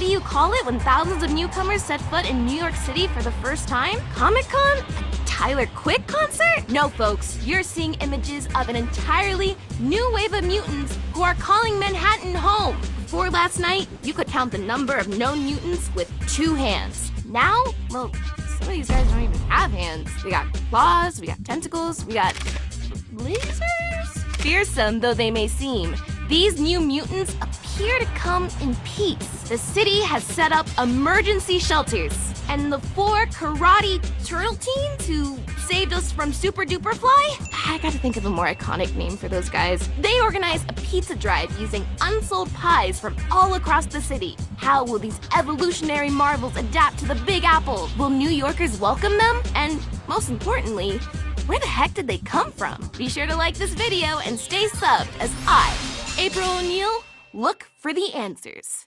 do you call it when thousands of newcomers set foot in New York City for the first time? Comic-Con? A Tyler Quick concert? No, folks, you're seeing images of an entirely new wave of mutants who are calling Manhattan home. Before last night, you could count the number of known mutants with 2 hands. Now, well, some of these guys don't even have hands. We got claws, we got tentacles, we got lasers? Fearsome though they may seem, these new mutants appear to come in peace. The city has set up emergency shelters, and the 4 karate turtle teens who saved us from Super Duper Fly? I gotta think of a more iconic name for those guys. They organized a pizza drive using unsold pies from all across the city. How will these evolutionary marvels adapt to the Big Apple? Will New Yorkers welcome them? And most importantly, where the heck did they come from? Be sure to like this video and stay subbed as I, April O'Neil, look for the answers.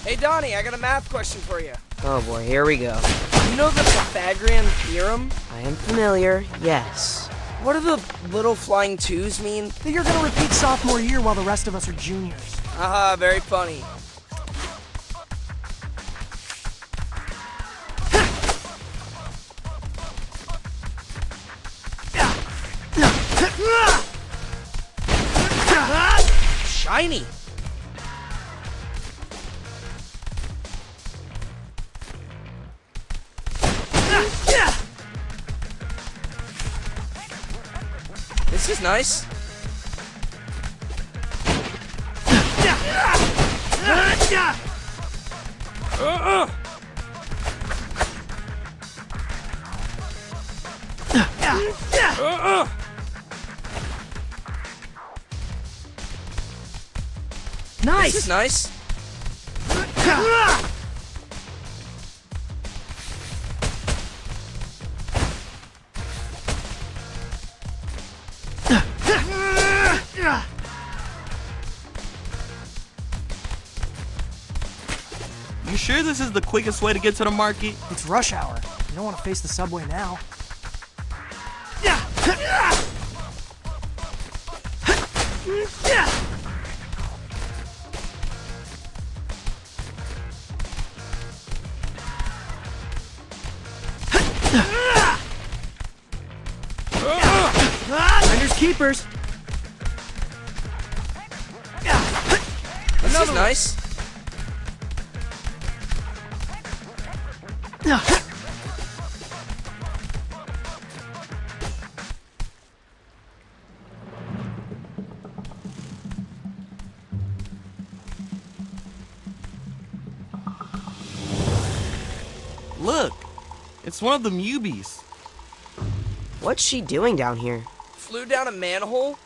Hey Donnie, I got a math question for you. Oh boy, here we go. You know the Pythagorean theorem? I am familiar, yes. What do the little flying 2s mean? That you're gonna repeat sophomore year while the rest of us are juniors. Haha, very funny. Shiny! This is nice. Nice! This is nice. You sure this is the quickest way to get to the market? It's rush hour. You don't want to face the subway now. Finders keepers. This is nice. Look, it's one of the Mewbies. What's she doing down here? Flew down a manhole?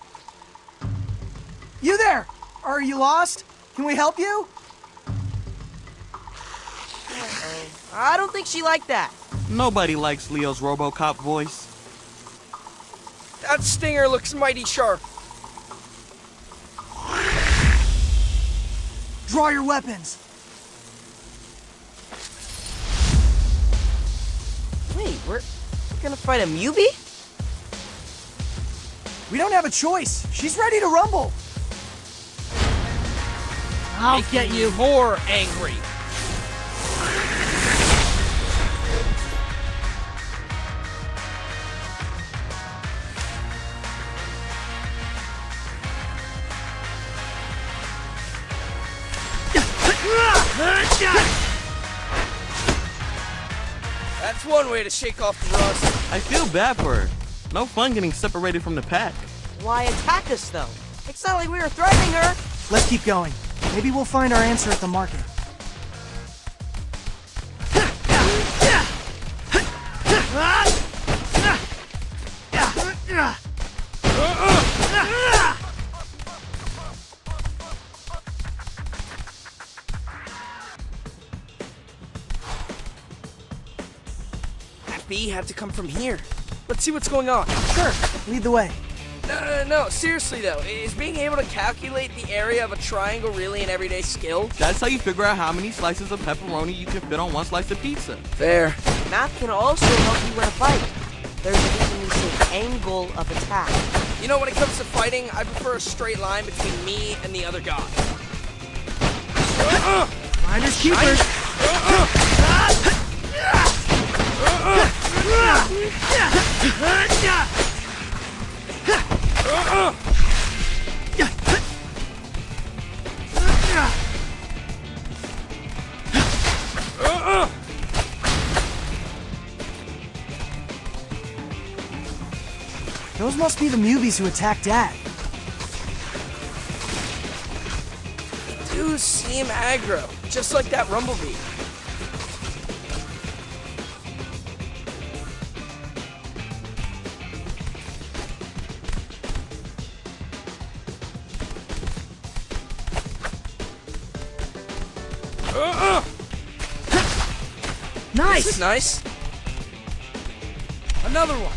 You there! Are you lost? Can we help you? I don't think she liked that. Nobody likes Leo's RoboCop voice. That stinger looks mighty sharp. Draw your weapons. Wait, we're gonna fight a Mewbie? We don't have a choice. She's ready to rumble. I'll get you. More angry. That's one way to shake off the rust. I feel bad for her. No fun getting separated from the pack. Why attack us, though? It's not like we were threatening her. Let's keep going. Maybe we'll find our answer at the market. That bee had to come from here. Let's see what's going on. Sure, lead the way. No, seriously though, is being able to calculate the area of a triangle really an everyday skill? That's how you figure out how many slices of pepperoni you can fit on one slice of pizza. Fair. Math can also help you win a fight. There's a reason we say angle of attack. You know, when it comes to fighting, I prefer a straight line between me and the other god. Finders keepers. Those must be the Mewbies who attacked Dad. Do seem aggro, just like that Rumblebee. Nice! This is nice. Another one.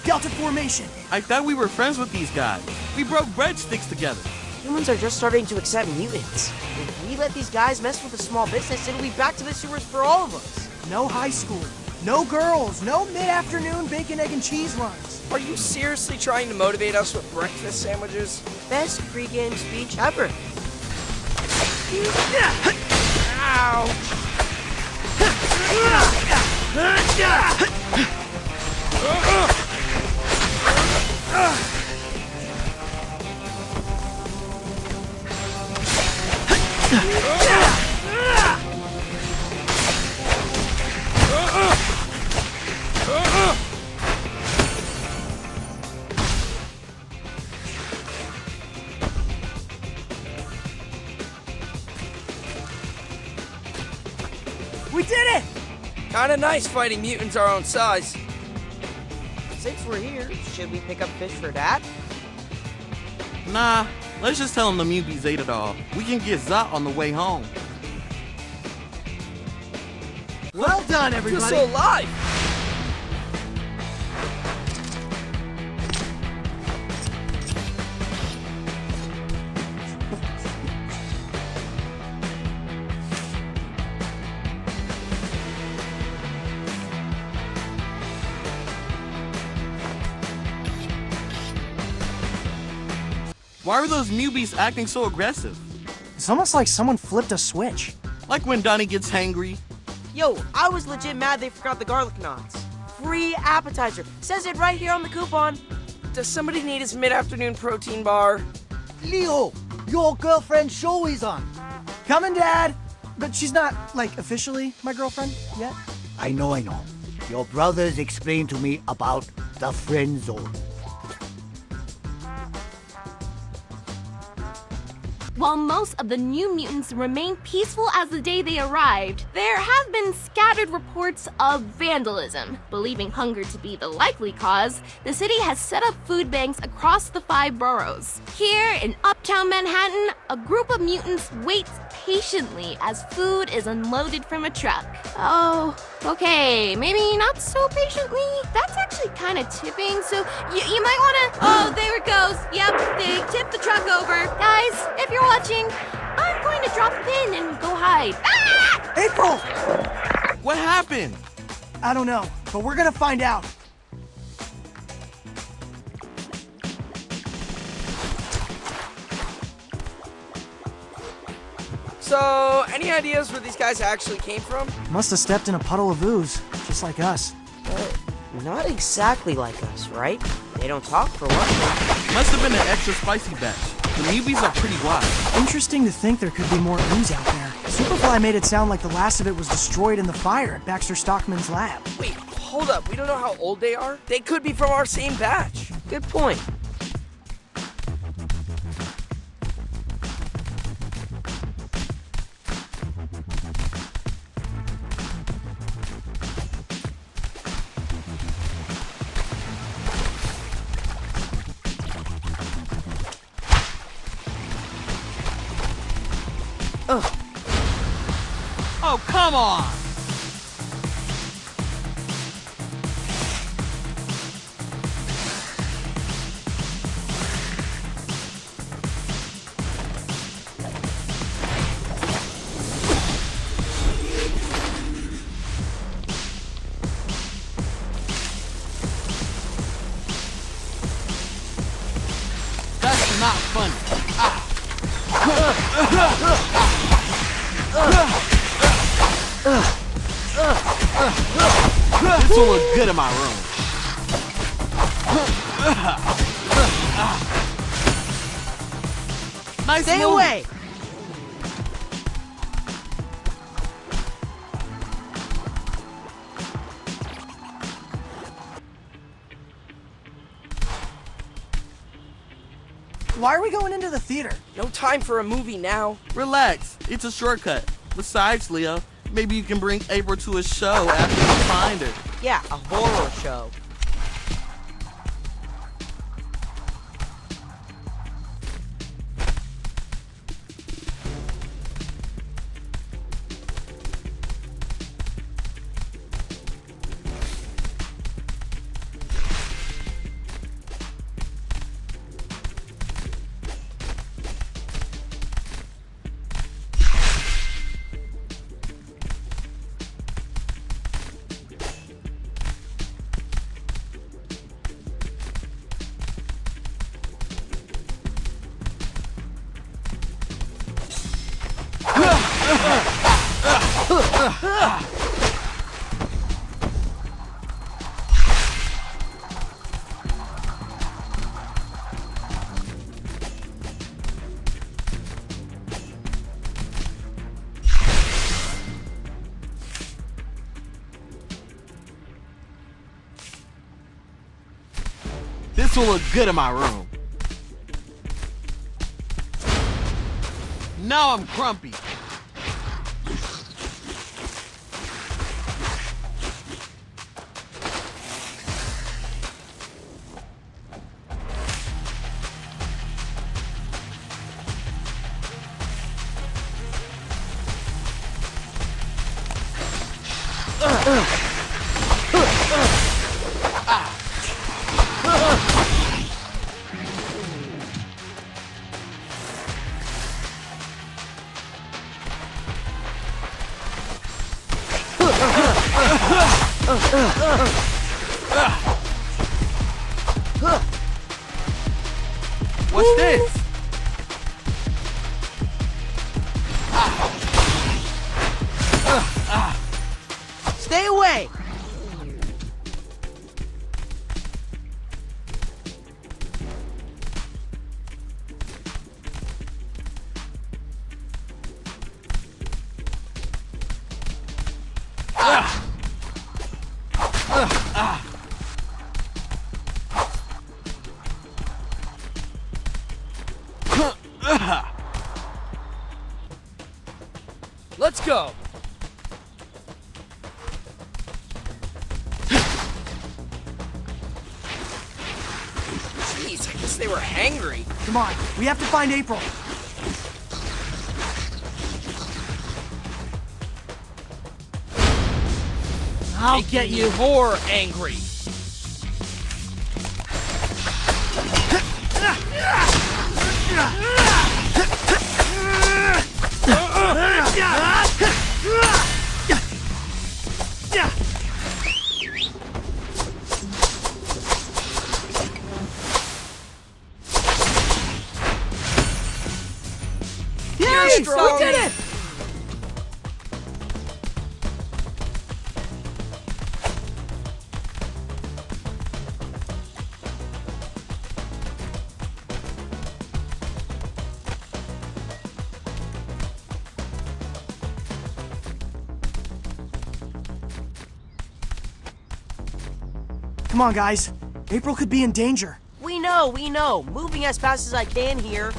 Delta formation. I thought we were friends with these guys. We broke breadsticks together. Humans are just starting to accept mutants. If we let these guys mess with a small business, it'll be back to the sewers for all of us. No high school. No girls. No mid-afternoon bacon, egg, and cheese runs. Are you seriously trying to motivate us with breakfast sandwiches? Best pregame speech ever. We did it! Kinda nice fighting mutants our own size. since we're here, should we pick up fish for Dad? Nah, let's just tell him the Mewbies ate it all. We can get Zot on the way home. Well done, You're everybody. so alive! Why were those Mewbies acting so aggressive? It's almost like someone flipped a switch. Like when Donnie gets hangry. Yo, I was legit mad they forgot the garlic knots. Free appetizer. Says it right here on the coupon. Does somebody need his mid-afternoon protein bar? Leo, your girlfriend's show is on. Coming, Dad. But she's not, like, officially my girlfriend yet. I know. Your brothers explained to me about the friend zone. While most of the New Mutants remain peaceful as the day they arrived, there have been scattered reports of vandalism. Believing hunger to be the likely cause, the city has set up food banks across the 5 boroughs. Here in Uptown Manhattan, a group of mutants waits patiently as food is unloaded from a truck. Oh, okay, maybe not so patiently. That's actually kind of tipping, so you might want to... Oh, there it goes. Yep, they tipped the truck over. Guys, if you're watching, I'm going to drop a pin and go hide. Ah! April! What happened? I don't know, but we're gonna find out. So, any ideas where these guys actually came from? Must have stepped in a puddle of ooze, just like us. Not exactly like us, right? They don't talk for one thing. Must have been an extra spicy batch. The Mewbies are pretty wild. Interesting to think there could be more ooze out there. Superfly made it sound like the last of it was destroyed in the fire at Baxter Stockman's lab. Wait, hold up. We don't know how old they are? They could be from our same batch. Good point. Oh, come on! That's not funny. This will look good in my room. Nice Stay movie. away! Why are we going into the theater? No time for a movie now. Relax, it's a shortcut. Besides, Leo, maybe you can bring April to a show after you find her. Yeah, a horror show. This will look good in my room. Now I'm grumpy. What's this? Stay away! Let's go. Jeez, I guess they were hangry. Come on, we have to find April. I'll get you. More angry. Yay! We strong. did it! Come on, guys. April could be in danger. We know. Moving as fast as I can here.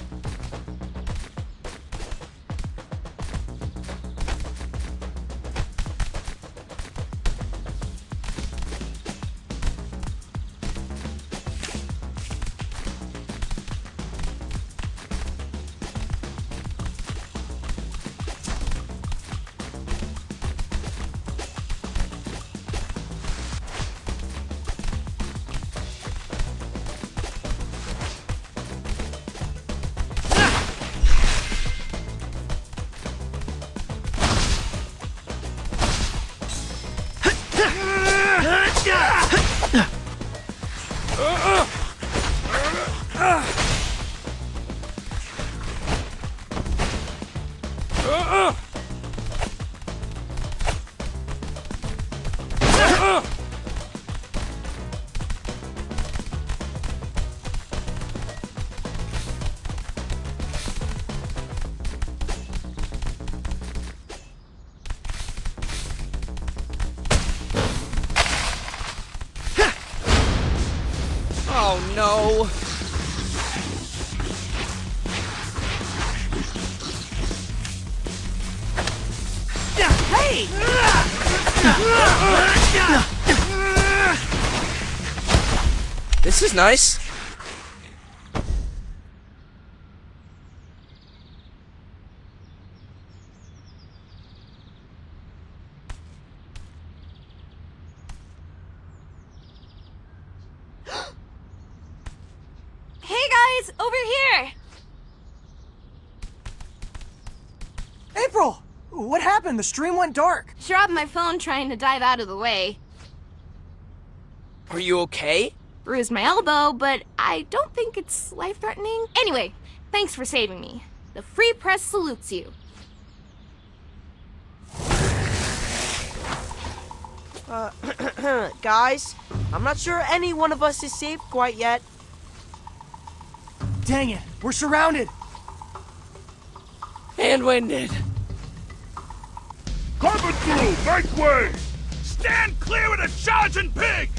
Oh no. Hey! This is nice. Hey guys, over here! April! What happened? The stream went dark. Dropped my phone trying to dive out of the way. Are you okay? Bruised my elbow, but I don't think it's life-threatening. Anyway, thanks for saving me. The Free Press salutes you. Guys, I'm not sure any one of us is safe quite yet. Dang it, we're surrounded. And winded. Cover through! Make way! Stand clear of the charging pig!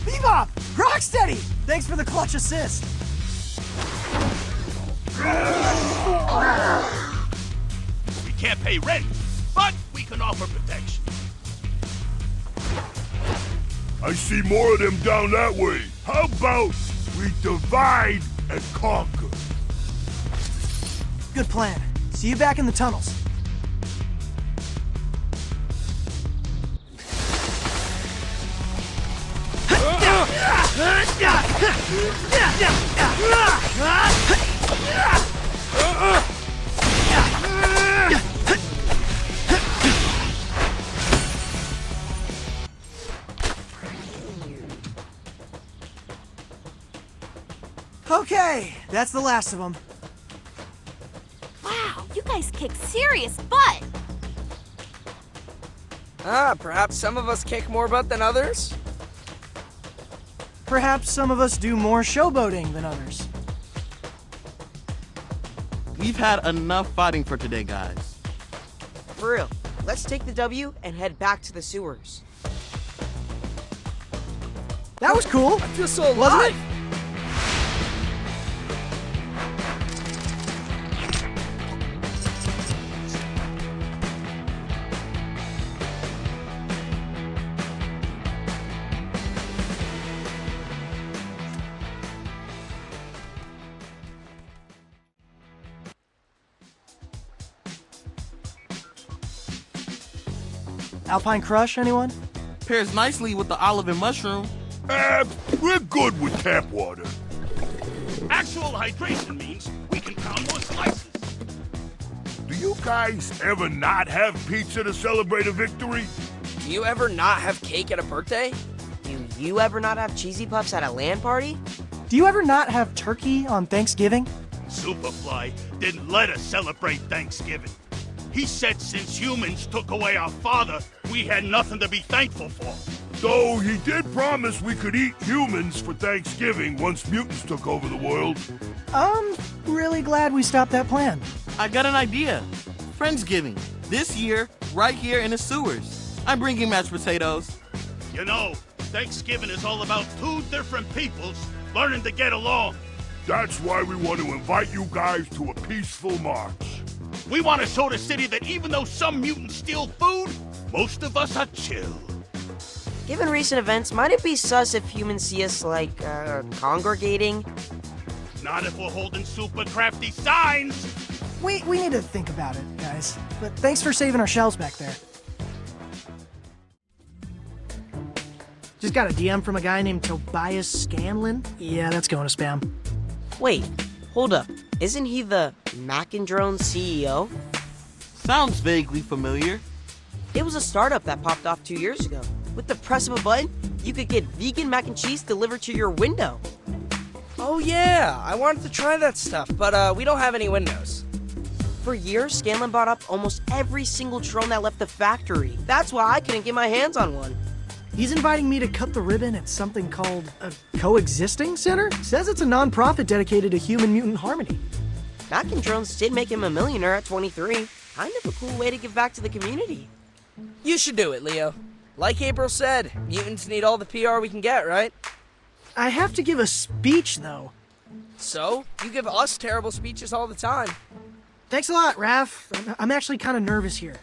Bebop! Rocksteady! Thanks for the clutch assist. We can't pay rent, but we can offer protection. I see more of them down that way. How about We divide and conquer. Good plan. See you back in the tunnels. Okay, that's the last of them. Wow, you guys kick serious butt. Perhaps some of us kick more butt than others? Perhaps some of us do more showboating than others. We've had enough fighting for today, guys. For real, let's take the W and head back to the sewers. That was cool. I feel so Wasn't alive. it? Alpine Crush, anyone? Pairs nicely with the olive and mushroom. We're good with tap water. Actual hydration means we can pound more slices. Do you guys ever not have pizza to celebrate a victory? Do you ever not have cake at a birthday? Do you ever not have cheesy puffs at a LAN party? Do you ever not have turkey on Thanksgiving? Superfly didn't let us celebrate Thanksgiving. He said since humans took away our father, we had nothing to be thankful for. Though he did promise we could eat humans for Thanksgiving once mutants took over the world. I'm really glad we stopped that plan. I got an idea. Friendsgiving. This year, right here in the sewers. I'm bringing mashed potatoes. You know, Thanksgiving is all about two different peoples learning to get along. That's why we want to invite you guys to a peaceful march. We want to show the city that even though some mutants steal food, most of us are chill. Given recent events, might it be sus if humans see us, like, congregating? Not if we're holding super crafty signs. We need to think about it, guys. But thanks for saving our shells back there. Just got a DM from a guy named Tobias Scanlon. Yeah, that's going to spam. Wait, hold up. Isn't he the Mac and Drone CEO? Sounds vaguely familiar. It was a startup that popped off 2 years ago. With the press of a button, you could get vegan mac and cheese delivered to your window. Oh yeah, I wanted to try that stuff, but we don't have any windows. For years, Scanlon bought up almost every single drone that left the factory. That's why I couldn't get my hands on one. He's inviting me to cut the ribbon at something called a coexisting center. Says it's a non-profit dedicated to human-mutant harmony. Mac and Drones did make him a millionaire at 23. Kind of a cool way to give back to the community. You should do it, Leo. Like April said, mutants need all the PR we can get, right? I have to give a speech, though. So, you give us terrible speeches all the time. Thanks a lot, Raph. I'm actually kind of nervous here.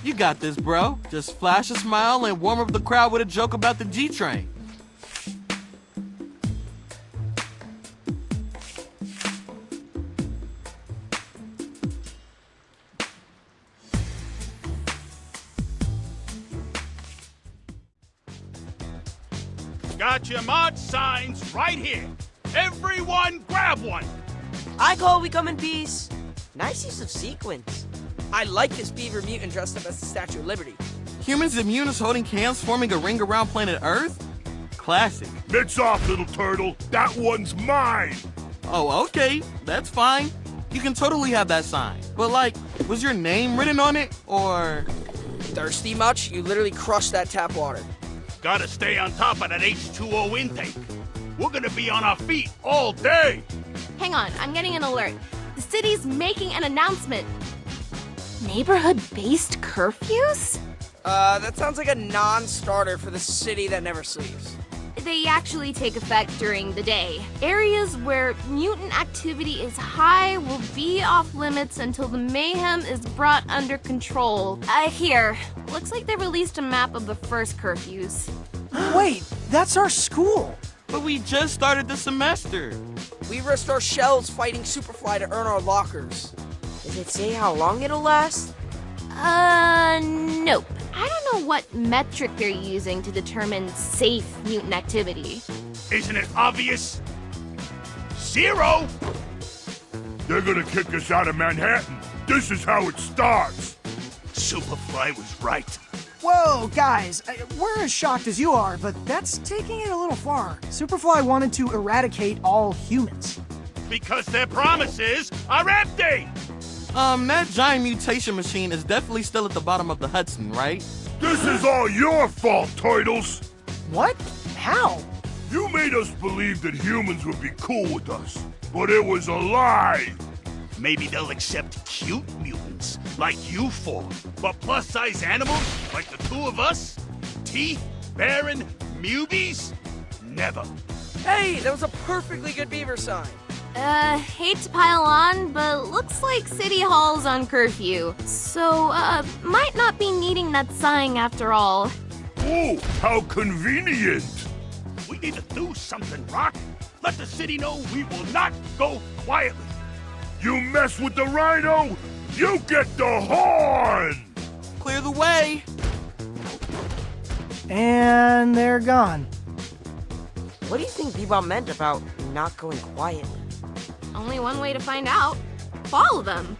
You got this, bro. Just flash a smile and warm up the crowd with a joke about the G-Train. Got your march signs right here. Everyone grab one. I call we come in peace. Nice use of sequence. I like this beaver mutant dressed up as the Statue of Liberty. Humans and mutants holding hands forming a ring around planet Earth? Classic. Mitts off, little turtle. That one's mine. Oh, okay. That's fine. You can totally have that sign. But like, was your name written on it, or? Thirsty much? You literally crushed that tap water. Gotta stay on top of that H2O intake. We're gonna be on our feet all day. Hang on, I'm getting an alert. The city's making an announcement. Neighborhood-based curfews? That sounds like a non-starter for the city that never sleeps. They actually take effect during the day. Areas where mutant activity is high will be off limits until the mayhem is brought under control. Here. Looks like they released a map of the first curfews. Wait, that's our school. But we just started the semester. We risked our shells fighting Superfly to earn our lockers. Does it say how long it'll last? Nope. I don't know what metric they're using to determine safe mutant activity. Isn't it obvious? 0! They're gonna kick us out of Manhattan. This is how it starts. Superfly was right. Whoa, guys, we're as shocked as you are, but that's taking it a little far. Superfly wanted to eradicate all humans. Because their promises are empty! That giant mutation machine is definitely still at the bottom of the Hudson, right? This is all your fault, Turtles! What? How? You made us believe that humans would be cool with us, but it was a lie! Maybe they'll accept cute mutants, like you four, but plus-size animals, like the two of us? Teeth, Baron, Mewbies? Never. Hey, that was a perfectly good beaver sign. Hate to pile on, but looks like City Hall's on curfew. So, might not be needing that sign after all. Oh, how convenient! We need to do something, Rock. Let the city know we will not go quietly. You mess with the rhino, you get the horn! Clear the way. And they're gone. What do you think Bebop meant about not going quietly? Only one way to find out. Follow them.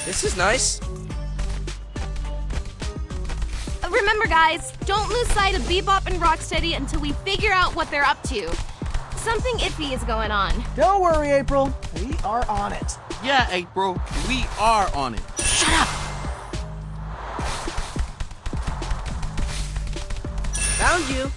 This is nice. Remember, guys, don't lose sight of Bebop and Rocksteady until we figure out what they're up to. Something iffy is going on. Don't worry, April. We are on it. Yeah, April, we are on it. Shut up! Found you.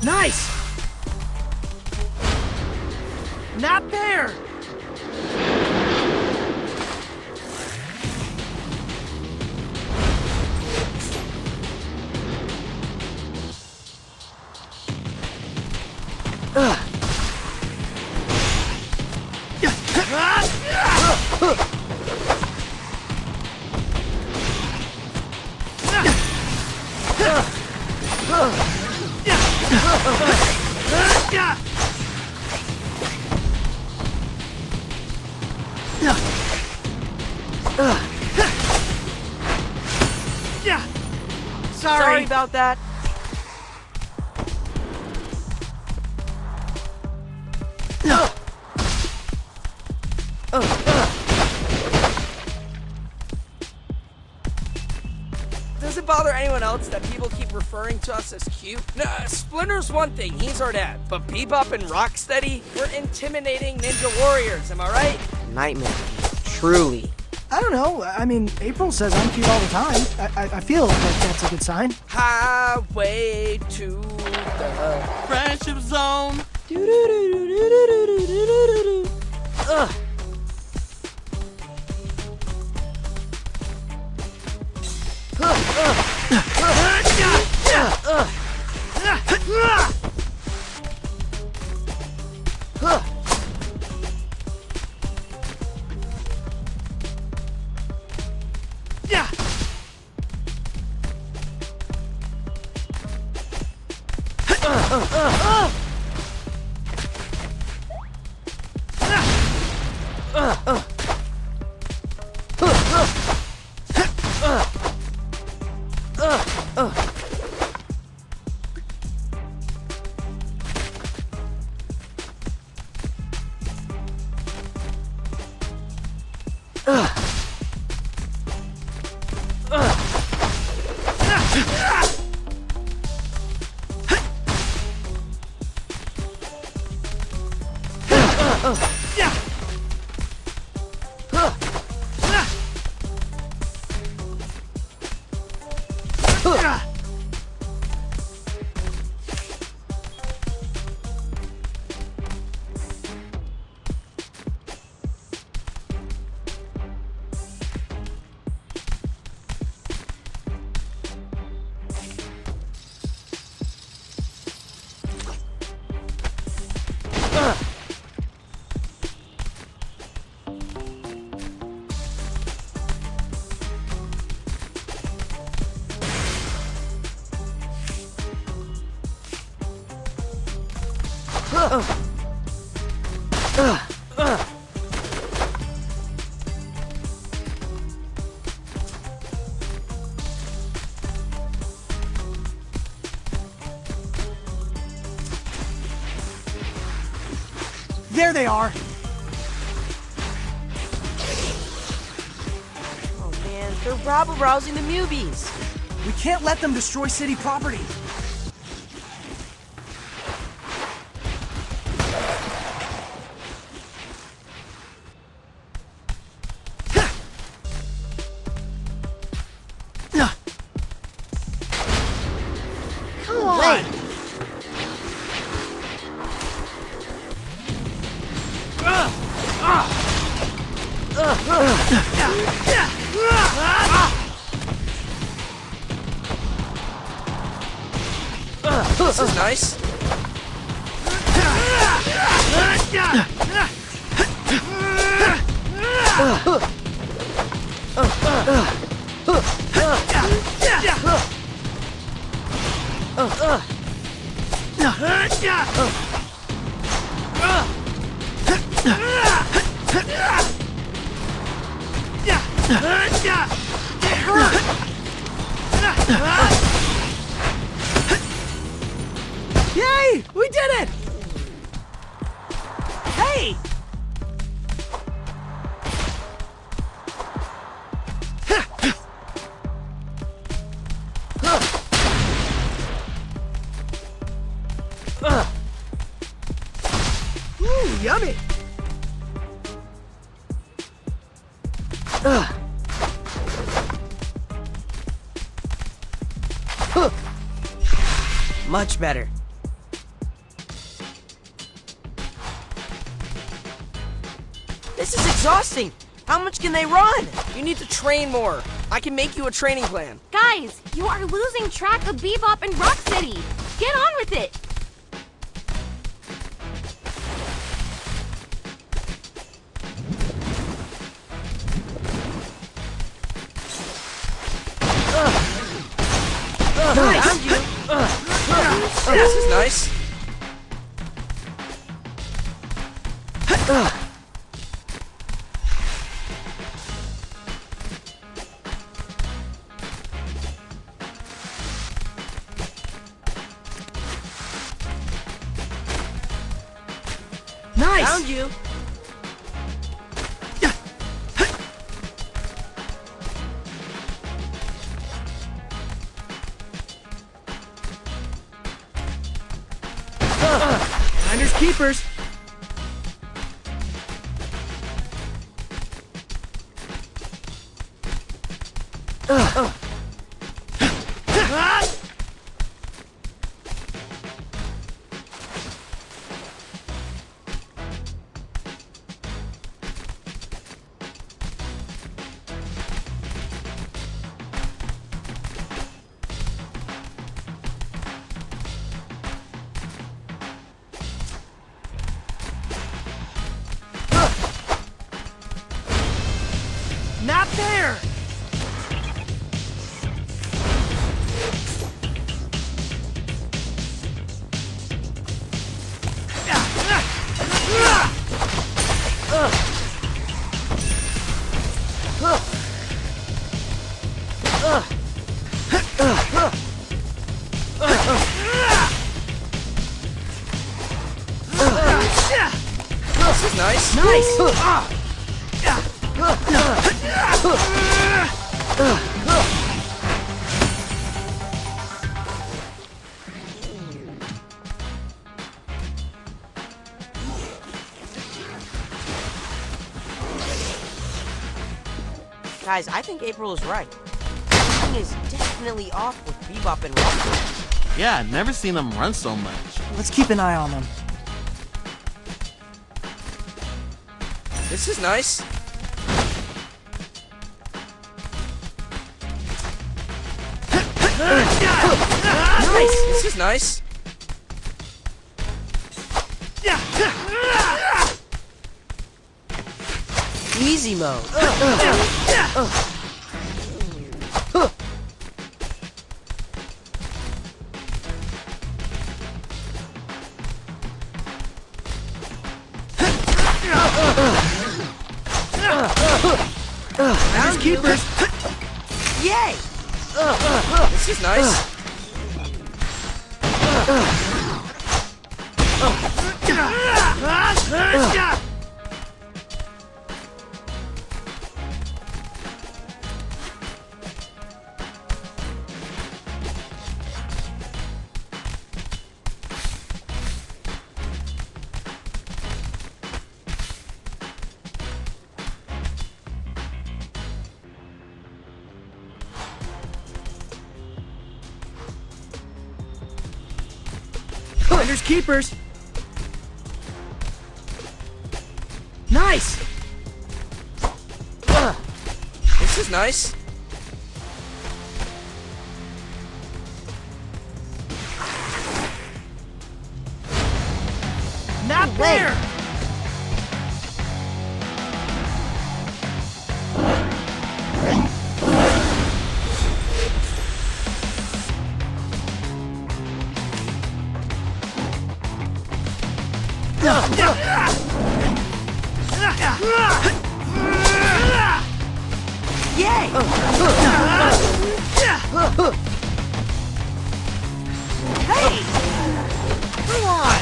Nice! Not there! Sorry about that. Does it bother anyone else that people keep referring to us as cute? No, Splinter's one thing, he's our dad. But Bebop and Rocksteady, we're intimidating ninja warriors, am I right? Nightmare. Truly. I don't know. I mean, April says I'm cute all the time. I feel like that's a good sign. Highway to the... Friendship zone. Ugh. There they are. Oh man, they're rabble-rousing the Mewbies. We can't let them destroy city property. Come on! This is nice. Yay! We did it! Hey! Ooh, yummy! Much better. This is exhausting. How much can they run? You need to train more. I can make you a training plan. Guys, you are losing track of Bebop and Rocksteady. Get on with it. Found you. This is nice. Nice! Found you. Finders keepers. Not there! Guys, I think April is right. Something is definitely off with Bebop and Rocksteady. Yeah, never seen them run so much. Let's keep an eye on them. This is nice. Nice. This is nice. Easy mode. There's keepers. Yay! This is nice. Finders keepers. Nice. This is nice. Not there. Yay! Hey! Come on!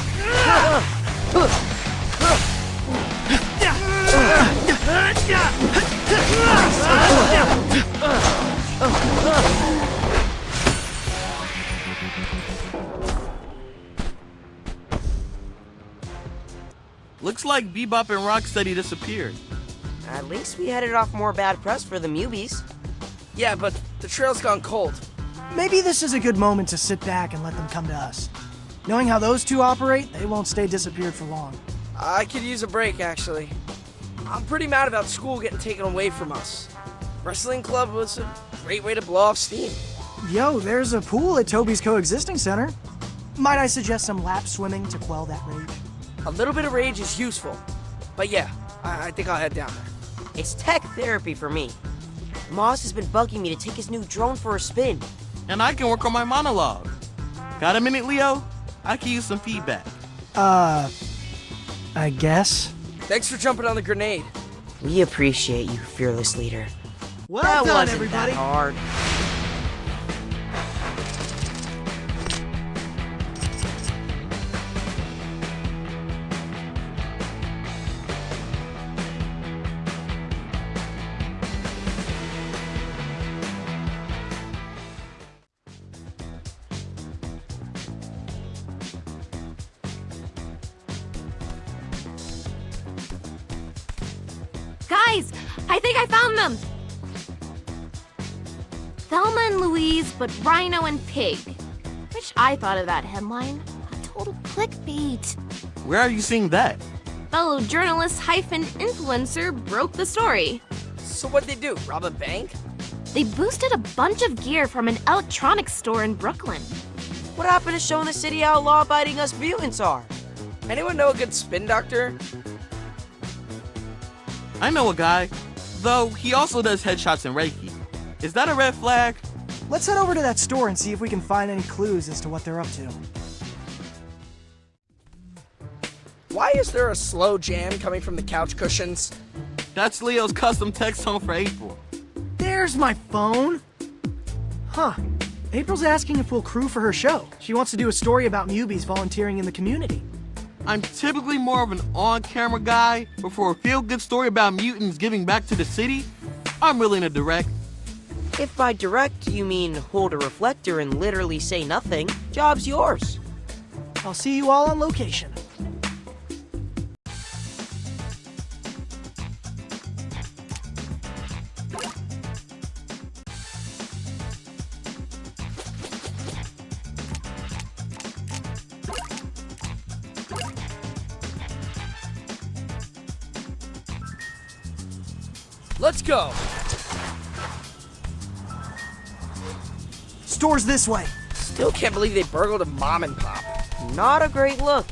Looks like Bebop and Rocksteady disappeared. At least we headed off more bad press for the Mewbies. Yeah, but the trail's gone cold. Maybe this is a good moment to sit back and let them come to us. Knowing how those two operate, they won't stay disappeared for long. I could use a break, actually. I'm pretty mad about school getting taken away from us. Wrestling club was a great way to blow off steam. Yo, there's a pool at Toby's Coexisting Center. Might I suggest some lap swimming to quell that rage? A little bit of rage is useful. But yeah, I think I'll head down there. It's tech therapy for me. Moss has been bugging me to take his new drone for a spin. And I can work on my monologue. Got a minute, Leo? I can use some feedback. I guess. Thanks for jumping on the grenade. We appreciate you, fearless leader. Well that done, wasn't everybody. that hard. Guys, I think I found them! Thelma and Louise, but Rhino and Pig. Wish I thought of that headline. A total clickbait. Where are you seeing that? Fellow journalist hyphen influencer broke the story. So what'd they do, rob a bank? They boosted a bunch of gear from an electronics store in Brooklyn. What happened to showing the city how law-abiding us mutants are? Anyone know a good spin doctor? I know a guy, though he also does headshots and Reiki. Is that a red flag? Let's head over to that store and see if we can find any clues as to what they're up to. Why is there a slow jam coming from the couch cushions? That's Leo's custom text tone for April. There's my phone. Huh. April's asking if we'll crew for her show. She wants to do a story about Mewbies volunteering in the community. I'm typically more of an on-camera guy, but for a feel-good story about mutants giving back to the city, I'm willing to direct. If by direct you mean hold a reflector and literally say nothing, job's yours. I'll see you all on location. Let's go. Store's this way. Still can't believe they burgled a mom and pop. Not a great look.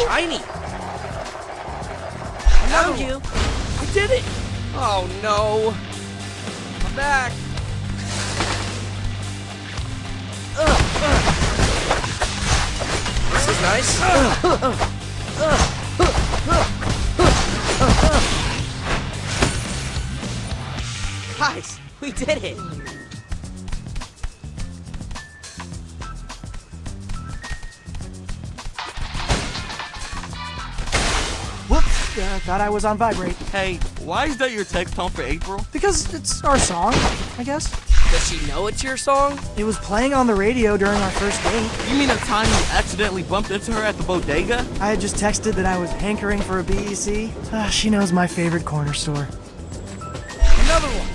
Shiny. Found you. I did it. Oh no. I'm back. This is nice. Guys, we did it. Whoops, thought I was on vibrate. Hey, why is that your text tone for April? Because it's our song, I guess. Does she know it's your song? It was playing on the radio during our first date. You mean the time you accidentally bumped into her at the bodega? I had just texted that I was hankering for a BEC. She knows my favorite corner store. Another one.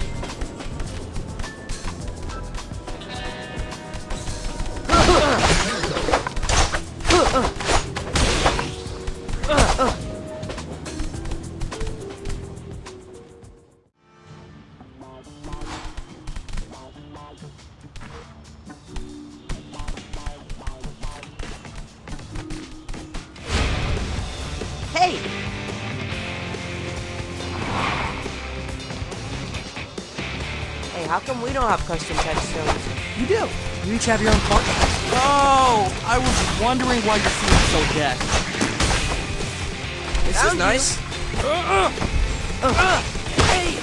Hey! Hey, how come we don't have custom touchstones? You do. You each have your own part. Oh, I was wondering why you seemed so gassed. This is nice. Hey!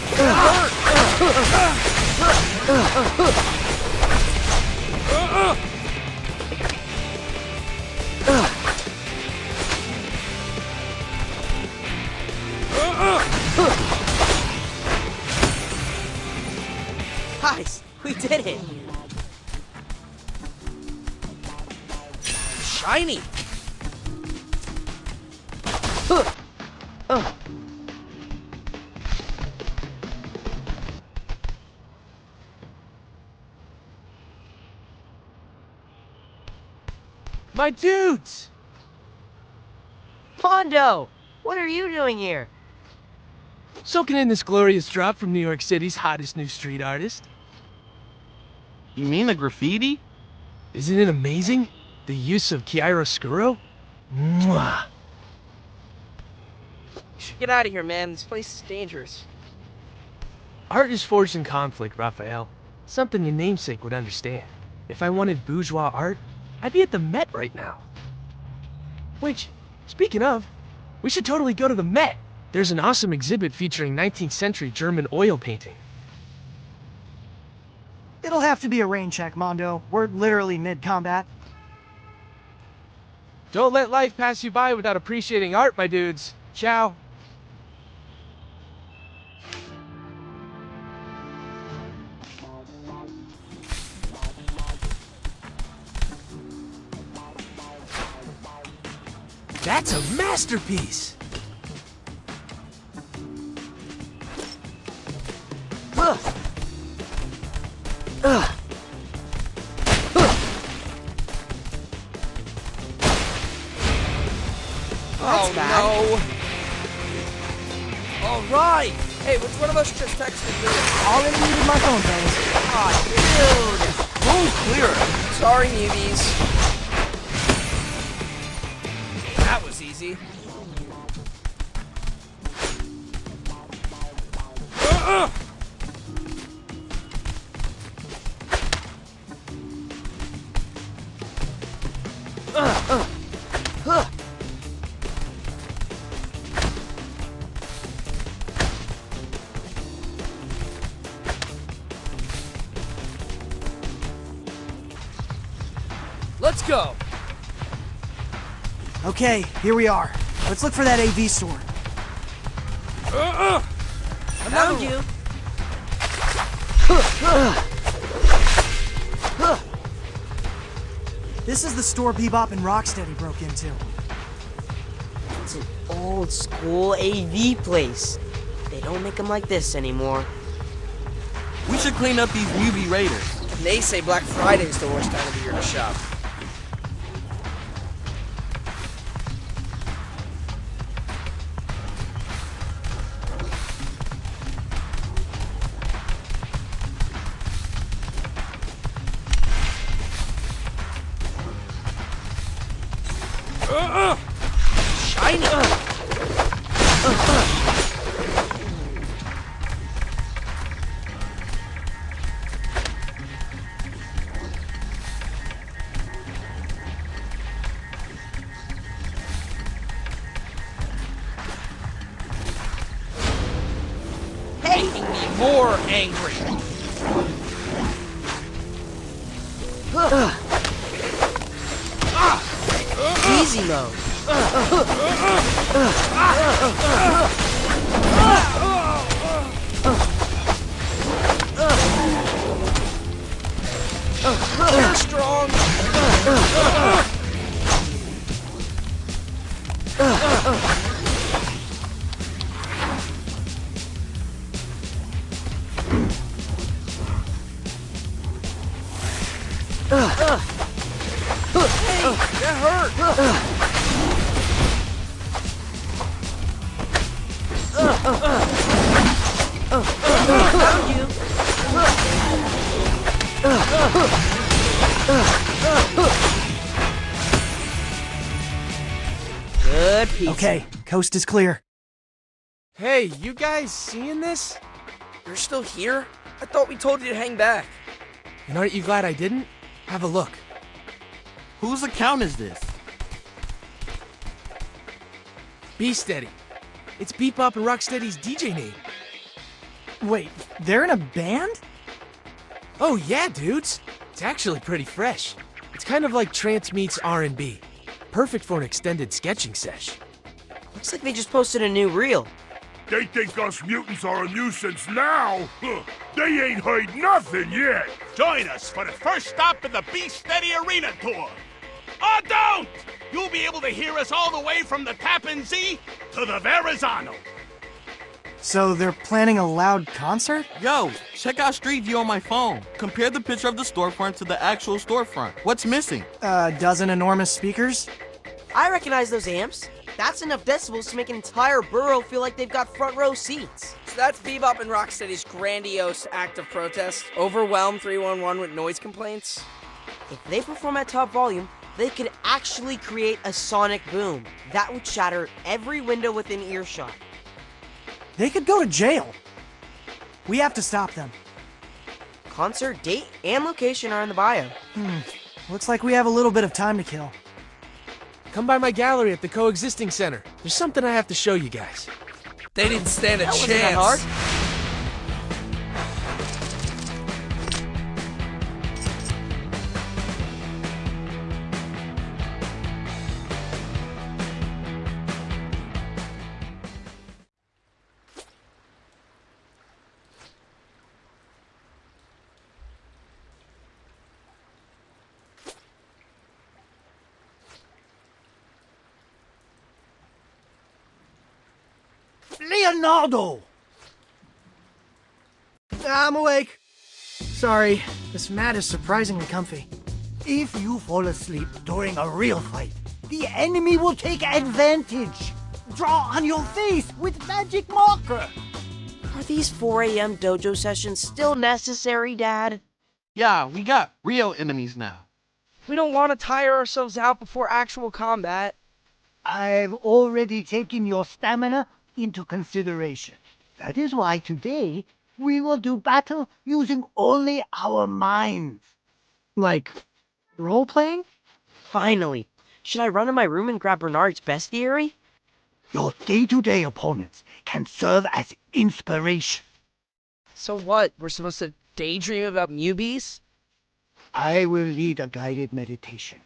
Guys, we did it. Shiny. My dudes! Mondo, what are you doing here? Soaking in this glorious drop from New York City's hottest new street artist. You mean the graffiti? Isn't it amazing? The use of chiaroscuro? Mwah! You should get out of here, man. This place is dangerous. Art is forged in conflict, Raphael. Something your namesake would understand. If I wanted bourgeois art, I'd be at the Met right now. Which, speaking of, we should totally go to the Met. There's an awesome exhibit featuring 19th century German oil painting. It'll have to be a rain check, Mondo. We're literally mid-combat. Don't let life pass you by without appreciating art, my dudes. Ciao. That's a masterpiece! Oh no! All right. Hey, which one of us just texted me? All I needed my phone, fellas. Ah, dude. Road clear. Sorry, Mewbies. That was easy. Let's go. Okay, here we are. Let's look for that AV store. Found you. This is the store Bebop and Rocksteady broke into. It's an old school AV place. They don't make them like this anymore. We should clean up these newbie raiders. They say Black Friday's the worst time of the year to shop. Shiny! Making me more angry. Easy mode. You're strong. That hurt. Found you. Good pizza. Okay, coast is clear. Hey, you guys seeing this? You're still here? I thought we told you to hang back. And aren't you glad I didn't? Have a look. Whose account is this? Be Steady. It's Bebop and Rocksteady's DJ name. Wait, they're in a band? Oh yeah, dudes. It's actually pretty fresh. It's kind of like trance meets R&B. Perfect for an extended sketching sesh. Looks like they just posted a new reel. They think us mutants are a nuisance now? Huh. They ain't heard nothing yet. Join us for the first stop in the Be Steady Arena Tour. Or don't! You'll be able to hear us all the way from the Tappan Zee to the Verrazano. So they're planning a loud concert? Yo, check out Street View on my phone. Compare the picture of the storefront to the actual storefront. What's missing? A dozen enormous speakers? I recognize those amps. That's enough decibels to make an entire borough feel like they've got front row seats. So that's Bebop and Rocksteady's grandiose act of protest. Overwhelm 311 with noise complaints. If they perform at top volume, they could actually create a sonic boom. That would shatter every window within earshot. They could go to jail. We have to stop them. Concert date and location are in the bio. Looks like we have a little bit of time to kill. Come by my gallery at the Coexisting Center. There's something I have to show you guys. They didn't stand a That chance. wasn't that hard. Leonardo! I'm awake. Sorry, this mat is surprisingly comfy. If you fall asleep during a real fight, the enemy will take advantage. Draw on your face with magic marker. Are these 4 a.m. dojo sessions still necessary, Dad? Yeah, we got real enemies now. We don't want to tire ourselves out before actual combat. I've already taken your stamina into consideration. That is why today we will do battle using only our minds. Like, role-playing? Finally. Should I run in my room and grab Bernard's bestiary? Your day-to-day opponents can serve as inspiration. So what? We're supposed to daydream about Mewbies? I will lead a guided meditation.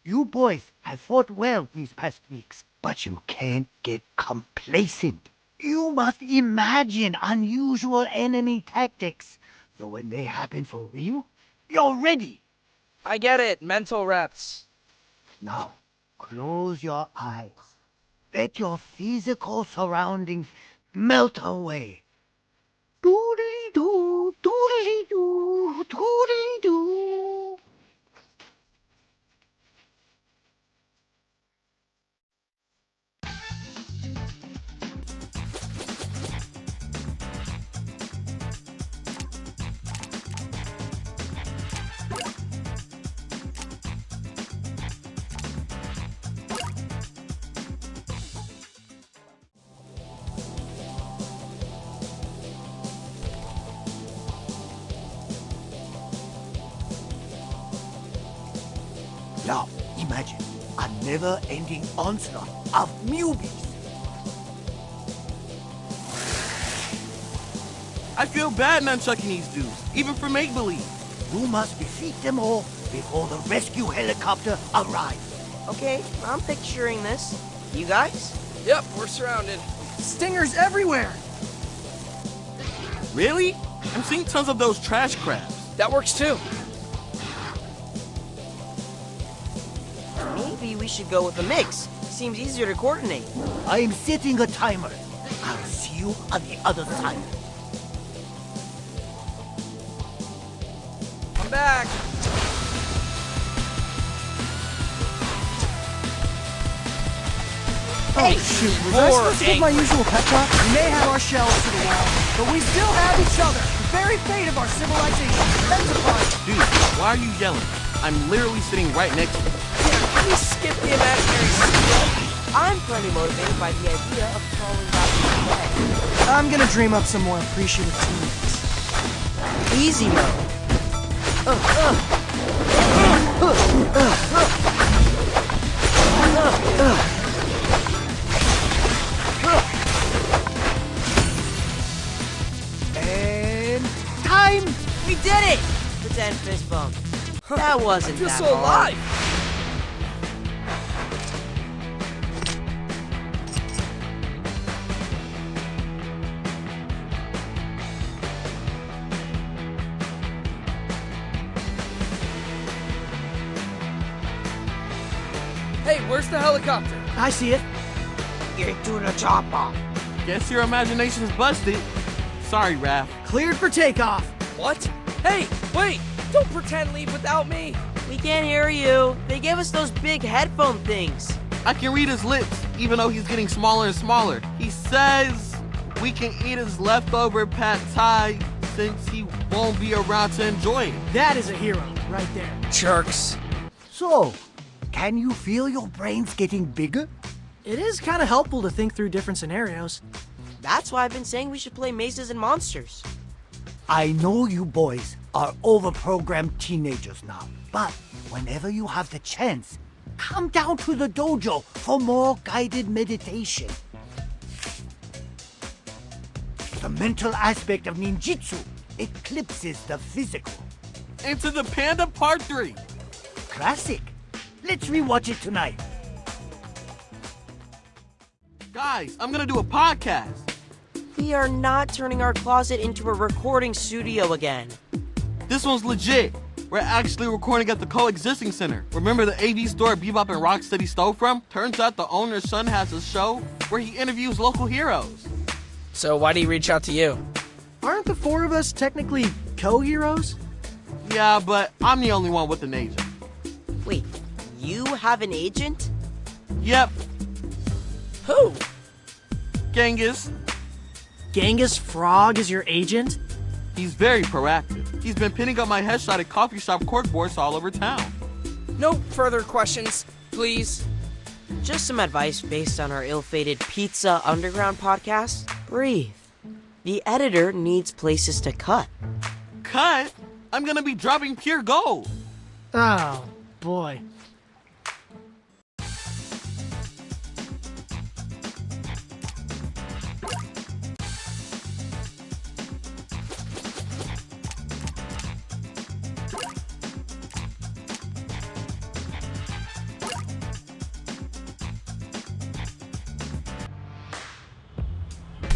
You boys have fought well these past weeks, but you can't get complacent. You must imagine unusual enemy tactics, so when they happen for real, you're ready. I get it. Mental reps. Now, close your eyes. Let your physical surroundings melt away. Doodly-doo, doodly-doo, doodly-doo. Now, imagine a never-ending onslaught of Mewbies. I feel bad nunchucking these dudes, even for make-believe. You must defeat them all before the rescue helicopter arrives. Okay, I'm picturing this. You guys? Yep, we're surrounded. Stingers everywhere. Really? I'm seeing tons of those trash crabs. That works too. Maybe we should go with a mix. Seems easier to coordinate. I'm setting a timer. I'll see you on the other side. I'm back. Oh shoot, was I supposed to give my usual pep talk? We may have our shells to the wall, but we still have each other. The very fate of our civilization depends upon it. Dude, why are you yelling? I'm literally sitting right next to you. Can we skip the imaginary scene? I'm plenty motivated by the idea of crawling back to the bed. I'm gonna dream up some more appreciative teammates. Easy mode. And time! We did it! Pretend fist bump. That wasn't Feel that so hard. alive. Hey, where's the helicopter? I see it. Get to the chopper. Guess your imagination's busted. Sorry, Raph. Cleared for takeoff. What? Hey, wait! Don't pretend leave without me. We can't hear you. They gave us those big headphone things. I can read his lips, even though he's getting smaller and smaller. He says we can eat his leftover pad thai since he won't be around to enjoy it. That is a hero right there. Jerks. So, can you feel your brains getting bigger? It is kind of helpful to think through different scenarios. That's why I've been saying we should play Mazes and Monsters. I know you boys are overprogrammed teenagers now, but whenever you have the chance, come down to the dojo for more guided meditation. The mental aspect of ninjutsu eclipses the physical. Into the Panda Part 3. Classic. Let's rewatch it tonight. Guys, I'm gonna do a podcast. We are not turning our closet into a recording studio again. This one's legit. We're actually recording at the Coexisting Center. Remember the AV store Bebop and Rocksteady stole from? Turns out the owner's son has a show where he interviews local heroes. So why do you reach out to you? Aren't the four of us technically co-heroes? Yeah, but I'm the only one with an agent. Wait, you have an agent? Yep, Who? Genghis. Genghis Frog is your agent? He's very proactive. He's been pinning up my headshot at coffee shop corkboards all over town. No further questions, please. Just some advice based on our ill-fated Pizza Underground podcast. Breathe. The editor needs places to cut. Cut? I'm gonna be dropping pure gold. Oh, boy.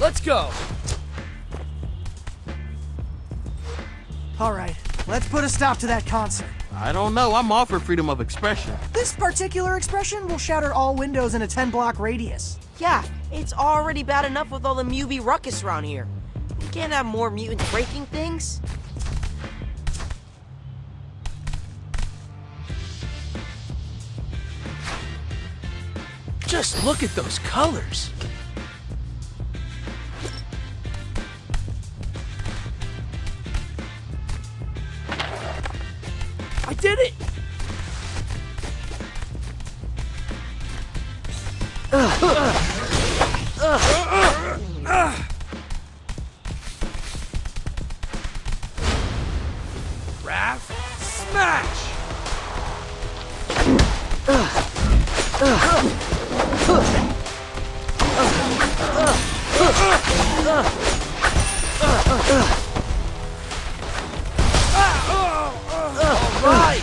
let's go. All right, let's put a stop to that concert. I don't know, I'm all for freedom of expression. This particular expression will shatter all windows in a 10-block radius. Yeah, it's already bad enough with all the Mewbie ruckus around here. We can't have more mutants breaking things. Just look at those colors. I did it! Raph, smash! Alright!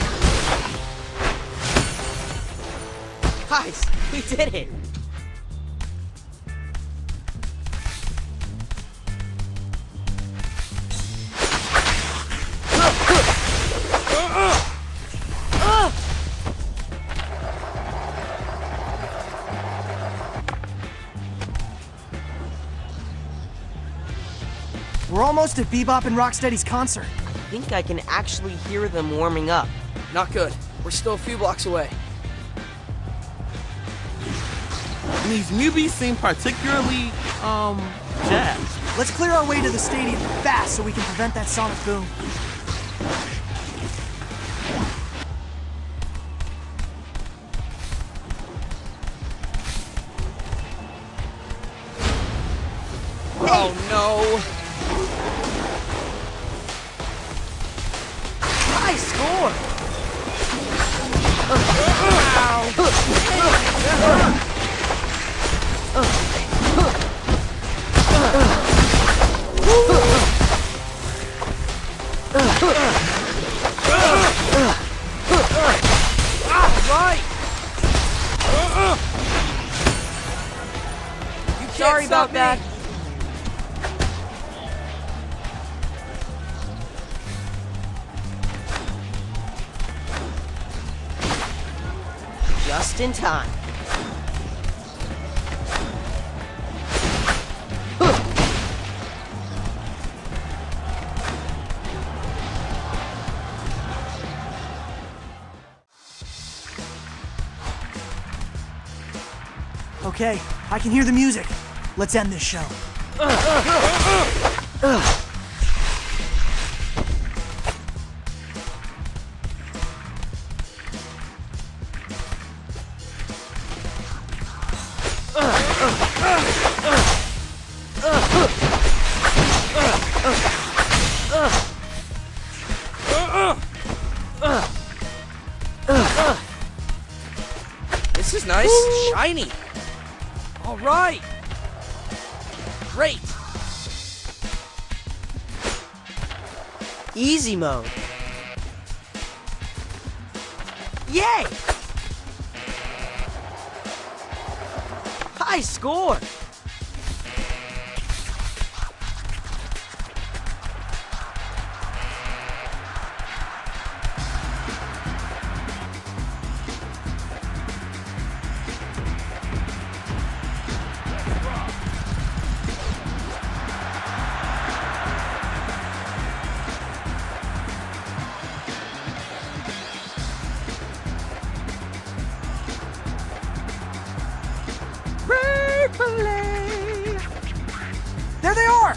Guys, we did it! We're almost at Bebop and Rocksteady's concert. I think I can actually hear them warming up. Not good. We're still a few blocks away. And these Mewbies seem particularly, jazzed. Let's clear our way to the stadium fast so we can prevent that sonic boom. Oh no! High score! Right! You can't Sorry stop about that. me. Just in time. Okay, I can hear the music. Let's end this show. This is nice. Shiny. All right. Great. Easy mode. Yay! High score! There they are!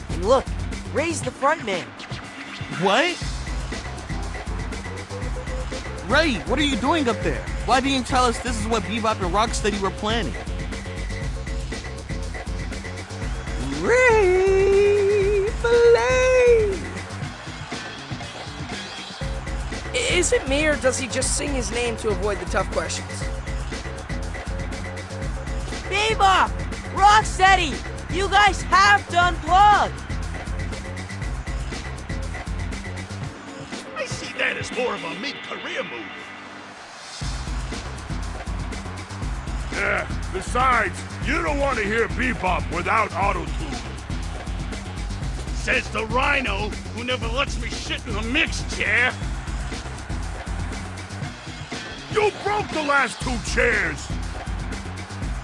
And look, Ray's the front man. What? Ray, what are you doing up there? Why didn't you tell us this is what Bebop and Rocksteady were planning? Ray! Is it me, or does he just sing his name to avoid the tough questions? Bebop! Rocksteady! You guys have to unplug! I see that as more of a mid-career move. Yeah, besides, you don't want to hear Bebop without auto-tune. Says the rhino who never lets me shit in the mix chair. You broke the last 2 chairs!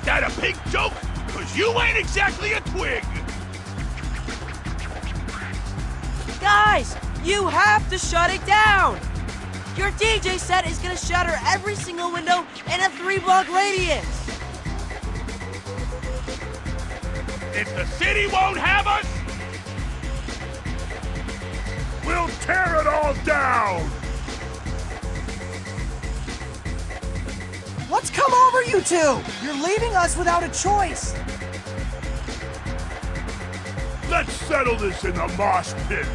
That a big joke? Cause you ain't exactly a twig! Guys, you have to shut it down! Your DJ set is gonna shatter every single window in a 3-block radius! If the city won't have us, we'll tear it all down! What's come over you two? You're leaving us without a choice. Let's settle this in the mosh pit.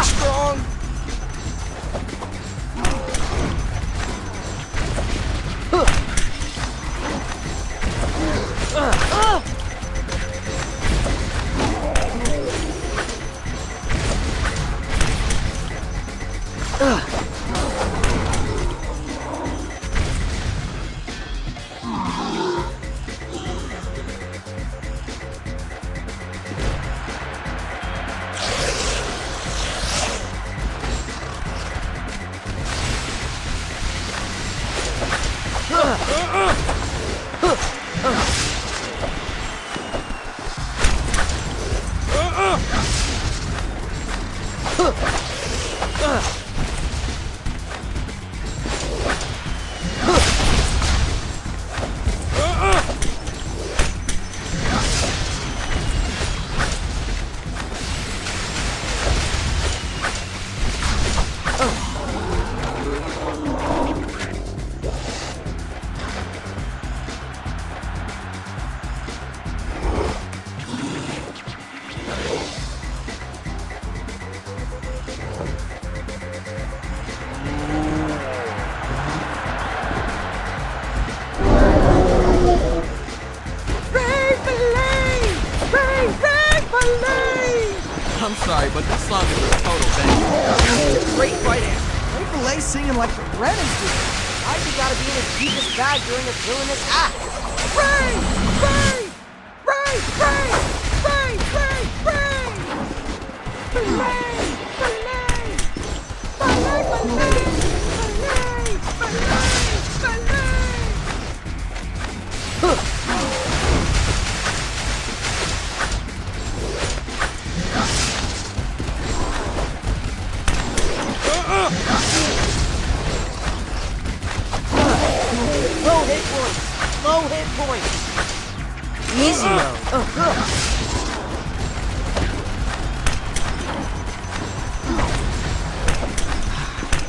Strong. I'm sorry, but this song is a total banger. Great right answer. Hey, Belay singing like the Brennans do. Mikey gotta be in his deepest bag during a villainous act. Ray! Ray! Ray! Ray! Ray! Ray! Ray! Belay! Belay! Belay! Belay! Belay! Belay! Low hit points! Low hit points! Easy mode.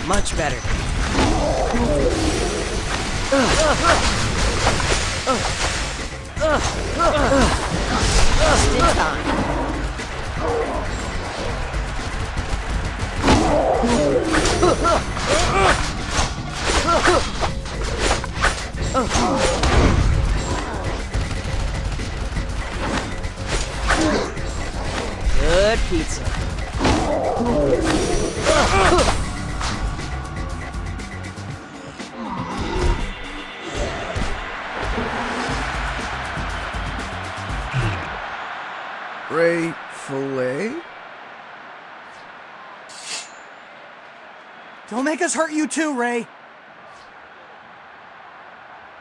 Much better. Just in time. Good pizza. Ray Filet? Don't make us hurt you too, Ray.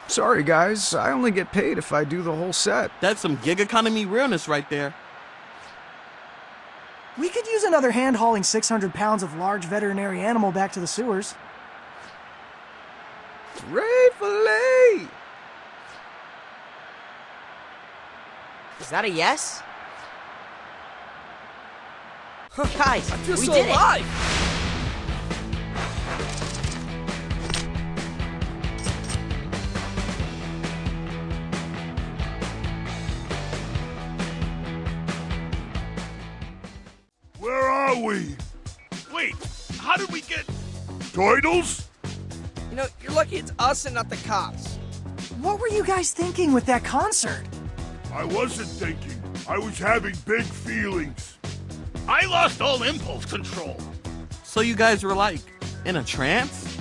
Sorry guys, I only get paid if I do the whole set. That's some gig economy realness right there. We could use another hand hauling 600 pounds of large veterinary animal back to the sewers. Ray Filet! Is that a yes? Guys, I feel we so did alive. it! are we? Wait, how did we get... Turtles? You know, you're lucky it's us and not the cops. What were you guys thinking with that concert? I wasn't thinking. I was having big feelings. I lost all impulse control. So you guys were like, in a trance?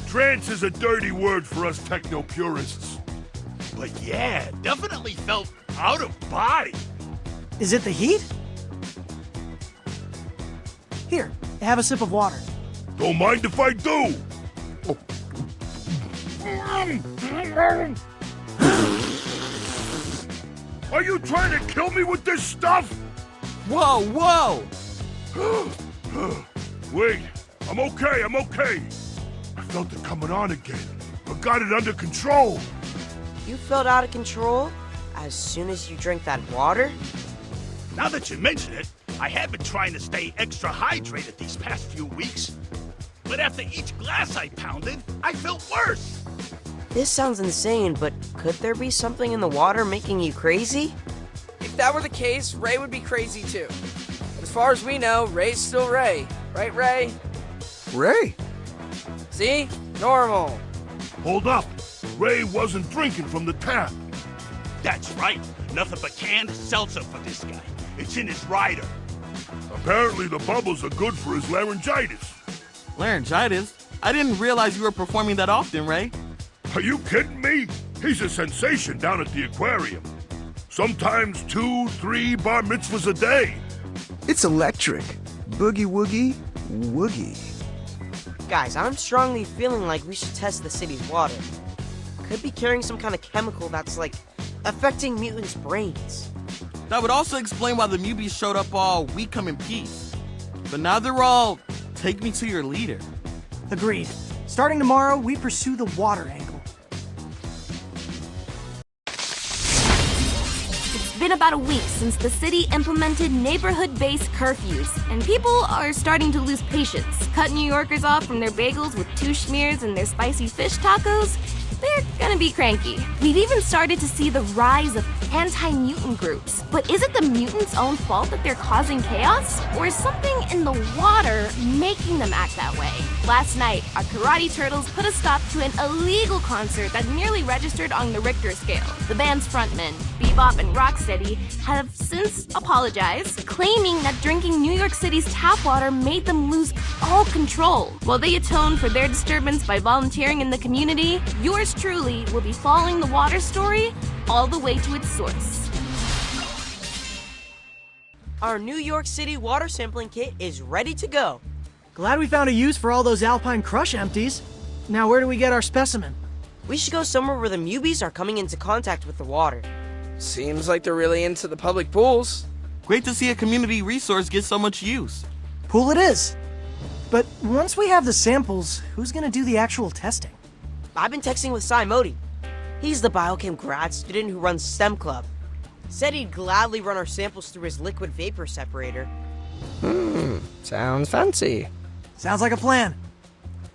Trance is a dirty word for us techno-purists. But yeah, definitely felt out of body. Is it the heat? Here, have a sip of water. Don't mind if I do. Are you trying to kill me with this stuff? Whoa, whoa! Wait, I'm okay. I felt it coming on again, but got it under control. You felt out of control as soon as you drank that water? Now that you mention it, I have been trying to stay extra hydrated these past few weeks. But after each glass I pounded, I felt worse. This sounds insane, but could there be something in the water making you crazy? If that were the case, Ray would be crazy too. But as far as we know, Ray's still Ray. Right, Ray? Ray? See? Normal. Hold up. Ray wasn't drinking from the tap. That's right. Nothing but canned seltzer for this guy. It's in his rider. Apparently the bubbles are good for his laryngitis. Laryngitis? I didn't realize you were performing that often, Ray. Are you kidding me? He's a sensation down at the aquarium. Sometimes 2, 3 bar mitzvahs a day. It's electric. Boogie woogie woogie. Guys, I'm strongly feeling like we should test the city's water. Could be carrying some kind of chemical that's like affecting mutants' brains. That would also explain why the Mewbies showed up all "we come in peace." But now they're all, "take me to your leader." Agreed. Starting tomorrow, we pursue the water angle. It's been about a week since the city implemented neighborhood-based curfews, and people are starting to lose patience. Cut New Yorkers off from their bagels with 2 schmears and their spicy fish tacos, they're gonna be cranky. We've even started to see the rise of anti-mutant groups. But is it the mutants' own fault that they're causing chaos? Or is something in the water making them act that way? Last night, our karate turtles put a stop to an illegal concert that nearly registered on the Richter scale. The band's frontmen, Bebop and Rocksteady, have since apologized, claiming that drinking New York City's tap water made them lose all control. While they atone for their disturbance by volunteering in the community, yours truly will be following the water story all the way to its source. Our New York City water sampling kit is ready to go. Glad we found a use for all those Alpine Crush empties. Now where do we get our specimen? We should go somewhere where the Mewbies are coming into contact with the water. Seems like they're really into the public pools. Great to see a community resource get so much use. Pool it is. But once we have the samples, who's gonna do the actual testing? I've been texting with Cy Modi. He's the biochem grad student who runs STEM Club. Said he'd gladly run our samples through his liquid vapor separator. Sounds fancy. Sounds like a plan.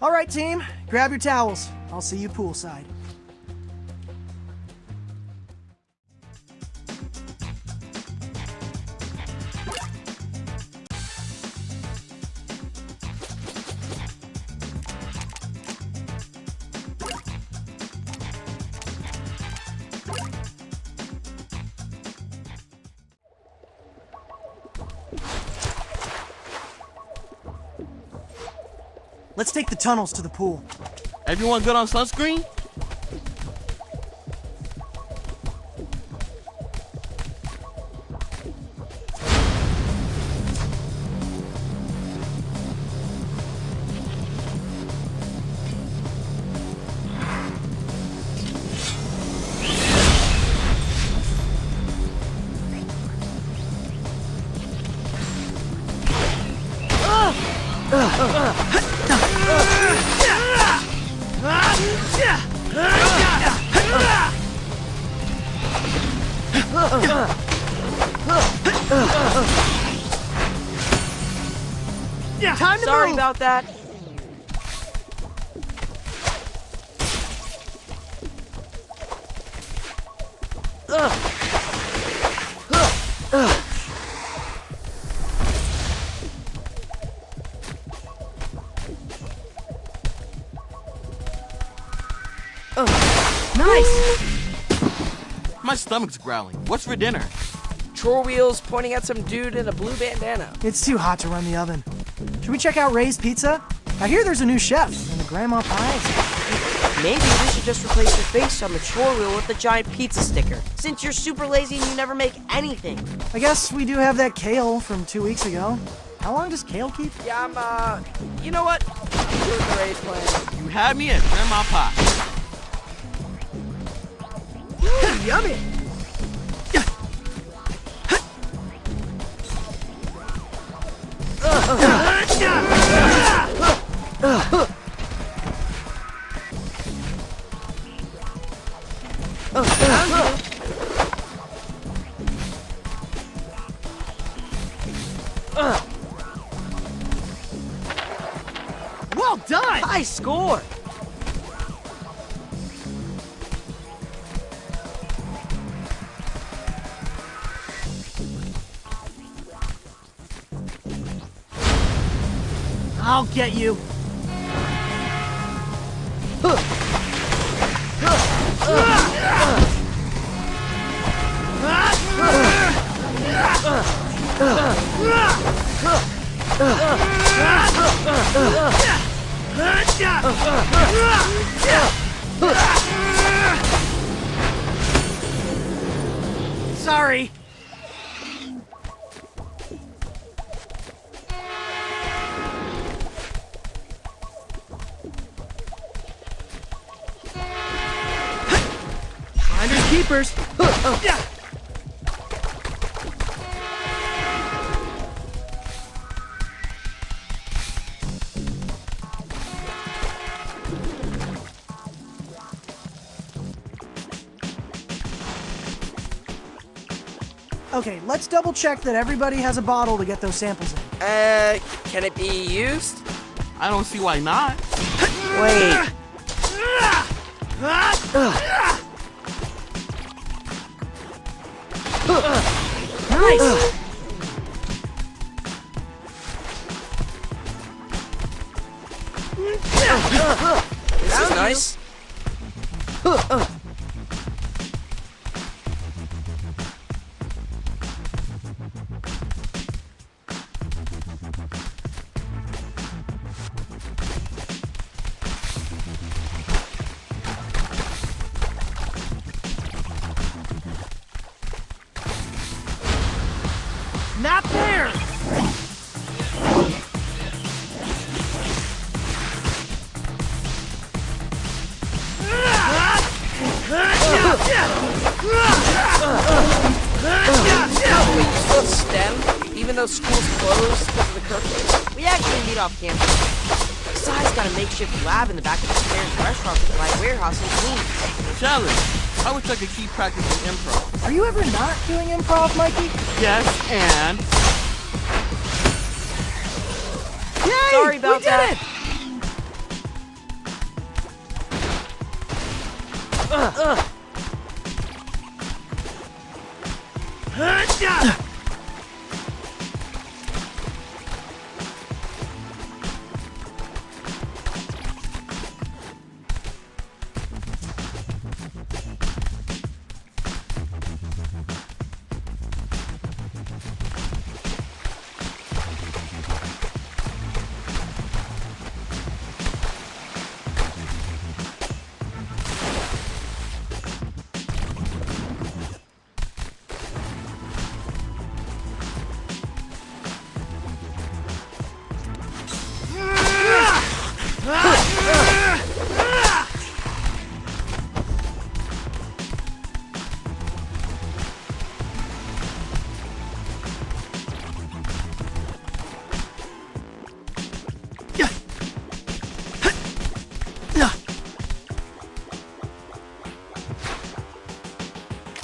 All right, team, grab your towels. I'll see you poolside. Let's take the tunnels to the pool. Everyone good on sunscreen? Time to Sorry move. about that. Nice! My stomach's growling. What's for dinner? Chore wheels pointing at some dude in a blue bandana. It's too hot to run the oven. Should we check out Ray's Pizza? I hear there's a new chef, and the grandma pies. Maybe we should just replace your face on the chore wheel with the giant pizza sticker, since you're super lazy and you never make anything. I guess we do have that kale from 2 weeks ago. How long does kale keep? Yeah, you know what? I'm doing the Ray's plan. You had me at grandma pie. Ooh, yummy! Well done! High score! I'll get you. Sorry. Finders keepers. Okay, let's double check that everybody has a bottle to get those samples in. Can it be used? I don't see why not. Wait. Nice! This is nice. Not there! Wait, you still have STEM? Even though school's closed because of the curfew? We actually meet off campus. Besides, got a makeshift lab in the back of the parents' restaurant supply warehouse in Queens. Challenge. I wish I could keep practicing improv. Are you ever not doing improv, Mikey? Yes, and... Yay! Sorry about we did that. It!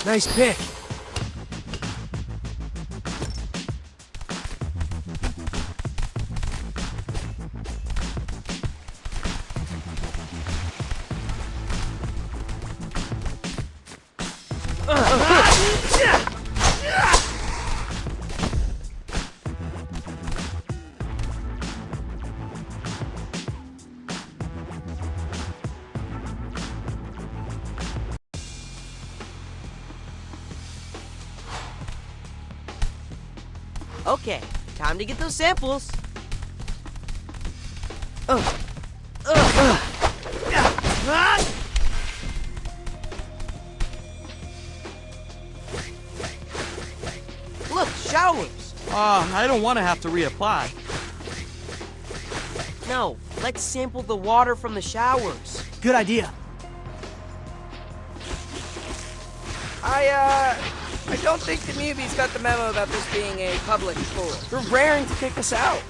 Nice pick. Okay, time to get those samples. Look, showers. I don't want to have to reapply. No, let's sample the water from the showers. Good idea. I don't think the Mewbies got the memo about this being a public pool. They're raring to kick us out.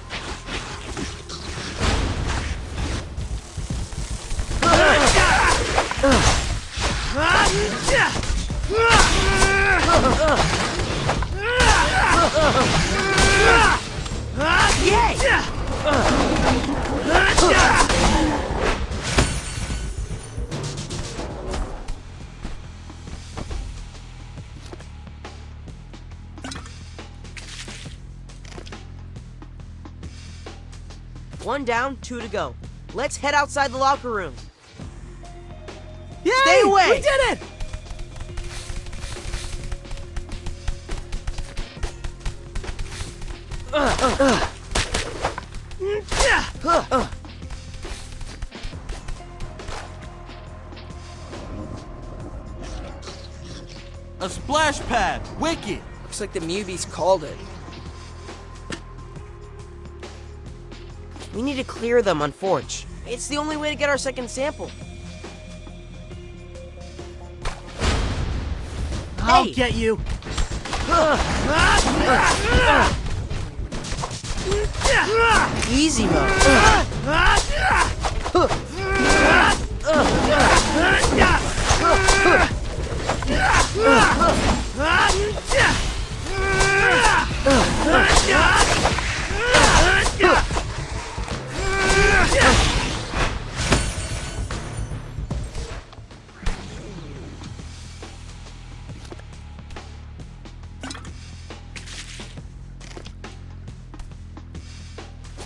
One down, 2 to go. Let's head outside the locker room. Yay! Stay away! We did it! A splash pad! Wicked! Looks like the Mewbies called it. We need to clear them on Forge. It's the only way to get our second sample. I'll Hey! get you. Easy mode.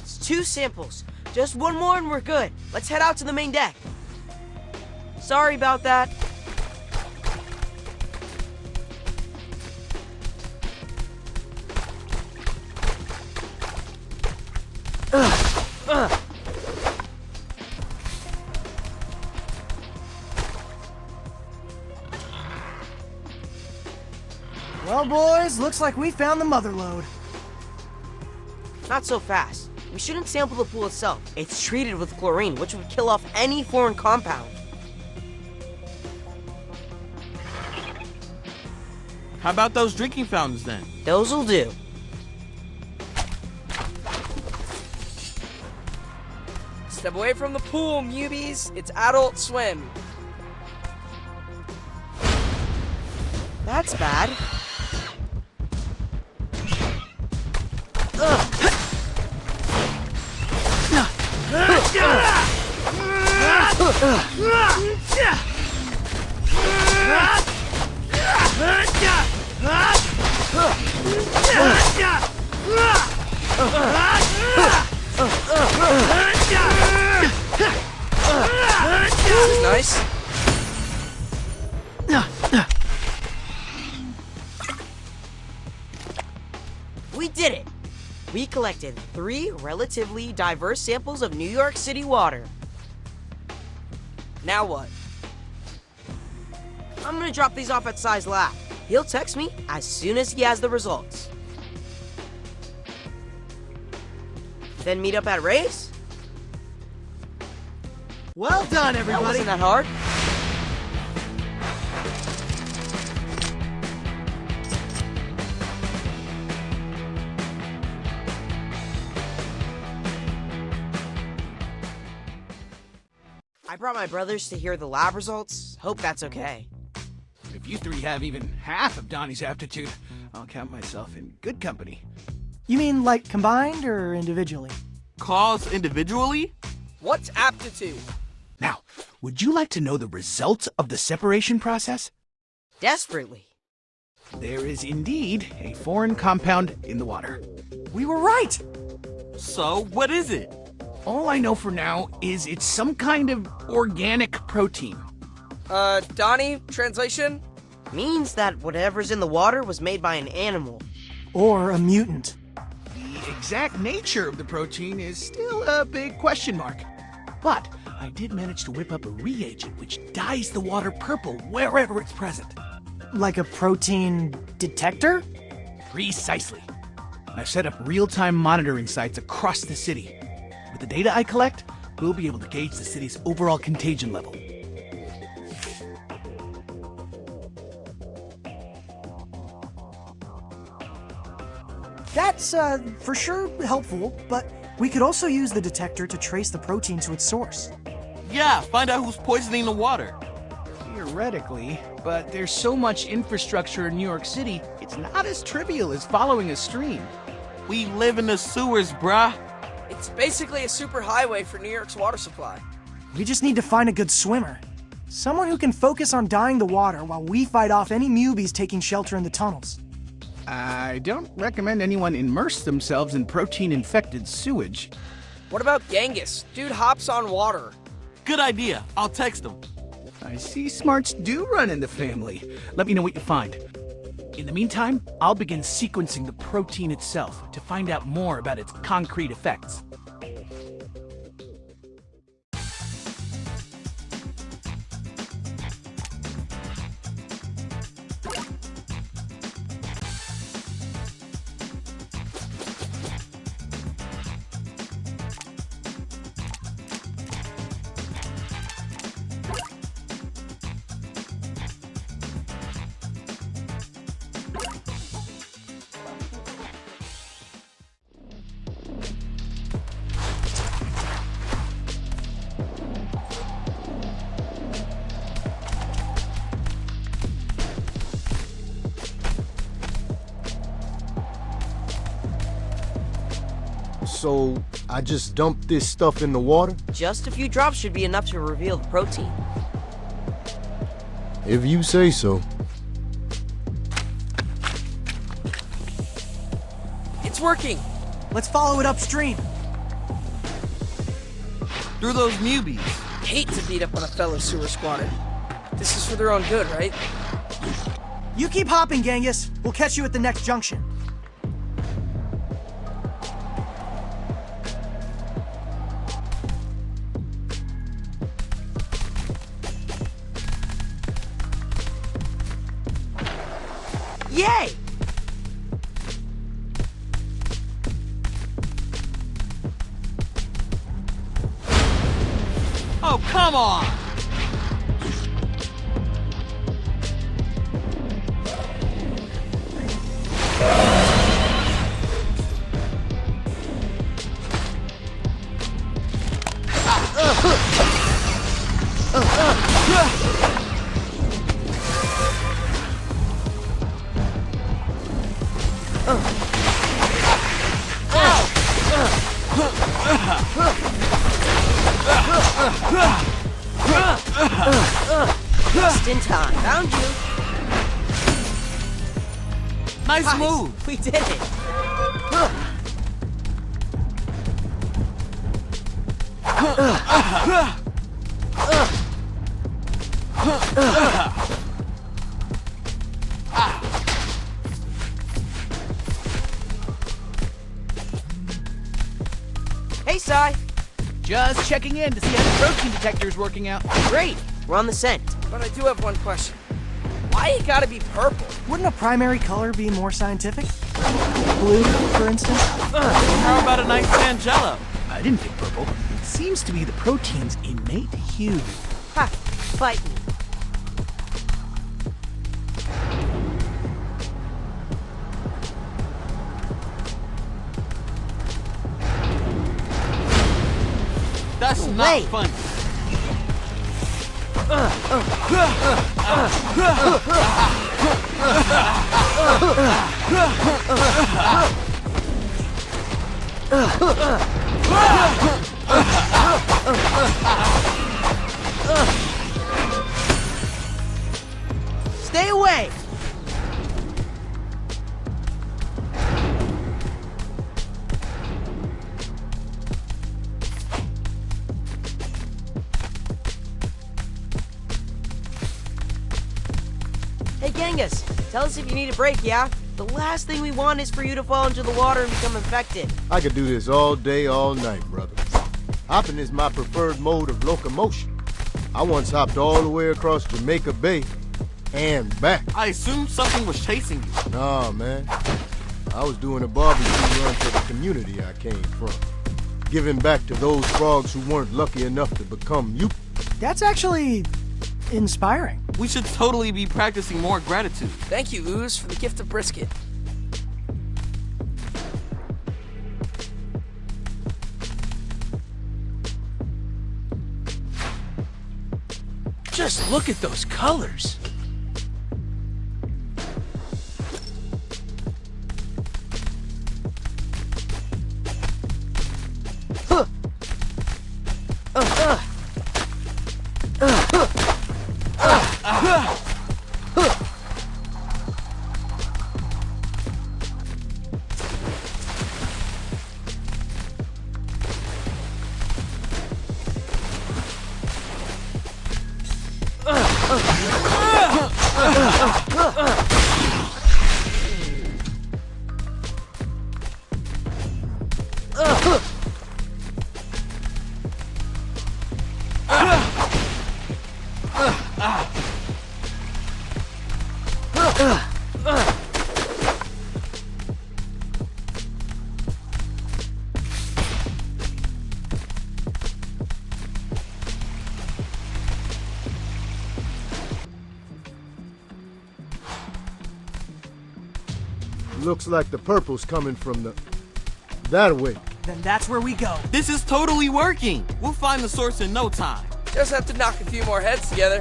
It's 2 samples. Just one more and we're good. Let's head out to the main deck. Sorry about that. Well, boys, looks like we found the mother lode. Not so fast. We shouldn't sample the pool itself. It's treated with chlorine, which would kill off any foreign compound. How about those drinking fountains then? Those'll do. Step away from the pool, Mewbies. It's Adult Swim. That's bad. This is nice. We did it! We collected 3 relatively diverse samples of New York City water. Now what? I'm gonna drop these off at Sai's lab. He'll text me as soon as he has the results. Then meet up at Ray's? Well done, That everybody. wasn't that hard. I brought my brothers to hear the lab results. Hope that's okay. If you 3 have even half of Donnie's aptitude, I'll count myself in good company. You mean like combined or individually? Calls individually? What's aptitude? Now, would you like to know the results of the separation process? Desperately. There is indeed a foreign compound in the water. We were right! So, what is it? All I know for now is it's some kind of organic protein. Donnie, translation? Means that whatever's in the water was made by an animal. Or a mutant. exact nature of the protein is still a big question mark. But I did manage to whip up a reagent which dyes the water purple wherever it's present. Like a protein detector? Precisely. I've set up real-time monitoring sites across the city. With the data I collect, we'll be able to gauge the city's overall contagion level. That's, for sure helpful, but we could also use the detector to trace the protein to its source. Yeah, find out who's poisoning the water. Theoretically, but there's so much infrastructure in New York City, it's not as trivial as following a stream. We live in the sewers, bruh. It's basically a superhighway for New York's water supply. We just need to find a good swimmer. Someone who can focus on dyeing the water while we fight off any Mewbies taking shelter in the tunnels. I don't recommend anyone immerse themselves in protein-infected sewage. What about Genghis? Dude hops on water. Good idea. I'll text him. I see smarts do run in the family. Let me know what you find. In the meantime, I'll begin sequencing the protein itself to find out more about its concrete effects. So, I just dump this stuff in the water? Just a few drops should be enough to reveal the protein. If you say so. It's working! Let's follow it upstream. Through those Mewbies. Hate to beat up on a fellow sewer squatter. This is for their own good, right? You keep hopping, Genghis. We'll catch you at the next junction. Yay! Oh, come on! Just in time. Found you. Nice move. We did it. Hey, Sai. Just checking in to see how the protein detector is working out. Great. We're on the scent. But I do have one question. Why it gotta be purple? Wouldn't a primary color be more scientific? Blue, for instance? How about a nice Angelo? I didn't pick purple. It seems to be the protein's innate hue. Ha! Fight me. That's not funny. Stay away! Hey, Genghis, tell us if you need a break, yeah? The last thing we want is for you to fall into the water and become infected. I could do this all day, all night, brother. Hopping is my preferred mode of locomotion. I once hopped all the way across Jamaica Bay and back. I assumed something was chasing you. Nah, man. I was doing a barbecue run for the community I came from. Giving back to those frogs who weren't lucky enough to become mutants. That's actually inspiring. We should totally be practicing more gratitude. Thank you, Ooze, for the gift of brisket. Just look at those colors. Looks like the purple's coming from that way. Then that's where we go. This is totally working. We'll find the source in no time. Just have to knock a few more heads together.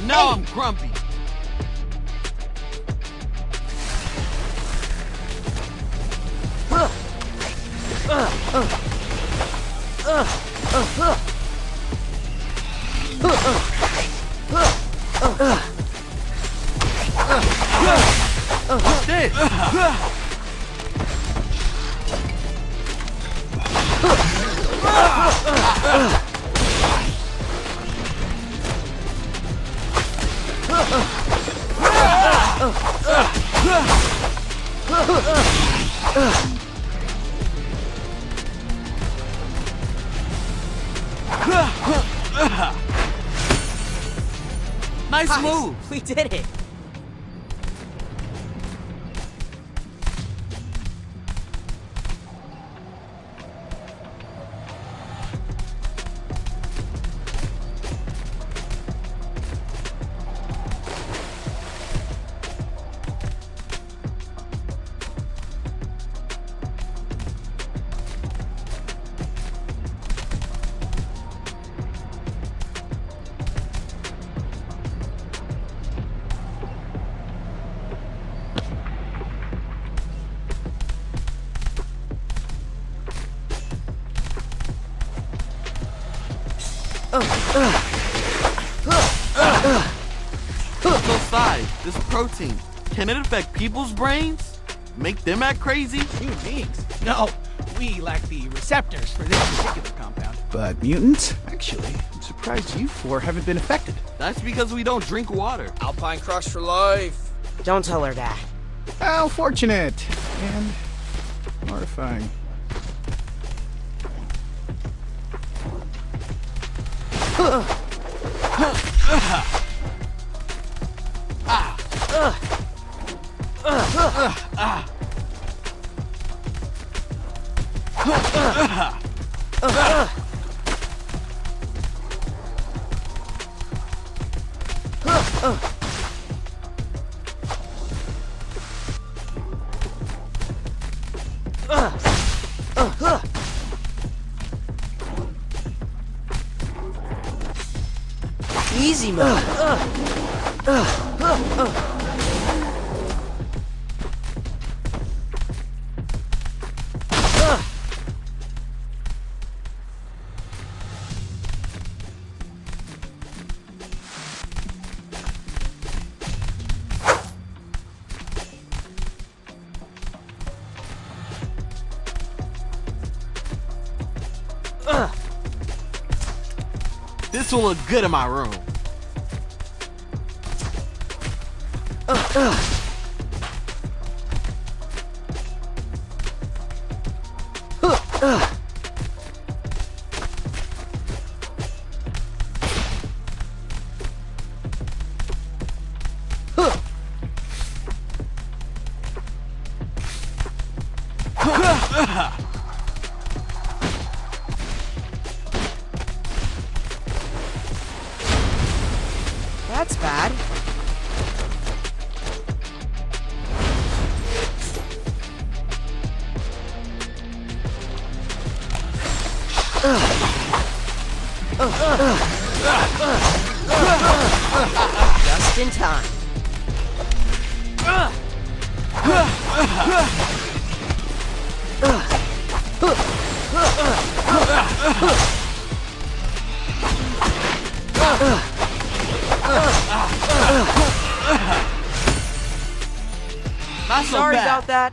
Now I'm grumpy. What's this? Nice move. We did it. Inside, this protein, can it affect people's brains? Make them act crazy? Human beings? No, we lack the receptors for this particular compound. But mutants? Actually, I'm surprised you four haven't been affected. That's because we don't drink water. Alpine Crush for life. Don't tell her that. How fortunate and mortifying. Easy mode. This will look good in my room. That's bad. Just in time. Not so Sorry bad. about that.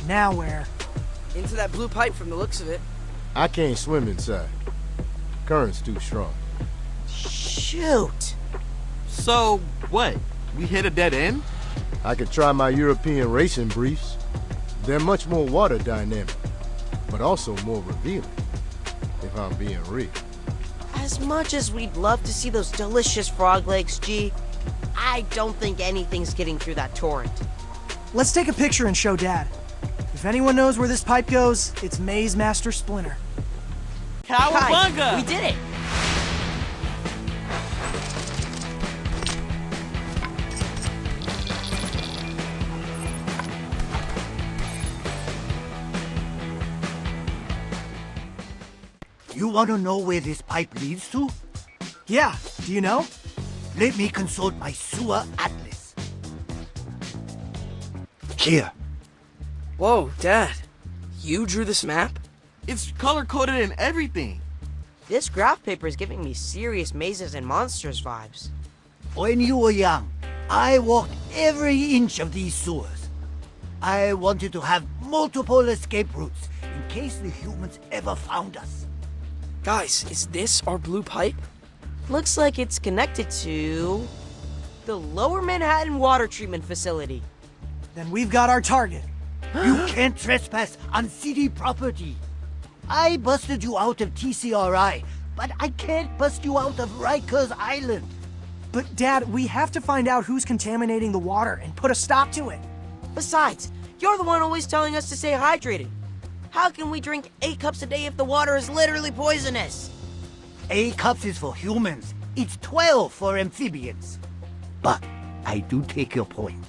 Now where? Into that blue pipe from the looks of it. I can't swim inside. Current's too strong. Shoot. So, what? We hit a dead end? I could try my European racing briefs. They're much more water dynamic, but also more revealing, if I'm being real. As much as we'd love to see those delicious frog legs, G, I don't think anything's getting through that torrent. Let's take a picture and show Dad. If anyone knows where this pipe goes, it's Maze Master Splinter. Cowabunga! Guys, we did it! You want to know where this pipe leads to? Yeah, do you know? Let me consult my sewer atlas. Here. Whoa, Dad. You drew this map? It's color-coded and everything. This graph paper is giving me serious mazes and monsters vibes. When you were young, I walked every inch of these sewers. I wanted to have multiple escape routes in case the humans ever found us. Guys, is this our blue pipe? Looks like it's connected to the Lower Manhattan Water Treatment Facility. Then we've got our target. You can't trespass on city property. I busted you out of TCRI, but I can't bust you out of Rikers Island. But Dad, we have to find out who's contaminating the water and put a stop to it. Besides, you're the one always telling us to stay hydrated. How can we drink 8 cups a day if the water is literally poisonous? 8 cups is for humans. It's 12 for amphibians. But I do take your point.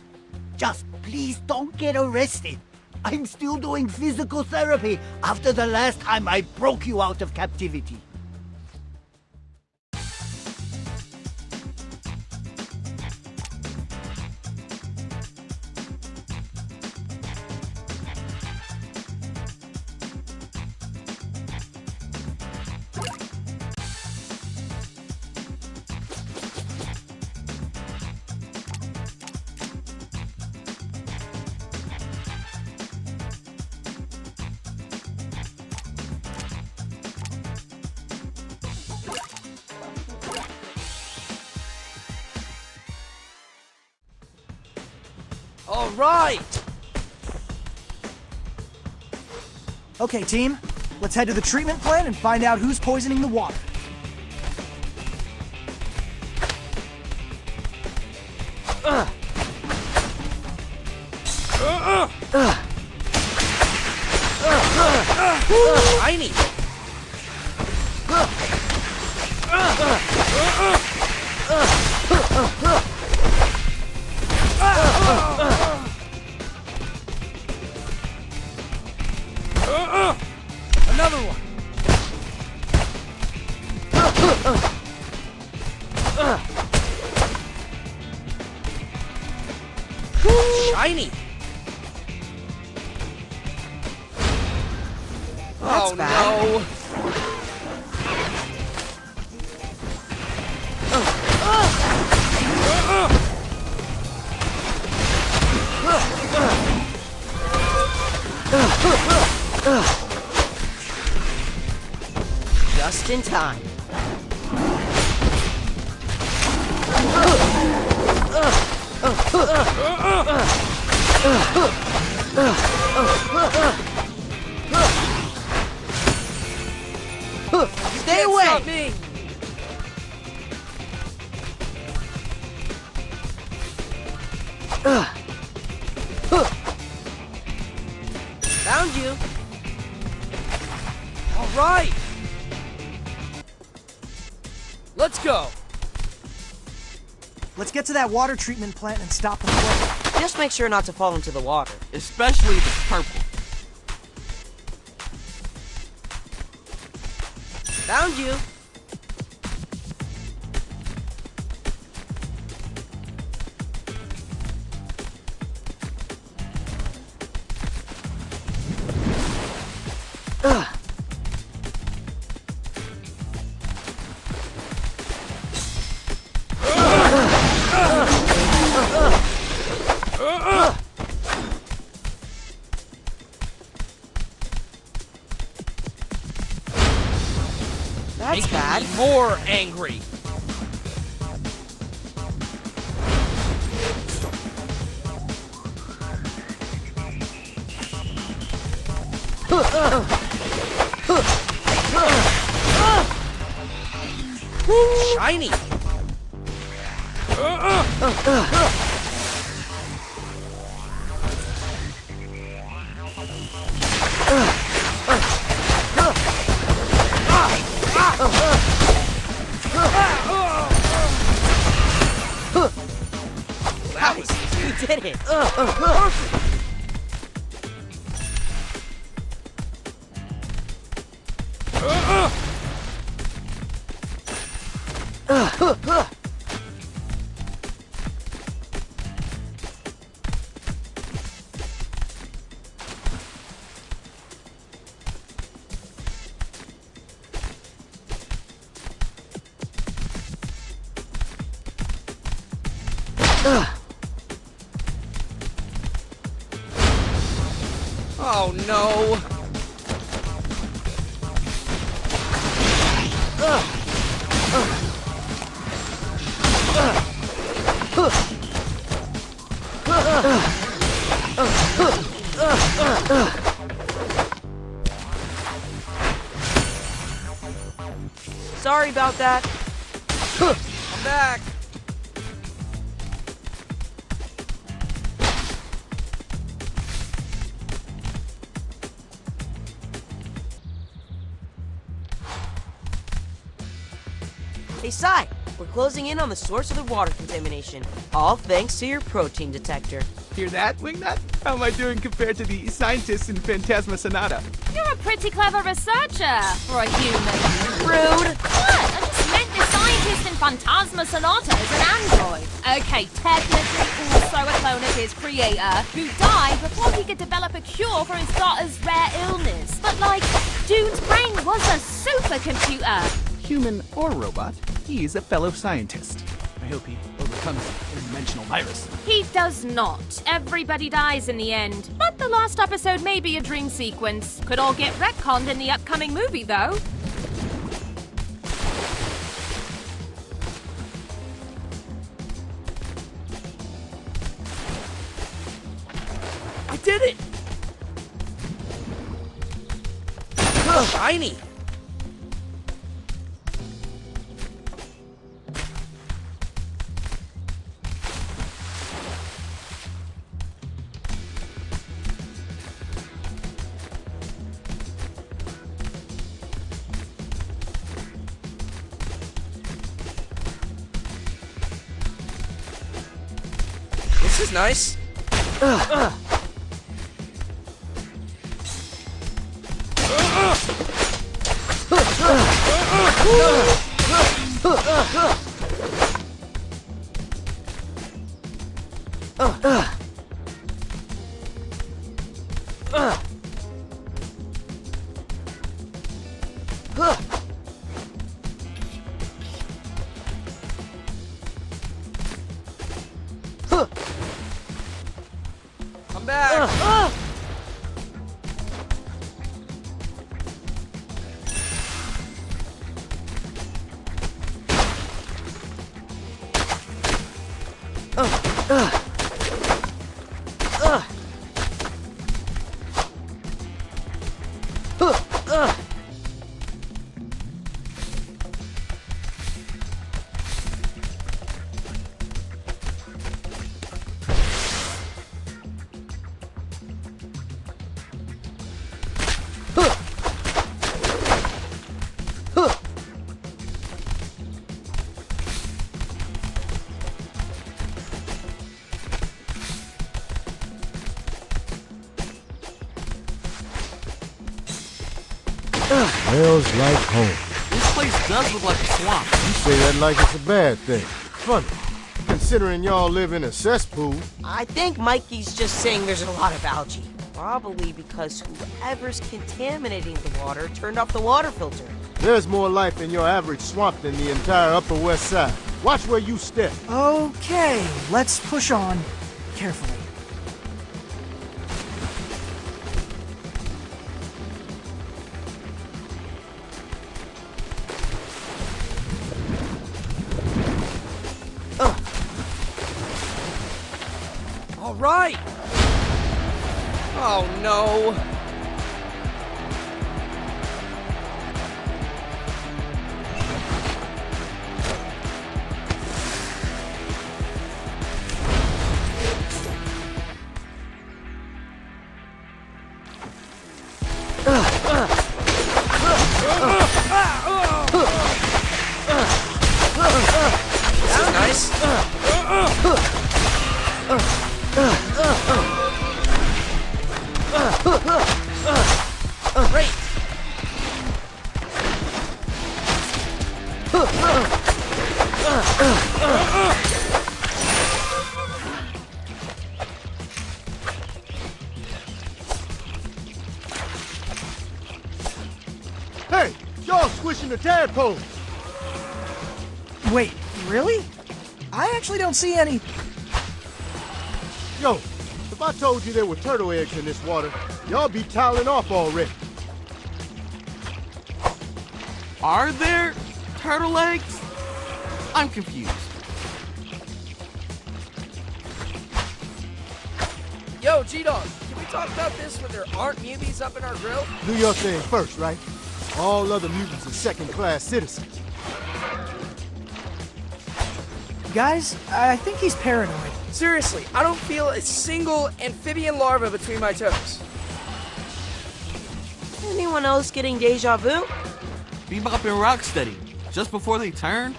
Just please don't get arrested. I'm still doing physical therapy after the last time I broke you out of captivity. All right! Okay, team, let's head to the treatment plant and find out who's poisoning the water. Tiny! Another one! Shiny! That's oh bad. no! Just in time. Stay away! Stop me! Found you. All right! Let's go! Let's get to that water treatment plant and stop the flow. Just make sure not to fall into the water. Especially if it's purple. Found you. That's bad. More angry! Shiny! Nice, you did it. Oh no! Sorry about that. I'm back! Hey, Sai, we're closing in on the source of the water contamination. All thanks to your protein detector. Hear that, Wingnut? How am I doing compared to the scientists in Phantasma Sonata? You're a pretty clever researcher for a human. Rude! What? I just meant the scientist in Phantasma Sonata is an android. Okay, technically also a clone of his creator, who died before he could develop a cure for his daughter's rare illness. But like, dude's brain was a supercomputer. Human or robot, he's a fellow scientist. I hope he overcomes the interdimensional virus. He does not. Everybody dies in the end. But the last episode may be a dream sequence. Could all get retconned in the upcoming movie, though. I did it! Shiny! This is nice. Come back. Smells like home. This place does look like a swamp. You say that like it's a bad thing. Funny, considering y'all live in a cesspool. I think Mikey's just saying there's a lot of algae. Probably because whoever's contaminating the water turned off the water filter. There's more life in your average swamp than the entire Upper West Side. Watch where you step. Okay, let's push on carefully. All right. Oh no. This is nice. Great. Hey, y'all squishing the tadpole. Wait, really? I actually don't see any. Yo, if I told you there were turtle eggs in this water, y'all be toweling off already. Are there turtle eggs? I'm confused. Yo, G-Dog, can we talk about this when there aren't Mewbies up in our grill? Do your thing first, right? All other mutants are second-class citizens. Guys, I think he's paranoid. Seriously, I don't feel a single amphibian larva between my toes. Anyone else getting deja vu? Bebop and Rocksteady, just before they turned?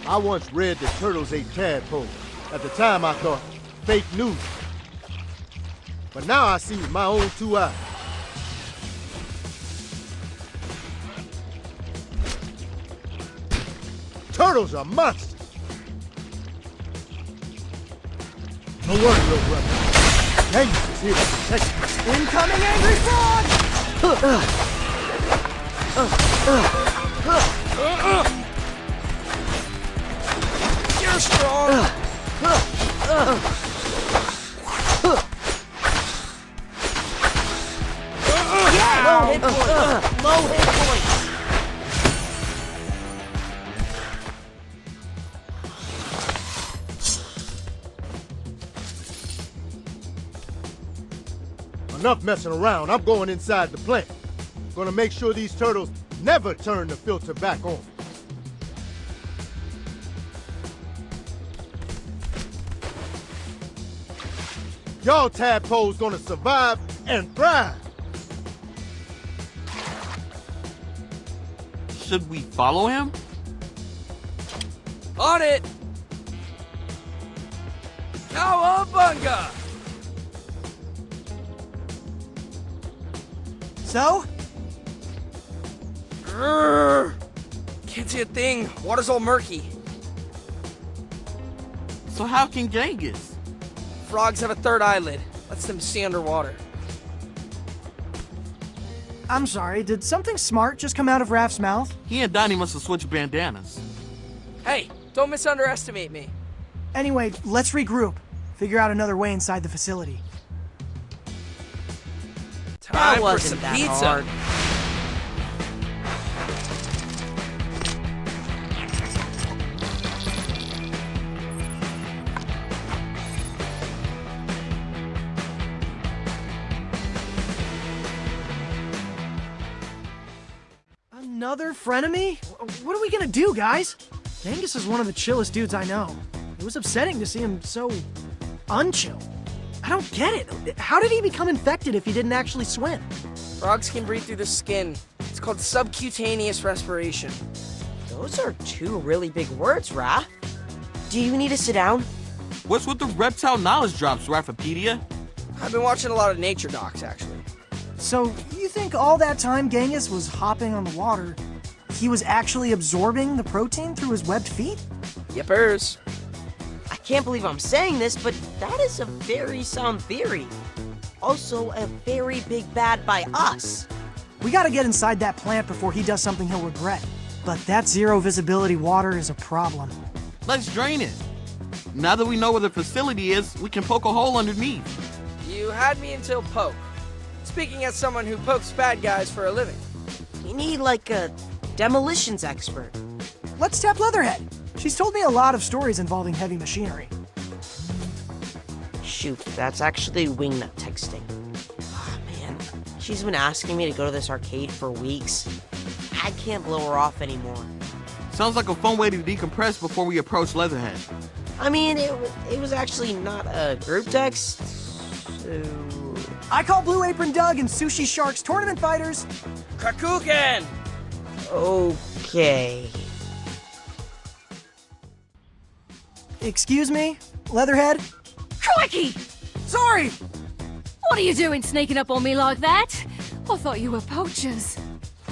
I once read that turtles ate tadpoles. At the time, I thought, fake news. But now I see with my own two eyes. Turtles are monsters. No worry, little brother. Yankees is here to protect you. Incoming angry frog! You're strong. Low hit points. Low hit points. Enough messing around. I'm going inside the plant. Gonna make sure these turtles never turn the filter back on. Y'all tadpoles gonna survive and thrive. Should we follow him? On it. Cowabunga. So? Can't see a thing. Water's all murky. So how can Genghis? Frogs have a third eyelid. Lets them see underwater. I'm sorry, did something smart just come out of Raph's mouth? He and Donnie must have switched bandanas. Hey, don't misunderestimate me. Anyway, let's regroup. Figure out another way inside the facility. Time for wasn't some that pizza. hard. Another frenemy? What are we gonna do, guys? Genghis is one of the chillest dudes I know. It was upsetting to see him so unchill. I don't get it. How did he become infected if he didn't actually swim? Frogs can breathe through the skin. It's called subcutaneous respiration. Those are two really big words, Raph. Do you need to sit down? What's with the reptile knowledge drops, Raphopedia? I've been watching a lot of nature docs, actually. So, you think all that time Genghis was hopping on the water, he was actually absorbing the protein through his webbed feet? Yippers. I can't believe I'm saying this, but that is a very sound theory. Also, a very big bad by us. We gotta get inside that plant before he does something he'll regret. But that zero visibility water is a problem. Let's drain it. Now that we know where the facility is, we can poke a hole underneath. You had me until poke. Speaking as someone who pokes bad guys for a living. We need like a demolitions expert. Let's tap Leatherhead. She's told me a lot of stories involving heavy machinery. Shoot, that's actually Wingnut texting. Oh, man, she's been asking me to go to this arcade for weeks. I can't blow her off anymore. Sounds like a fun way to decompress before we approach Leatherhead. I mean, it was actually not a group text, so... I call Blue Apron Doug and Sushi Sharks tournament fighters. Kakuken! Okay. Excuse me, Leatherhead? Crikey! Sorry! What are you doing sneaking up on me like that? I thought you were poachers.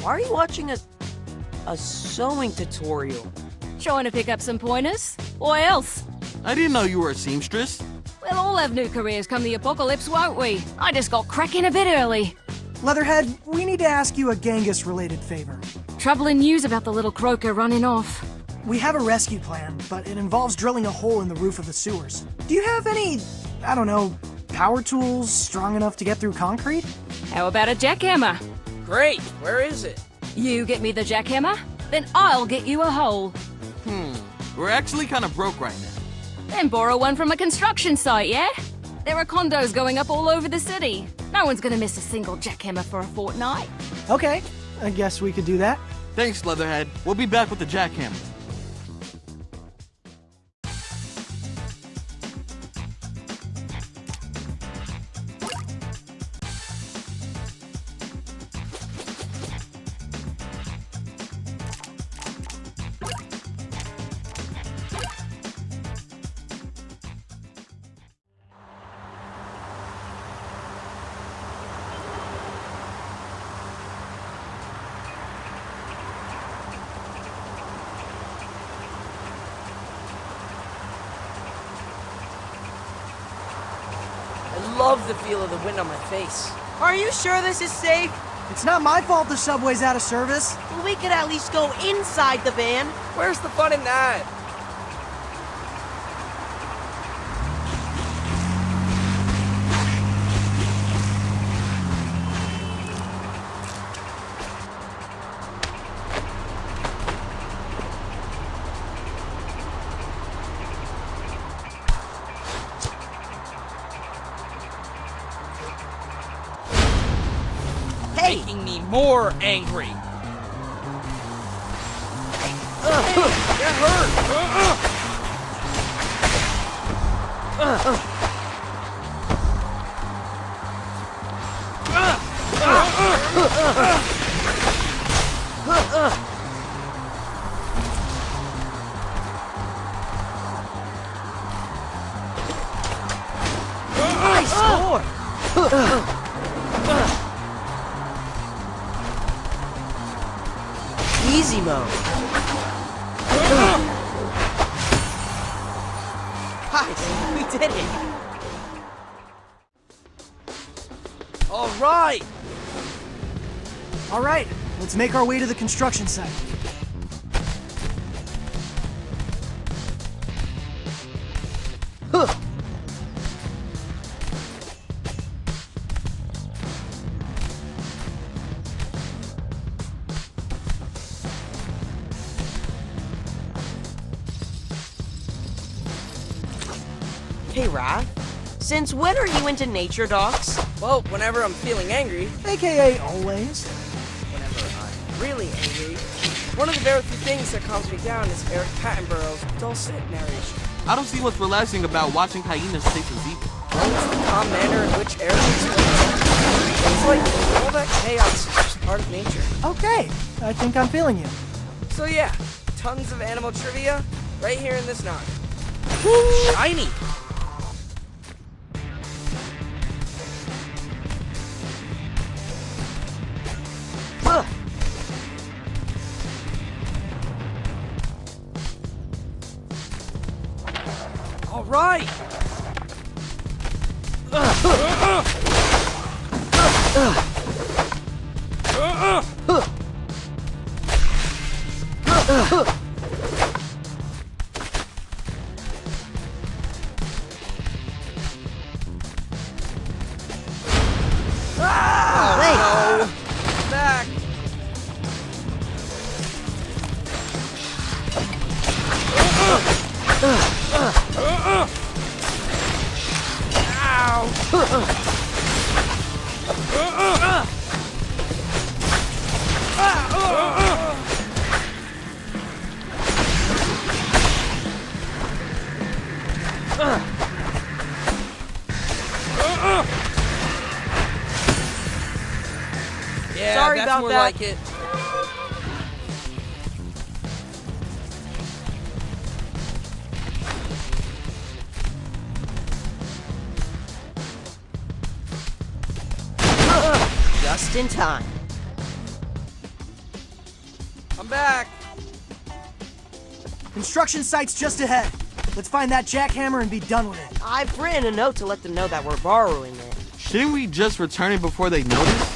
Why are you watching a sewing tutorial? Trying to pick up some pointers? What else? I didn't know you were a seamstress. We'll all have new careers come the apocalypse, won't we? I just got cracking a bit early. Leatherhead, we need to ask you a Genghis-related favor. Troubling news about the little croaker running off. We have a rescue plan, but it involves drilling a hole in the roof of the sewers. Do you have any, I don't know, power tools strong enough to get through concrete? How about a jackhammer? Great, where is it? You get me the jackhammer, then I'll get you a hole. We're actually kind of broke right now. Then borrow one from a construction site, yeah? There are condos going up all over the city. No one's gonna miss a single jackhammer for a fortnight. Okay, I guess we could do that. Thanks, Leatherhead. We'll be back with the jackhammer. I love the feel of the wind on my face. Are you sure this is safe? It's not my fault the subway's out of service. Well, we could at least go inside the van. Where's the fun in that? Making me more angry. That hurt. Nice score! Easy mode. kidding. All right. All right, let's make our way to the construction site. Huh. Hey, Raph. Since when are you into nature docs? Well, whenever I'm feeling angry, AKA always. whenever I'm really angry, one of the very few things that calms me down is Eric Pattenborough's dulcet narration. I don't see what's relaxing about watching hyenas chase a zebra. Well, it's the calm manner in which Eric explains it. It's like all that chaos is just part of nature. Okay, I think I'm feeling you. So yeah, tons of animal trivia right here in this novel. Shiny! All right. No. Back. Yeah, Sorry that's about more that. like it. Just in time. I'm back. Construction site's just ahead. Let's find that jackhammer and be done with it. I've written a note to let them know that we're borrowing it. Shouldn't we just return it before they notice?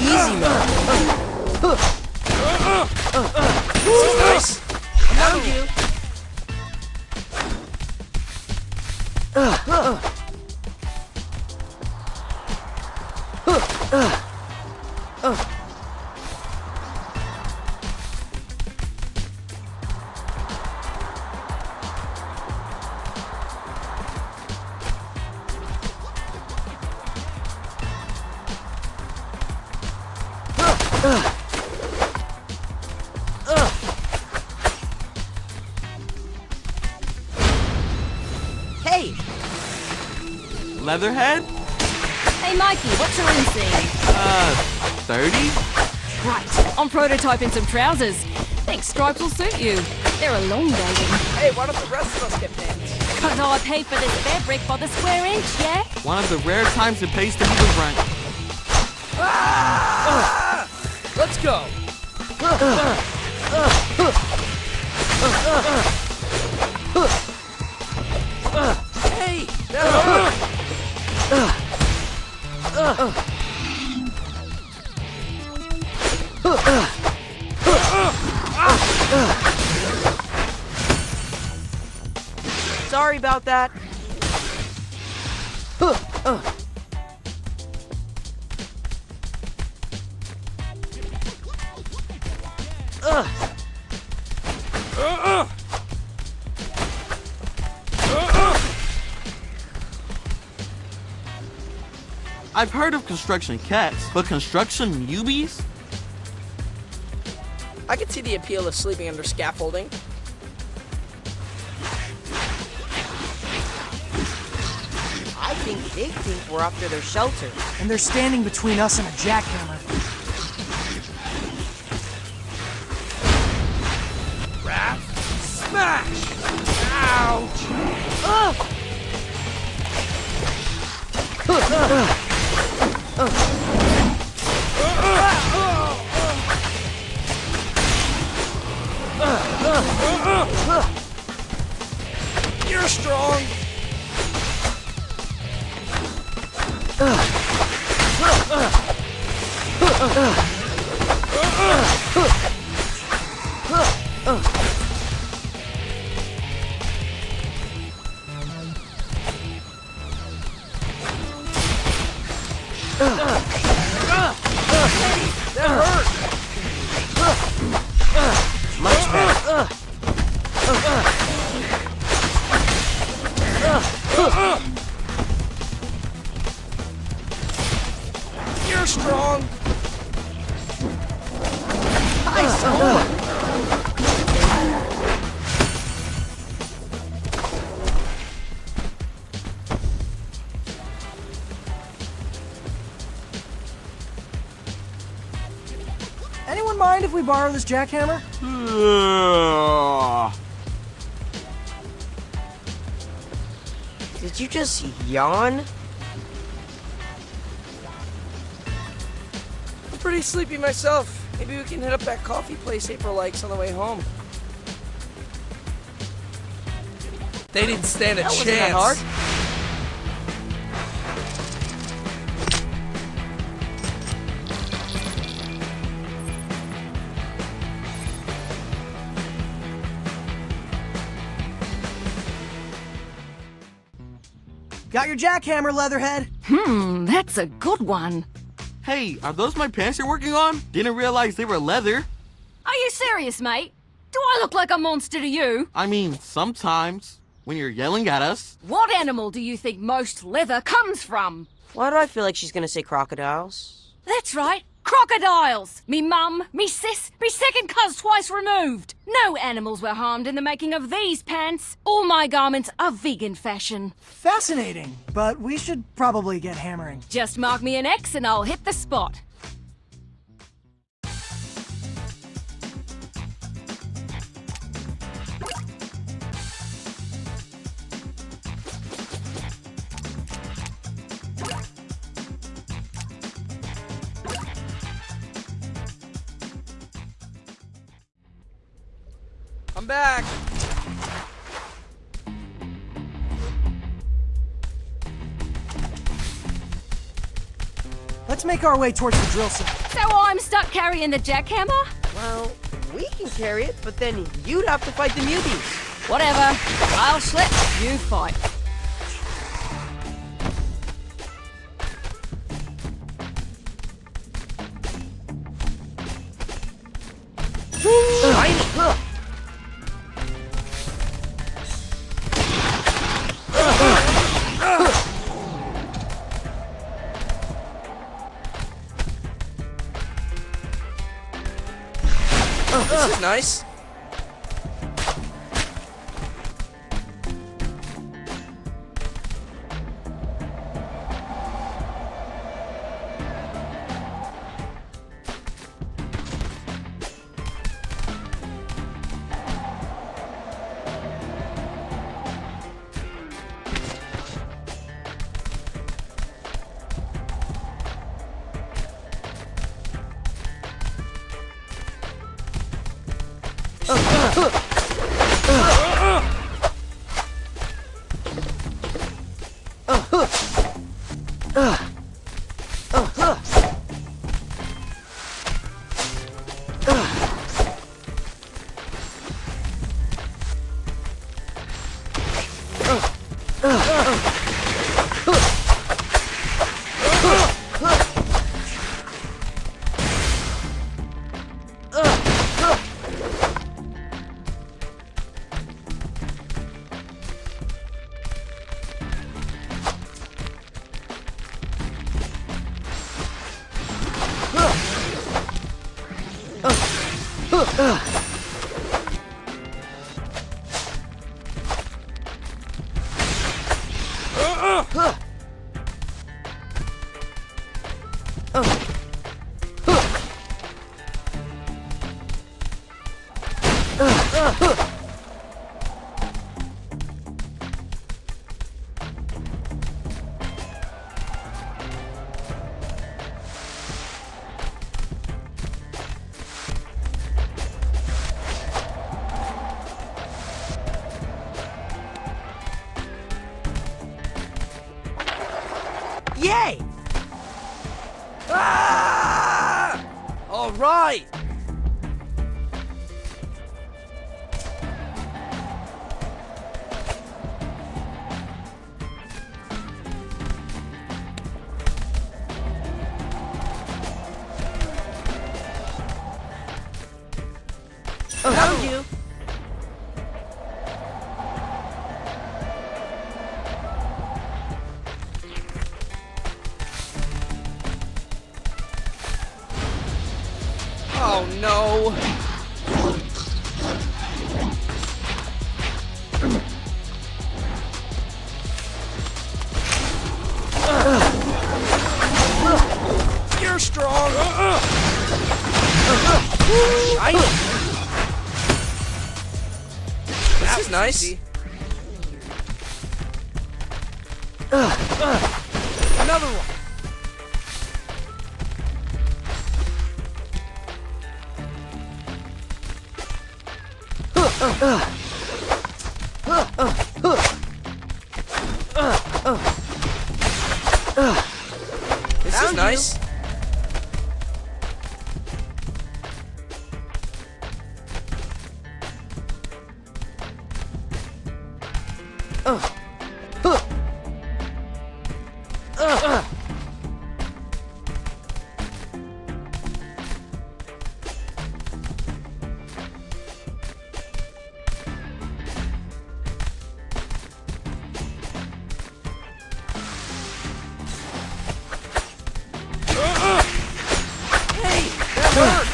Easy, man. Nice. Found you. Hey, Leatherhead? Hey, Mikey, what's your inseam? 30? Right, I'm prototyping some trousers. Think stripes will suit you. They're elongating. Hey, why don't the rest of us get pants? Cause I paid for this fabric by the square inch, yeah? One of the rare times it pays to be the front. Let's go. Hey, that hurt. sorry about that. I've heard of construction cats, but construction Mewbies? I could see the appeal of sleeping under scaffolding. I think they think we're after their shelter. And they're standing between us and a jackhammer. Wrap, smash! Ouch! You're strong. That hurt. Much better. You're strong. Nice. Anyone mind if we borrow this jackhammer? Did you just yawn? I'm pretty sleepy myself. Maybe we can hit up that coffee place April likes on the way home. They didn't stand a That chance. wasn't that hard. Got your jackhammer, Leatherhead. That's a good one. Hey, are those my pants you're working on? Didn't realize they were leather. Are you serious, mate? Do I look like a monster to you? I mean, sometimes, when you're yelling at us. What animal do you think most leather comes from? Why do I feel like she's gonna say crocodiles? That's right, crocodiles! Me mum, me sis, me second cuz twice removed. No animals were harmed in the making of these pants. All my garments are vegan fashion. Fascinating, but we should probably get hammering. Just mark me an X and I'll hit the spot. I'm back. Let's make our way towards the drill site. So I'm stuck carrying the jackhammer? Well, we can carry it, but then you'd have to fight the Mewbies. Whatever. I'll slip, you fight. This is nice. Yay! Ah! All right. Found you. Oh no. You're strong. Shiny. This is nice. Another one. This is nice. Hey, that hurt.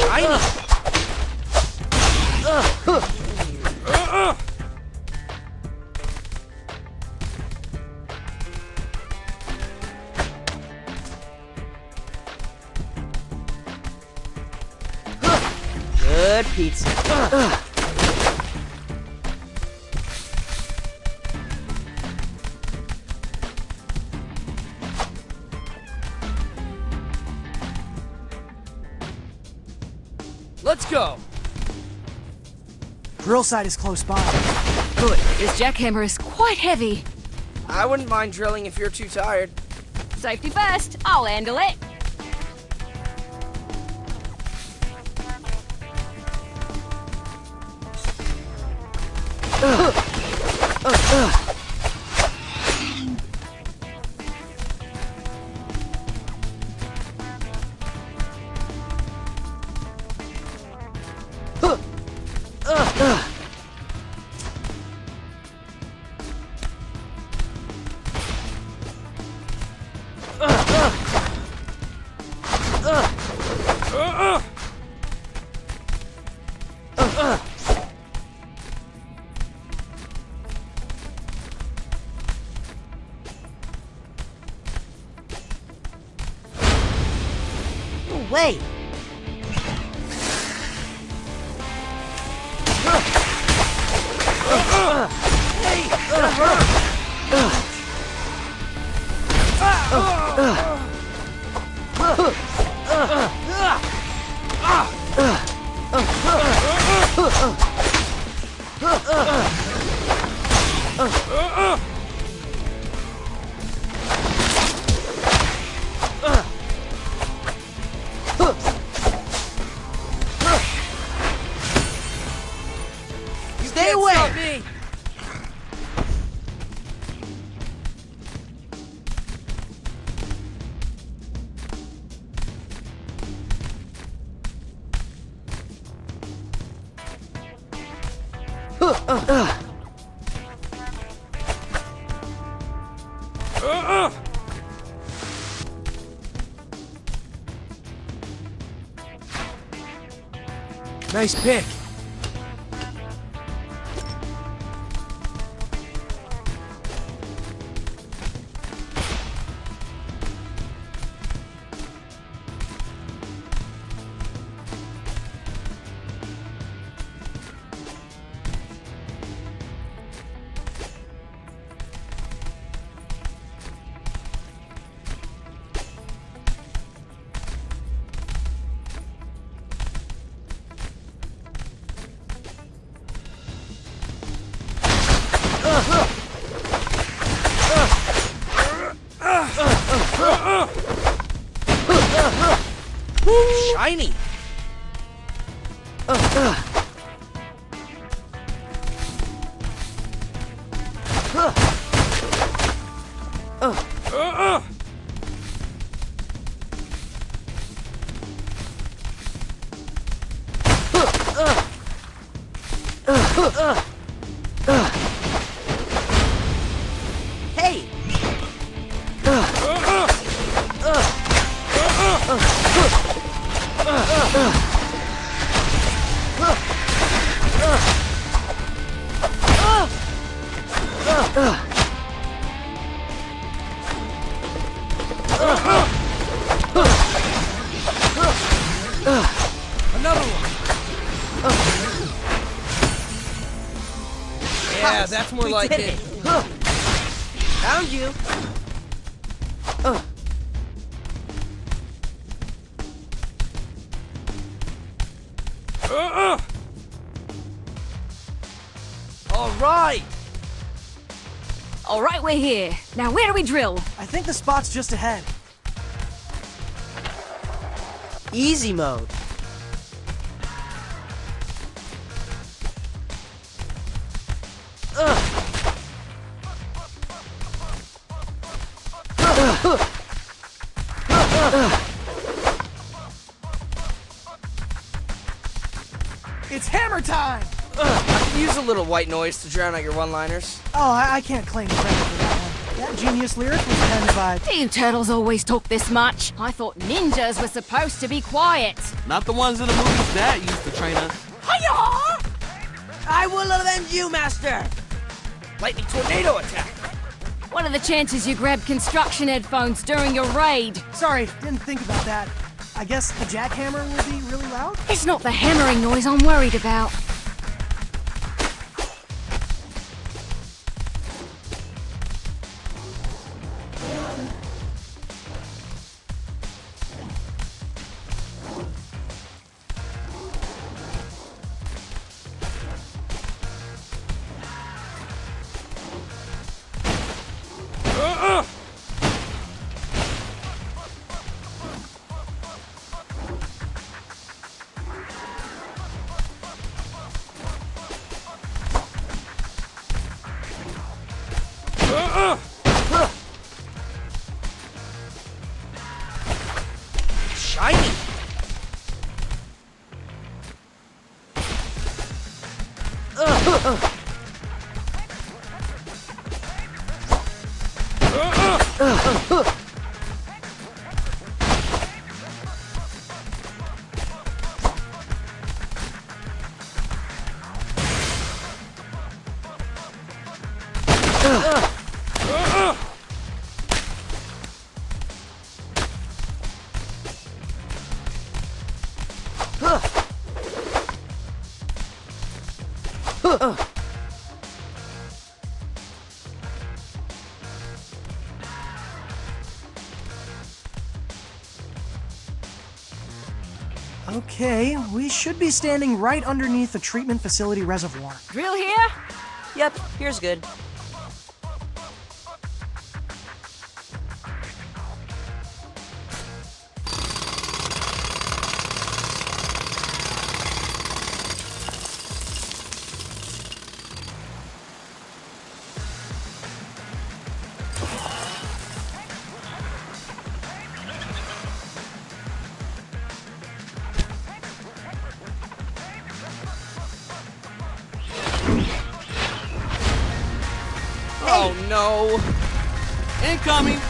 Shiny. Good pizza. Let's go. Drill site is close by. Good. This jackhammer is quite heavy. I wouldn't mind drilling if you're too tired. Safety first. I'll handle it. Wait. Hey, that hurt. Stay away. Stop me. Nice pick. shiny. Hey! Another one. Yeah, that's more We like did it. Found you! Alright! All right, we're here. Now, where do we drill? I think the spot's just ahead. Easy mode. It's hammer time! I could use a little white noise to drown out your one-liners. Oh, I can't claim credit for that one. That genius lyric was penned by... Do you turtles always talk this much? I thought ninjas were supposed to be quiet. Not the ones in the movies Dad used to train us. I will avenge you, Master! Lightning tornado attack. What are the chances you grabbed construction headphones during your raid? Sorry, didn't think about that. I guess the jackhammer will be really loud? It's not the hammering noise I'm worried about. Shiny. Okay, we should be standing right underneath the treatment facility reservoir. Drill here? Yep, here's good. Oh no! Incoming!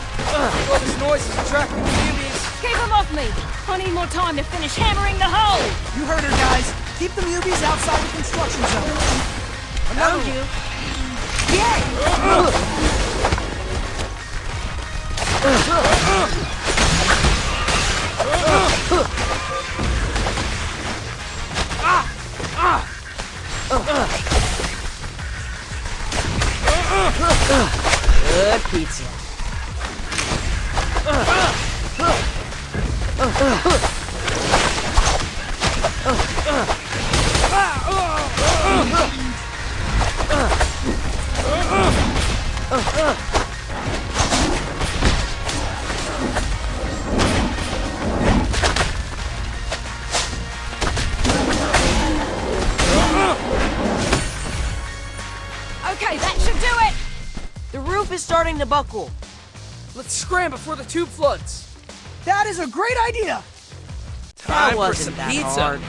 All this noise is attracting the Mewbies. Keep them off me! I need more time to finish hammering the hole! You heard her, guys. Keep the Mewbies outside the construction zone. Found you! Good pizza. roof is starting to buckle. Let's scram before the tube floods. That is a great idea! Time for wasn't some that pizza. hard.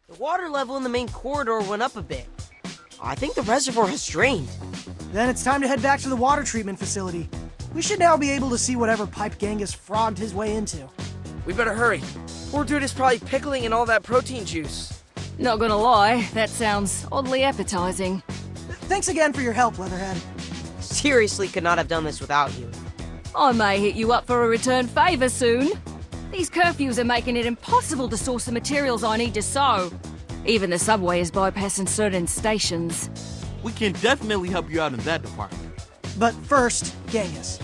The water level in the main corridor went up a bit. I think the reservoir has drained. Then it's time to head back to the water treatment facility. We should now be able to see whatever pipe Genghis frogged his way into. We better hurry. Poor dude is probably pickling in all that protein juice. Not gonna lie, that sounds oddly appetizing. Thanks again for your help, Leatherhead. Seriously could not have done this without you. I may hit you up for a return favor soon. These curfews are making it impossible to source the materials I need to sew. Even the subway is bypassing certain stations. We can definitely help you out in that department. But first, Genghis.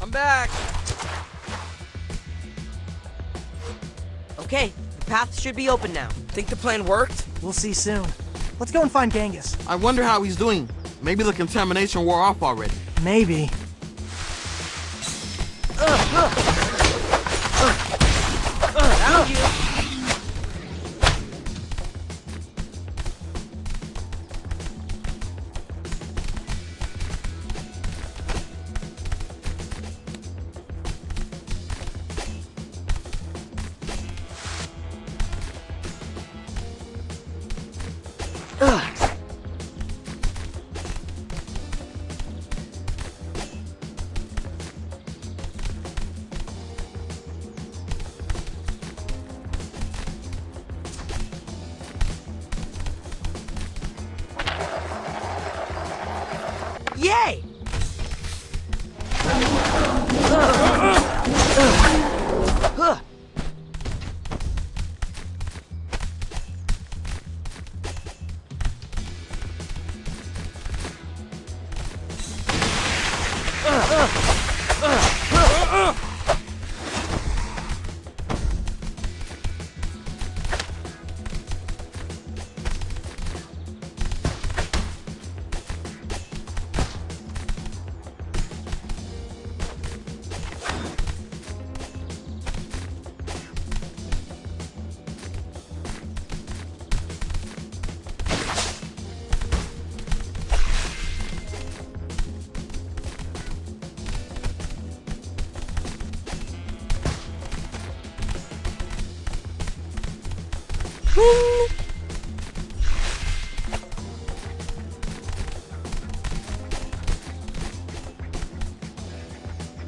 I'm back. Okay, the path should be open now. Think the plan worked? We'll see soon. Let's go and find Genghis. I wonder how he's doing. Maybe the contamination wore off already. Maybe. Found you. Yay!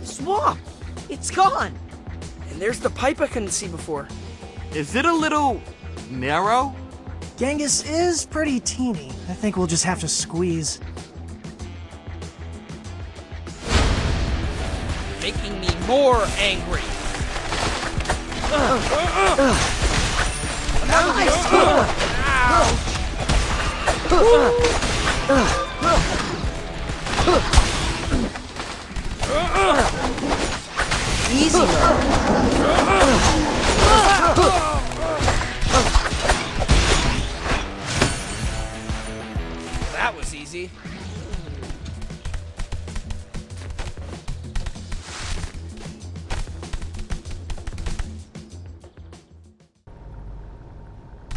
Swamp! It's gone! And there's the pipe I couldn't see before. Is it a little narrow? Genghis is pretty teeny. I think we'll just have to squeeze. Making me more angry. Easy now. That was easy.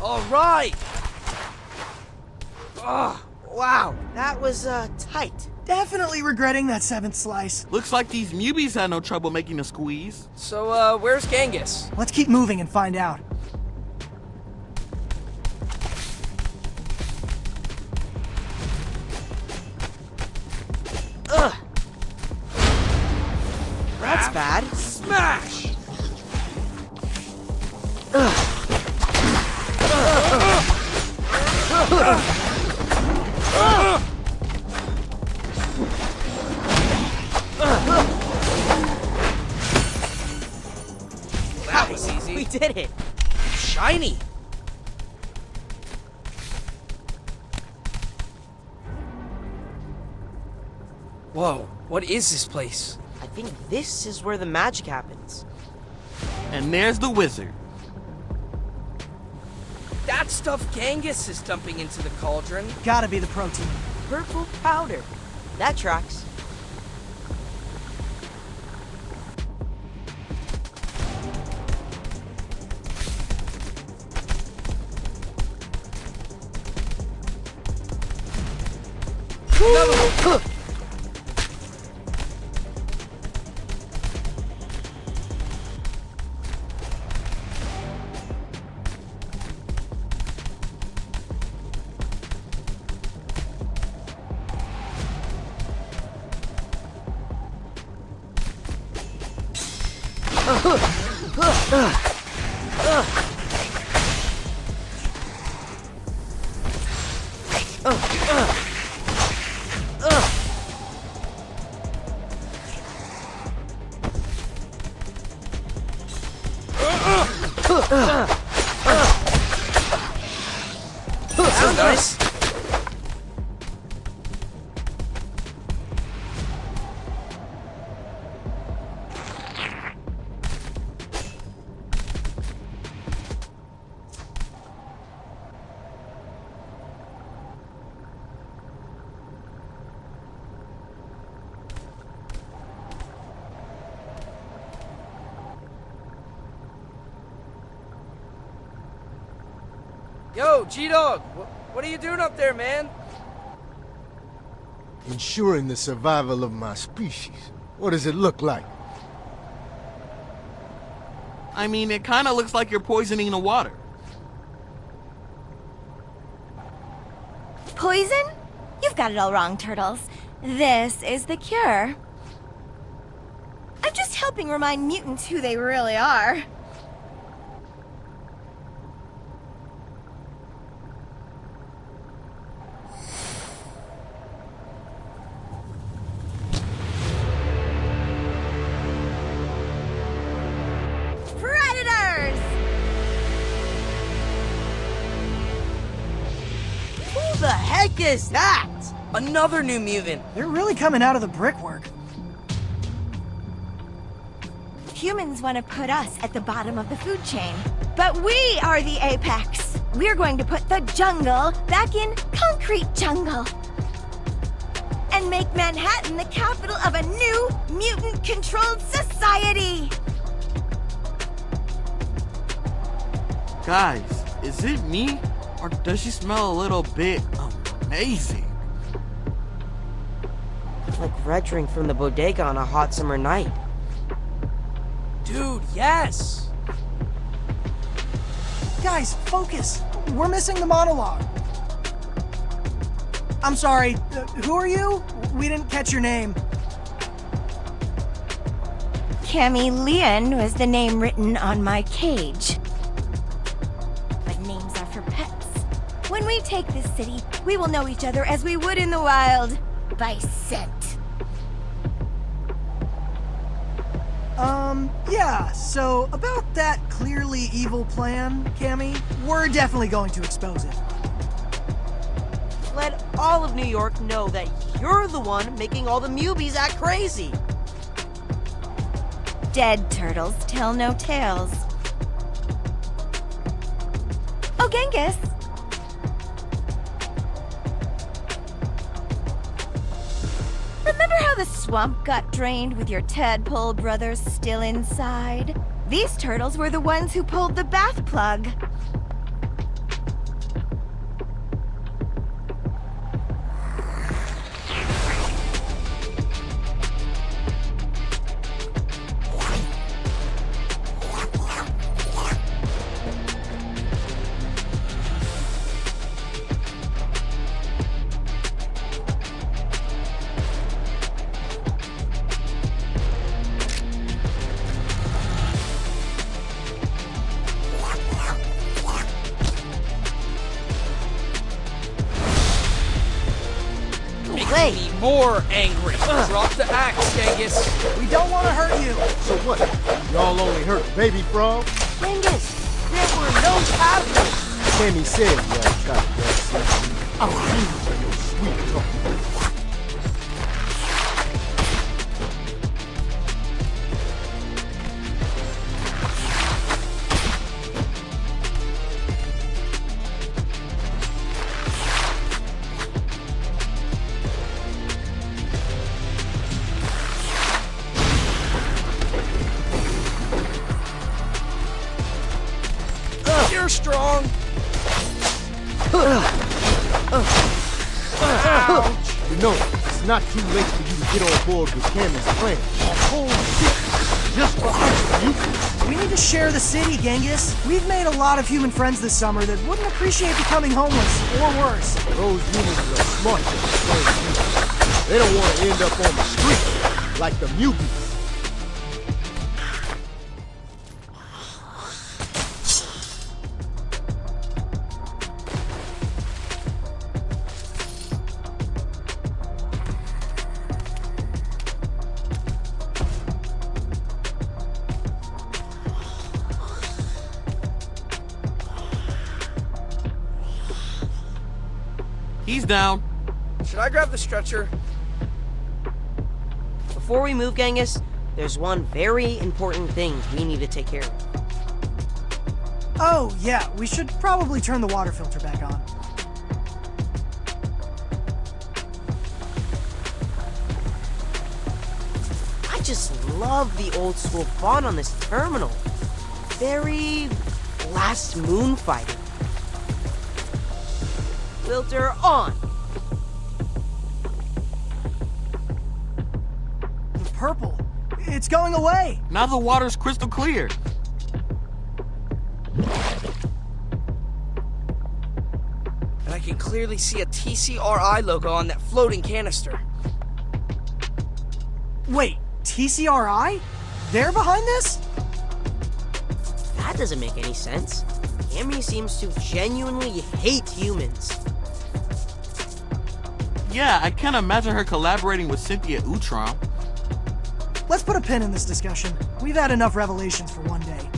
All right. Oh, wow, that was tight. Definitely regretting that 7th slice. Looks like these Mewbies had no trouble making a squeeze. So, where's Genghis? Let's keep moving and find out. Ugh. That's bad. Smash! That was easy. We did it. Shiny. Whoa, what is this place? I think this is where the magic happens. And there's the wizard. That stuff Genghis is dumping into the cauldron. Gotta be the protein. Purple powder. That tracks. Another one. That's nice. Yo, G-Dog, what are you doing up there, man? Ensuring the survival of my species. What does it look like? I mean, it kind of looks like you're poisoning the water. Poison? You've got it all wrong, Turtles. This is the cure. I'm just helping remind mutants who they really are. Predators! Who the heck is that? Another new mutant. They're really coming out of the brickwork. Humans want to put us at the bottom of the food chain. But we are the apex. We're going to put the jungle back in concrete jungle. And make Manhattan the capital of a new mutant-controlled society. Guys, is it me? Or does she smell a little bit amazing? Like red drink from the bodega on a hot summer night. Dude, yes! Guys, focus. We're missing the monologue. I'm sorry, who are you? We didn't catch your name. Cammy Leon was the name written on my cage. But names are for pets. When we take this city, we will know each other as we would in the wild, by scent. Yeah, so about that clearly evil plan, Cammy, we're definitely going to expose it. Let all of New York know that you're the one making all the Mewbies act crazy. Dead turtles tell no tales. Oh, Genghis! Remember how the swamp got drained with your tadpole brothers still inside? These turtles were the ones who pulled the bath plug. Me more angry. Drop the axe, Genghis. We don't want to hurt you. So what? Y'all only hurt baby frog? Genghis, there were no passengers. Cammy said y'all tried that stuff. I'm using your sweet talk. They're strong. You know, it's not too late for you to get on board with Cammy's plan. A whole city just for us mutants. We need to share the city, Genghis. We've made a lot of human friends this summer that wouldn't appreciate becoming homeless, or worse. Those humans are smart to explain. They don't want to end up on the street like the Mewbies. He's down. Should I grab the stretcher? Before we move, Genghis, there's one very important thing we need to take care of. Oh, yeah, we should probably turn the water filter back on. I just love the old school font on this terminal. Very Last Moon Fighter. Filter on. The purple. It's going away. Now the water's crystal clear. And I can clearly see a TCRI logo on that floating canister. Wait, TCRI? They're behind this? That doesn't make any sense. Cammy seems to genuinely hate humans. Yeah, I can't imagine her collaborating with Cynthia Utrom. Let's put a pin in this discussion. We've had enough revelations for one day.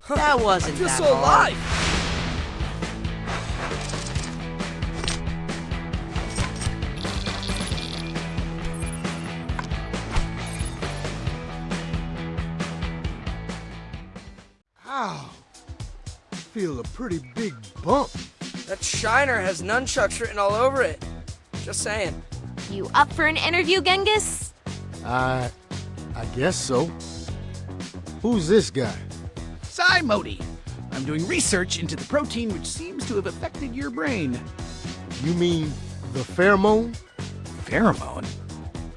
That wasn't I feel that so hard. alive. Ow. I feel a pretty big bump. That shiner has nunchucks written all over it. Just saying. You up for an interview, Genghis? I guess so. Who's this guy? Sai Modi. I'm doing research into the protein which seems to have affected your brain. You mean the pheromone? Pheromone?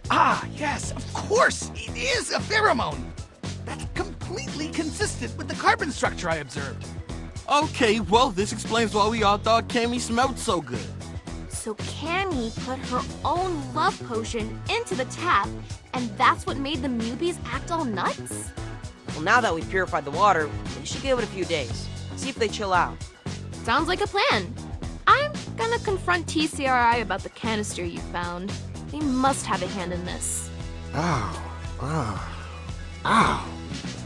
Ah, yes, of course! It is a pheromone! That's completely consistent with the carbon structure I observed. Okay, well, this explains why we all thought Cammy smelled so good. So Cammy put her own love potion into the tap, and that's what made the Mewbies act all nuts? Well, now that we've purified the water, we should give it a few days. See if they chill out. Sounds like a plan. I'm gonna confront TCRI about the canister you found. They must have a hand in this. Ow. Ow. Ow.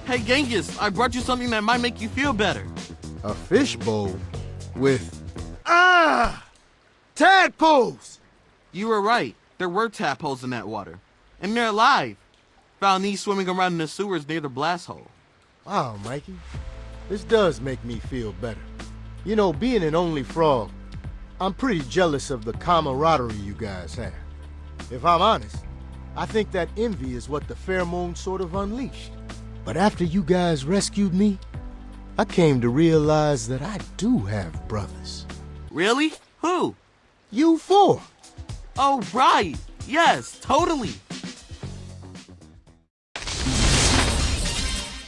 Hey, Genghis, I brought you something that might make you feel better. A fishbowl with... tadpoles! You were right. There were tadpoles in that water. And they're alive. Found these swimming around in the sewers near the blast hole. Wow, Mikey. This does make me feel better. You know, being an only frog, I'm pretty jealous of the camaraderie you guys have. If I'm honest, I think that envy is what the pheromone sort of unleashed. But after you guys rescued me, I came to realize that I do have brothers. Really? Who? You four. Oh, right. Yes, totally.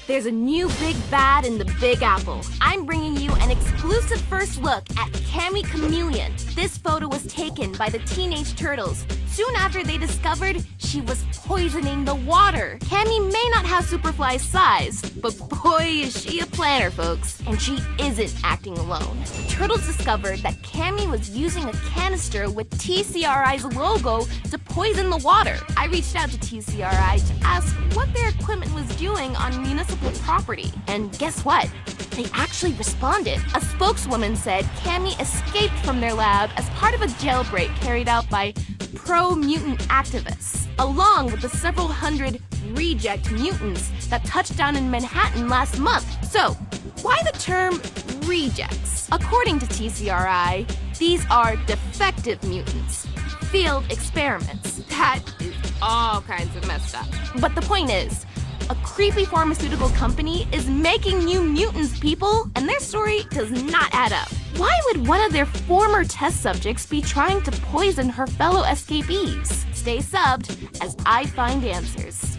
There's a new big bad in the Big Apple. I'm bringing you an exclusive first look at Cammy Chameleon. This photo was taken by the Teenage Turtles soon after they discovered she was poisoning the water. Cammy may not have Superfly's size, but boy is she a planner, folks. And she isn't acting alone. The Turtles discovered that Cammy was using a canister with TCRI's logo to poison the water. I reached out to TCRI to ask what their equipment was doing on municipal property. And guess what? They actually responded. A spokeswoman said Cammy escaped from their lab as part of a jailbreak carried out by pro-mutant activists, along with the several hundred reject mutants that touched down in Manhattan last month. So, why the term rejects? According to TCRI, these are defective mutants. Field experiments. That is all kinds of messed up. But the point is, A creepy pharmaceutical company is making new mutants, people, and their story does not add up. Why would one of their former test subjects be trying to poison her fellow escapees? Stay subbed as I find answers.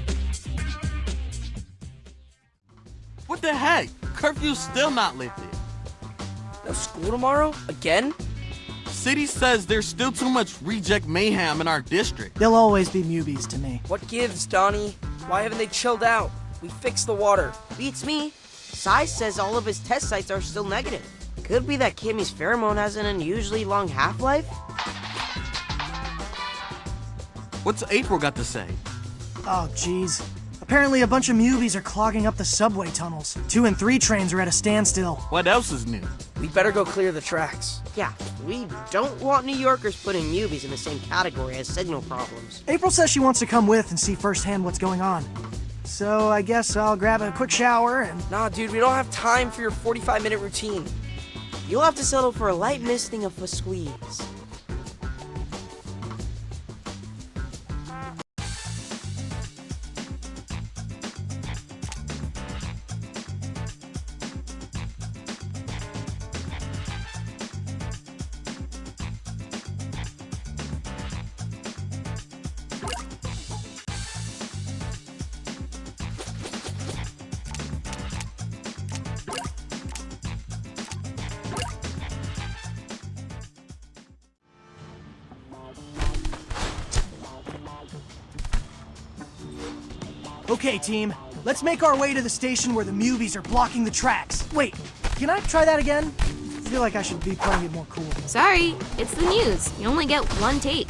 What the heck? Curfew's still not lifted. No school tomorrow? Again? City says there's still too much reject mayhem in our district. They'll always be Mewbies to me. What gives, Donnie? Why haven't they chilled out? We fixed the water. Beats me. Sai says all of his test sites are still negative. Could be that Cammy's pheromone has an unusually long half-life? What's April got to say? Oh, jeez. Apparently a bunch of Mewbies are clogging up the subway tunnels. 2 and 3 trains are at a standstill. What else is new? We better go clear the tracks. Yeah, we don't want New Yorkers putting Mewbies in the same category as signal problems. April says she wants to come with and see firsthand what's going on. So I guess I'll grab a quick shower and... Nah, dude, we don't have time for your 45-minute routine. You'll have to settle for a light misting of a squeeze. Okay, team. Let's make our way to the station where the Mewbies are blocking the tracks. Wait, can I try that again? I feel like I should be playing it more cool. Sorry, it's the news. You only get one take.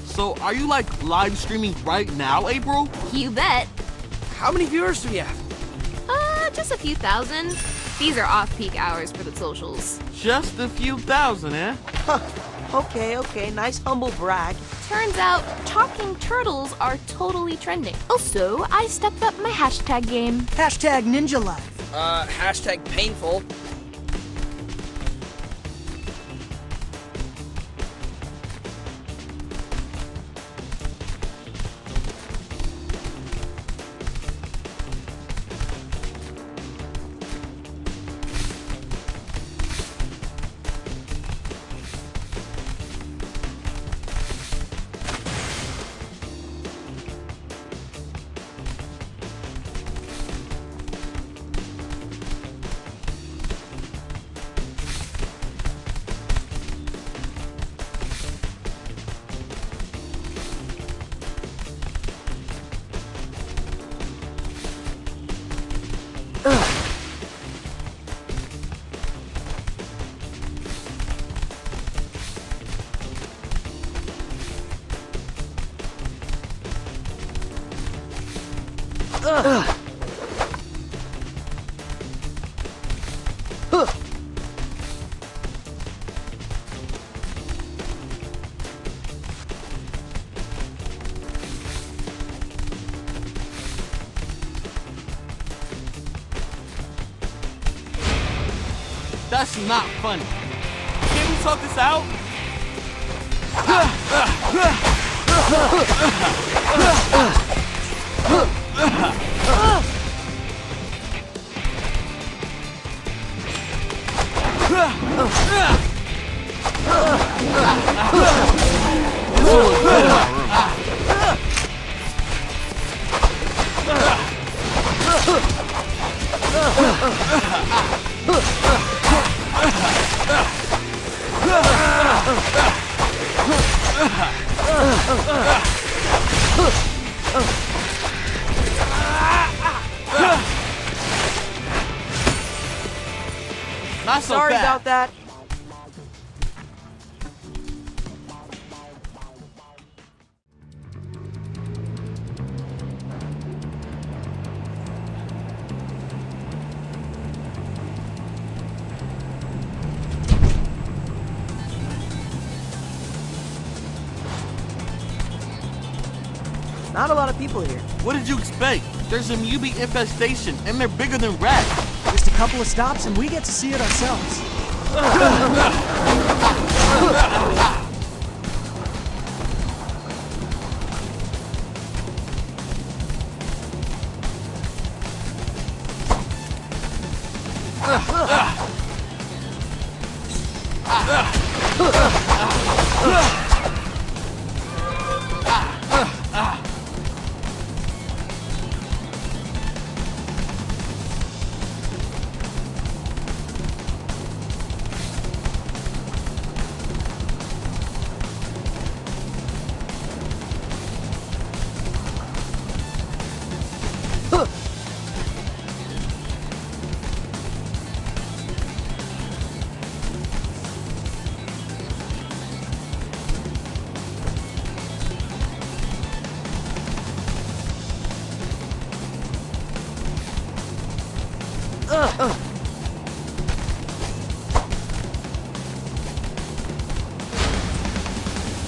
So are you like live streaming right now, April? You bet. How many viewers do we have? Just a few thousand. These are off-peak hours for the socials. Just a few thousand, eh? Okay, nice humble brag. Turns out, talking turtles are totally trending. Also, I stepped up my hashtag game. Hashtag Ninja Life. Hashtag painful. That's not funny. Can we talk this out? This will look good in my room. Not so Sorry bad. about that. Not a lot of people here. What did you expect? There's a Mewbie infestation, and they're bigger than rats. Just a couple of stops and we get to see it ourselves.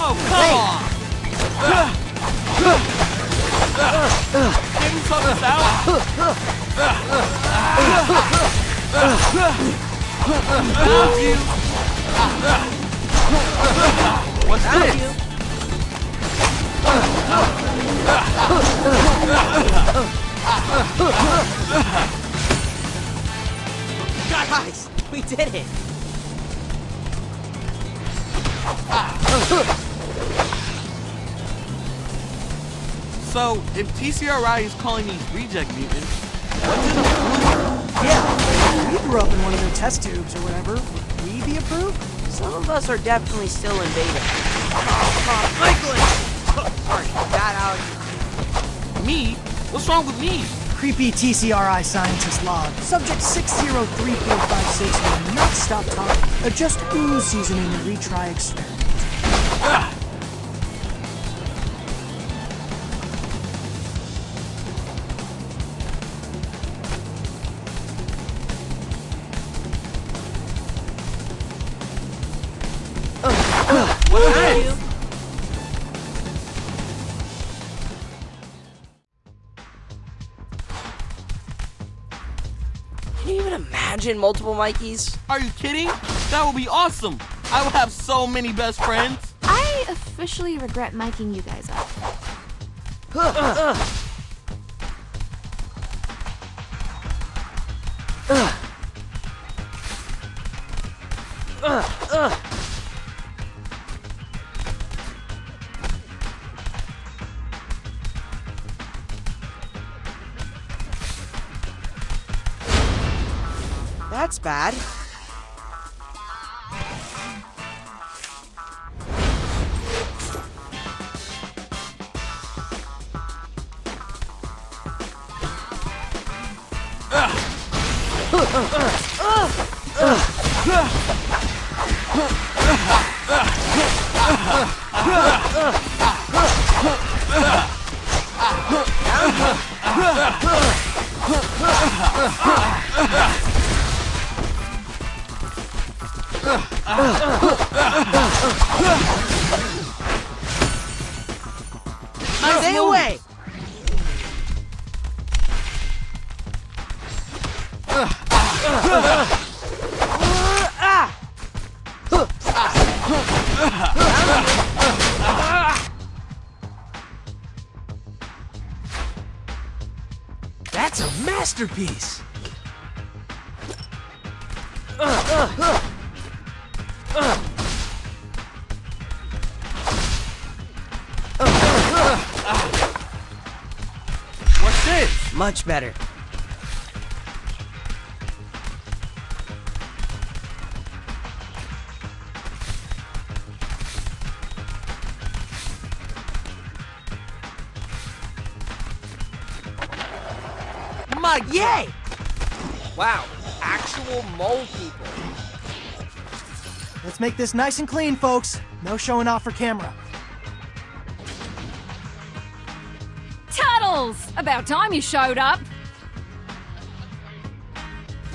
Oh, come on! Give him something sour. Found you. What's this? Guys, we did it! So, if TCRI is calling these reject mutants, what's in approved? Yeah, we grew up in one of their test tubes or whatever. Would we be approved? Some of us are definitely still in beta. Oh, Michael! Sorry, got out. Me? What's wrong with me? Creepy TCRI scientist log. Subject 603456 will not stop talking. Adjust ooze seasoning and retry experiment. What's this? Can you even imagine multiple Mikeys? Are you kidding? That would be awesome. I will have so many best friends. I officially regret miking you guys up. That's bad. Stay away! That's a masterpiece! What's this? Much better. Mikey! Yay! Wow, actual mole people. Let's make this nice and clean, folks. No showing off for camera. Tuttles! About time you showed up.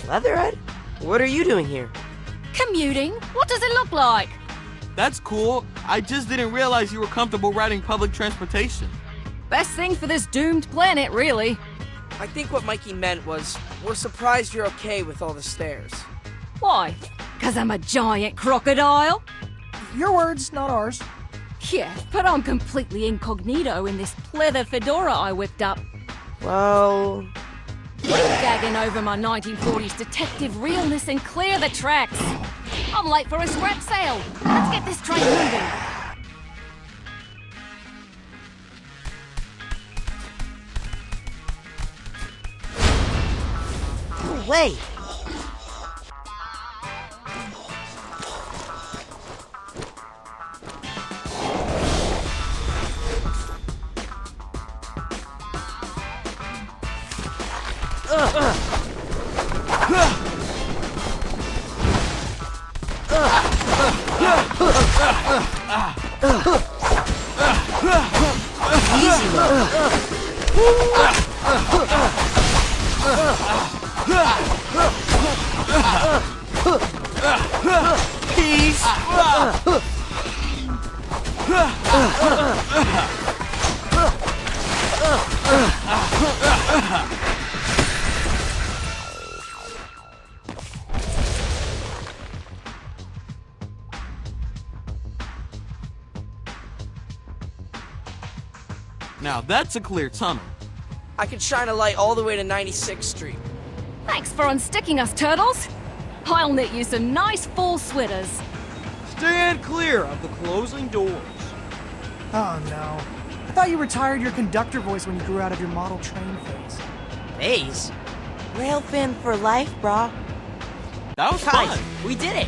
Leatherhead? What are you doing here? Commuting? What does it look like? That's cool. I just didn't realize you were comfortable riding public transportation. Best thing for this doomed planet, really. I think what Mikey meant was, we're surprised you're okay with all the stairs. Why? 'Cause I'm a giant crocodile? Your words, not ours. Yeah, but I'm completely incognito in this pleather fedora I whipped up. Well... Whipped lollygagging over my 1940s detective realness and clear the tracks. I'm late for a scrap sale. Let's get this train moving. No way! Peace! Now that's a clear tunnel. I could shine a light all the way to 96th Street. Thanks for unsticking us, turtles. I'll knit you some nice full sweaters. Stand clear of the closing doors. Oh no. I thought you retired your conductor voice when you grew out of your model train phase. Phase? Rail fan for life, brah. That was Guys, fun. we did it!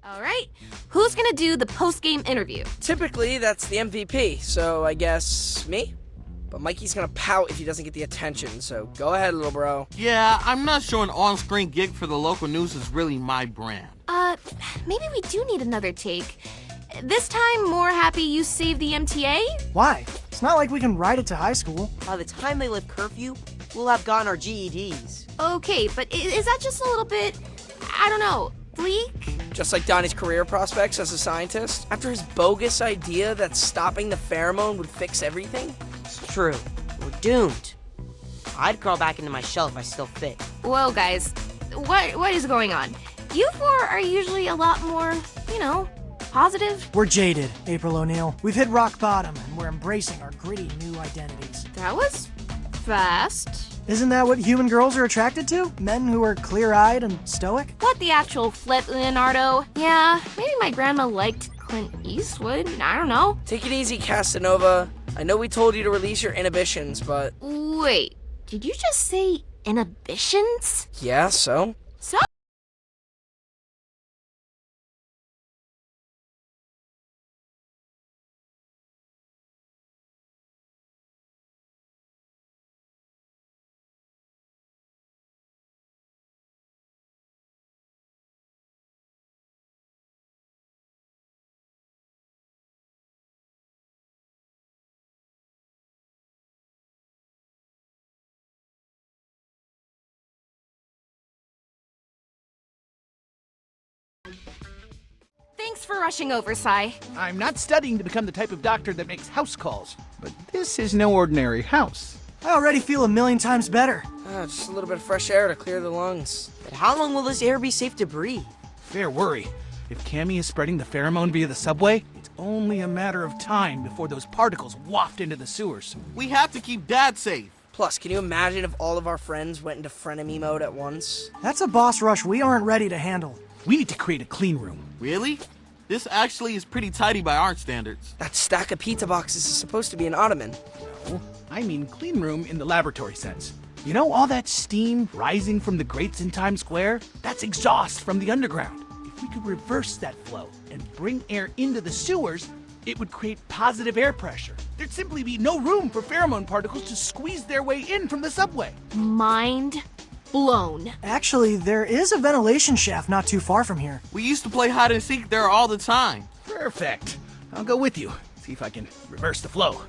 All right, who's gonna do the post-game interview? Typically, that's the MVP, so I guess me? But Mikey's gonna pout if he doesn't get the attention, so go ahead, little bro. Yeah, I'm not sure an on-screen gig for the local news is really my brand. Maybe we do need another take. This time, more happy you saved the MTA? Why? It's not like we can ride it to high school. By the time they lift curfew, we'll have gotten our GEDs. Okay, but is that just a little bit, I don't know, bleak? Just like Donnie's career prospects as a scientist, after his bogus idea that stopping the pheromone would fix everything? It's true. We're doomed. I'd crawl back into my shell if I still fit. Whoa, guys, what is going on? You four are usually a lot more, you know, positive. We're jaded, April O'Neil. We've hit rock bottom, and we're embracing our gritty new identities. That was fast. Isn't that what human girls are attracted to? Men who are clear-eyed and stoic? What the actual flip, Leonardo? Yeah, maybe my grandma liked Clint Eastwood. I don't know. Take it easy, Casanova. I know we told you to release your inhibitions, but... Wait, did you just say inhibitions? Yeah, so? So? Thanks for rushing over, Sai. I'm not studying to become the type of doctor that makes house calls, but this is no ordinary house. I already feel a million times better. Just a little bit of fresh air to clear the lungs. But how long will this air be safe to breathe? Fair worry. If Cammy is spreading the pheromone via the subway, it's only a matter of time before those particles waft into the sewers. We have to keep Dad safe. Plus, can you imagine if all of our friends went into frenemy mode at once? That's a boss rush we aren't ready to handle. We need to create a clean room. Really? This actually is pretty tidy by our standards. That stack of pizza boxes is supposed to be an ottoman. No, I mean clean room in the laboratory sense. You know all that steam rising from the grates in Times Square? That's exhaust from the underground. If we could reverse that flow and bring air into the sewers, it would create positive air pressure. There'd simply be no room for pheromone particles to squeeze their way in from the subway. Mind blown. Actually, there is a ventilation shaft not too far from here. We used to play hide and seek there all the time. Perfect. I'll go with you. See if I can reverse the flow.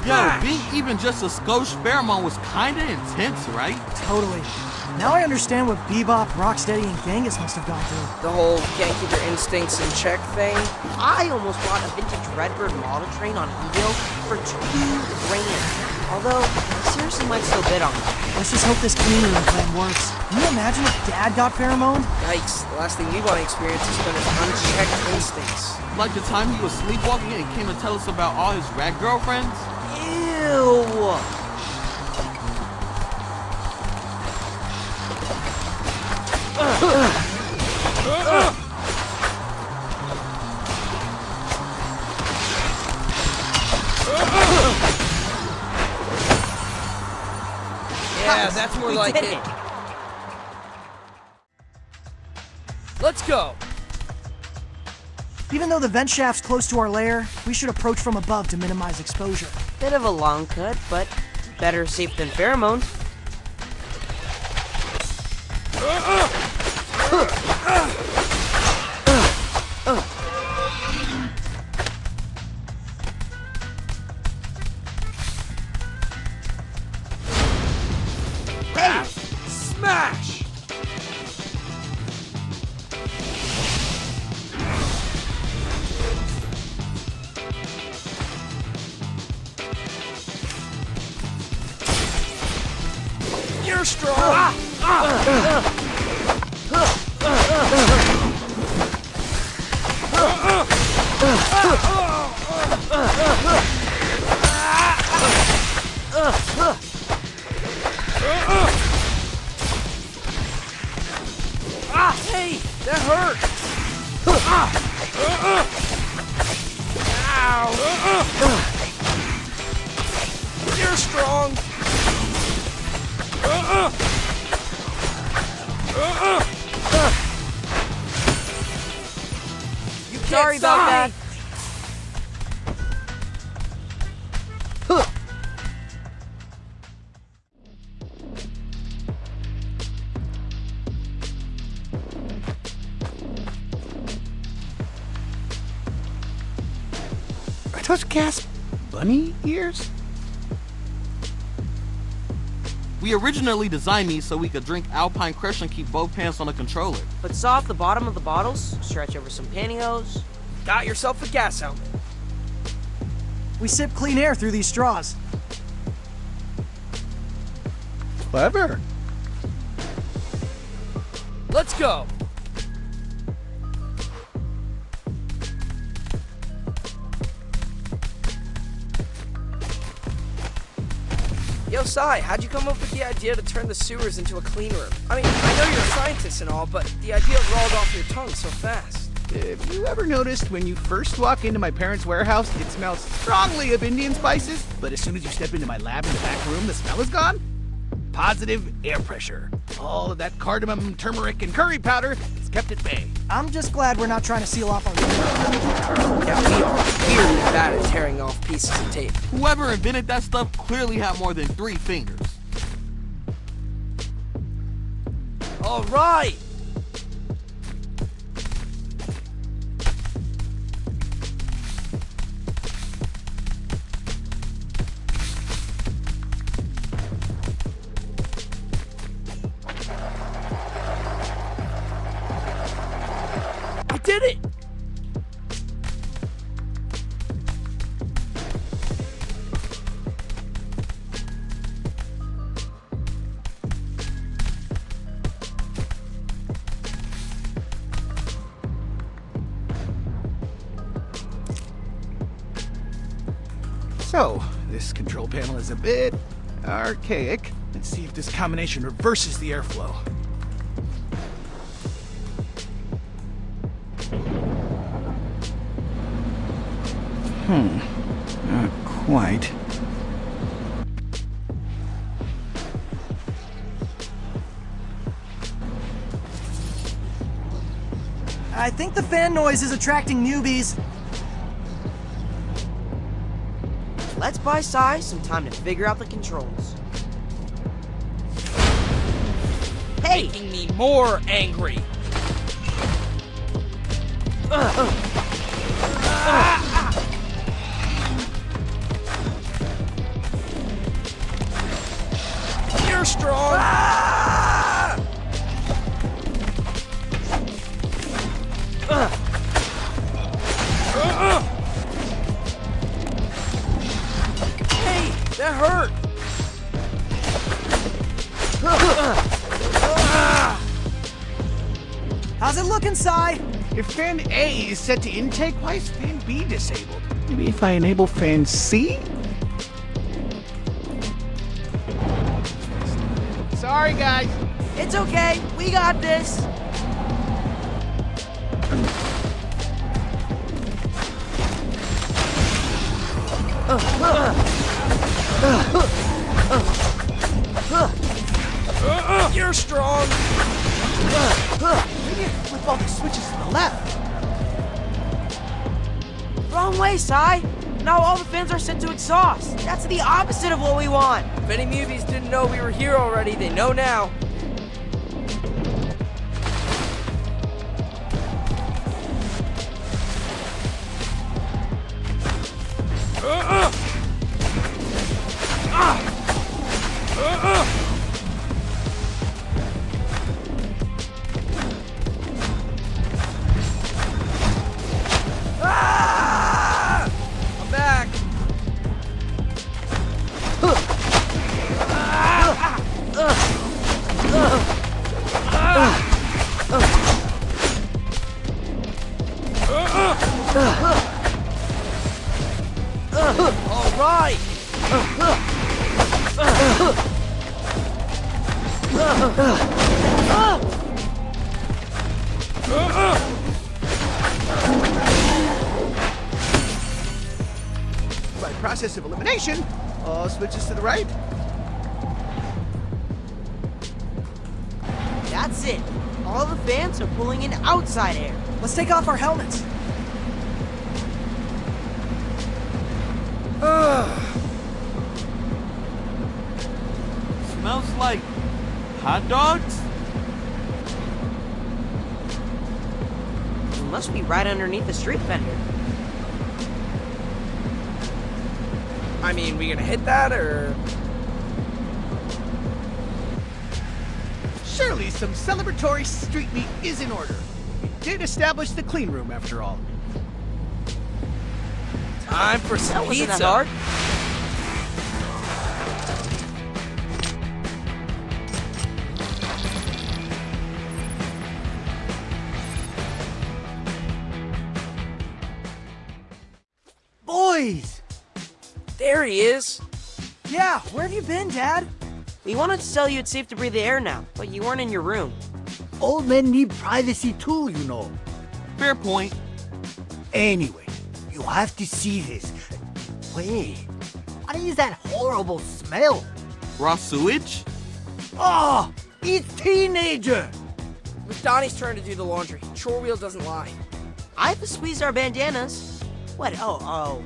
Yo, being even just a skosh pheromone was kinda intense, right? Totally. Now I understand what Bebop, Rocksteady, and Genghis must have gone through. The whole can't keep your instincts in check thing. I almost bought a vintage Redbird model train on eBay for $2,000. Although, I seriously might still bid on it. Let's just hope this clean room plan works. Can you imagine if Dad got pheromoned? Yikes, the last thing we want to experience is Splinter's unchecked instincts. Like the time he was sleepwalking and came to tell us about all his rat girlfriends? Ew! Yeah, that's more like did it. Let's go. Even though the vent shaft's close to our lair, we should approach from above to minimize exposure. Bit of a long cut, but better safe than pheromones. Hey! Smash! You're strong! Hey, that hurt! Ow! You're strong! You can't Sorry about that. Are those gas bunny ears? We originally designed these so we could drink Alpine Crush and keep both hands on the controller. But saw off the bottom of the bottles, stretch over some pantyhose. Got yourself a gas helmet. We sip clean air through these straws. Clever. Let's go. Yo, Sai, how'd you come up with the idea to turn the sewers into a clean room? I mean, I know you're a scientist and all, but the idea rolled off your tongue so fast. Have you ever noticed when you first walk into my parents' warehouse, it smells strongly of Indian spices, but as soon as you step into my lab in the back room, the smell is gone? Positive air pressure. All of that cardamom, turmeric, and curry powder is kept at bay. I'm just glad we're not trying to seal off our Yeah, we are weirdly bad at tearing off pieces of tape. Whoever invented that stuff clearly had more than 3 fingers. All right. I did it! So, this control panel is a bit archaic. Let's see if this combination reverses the airflow. Not quite. I think the fan noise is attracting Mewbies. Let's buy Sai some time to figure out the controls. Hey! Making me more angry. Hey, that hurt. How's it looking, Sai? If fan A is set to intake, why is fan B disabled? Maybe if I enable fan C? Sorry, guys. It's okay. We got this. You're strong. Maybe I flip all the switches to the left. Wrong way, Sai. Now all the fans are set to exhaust. That's the opposite of what we want. If any Mewbies didn't know we were here already, they know now. I'm back. All right. By process of elimination, all switches to the right. That's it. All the fans are pulling in outside air. Let's take off our helmets. Smells like hot dogs? We must be right underneath the street vendor. I mean, we gonna hit that or? Surely some celebratory street meat is in order. We did establish the clean room after all. Time for some That wasn't pizza. that hard. Boys! There he is. Yeah, where have you been, Dad? We wanted to tell you it's safe to breathe the air now, but you weren't in your room. Old men need privacy too, you know. Fair point. Anyway, you have to see this. Wait, what is that horrible smell? Raw sewage? Oh, it's teenager! It was Donnie's turn to do the laundry. Chore wheel doesn't lie. I have to squeeze our bandanas. What? Oh,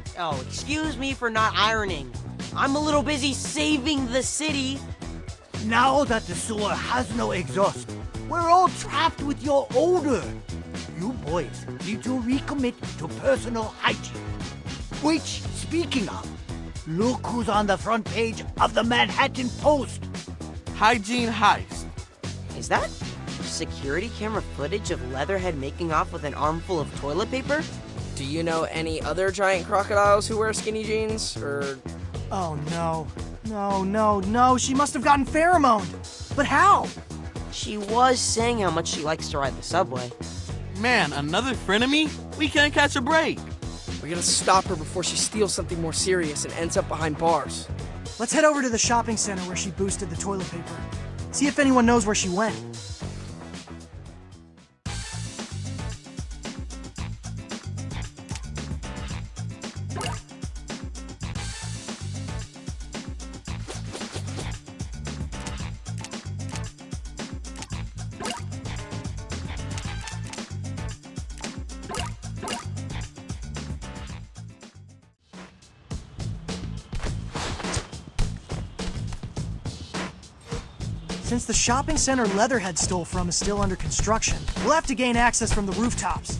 excuse me for not ironing. I'm a little busy saving the city. Now that the sewer has no exhaust, we're all trapped with your odor. You boys need to recommit to personal hygiene. Which, speaking of, look who's on the front page of the Manhattan Post. Hygiene heist. Is that security camera footage of Leatherhead making off with an armful of toilet paper? Do you know any other giant crocodiles who wear skinny jeans? Or Oh no. No, she must have gotten pheromoned. But how? She was saying how much she likes to ride the subway. Man, another frenemy? We can't catch a break. we're gonna stop her before she steals something more serious and ends up behind bars. Let's head over to the shopping center where she boosted the toilet paper. See if anyone knows where she went. Since the shopping center Leatherhead stole from is still under construction, we'll have to gain access from the rooftops.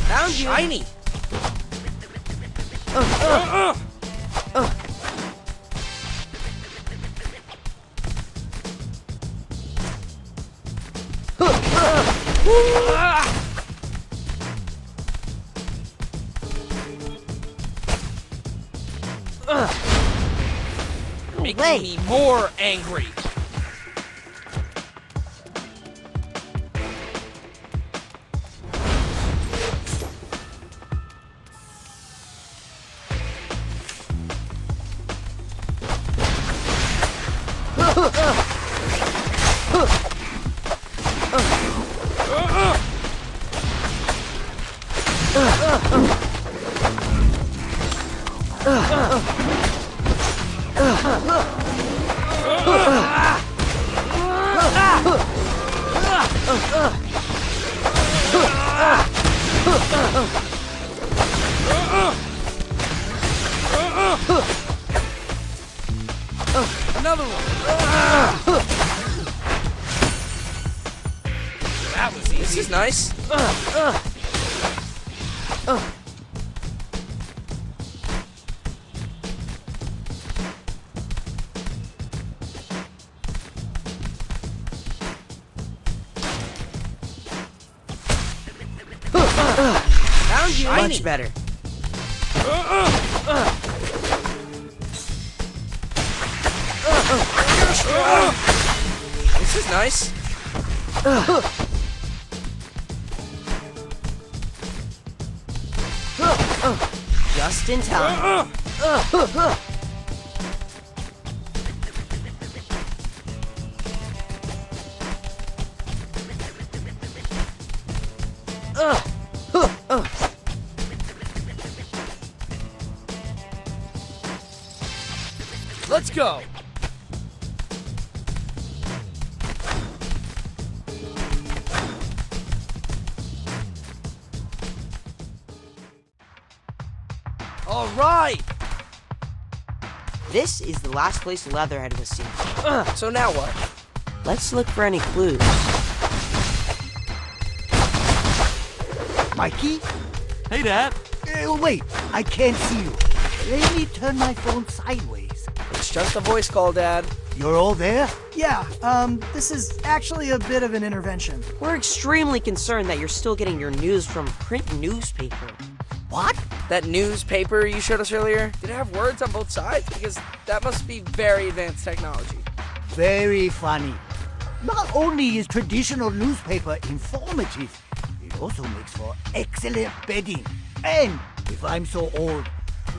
Found you. Shiny. Making me more angry. Another one. That was easy. This is nice. Found you. Much better. This is nice. Just in time. Let's go. All right. This is the last place Leatherhead was seen. So now what? Let's look for any clues. Mikey? Hey, Dad. Wait, I can't see you. Let me turn my phone sideways. It's just a voice call, Dad. You're all there? Yeah, this is actually a bit of an intervention. We're extremely concerned that you're still getting your news from print newspaper. What? That newspaper you showed us earlier, did it have words on both sides? Because that must be very advanced technology. Very funny. Not only is traditional newspaper informative, it also makes for excellent bedding. And if I'm so old,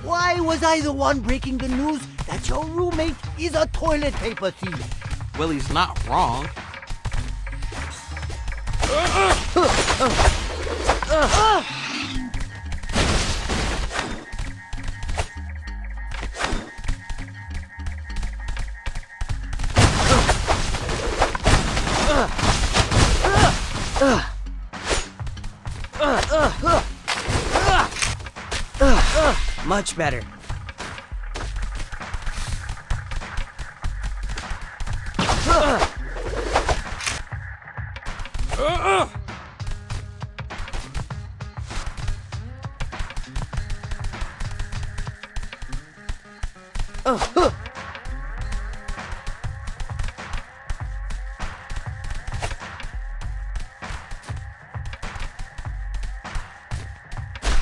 why was I the one breaking the news that your roommate is a toilet paper thief? Well, he's not wrong. Much better.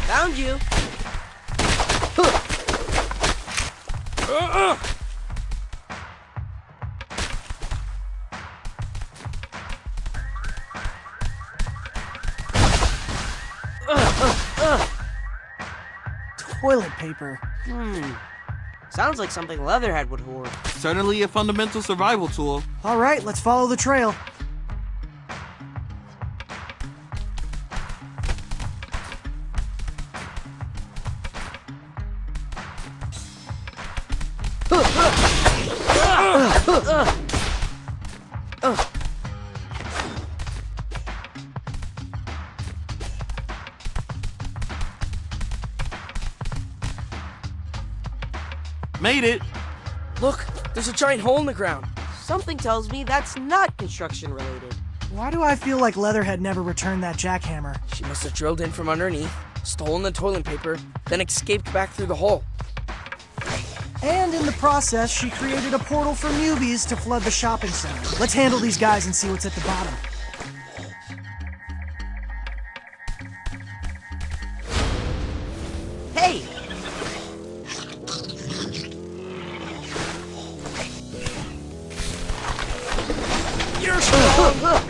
Found you. Toilet paper. Sounds like something Leatherhead would hoard. Certainly a fundamental survival tool. All right, let's follow the trail. Made it. Look, there's a giant hole in the ground. Something tells me that's not construction related. Why do I feel like Leatherhead never returned that jackhammer? She must have drilled in from underneath, stolen the toilet paper, then escaped back through the hole. And in the process, she created a portal for Mewbies to flood the shopping center. Let's handle these guys and see what's at the bottom. Hey! You're strong!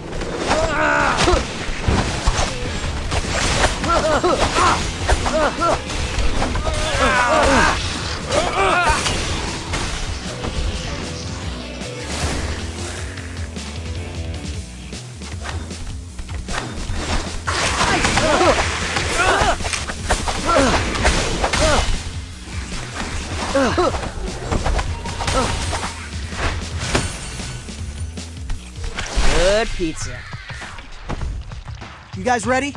Good pizza. You guys ready?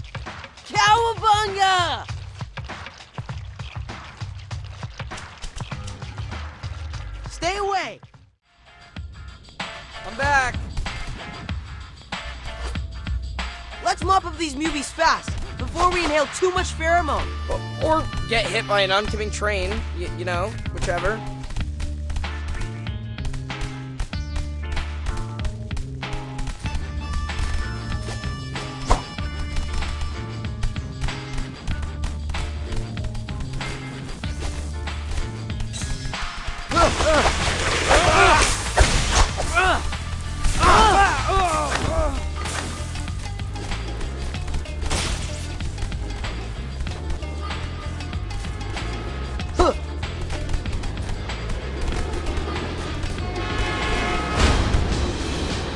Cowabunga! Stay away! I'm back. Let's mop up these Mewbies fast, before we inhale too much pheromone. Or get hit by an oncoming train, you know, whichever.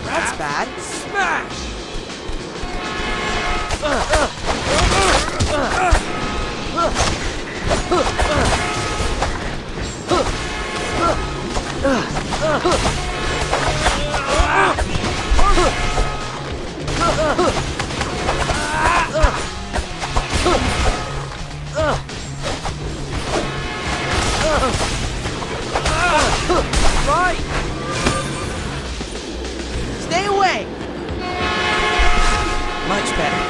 That's bad. Smash! Right! Stay away! Much better.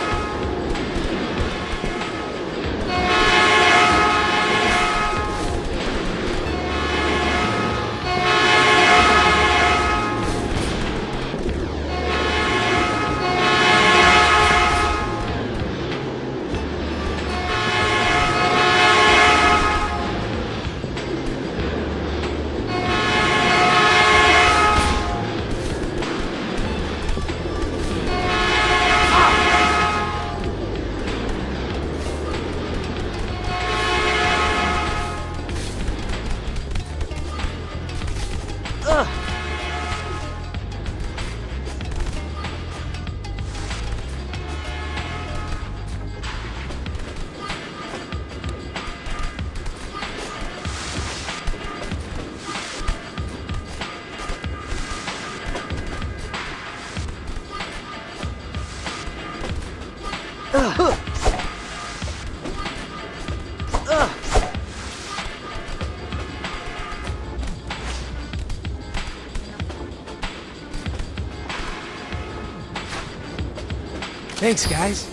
Thanks, guys.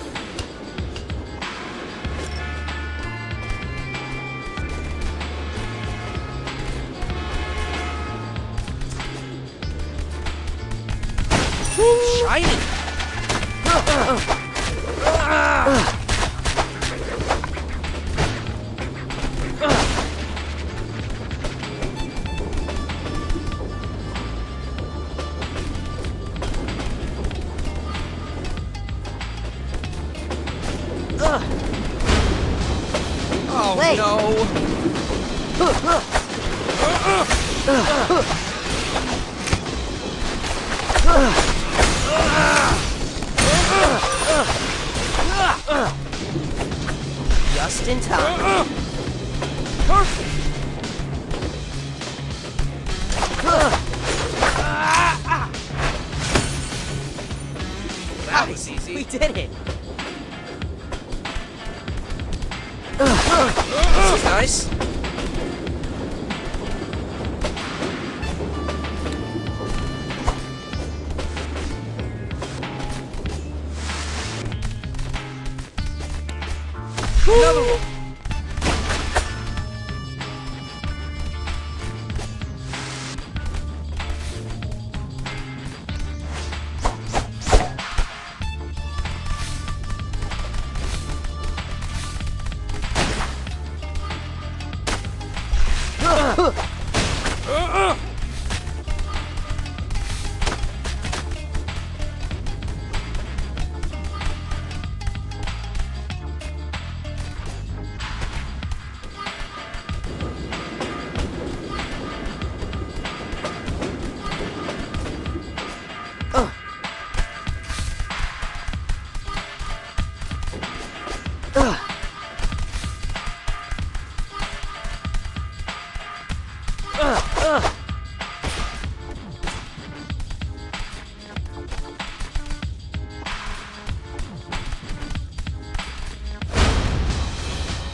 Shiny! Oh Wait. Just in time. Perfect! That was easy. We did it! This is nice. Another one.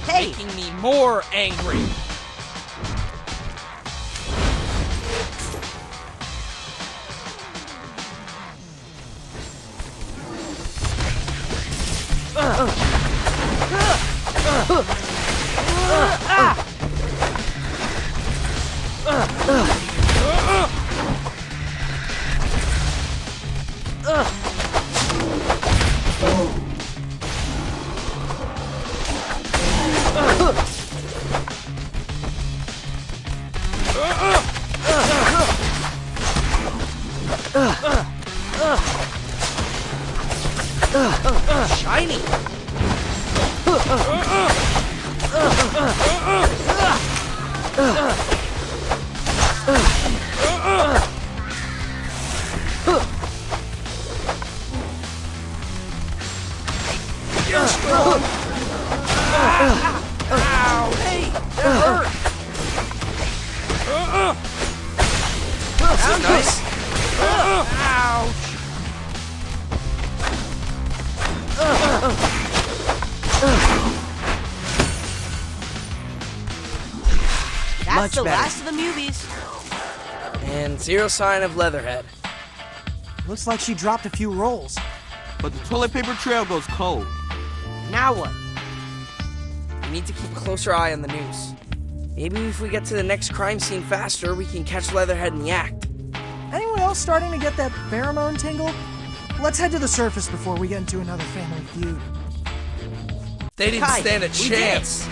Making me more angry. Shiny. You're strong. Ow, hey, that hurt. That's nice. Ouch. That's the last of the Mewbies. And zero sign of Leatherhead. Looks like she dropped a few rolls. But the toilet paper trail goes cold. Now what? We need to keep a closer eye on the news. Maybe if we get to the next crime scene faster, we can catch Leatherhead in the act. Anyone else starting to get that pheromone tingle? Let's head to the surface before we get into another family feud. They didn't Kai, stand a we chance.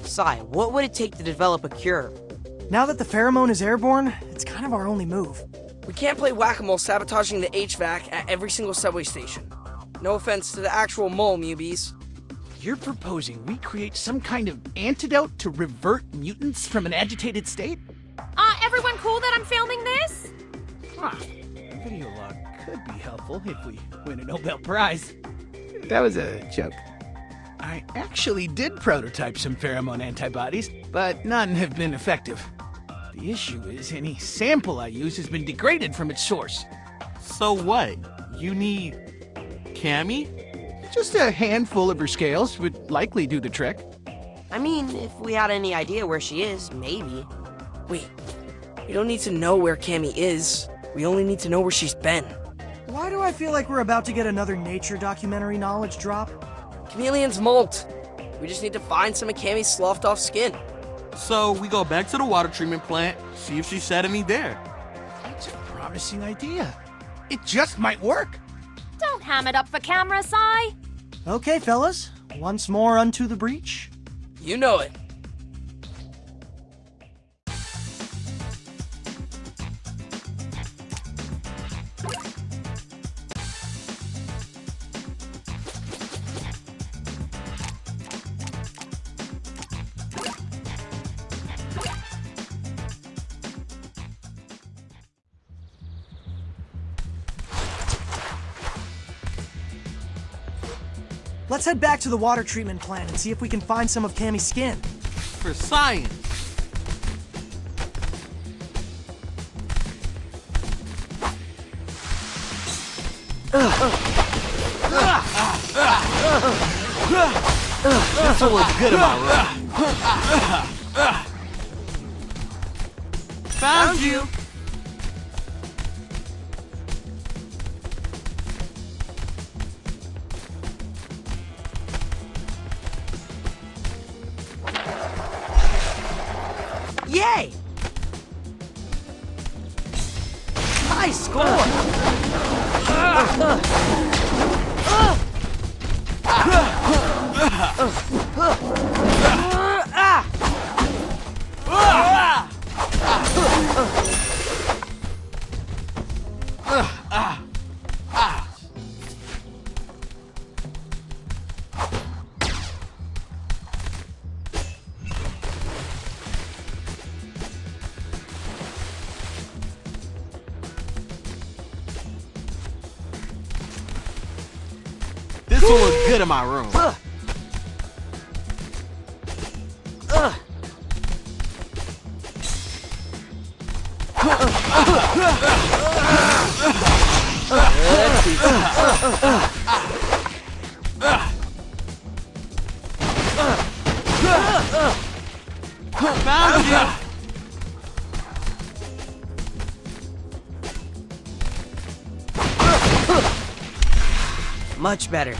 Sai, what would it take to develop a cure? Now that the pheromone is airborne, it's kind of our only move. We can't play whack-a-mole sabotaging the HVAC at every single subway station. No offense to the actual mole, Mewbies. You're proposing we create some kind of antidote to revert mutants from an agitated state? Everyone cool that I'm filming this? Huh. Video log could be helpful if we win a Nobel Prize. That was a joke. I actually did prototype some pheromone antibodies, but none have been effective. The issue is any sample I use has been degraded from its source. So what? You need Cammy? Just a handful of her scales would likely do the trick. I mean, if we had any idea where she is, maybe. Wait, we don't need to know where Cammy is. We only need to know where she's been. Why do I feel like we're about to get another nature documentary knowledge drop? Chameleons molt. We just need to find some of Cammy's sloughed off skin. So we go back to the water treatment plant, see if she said any there. That's a promising idea. It just might work. Don't ham it up for camera, Sai. Okay, fellas. Once more unto the breach. You know it. Let's head back to the water treatment plant and see if we can find some of Cammy's skin. For science. This will look good in my room. Found you! Yay! High score! This will look good in my room. Found you! Much better.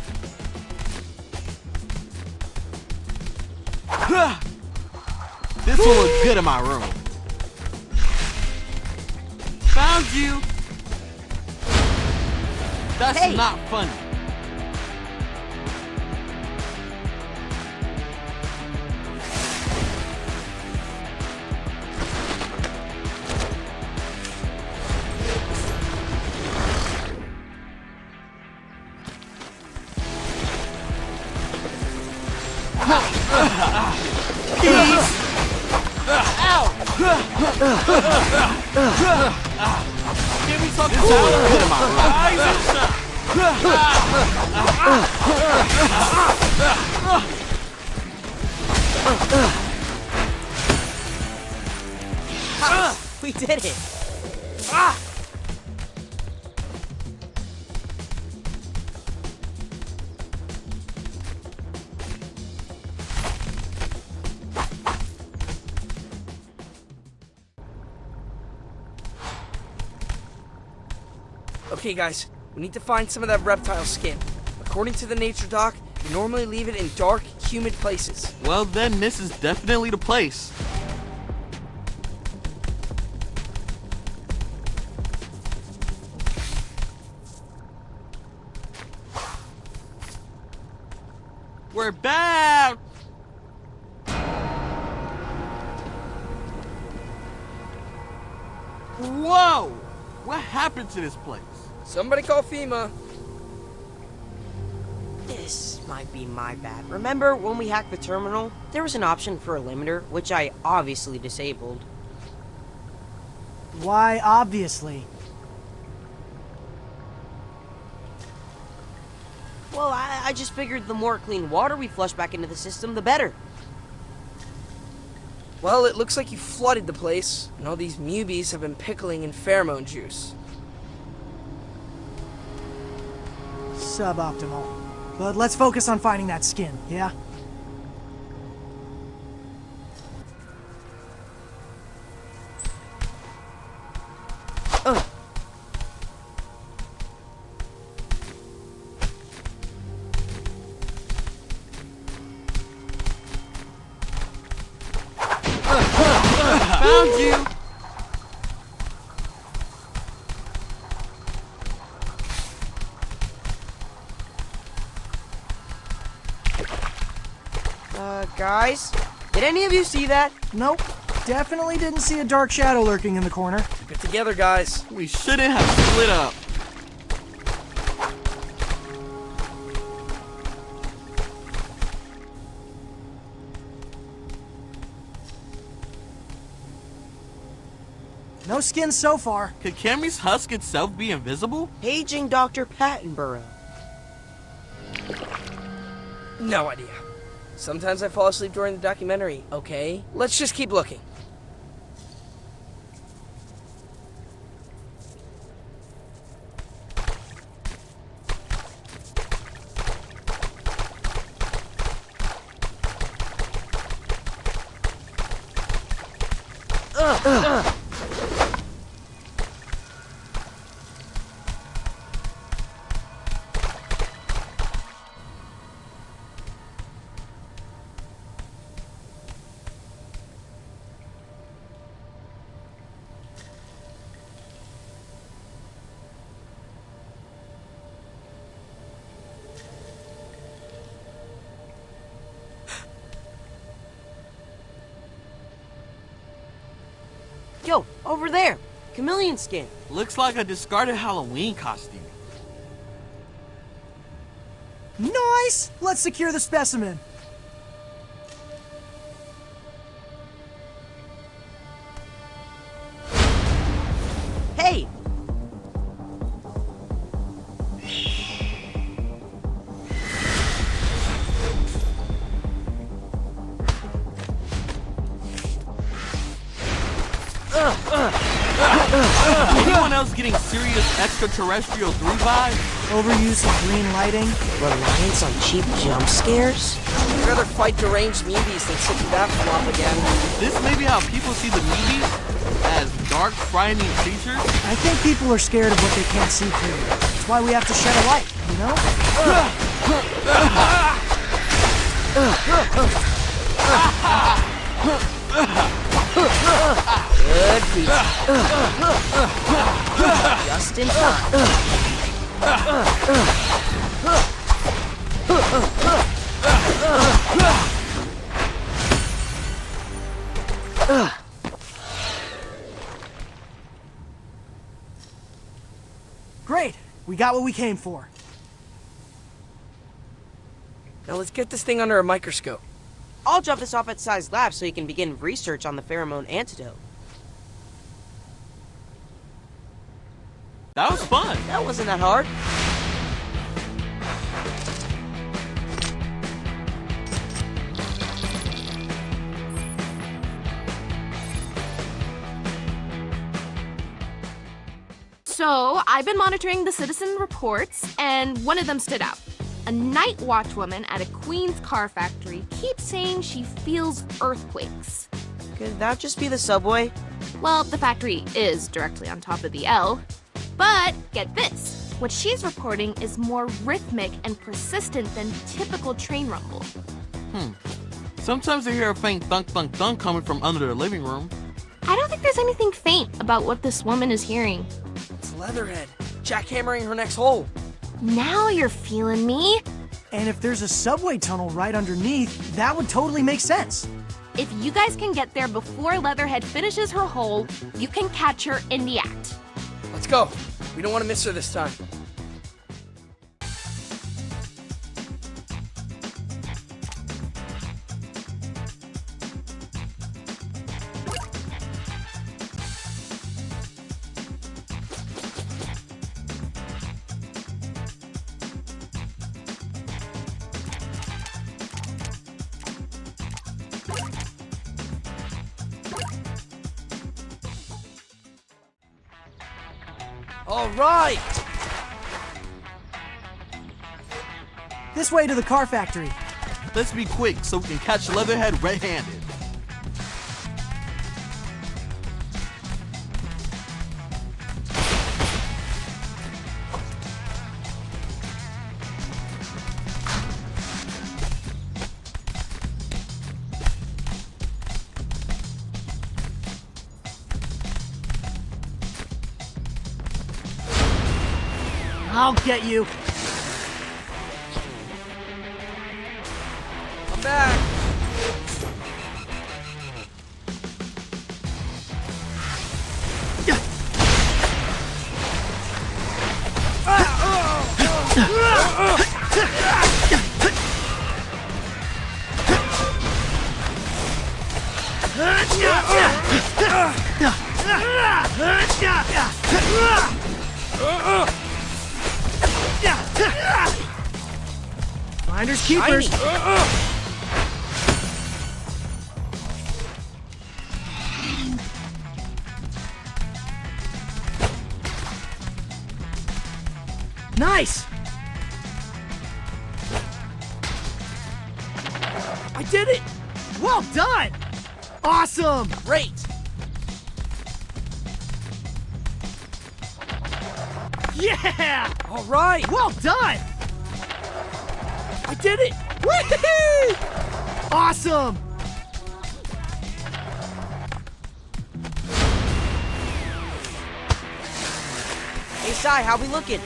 This will look good in my room. Found you! That's not funny. Give me something good in my room. We did it! Okay, guys, we need to find some of that reptile skin. According to the nature doc, you normally leave it in dark, humid places. Well then, this is definitely the place. We're back! Whoa! What happened to this place? Somebody call FEMA. This might be my bad. Remember when we hacked the terminal? There was an option for a limiter, which I obviously disabled. Why, obviously? Well, I just figured the more clean water we flush back into the system, the better. Well, it looks like you flooded the place, and all these Mewbies have been pickling in pheromone juice. Suboptimal. But let's focus on finding that skin, yeah? Found you! Guys, did any of you see that? Nope. Definitely didn't see a dark shadow lurking in the corner. Keep it together, guys. We shouldn't have split up. No skin so far. Could Cammy's husk itself be invisible? Paging Dr. Pattenborough. No idea. Sometimes I fall asleep during the documentary, okay? Let's just keep looking. Yo, over there! Chameleon skin. Looks like a discarded Halloween costume. Nice! Let's secure the specimen. Hey! Anyone else getting serious extraterrestrial 3 vibes? Overuse of green lighting. Reliance on cheap jump scares? I'd rather fight deranged Mewbies than sit through that flop again. This may be how people see the Mewbies, as dark, frightening creatures. I think people are scared of what they can't see clearly. That's why we have to shed a light, you know? Good pizza. Just in time. Great! We got what we came for. Now let's get this thing under a microscope. I'll drop this off at Sai's lab so he can begin research on the pheromone antidote. That was fun. That wasn't that hard. So, I've been monitoring the citizen reports, and one of them stood out. A night watch woman at a Queens car factory keeps saying she feels earthquakes. Could that just be the subway? Well, the factory is directly on top of the L. But get this, what she's reporting is more rhythmic and persistent than typical train rumble. Sometimes I hear a faint thunk thunk thunk coming from under the living room. I don't think there's anything faint about what this woman is hearing. It's Leatherhead, jackhammering her next hole. Now you're feeling me. And if there's a subway tunnel right underneath, that would totally make sense. If you guys can get there before Leatherhead finishes her hole, you can catch her in the act. Let's go. We don't want to miss her this time. All right! This way to the car factory. Let's be quick so we can catch Leatherhead red-handed. I'll get you. I'm back. Finders keepers. Nice. I did it! Well done. Awesome. Great! Yeah! All right. Well done! I did it. Whee! Awesome! Hey, Sai, how we looking?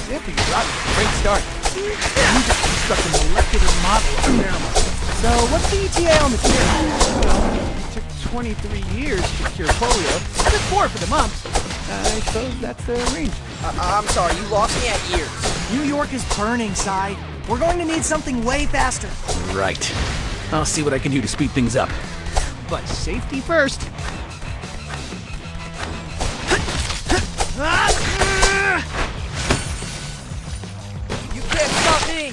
Yeah, but you're right. Great start. You just construct a molecular model of pheromone. So, what's the ETA on the cure? Well, it took 23 years to cure polio. I took 4 for the mumps. I suppose that's the range. I'm sorry, you lost me at years. New York is burning, Sai. We're going to need something way faster. Right. I'll see what I can do to speed things up. But safety first. You can't stop me.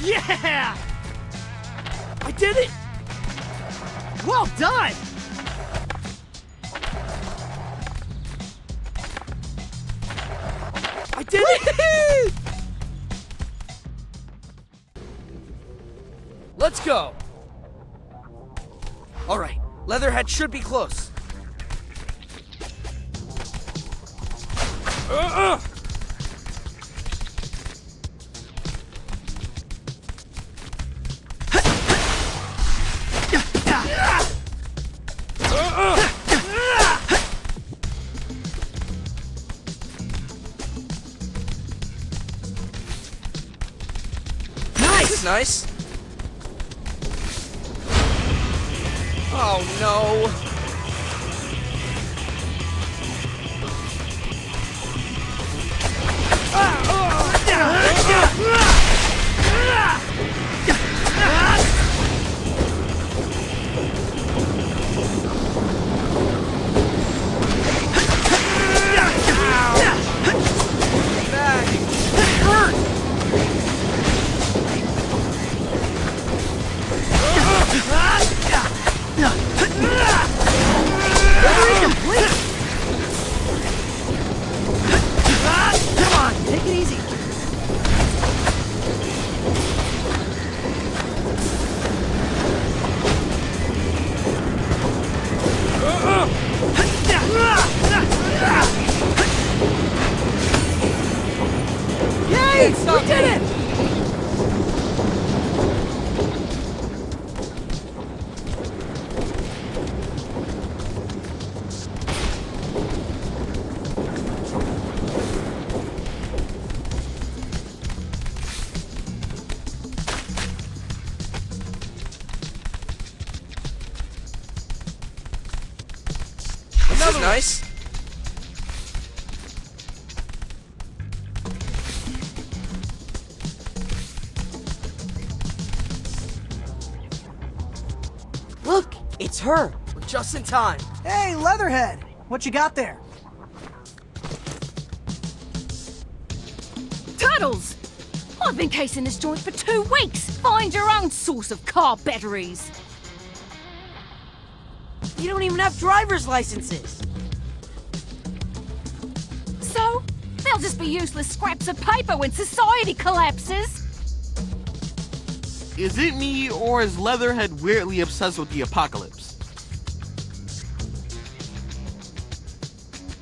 Yeah! I did it. Well done! I did it. Let's go. All right, Leatherhead should be close. Nice. Oh no. We did it! This is nice. Look, it's her. We're just in time. Hey, Leatherhead! What you got there? Turtles! I've been casing this joint for 2 weeks. Find your own source of car batteries. You don't even have driver's licenses. So, they'll just be useless scraps of paper when society collapses. Is it me, or is Leatherhead weirdly obsessed with the apocalypse?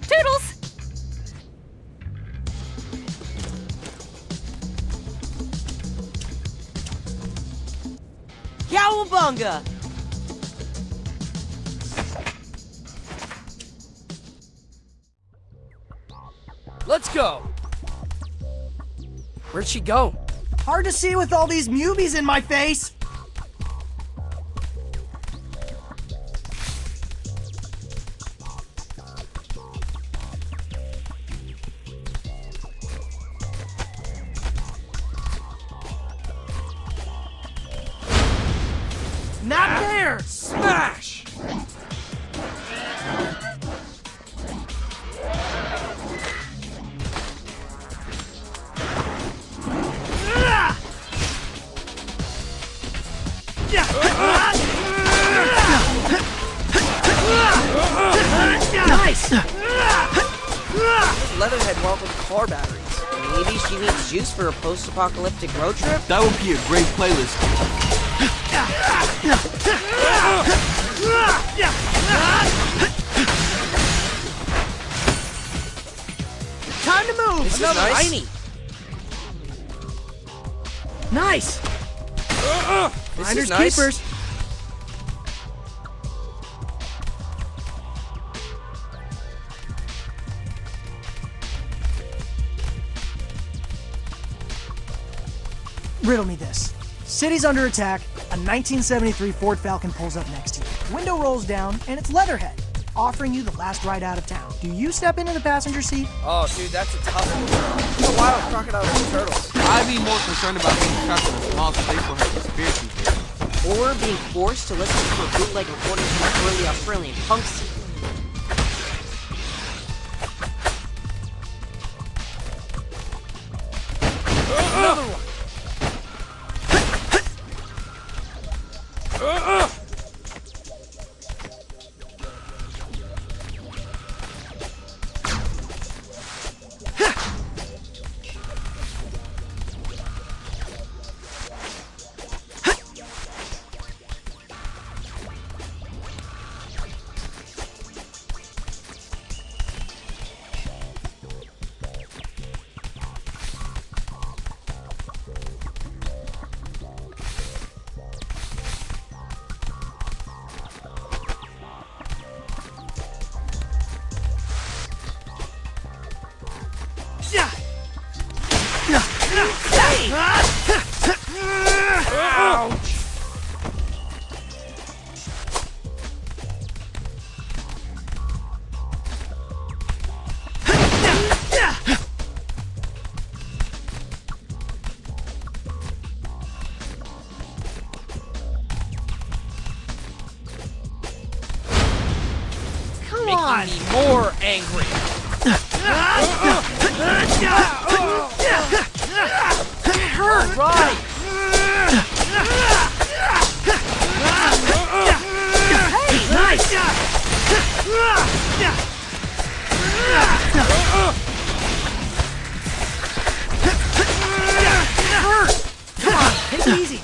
Toodles! Cowabunga! Let's go. Where'd she go? Hard to see with all these Mewbies in my face. Not there! Smash! Nice! Leatherhead want with car batteries. Maybe she needs juice for a post-apocalyptic road trip? That would be a great playlist. Time to move! This is Another nice. tiny. Nice! This Finders is nice. keepers. Riddle me this. City's under attack, a 1973 Ford Falcon pulls up next to you. Window rolls down, and it's Leatherhead, offering you the last ride out of town. Do you step into the passenger seat? Oh, dude, that's a tough one. A wild crocodiles and turtles. I'd be more concerned about being trapped in a small space for her conspiracy theory. Or being forced to listen to a bootleg recording from an early Australian punk scene. Another one. Making me more angry. It hurt! Right! Hey, nice! It hurt! Come on, take it easy.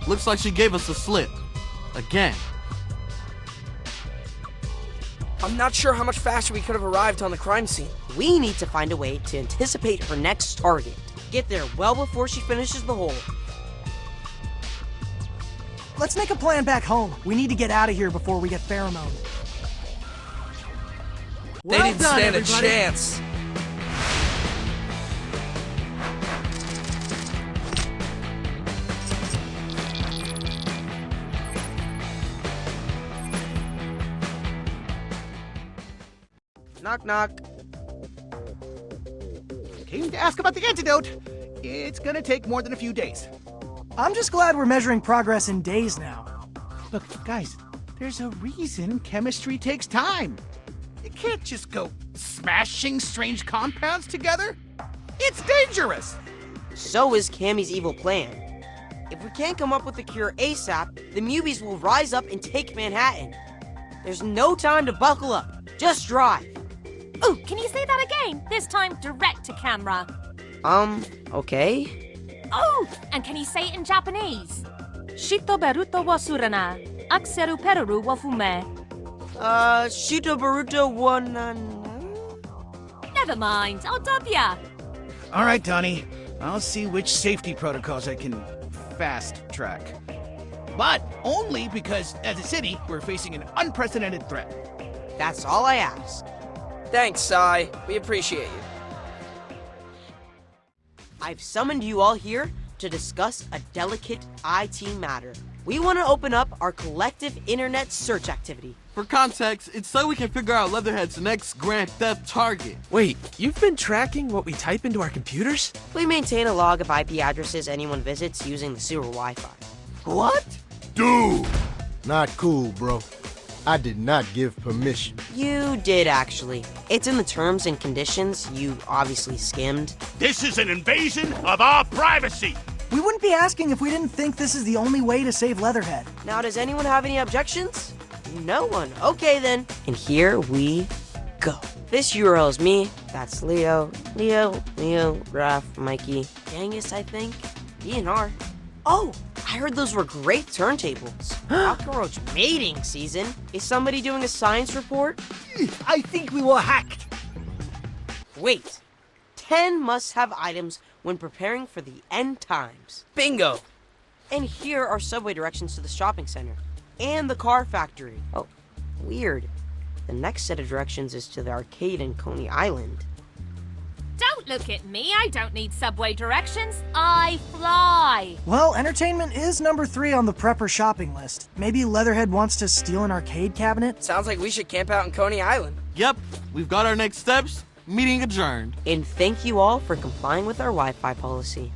Looks like she gave us a slip. Again. I'm not sure how much faster we could have arrived on the crime scene. We need to find a way to anticipate her next target. Get there well before she finishes the hole. Let's make a plan back home. We need to get out of here before we get pheromone. They Well didn't done, stand everybody. a chance. Knock, knock. Came to ask about the antidote. It's gonna take more than a few days. I'm just glad we're measuring progress in days now. Look, guys, there's a reason chemistry takes time. You can't just go smashing strange compounds together. It's dangerous. So is Cammy's evil plan. If we can't come up with a cure ASAP, the Mewbies will rise up and take Manhattan. There's no time to buckle up. Just drive. Ooh, can you say that again? This time direct to camera. Okay. Oh, and can you say it in Japanese? Shito beruto wa surana, akseru peru wa fume. Shito Baruto one. Never mind, I'll dub ya. All right, Donnie. I'll see which safety protocols I can fast track. But only because, as a city, we're facing an unprecedented threat. That's all I ask. Thanks, Sai. We appreciate you. I've summoned you all here to discuss a delicate IT matter. We want to open up our collective internet search activity. For context, it's so we can figure out Leatherhead's next grand theft target. Wait, you've been tracking what we type into our computers? We maintain a log of IP addresses anyone visits using the sewer Wi-Fi. What? Dude! Not cool, bro. I did not give permission. You did, actually. It's in the terms and conditions you obviously skimmed. This is an invasion of our privacy. We wouldn't be asking if we didn't think this is the only way to save Leatherhead. Now, does anyone have any objections? No one. Okay, then. And here we go. This URL is me. That's Leo, Raph, Mikey, Genghis, I think. DNR. Oh, I heard those were great turntables. Cockroach mating season. Is somebody doing a science report? I think we were hacked. Wait. 10 must-have items when preparing for the end times. Bingo. And here are subway directions to the shopping center and the car factory. Oh, weird. The next set of directions is to the arcade in Coney Island. Don't look at me. I don't need subway directions. I fly. Well, entertainment is number 3 on the prepper shopping list. Maybe Leatherhead wants to steal an arcade cabinet? Sounds like we should camp out in Coney Island. Yep, we've got our next steps. Meeting adjourned. And thank you all for complying with our Wi-Fi policy.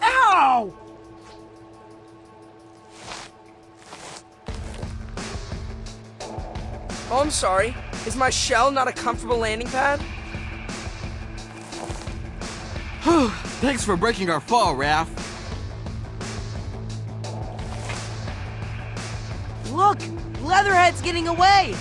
Ow! Oh, I'm sorry. Is my shell not a comfortable landing pad? Thanks for breaking our fall, Raph. Look! Leatherhead's getting away!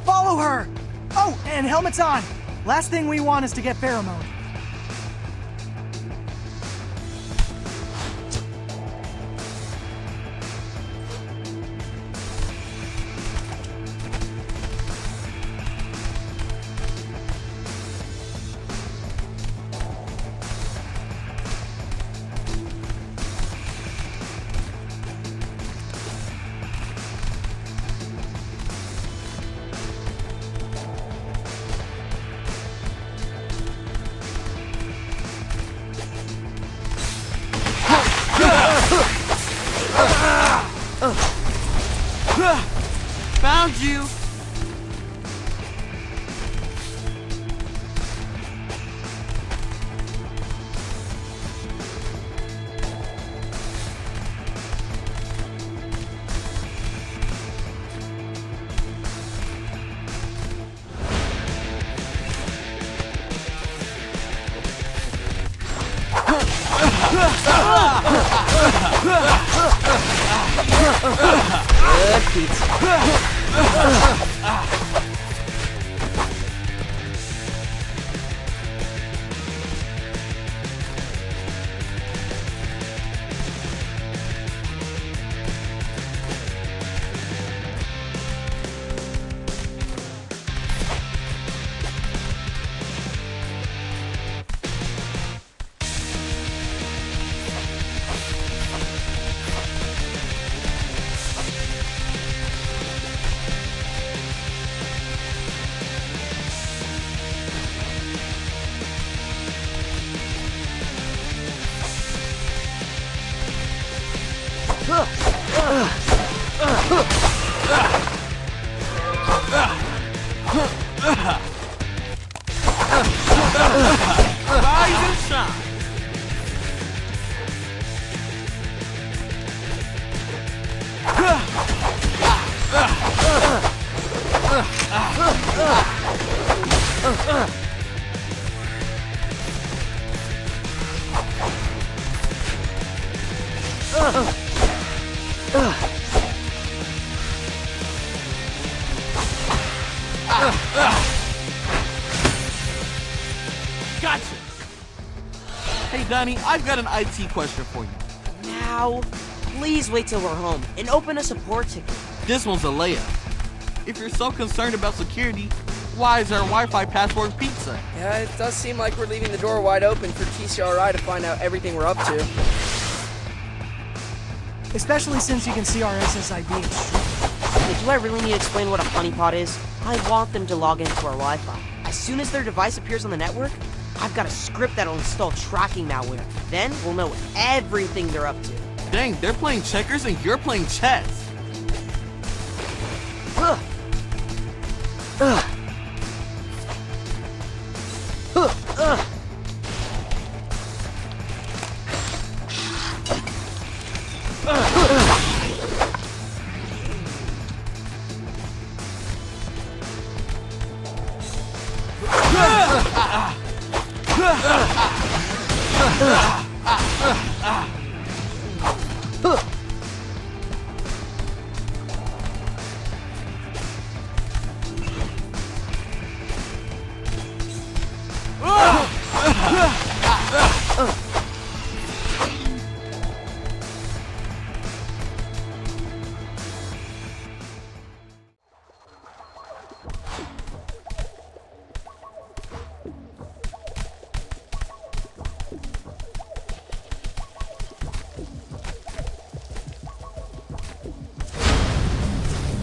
Follow her! Oh, and helmet's on! Last thing we want is to get pheromone. Found you! Good pizza. Rise and shine. Gotcha. Hey, Donnie, I've got an IT question for you. Now, please wait till we're home and open a support ticket. This one's a layup. If you're so concerned about security, why is our Wi-Fi password pizza? Yeah, it does seem like we're leaving the door wide open for TCRI to find out everything we're up to. Especially since you can see our SSID and stream. Hey, do I really need to explain what a honeypot is? I want them to log into our Wi-Fi. As soon as their device appears on the network, I've got a script that'll install tracking malware. Then we'll know everything they're up to. Dang, they're playing checkers and you're playing chess. Ugh. Ugh. Ugh. Ugh.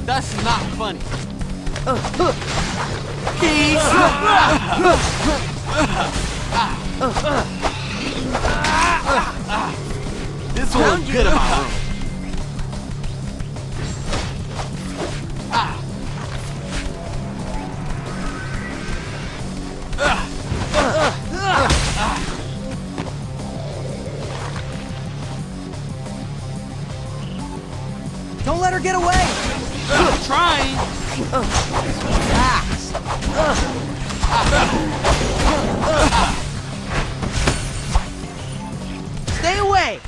That's not funny. Peace. This will look good in my room. Don't let her get away! I'm trying. Stay away!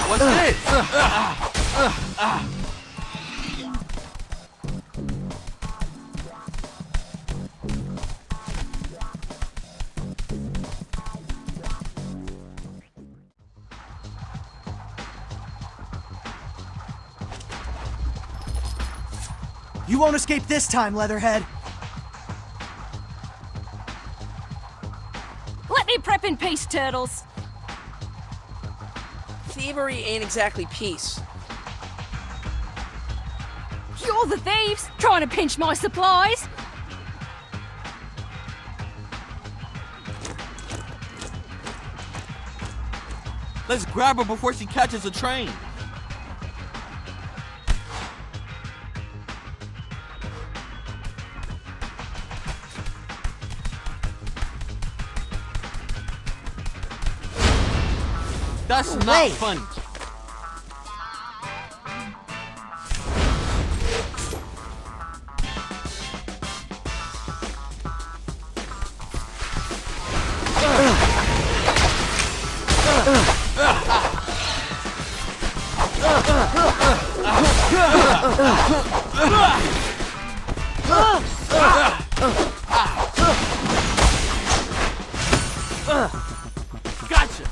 What's this? You won't escape this time, Leatherhead. Let me prep in peace, turtles. Thievery ain't exactly peace. You're the thieves, trying to pinch my supplies. Let's grab her before she catches a train. That's not funny. Gotcha.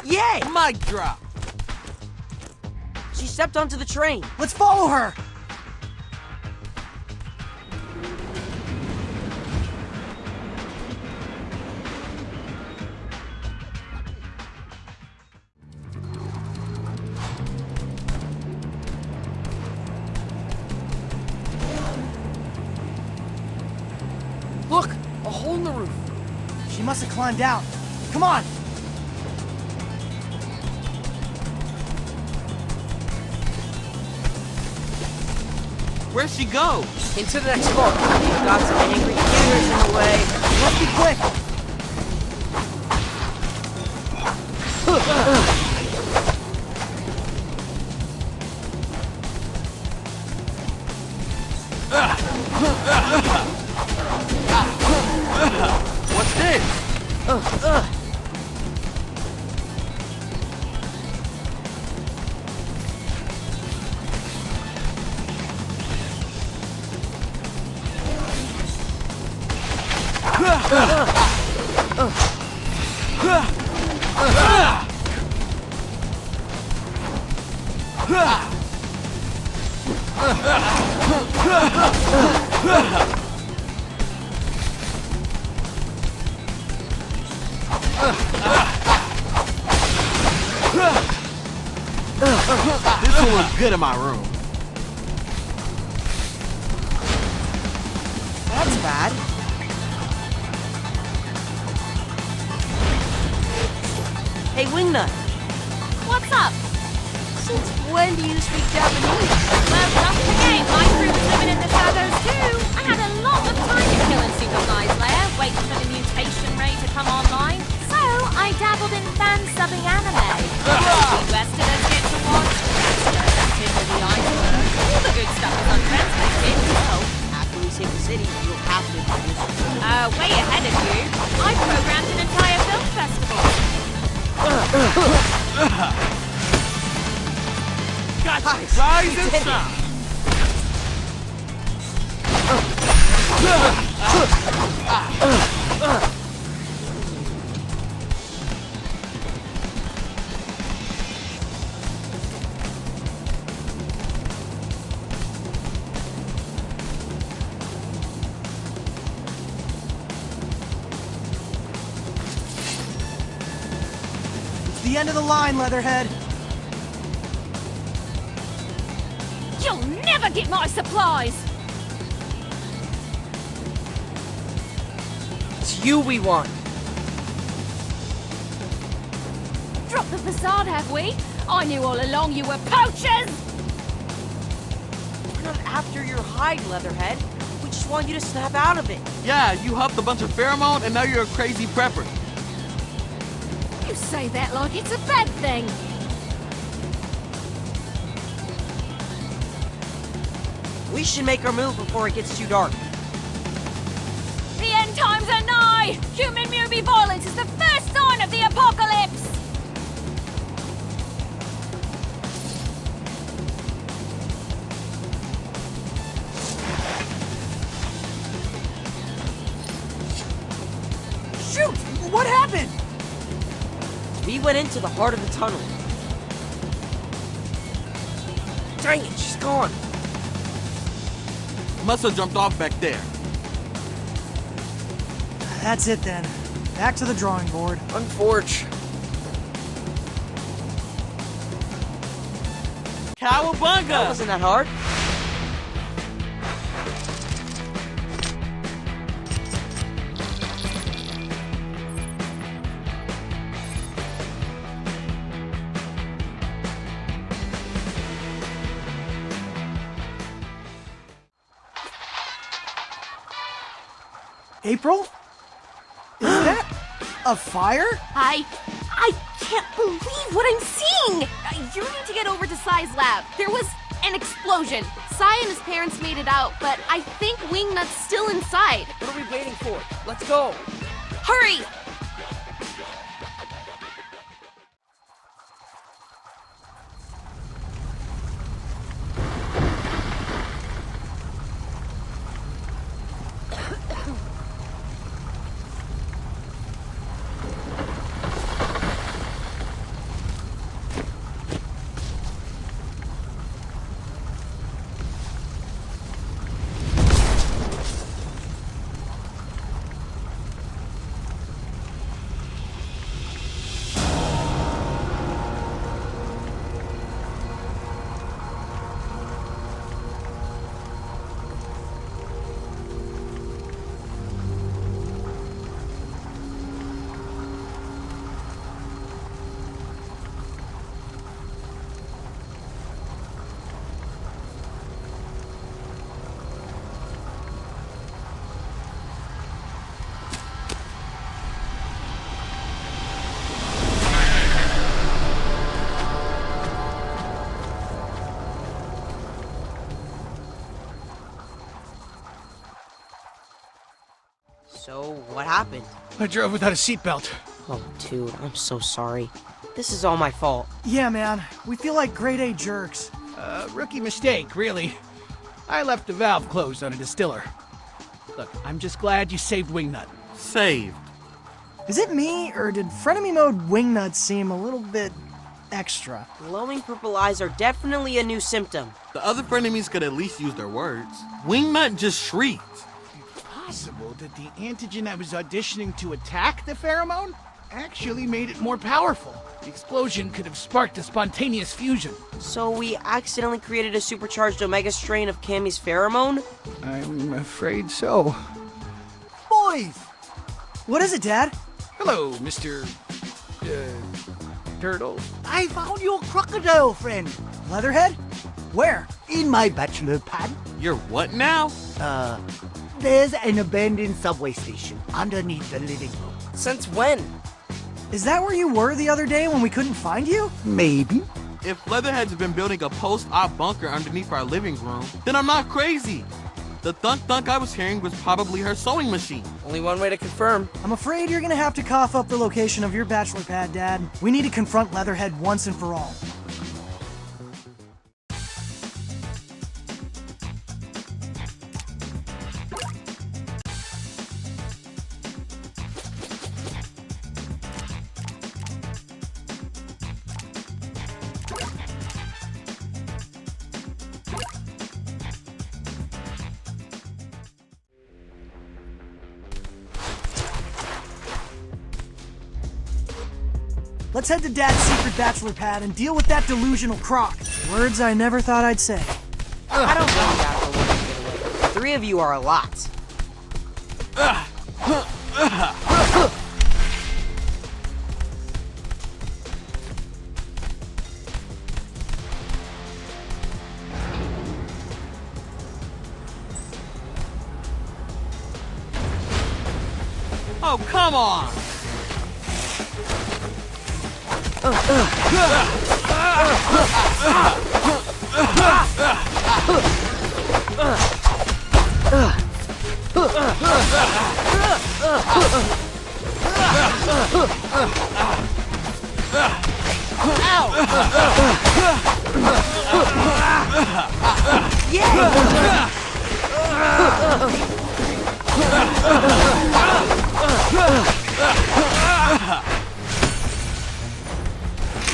Yay! Mic drop. She stepped onto the train. Let's follow her! hole in the roof. She must have climbed out. Come on! Where'd she go? Into the next vault. We've got some angry killers in the way. Let's be quick! What's this? This will look good in my room. That's bad. Hey, Wingnut. What's up? Since when do you speak Japanese? Well, don't forget, my crew was living in the shadows too. I had a lot of time to kill and Superfly's lair, waiting for the mutation ray to come online. So I dabbled in fan-subbing anime. Westerners get to watch Tip of the iceberg. All the good stuff is untranslated. So, after we save the city, you'll have to introduce us. Way ahead of you. I programmed an entire film festival. Gotcha! Rise and shine! It's the end of the line, Leatherhead. You'll never get my supplies! It's you we want. Drop the facade, have we? I knew all along you were poachers! We're not after your hide, Leatherhead. We just want you to snap out of it. Yeah, you huffed a bunch of pheromone and now you're a crazy prepper. You say that like it's a bad thing. We should make our move before it gets too dark. The end times are nigh! Human Mewbie violence is the first sign of the apocalypse! Shoot! What happened? We went into the heart of the tunnel. Dang it, she's gone. Must have jumped off back there. That's it then. Back to the drawing board. Unforge. Cowabunga! That wasn't that hard. April? Is that a fire? I can't believe what I'm seeing! You need to get over to Sai's lab. There was an explosion. Sai and his parents made it out, but I think Wingnut's still inside. What are we waiting for? Let's go. Hurry! So, what happened? I drove without a seatbelt. Oh, dude, I'm so sorry. This is all my fault. Yeah, man. We feel like grade A jerks. Rookie mistake, really. I left the valve closed on a distiller. Look, I'm just glad you saved Wingnut. Saved. Is it me, or did frenemy mode Wingnut seem a little bit extra? Glowing purple eyes are definitely a new symptom. The other frenemies could at least use their words. Wingnut just shrieked. Possible that the antigen I was auditioning to attack the pheromone actually made it more powerful. The explosion could have sparked a spontaneous fusion. So we accidentally created a supercharged omega strain of Cammy's pheromone? I'm afraid so. Boys! What is it, Dad? Hello, Mr. Turtle. I found your crocodile friend. Leatherhead? Where? In my bachelor pad. You're what now? There's an abandoned subway station underneath the living room. Since when? Is that where you were the other day when we couldn't find you? Maybe. If Leatherhead's been building a post-op bunker underneath our living room, then I'm not crazy. The thunk-thunk I was hearing was probably her sewing machine. Only one way to confirm. I'm afraid you're gonna have to cough up the location of your bachelor pad, Dad. We need to confront Leatherhead once and for all. Let's head to Dad's secret bachelor pad and deal with that delusional croc. Words I never thought I'd say. I don't know that for what you get away. 3 of you are a lot. Oh, come on!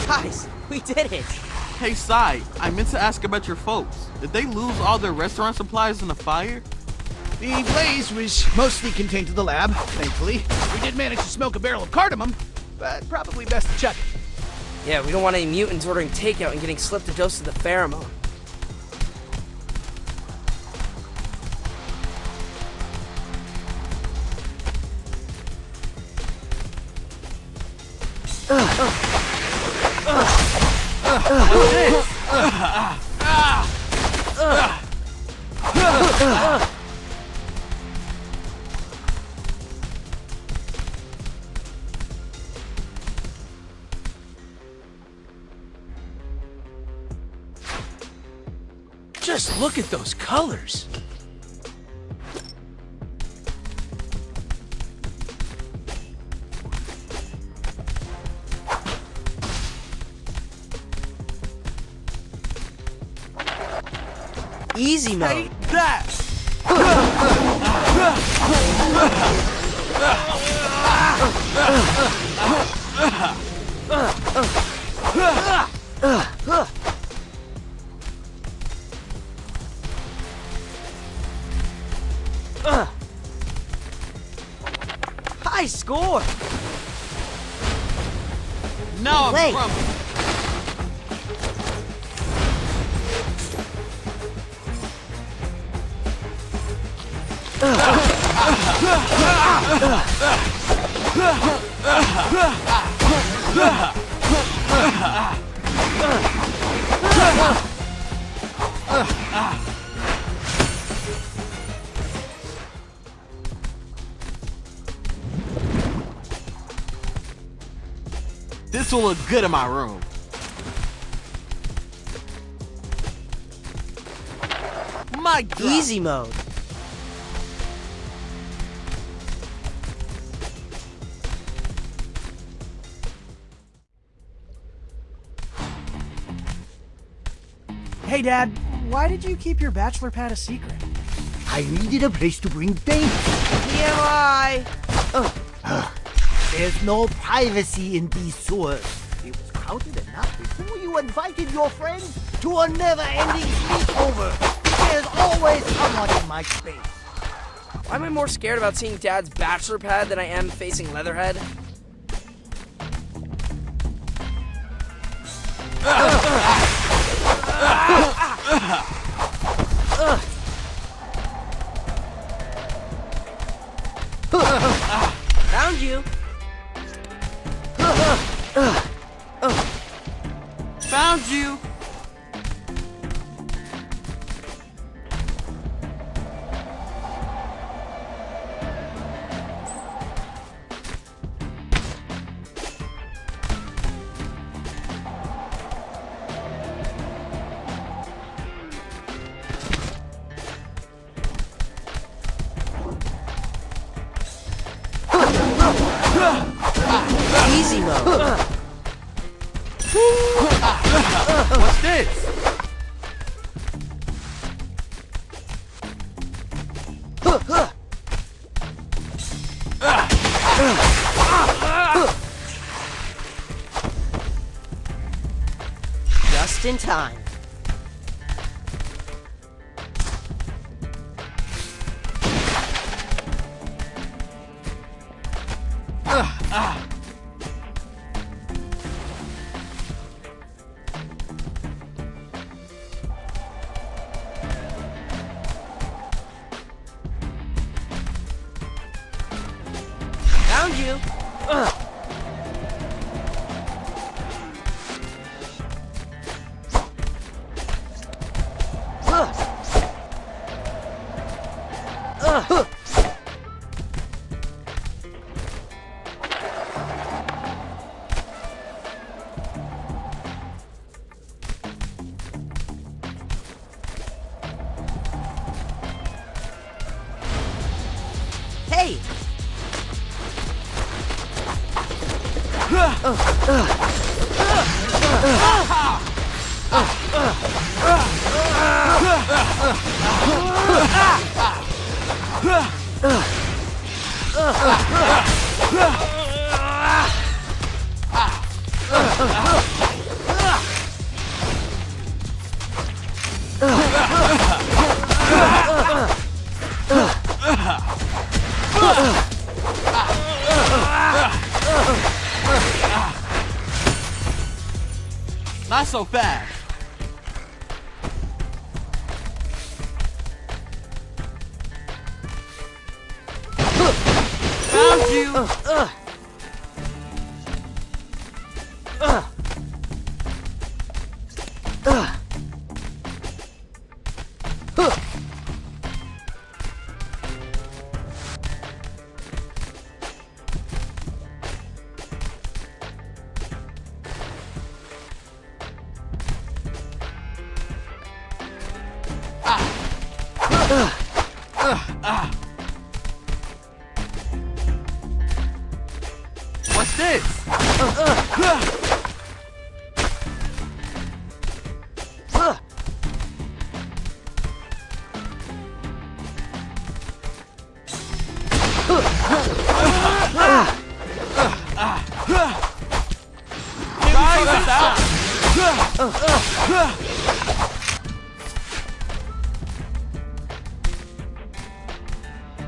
Guys, we did it! Hey, Sai, I meant to ask about your folks. Did they lose all their restaurant supplies in the fire? The blaze was mostly contained to the lab, thankfully. We did manage to smoke a barrel of cardamom, but probably best to chuck it. Yeah, we don't want any mutants ordering takeout and getting slipped a dose of the pheromone. Just look at those colors. Easy mode. Take that! High score! Now Wait. I'm crumbling. This will look good in my room. My God. Easy mode. Hey, Dad, why did you keep your bachelor pad a secret? I needed a place to bring things. TMI! There's no privacy in these sewers. It was crowded enough before you invited your friends to a never-ending sleepover. There's always someone in my space. Why am I more scared about seeing Dad's bachelor pad than I am facing Leatherhead? Found you! Found you! Easy mode. What's this? Just in time. Found you! Hey! Not so fast. Found you. What's this?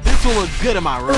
This will look good in my room.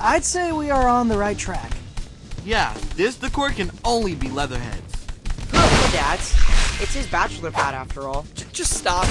I'd say we are on the right track. Yeah, this decor can only be Leatherhead's. Dad's. It's his bachelor pad after all. Just stop.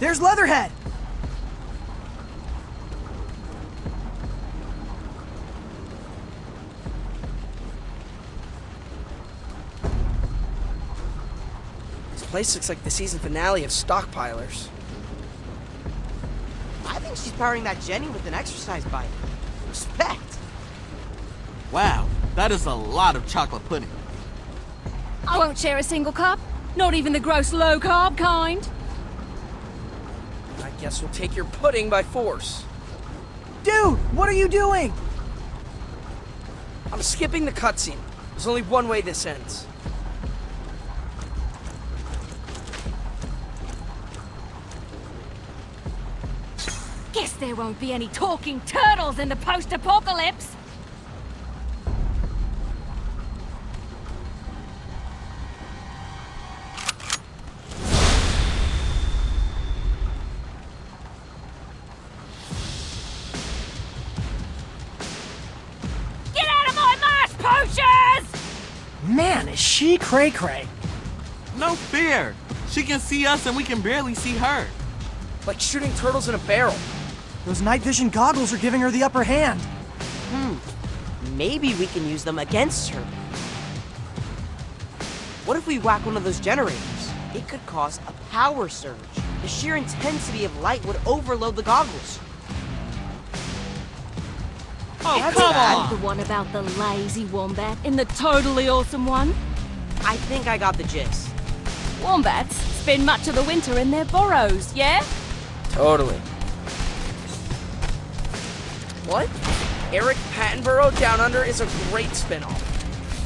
There's Leatherhead! This place looks like the season finale of Stockpilers. I think she's powering that Jenny with an exercise bike. Respect! Wow, that is a lot of chocolate pudding. I won't share a single cup. Not even the gross low-carb kind. I guess we'll take your pudding by force. Dude, what are you doing? I'm skipping the cutscene. There's only one way this ends. Guess there won't be any talking turtles in the post-apocalypse. Man, is she cray-cray. No fear. She can see us and we can barely see her. Like shooting turtles in a barrel. Those night vision goggles are giving her the upper hand. Maybe we can use them against her. What if we whack one of those generators? It could cause a power surge. The sheer intensity of light would overload the goggles. Oh, come on! The one about the lazy wombat in the totally awesome one. I think I got the gist. Wombats spend much of the winter in their burrows, yeah? Totally. What? Eric Pattenborough Down Under is a great spin-off.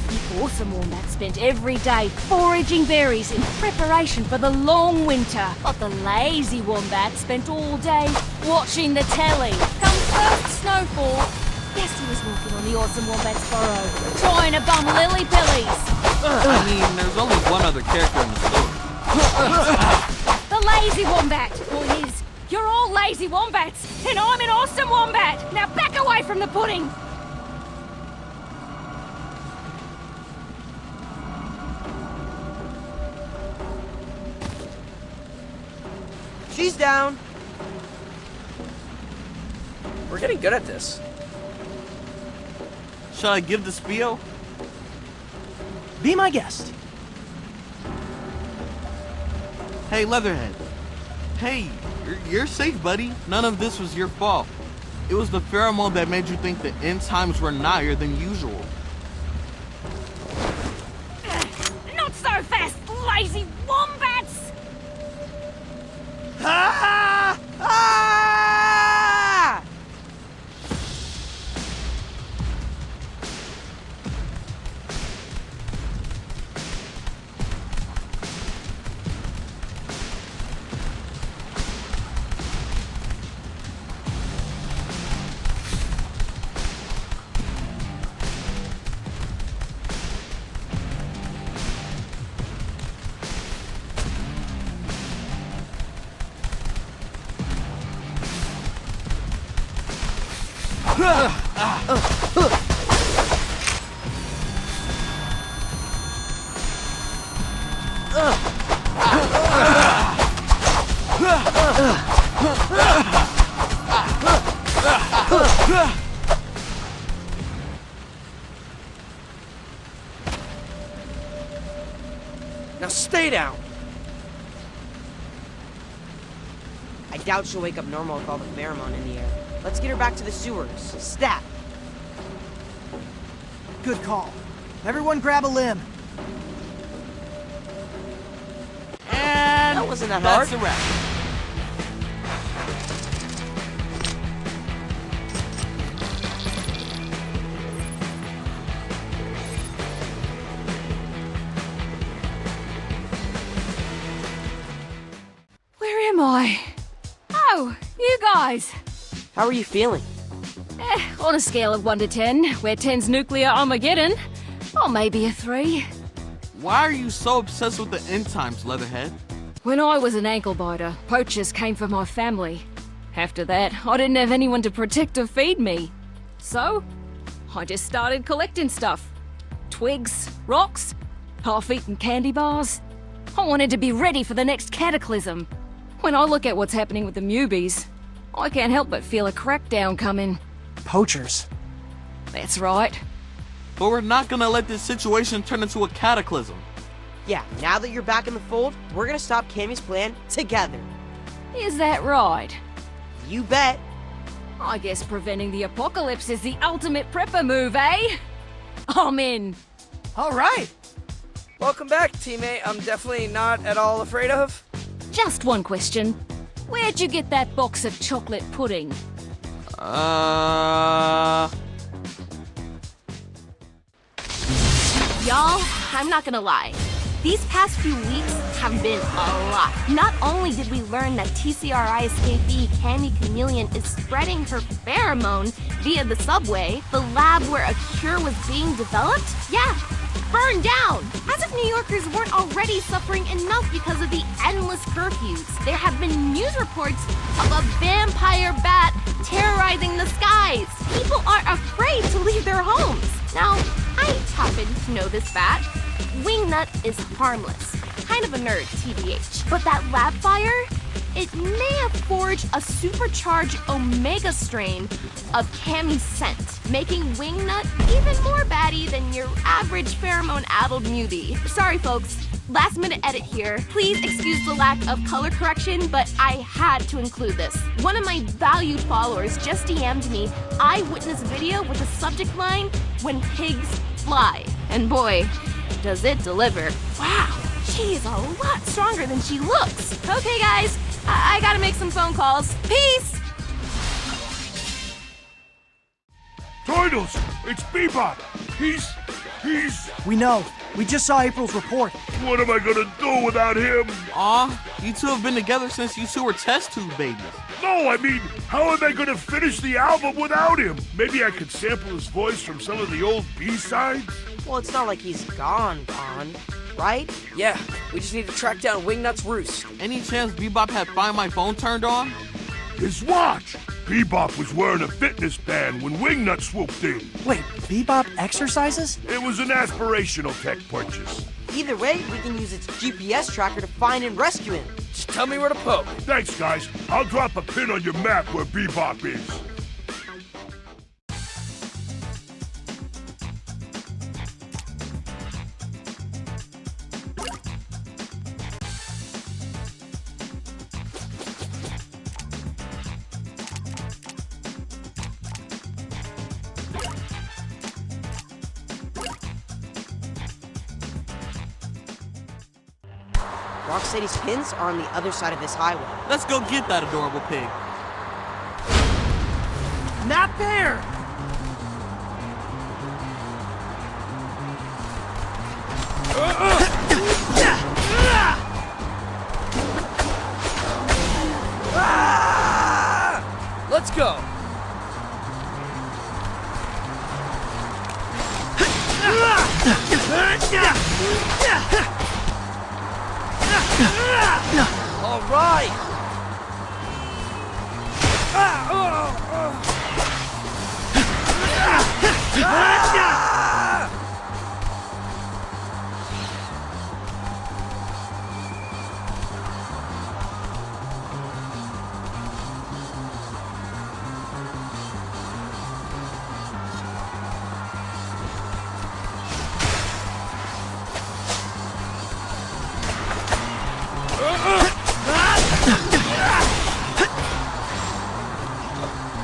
The awesome wombat spent every day foraging berries in preparation for the long winter. But the lazy wombat spent all day watching the telly. Come first snowfall, guess who was walking on the awesome wombat's burrow, trying to bum lily pillies. I mean, there's only one other character in the story. The lazy wombat, or his. You're all lazy wombats, and I'm an awesome wombat. Now back away from the pudding. She's down. We're getting good at this. Shall I give the spiel? Be my guest. Hey, Leatherhead. Hey, you're safe, buddy. None of this was your fault. It was the pheromone that made you think the end times were nigher than usual. Not so fast, lazy wombats! Ah! Ah! Stay down. I doubt she'll wake up normal with all the pheromone in the air. Let's get her back to the sewers. Stat! Good call. Everyone grab a limb. And That wasn't that that's hard. a wrap. Where am I? Oh, you guys. How are you feeling? On a scale of 1 to 10, where 10's nuclear Armageddon, or maybe a 3. Why are you so obsessed with the end times, Leatherhead? When I was an ankle biter, poachers came for my family. After that, I didn't have anyone to protect or feed me. So, I just started collecting stuff. Twigs, rocks, half-eaten candy bars. I wanted to be ready for the next cataclysm. When I look at what's happening with the Mewbies, I can't help but feel a crackdown coming. Poachers. That's right. But we're not gonna let this situation turn into a cataclysm. Yeah, now that you're back in the fold, we're gonna stop Cammy's plan together. Is that right? You bet. I guess preventing the apocalypse is the ultimate prepper move, eh? I'm in. All right. Welcome back, teammate. I'm definitely not at all afraid of. Just one question. Where'd you get that box of chocolate pudding? Y'all, I'm not gonna lie. These past few weeks have been a lot. Not only did we learn that TCRI escapee Cammy Chameleon is spreading her pheromone via the subway, the lab where a cure was being developed, burned down. As if New Yorkers weren't already suffering enough because of the endless curfews. There have been news reports of a vampire bat terrorizing the skies. People are afraid to leave their homes. Now, I happen to know this bat. Wingnut is harmless. Kind of a nerd, TBH. But that lab fire, it may have forged a supercharged omega strain of Cammy's scent, making Wingnut even more batty than your average pheromone-addled Mewbie. Sorry, folks. Last minute edit here. Please excuse the lack of color correction, but I had to include this. One of my valued followers just DM'd me eyewitness video with the subject line, "When pigs fly." And boy, does it deliver. Wow, she is a lot stronger than she looks. Okay, guys, I gotta make some phone calls. Peace! Turtles, it's Bebop. He's... We know. We just saw April's report. What am I gonna do without him? Aw, you two have been together since you two were test tube babies. No, I mean, how are they gonna finish the album without him? Maybe I could sample his voice from some of the old B-sides? Well, it's not like he's gone, right? Yeah, we just need to track down Wingnut's roost. Any chance Bebop had Find My Phone turned on? His watch! Bebop was wearing a fitness band when Wingnut swooped in. Wait, Bebop exercises? It was an aspirational tech purchase. Either way, we can use its GPS tracker to find and rescue him. Just tell me where to poke. Thanks, guys. I'll drop a pin on your map where Bebop is. Rocksteady's pins are on the other side of this highway. Let's go get that adorable pig. Not there! Let's go. All right.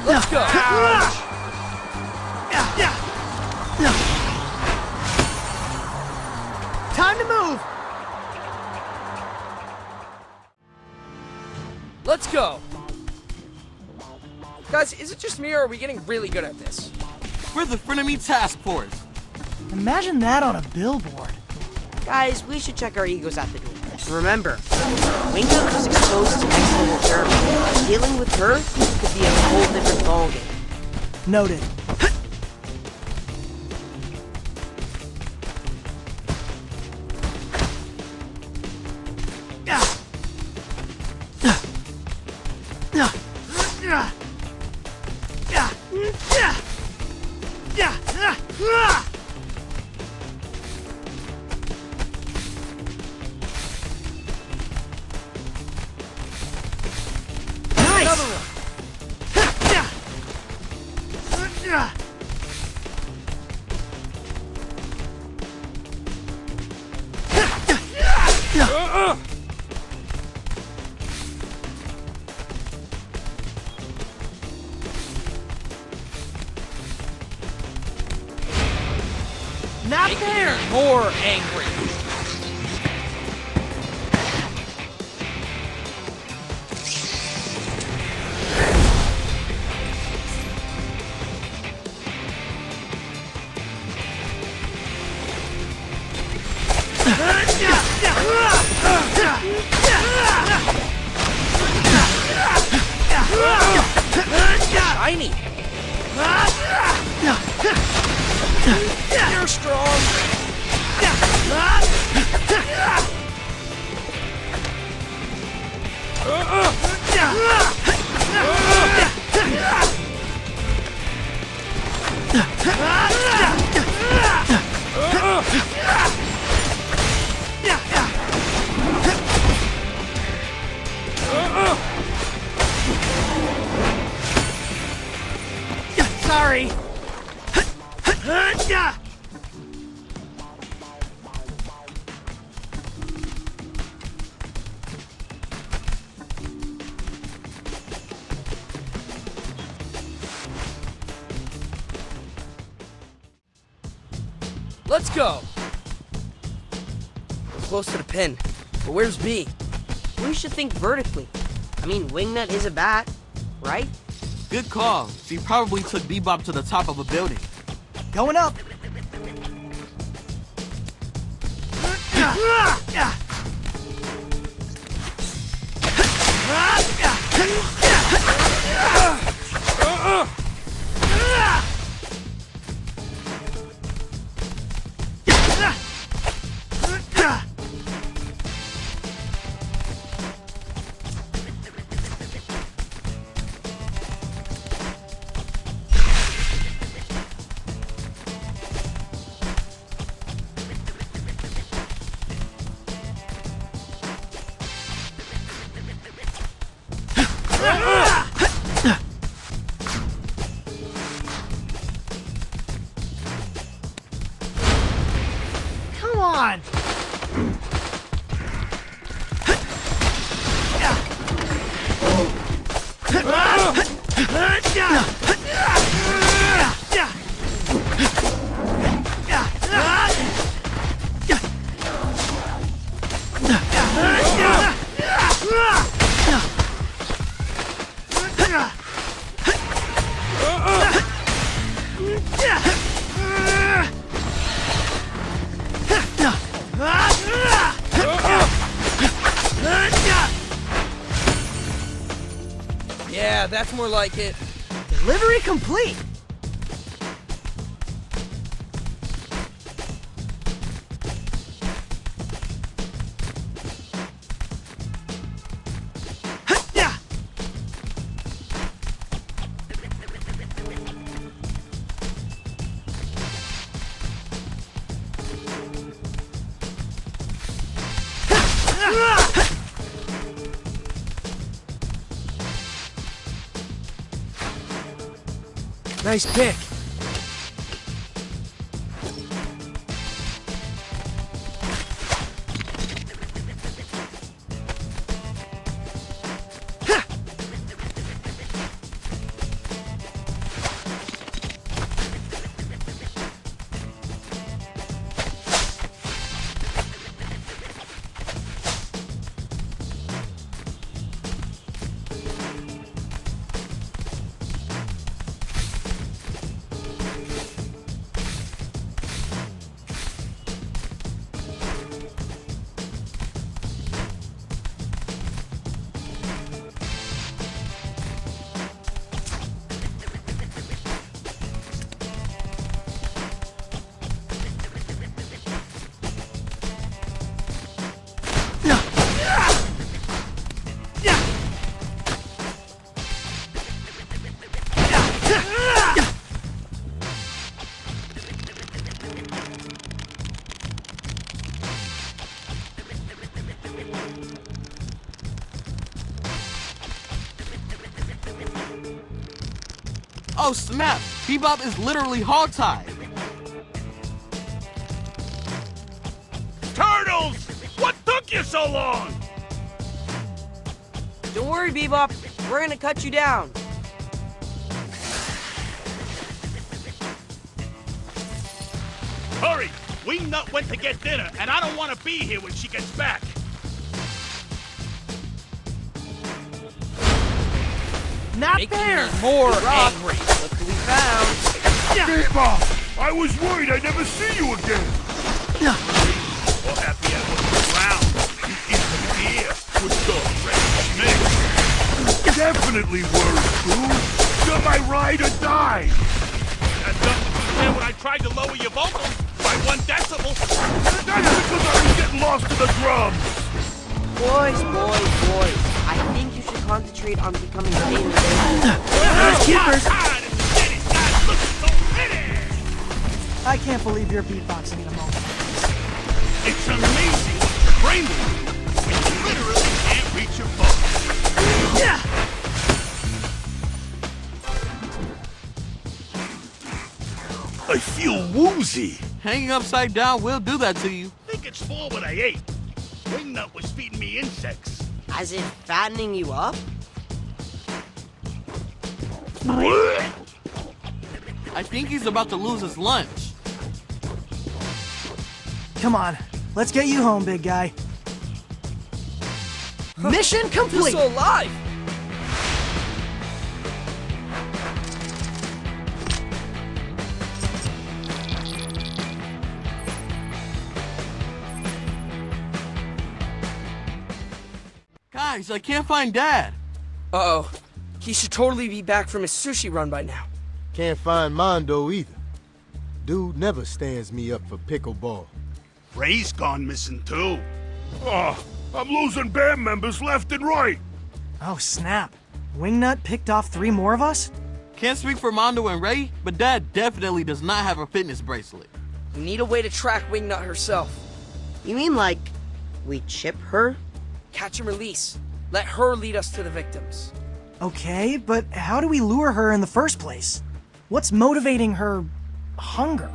Let's go. Time to move! Let's go. Guys, is it just me or are we getting really good at this? We're the Frenemy Task Force. Imagine that on a billboard. Guys, we should check our egos at the door. Remember, Wingnut was exposed to next-level pheromone. Dealing with her could be a whole different ballgame. Noted. Another one. Not Making there! me more angry. Shiny. You're strong. Sorry. Let's go. We're close to the pin, but where's B? We should think vertically. I mean, Wingnut is a bat, right? Good call. She probably took Bebop to the top of a building. Going up. Come on! Yeah, that's more like it. Delivery complete! Nice pick. Oh snap! Bebop is literally hogtied. Turtles! What took you so long? Don't worry, Bebop. We're gonna cut you down. Hurry! Wingnut went to get dinner, and I don't want to be here when she gets back. Not Making fair! me more Rock. angry. Look who we found. Bebop! I was worried I'd never see you again. Or happy I wasn't around. You isn't here with the red snake. Definitely worried, dude. You're my ride or die. That doesn't compare when I tried to lower your vocals by 1 decibel. That's because I was getting lost in the drums. Boys. I think you should concentrate on becoming famous. Keepers! God, it's looking so pretty. I can't believe you're beatboxing in a moment. It's amazing what your brain will do when you literally can't reach your phone. Yeah! I feel woozy. Hanging upside down will do that to you. Think it's for what I ate. Wingnut was feeding me insects. As in fattening you up? I think he's about to lose his lunch. Come on, let's get you home, big guy. Mission You're complete! still alive. Guys, I can't find Dad. Uh-oh. He should totally be back from his sushi run by now. Can't find Mondo either. Dude never stands me up for pickleball. Ray's gone missing too. Oh, I'm losing band members left and right. Oh, snap. Wingnut picked off 3 more of us? Can't speak for Mondo and Ray, but Dad definitely does not have a fitness bracelet. We need a way to track Wingnut herself. You mean like we chip her? Catch and release. Let her lead us to the victims. Okay, but how do we lure her in the first place? What's motivating her hunger?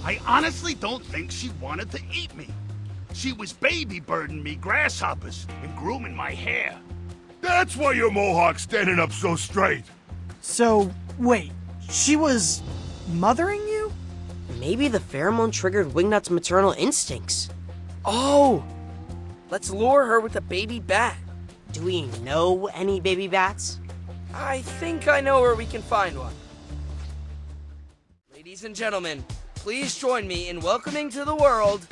I honestly don't think she wanted to eat me. She was baby birding me grasshoppers and grooming my hair. That's why your mohawk's standing up so straight. So, wait, she was mothering you? Maybe the pheromone triggered Wingnut's maternal instincts. Oh! Let's lure her with a baby bat. Do we know any baby bats? I think I know where we can find one. Ladies and gentlemen, please join me in welcoming to the world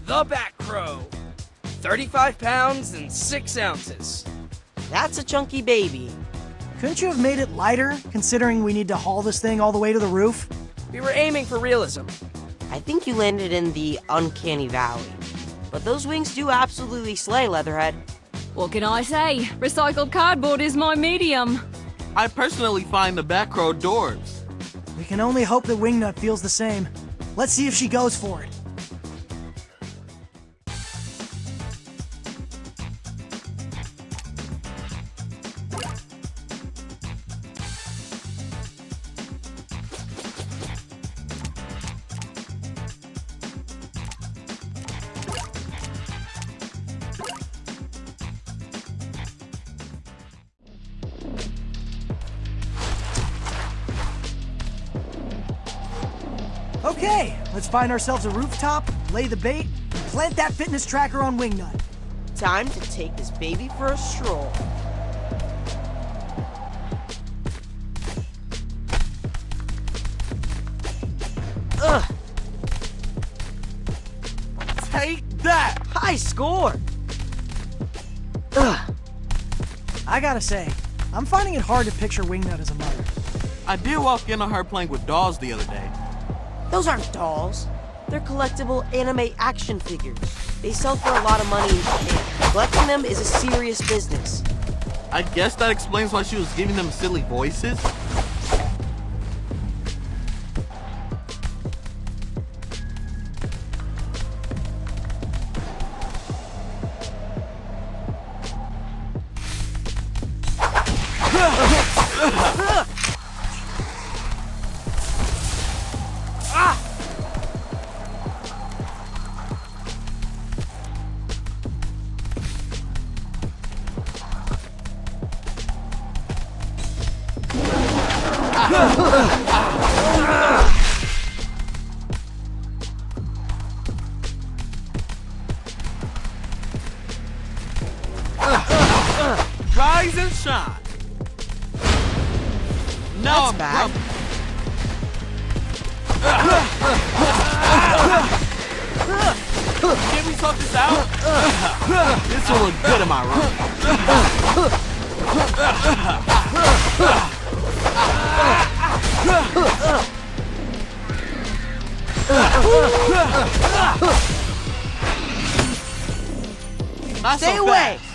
the Bat Crow. 35 pounds and 6 ounces. That's a chunky baby. Couldn't you have made it lighter, considering we need to haul this thing all the way to the roof? We were aiming for realism. I think you landed in the uncanny valley. But those wings do absolutely slay, Leatherhead. What can I say? Recycled cardboard is my medium. I personally find the back row dwarves. We can only hope that Wingnut feels the same. Let's see if she goes for it. Okay, let's find ourselves a rooftop, lay the bait, plant that fitness tracker on Wingnut. Time to take this baby for a stroll. Ugh! Take that! High score! Ugh. I gotta say, I'm finding it hard to picture Wingnut as a mother. I did walk in on her playing with dolls the other day. Those aren't dolls. They're collectible anime action figures. They sell for a lot of money in Japan. Collecting them is a serious business. I guess that explains why she was giving them silly voices. Rise and shine. Now I'm bad. Can we talk this out? This will look good in my room. Not Stay so away! fast.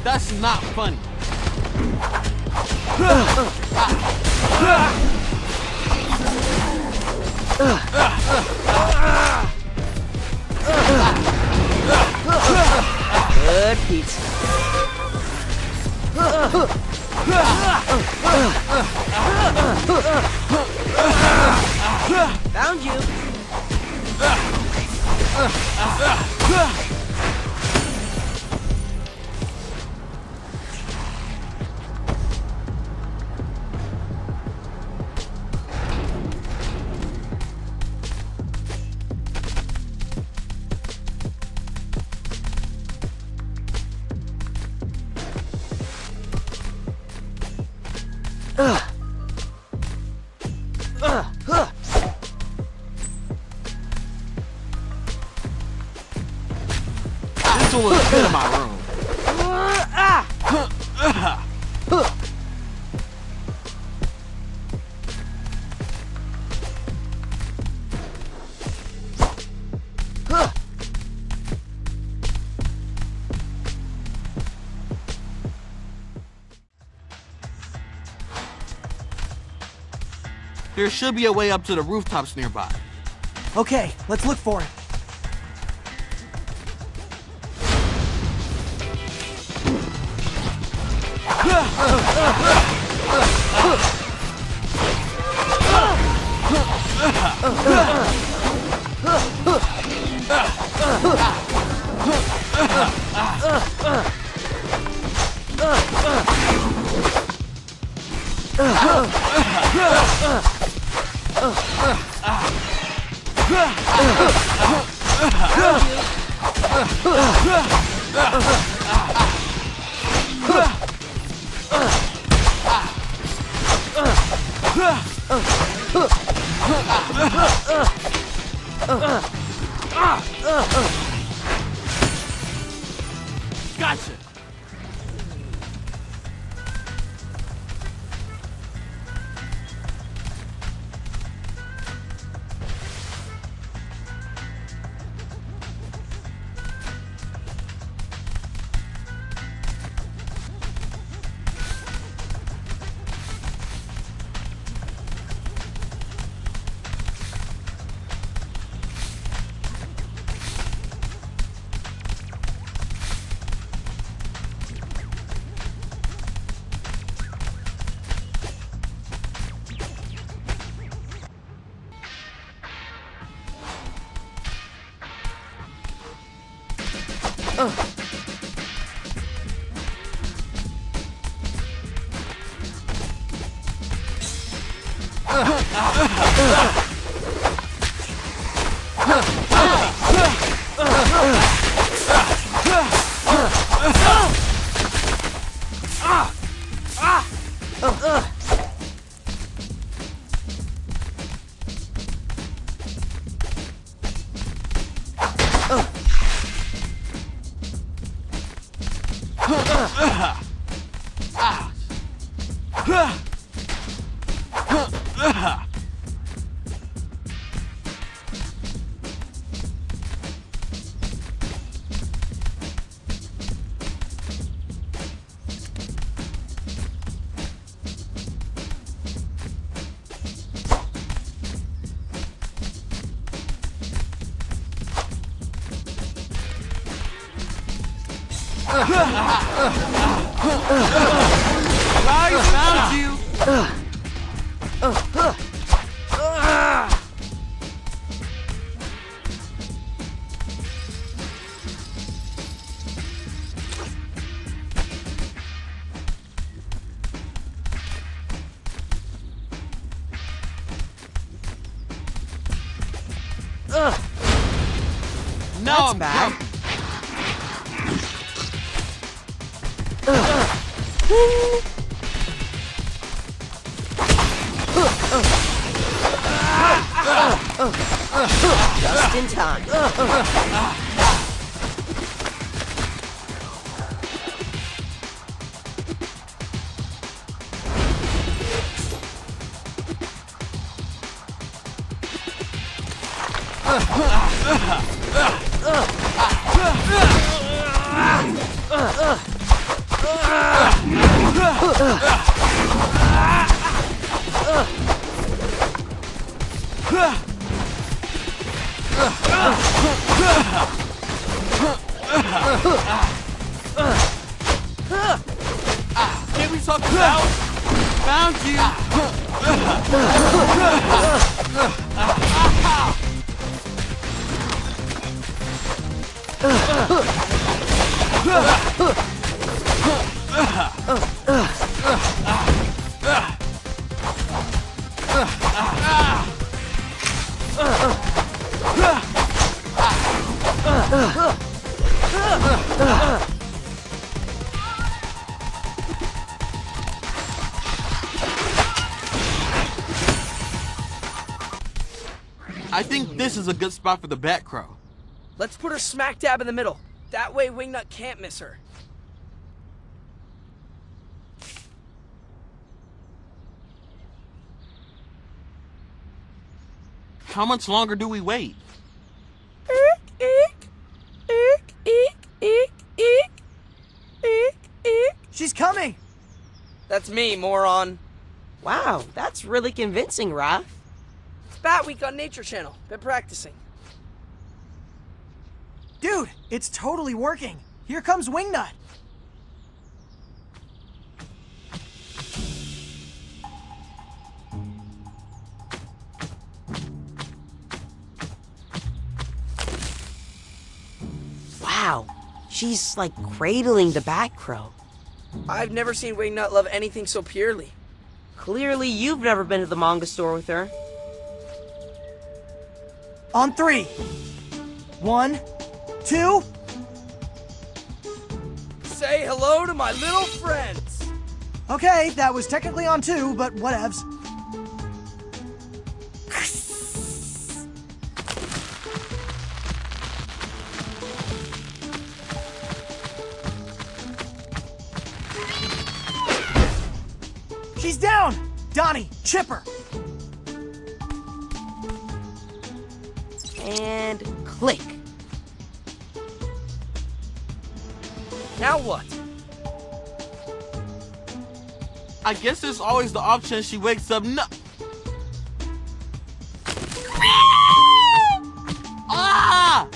That's not funny. Good pizza. Found you. This will look good in my room. There should be a way up to the rooftops nearby. Okay, let's look for it. Gotcha. Guys, found you! That's bad. Just in time. Can we talk about? Found you! I think this is a good spot for the Bat Crow. Let's put her smack dab in the middle. That way Wingnut can't miss her. How much longer do we wait? She's coming! That's me, moron. Wow, that's really convincing, Raph. It's Bat Week on Nature Channel. Been practicing. Dude, it's totally working. Here comes Wingnut. Wow, she's like cradling the Bat Crow. I've never seen Wingnut love anything so purely. Clearly, you've never been to the manga store with her. On 3. 1, 2. Say hello to my little friends. Okay, that was technically on 2, but whatevs. She's down! Donnie, chipper! And click. Now what? I guess there's always the option she wakes up Ah!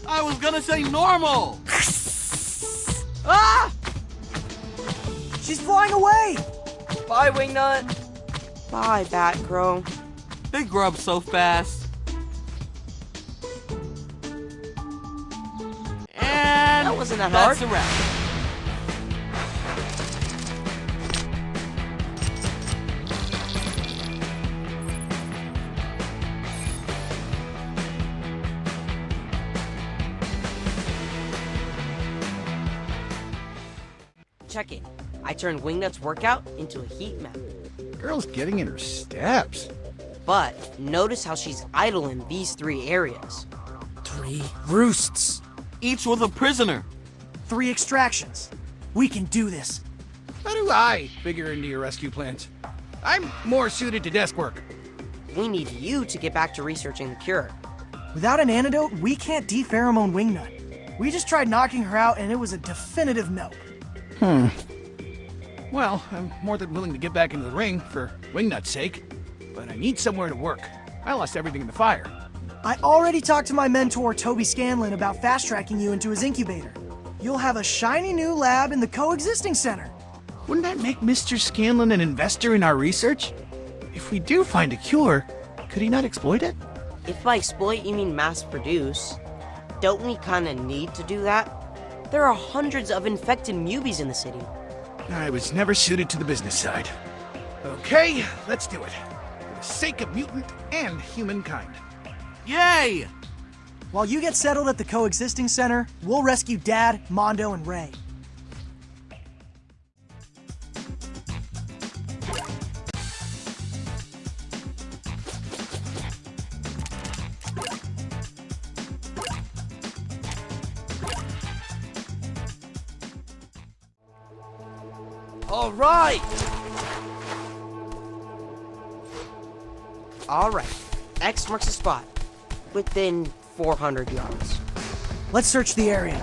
I was gonna say normal! Ah! She's flying away! Bye, Wingnut. Bye, Bat Crow. They grow up so fast. And That wasn't that that's hard. a wrap. Check it. I turned Wingnut's workout into a heat map. Girl's getting in her steps. But notice how she's idle in these 3 areas. 3 roosts. Each with a prisoner. 3 extractions. We can do this. How do I figure into your rescue plans? I'm more suited to desk work. We need you to get back to researching the cure. Without an antidote, we can't de-pheromone Wingnut. We just tried knocking her out and it was a definitive no. Well, I'm more than willing to get back into the ring for Wingnut's sake, but I need somewhere to work. I lost everything in the fire. I already talked to my mentor, Toby Scanlon, about fast-tracking you into his incubator. You'll have a shiny new lab in the coexisting center. Wouldn't that make Mr. Scanlon an investor in our research? If we do find a cure, could he not exploit it? If by exploit you mean mass produce, don't we kinda need to do that? There are hundreds of infected Mewbies in the city. I was never suited to the business side. Okay, let's do it. For the sake of mutant and humankind. Yay! While you get settled at the coexisting center, we'll rescue Dad, Mondo, and Ray. All right. All right, X marks the spot. Within 400 yards. Let's search the area.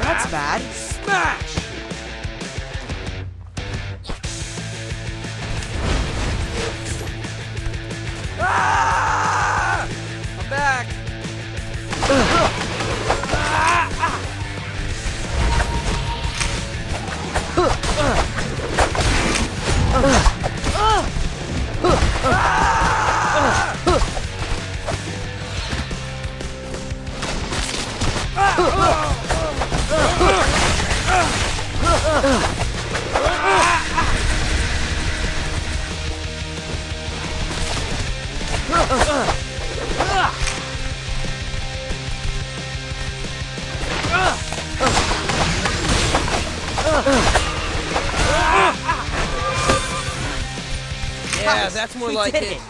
That's bad. Smash! Ah! I'm back. Yeah, that's more We like did it. it.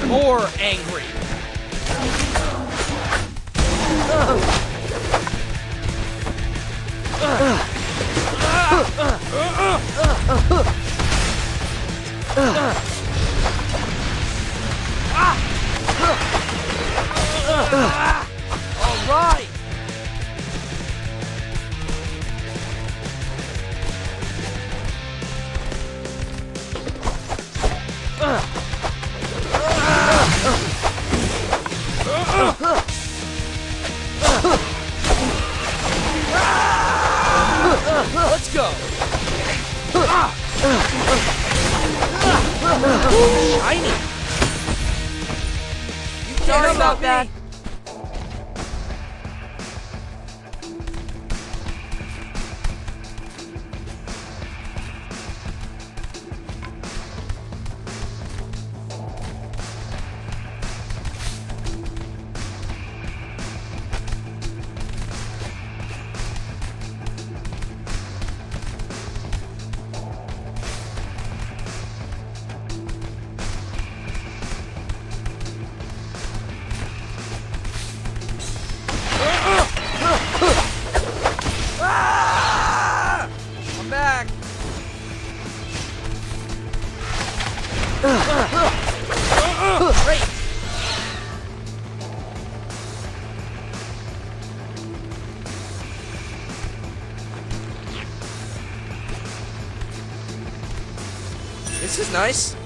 More angry. All right. Let's go. Shiny. You can't Sorry stop about me. that. I'm back. Great. This is nice.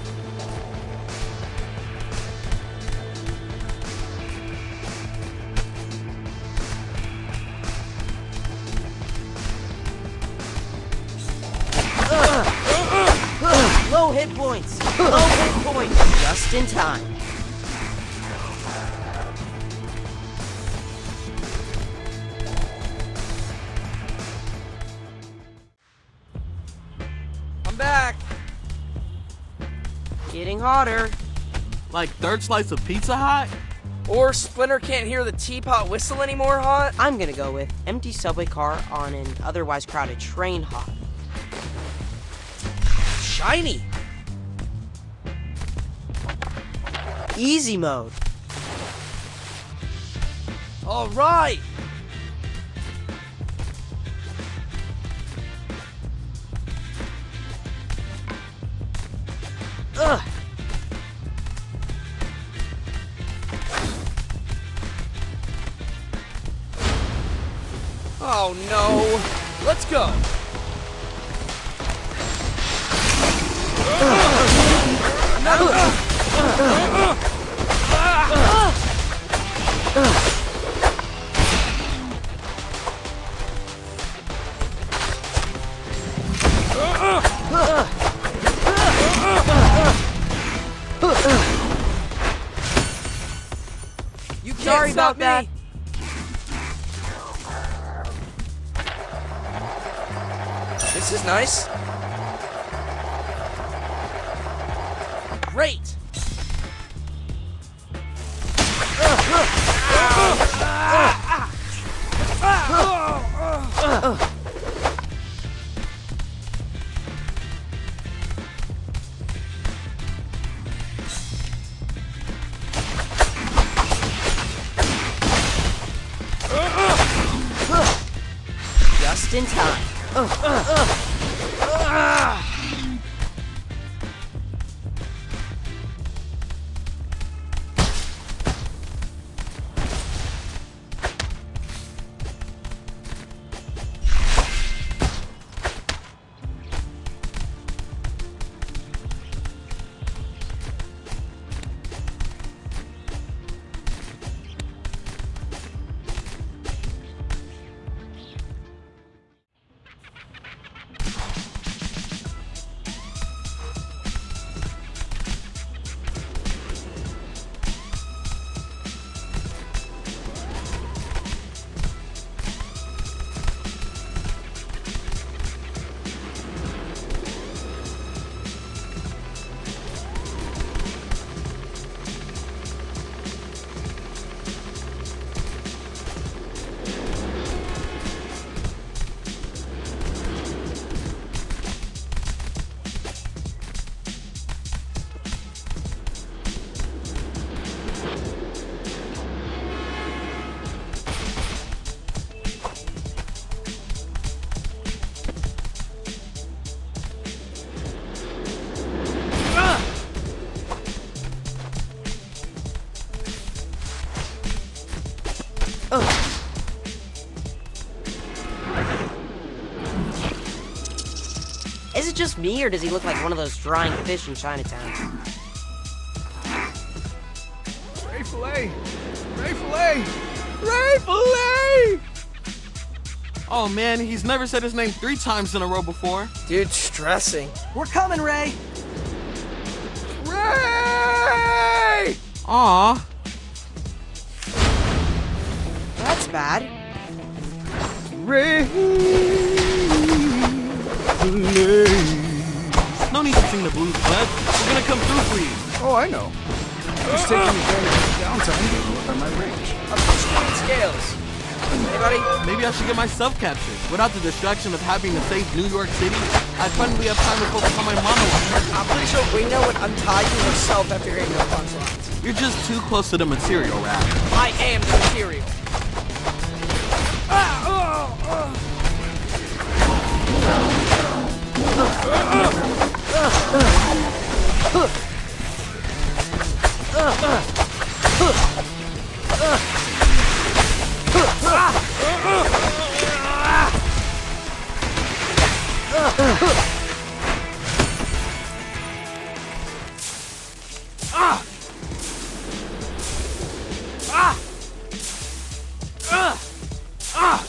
points. Low hit points. Just in time. I'm back. Getting hotter. Like third slice of Pizza Hut? Or Splinter can't hear the teapot whistle anymore hot? I'm gonna go with empty subway car on an otherwise crowded train hot. Shiny. Easy mode. All right. Ugh. Oh no. Let's go. You can't Sorry stop about that. me. This is nice. Great. Just in time. Is it just me, or does he look like one of those drying fish in Chinatown? Ray fillet! Ray fillet! Ray fillet! Oh man, he's never said his name 3 times in a row before. Dude, stressing. We're coming, Ray. Ray! Aw. That's bad. Ray No need to sing the blues, bud. We're gonna come through for you. Oh, I know. Just taking advantage of downtime to work on my range. Appreciate scales. Anybody? Maybe I should get myself captured. Without the distraction of having to save New York City, I'd finally have time to focus on my monologue. I'm pretty sure Wingnut would untie you herself after hearing those punchlines. You're just too close to the material, Rap. I am the material.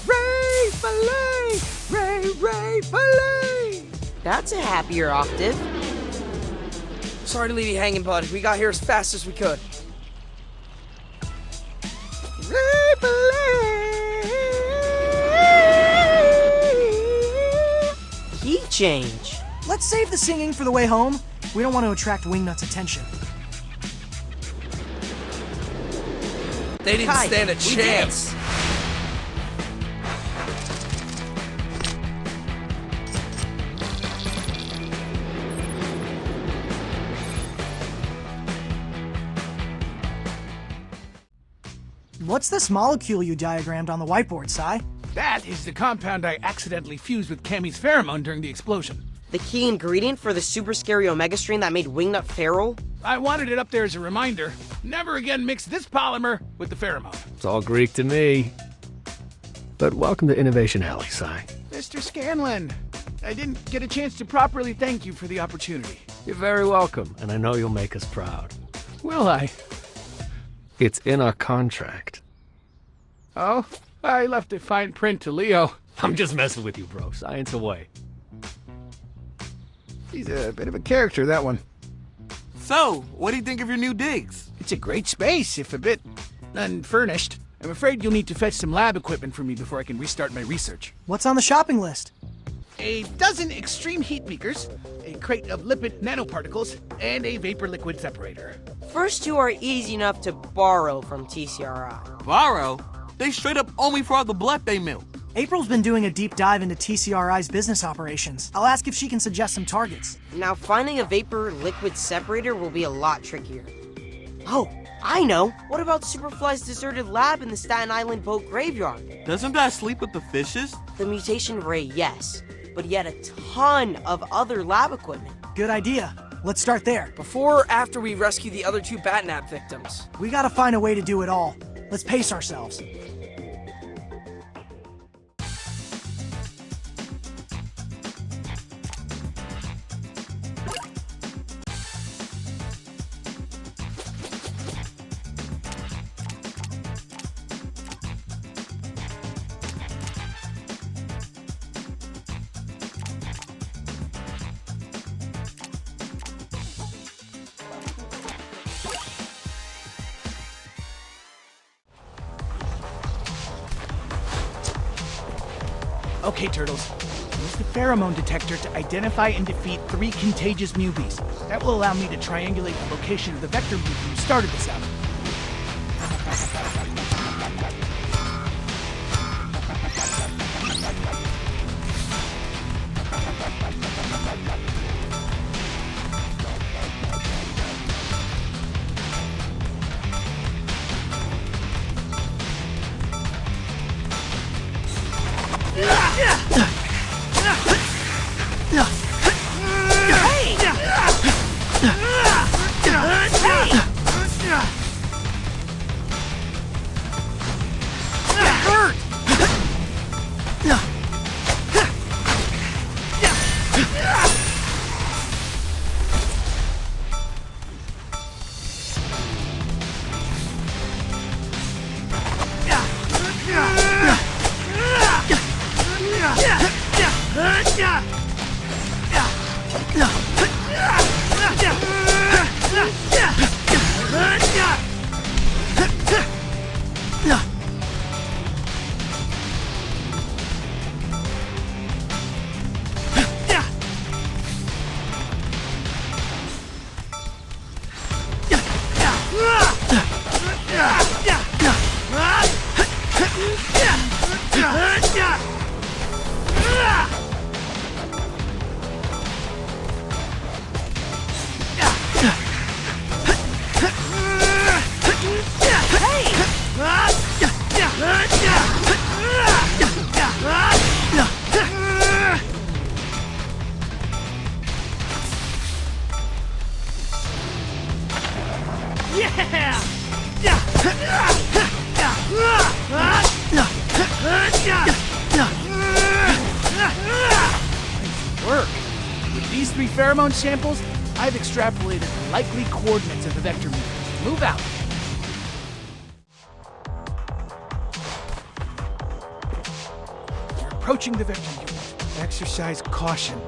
Ray fillet! Ray fillet! That's a happier octave. Sorry to leave you hanging, bud. We got here as fast as we could. Key change. Let's save the singing for the way home. We don't want to attract Wingnut's attention. They didn't Kai, stand a we chance. What's this molecule you diagrammed on the whiteboard, Sai? That is the compound I accidentally fused with Cammy's pheromone during the explosion. The key ingredient for the super scary omega strain that made Wingnut feral? I wanted it up there as a reminder. Never again mix this polymer with the pheromone. It's all Greek to me. But welcome to Innovation Alley, Sai. Mr. Scanlan, I didn't get a chance to properly thank you for the opportunity. You're very welcome, and I know you'll make us proud. Will I? It's in our contract. Oh, I left a fine print to Leo. I'm just messing with you, bro. Science away. He's a bit of a character, that one. So, what do you think of your new digs? It's a great space, if a bit unfurnished. I'm afraid you'll need to fetch some lab equipment for me before I can restart my research. What's on the shopping list? A dozen extreme heat beakers, a crate of lipid nanoparticles, and a vapor-liquid separator. First two are easy enough to borrow from TCRI. Borrow? They straight up owe me for all the blood they milk. April's been doing a deep dive into TCRI's business operations. I'll ask if she can suggest some targets. Now, finding a vapor-liquid separator will be a lot trickier. Oh, I know! What about Superfly's deserted lab in the Staten Island boat graveyard? Doesn't that sleep with the fishes? The mutation ray, yes, but yet a ton of other lab equipment. Good idea. Let's start there. Before or after we rescue the other two Batnap victims? We gotta find a way to do it all. Let's pace ourselves. Okay, Turtles. Use the pheromone detector to identify and defeat 3 contagious Mewbies. That will allow me to triangulate the location of the vector mutant who started this out. With these 3 pheromone samples, I've extrapolated the likely coordinates of the vector mutant. Move out. You're approaching the vector mutant. Exercise caution.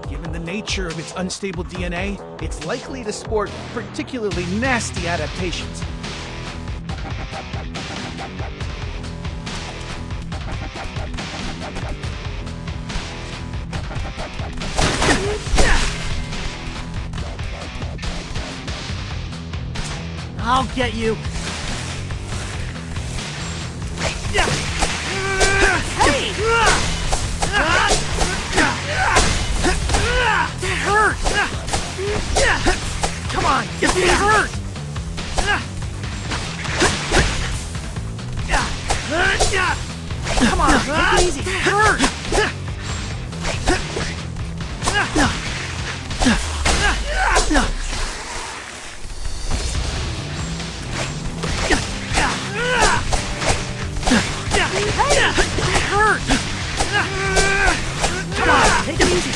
Given the nature of its unstable DNA, it's likely to sport particularly nasty adaptations. I'll get you. Hey! That hurt! Come on, get me hurt! Come on, take it easy. That hurt! That hurt! Come on, take it easy.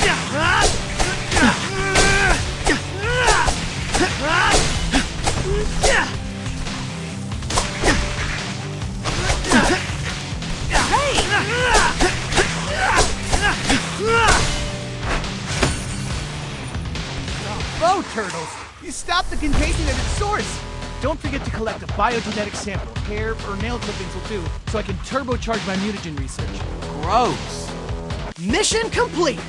Oh, turtles! You stopped the contagion at its source! Don't forget to collect a biogenetic sample. Hair or nail clippings will do, so I can turbocharge my mutagen research. Gross. Mission complete!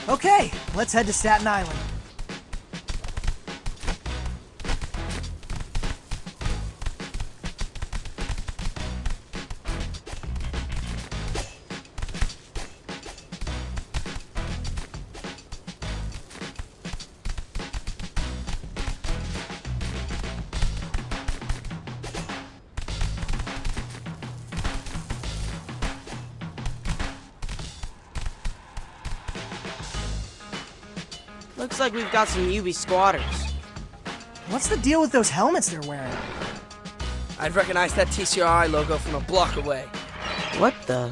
Okay, let's head to Staten Island. Looks like we've got some Mewbies squatters. What's the deal with those helmets they're wearing? I'd recognize that TCRI logo from a block away. What the?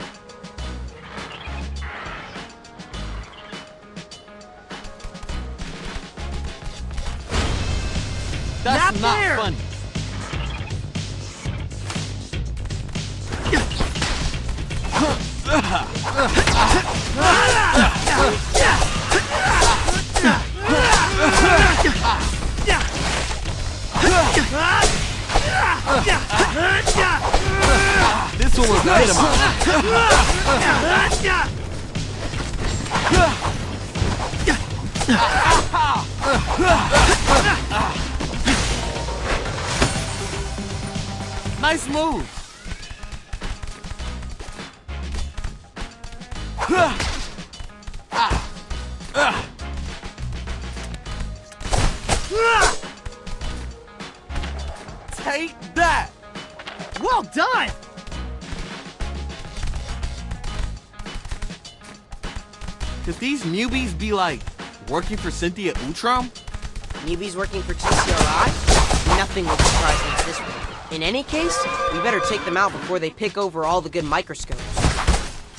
That's not there. funny. This one was right Nice move. Take that. Well done! Could these Mewbies be like working for Cynthia Utrom? Mewbies working for TCRI? Nothing will surprise me at this point. In any case, we better take them out before they pick over all the good microscopes.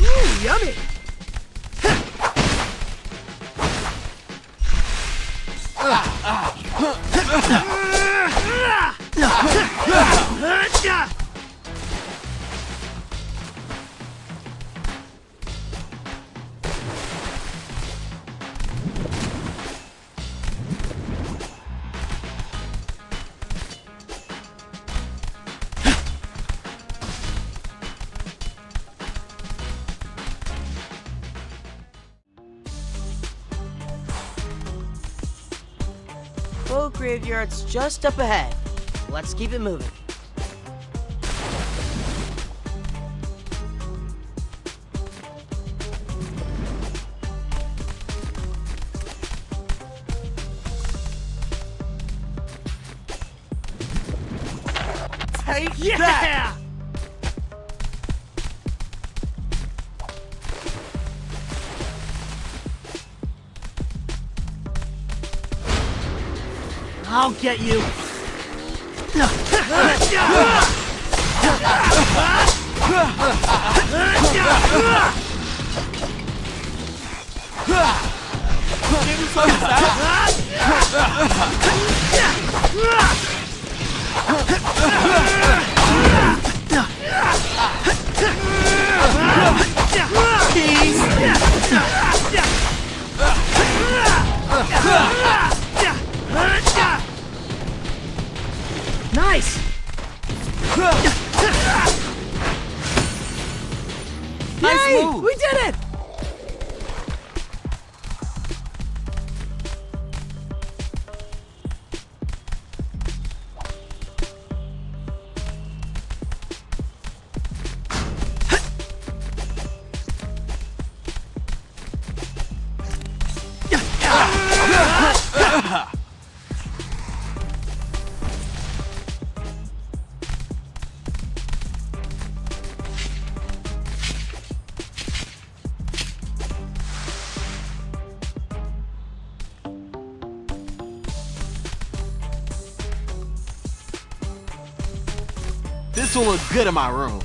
Ooh, yummy! Folk graveyard's just up ahead. Let's keep it moving. Take Yeah! that! I'll get you. Give me some of that. Nice. Nice Yay! move. We did it. This will look good in my room.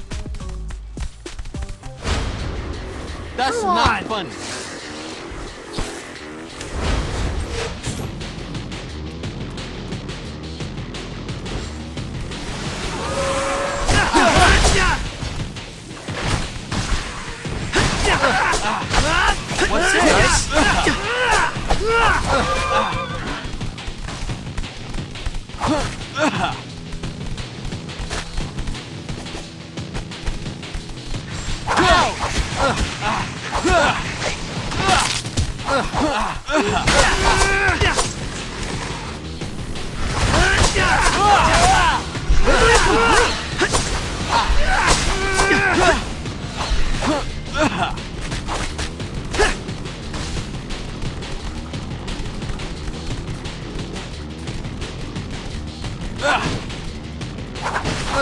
That's Come not on. funny. What's this?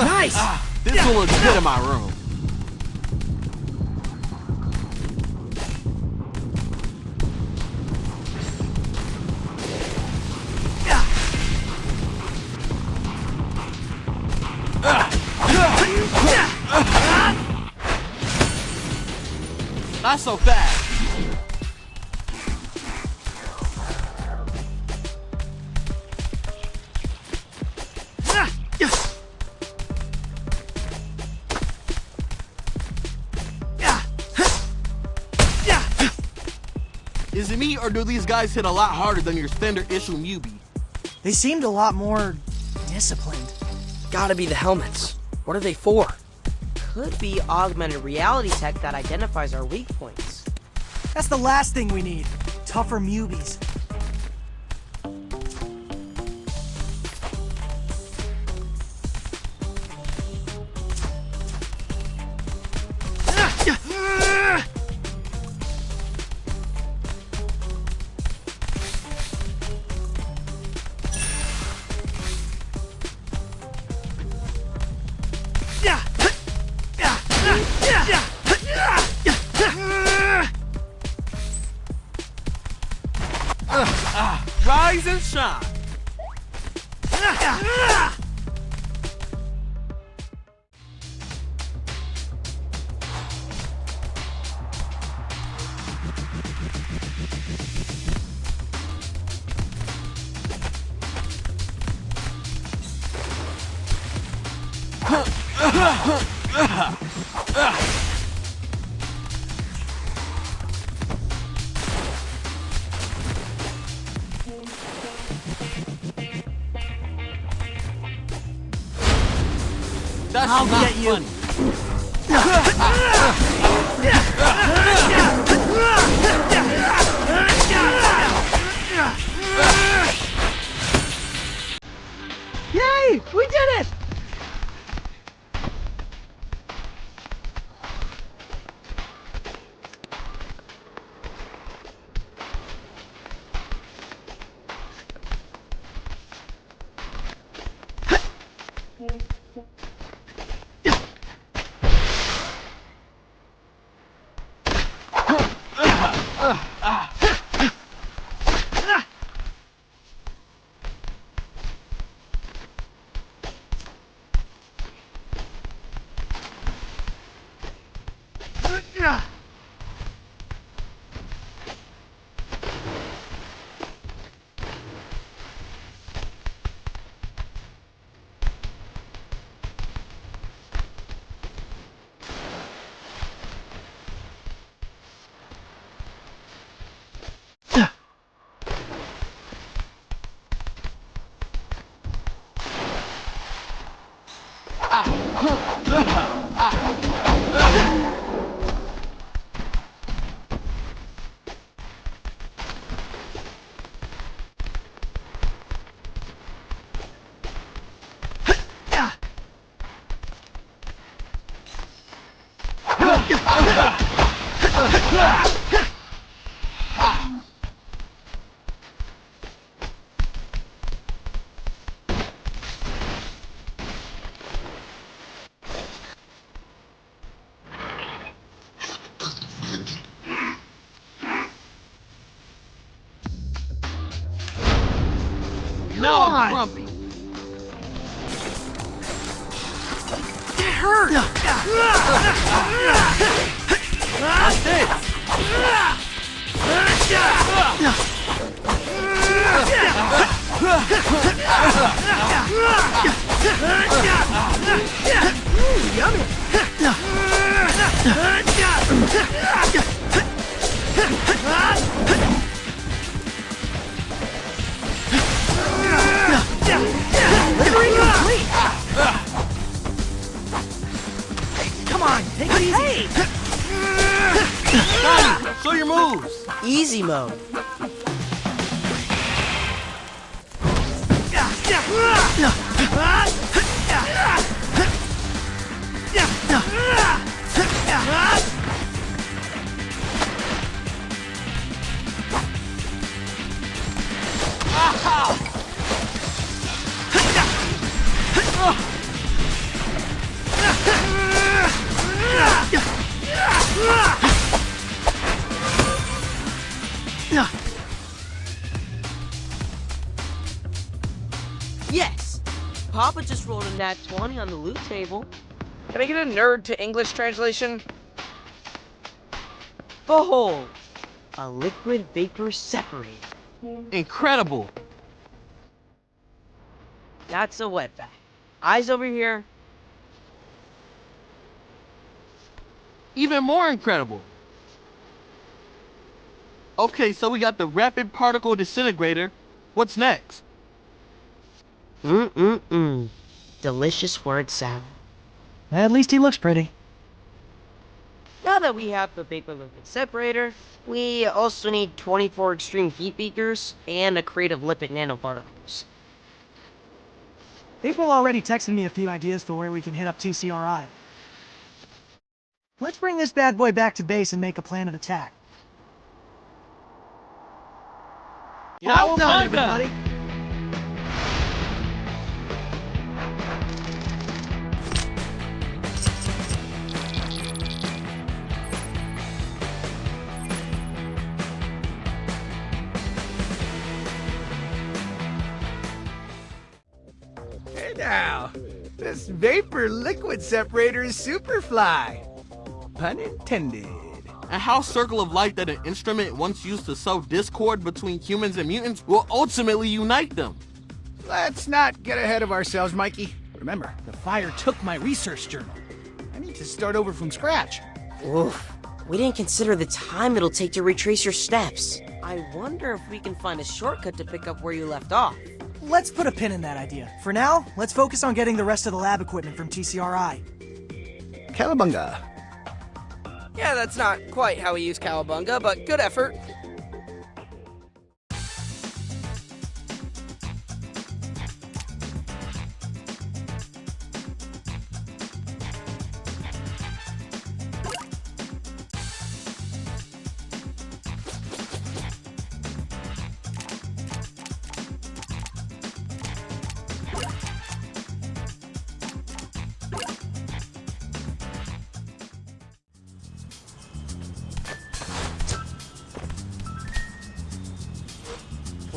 Nice. This will look good in my room. Not so fast. Is it me, or do these guys hit a lot harder than your standard issue Mewbie? They seemed a lot more disciplined. Gotta be the helmets. What are they for? Could be augmented reality tech that identifies our weak points. That's the last thing we need. Tougher Mewbies. Rise and shine. That's I'll not get you. funny. Yay! We did it! Now I'm grumpy. That hurt! That's it. Come on, take it easy. Johnny, show your moves. Easy mode. Yes! Papa just rolled a nat 20 on the loot table. Can I get a nerd to English translation? Behold! A liquid vapor separator. Incredible. That's a wetback. Eyes over here. Even more incredible. Okay, so we got the rapid particle disintegrator. What's next? Delicious word salad. At least he looks pretty. Now that we have the vapor liquid separator, we also need 24 extreme heat beakers and a crate of lipid nanoparticles. People already texted me a few ideas for where we can hit up TCRI. Let's bring this bad boy back to base and make a plan of attack. Well done, everybody! Hey now, this vapor liquid separator is Superfly. Pun intended. A house circle of light that an instrument once used to sow discord between humans and mutants will ultimately unite them. Let's not get ahead of ourselves, Mikey. Remember, the fire took my research journal. I need to start over from scratch. Oof. We didn't consider the time it'll take to retrace your steps. I wonder if we can find a shortcut to pick up where you left off. Let's put a pin in that idea. For now, let's focus on getting the rest of the lab equipment from TCRI. Cowabunga. Yeah, that's not quite how we use cowabunga, but good effort.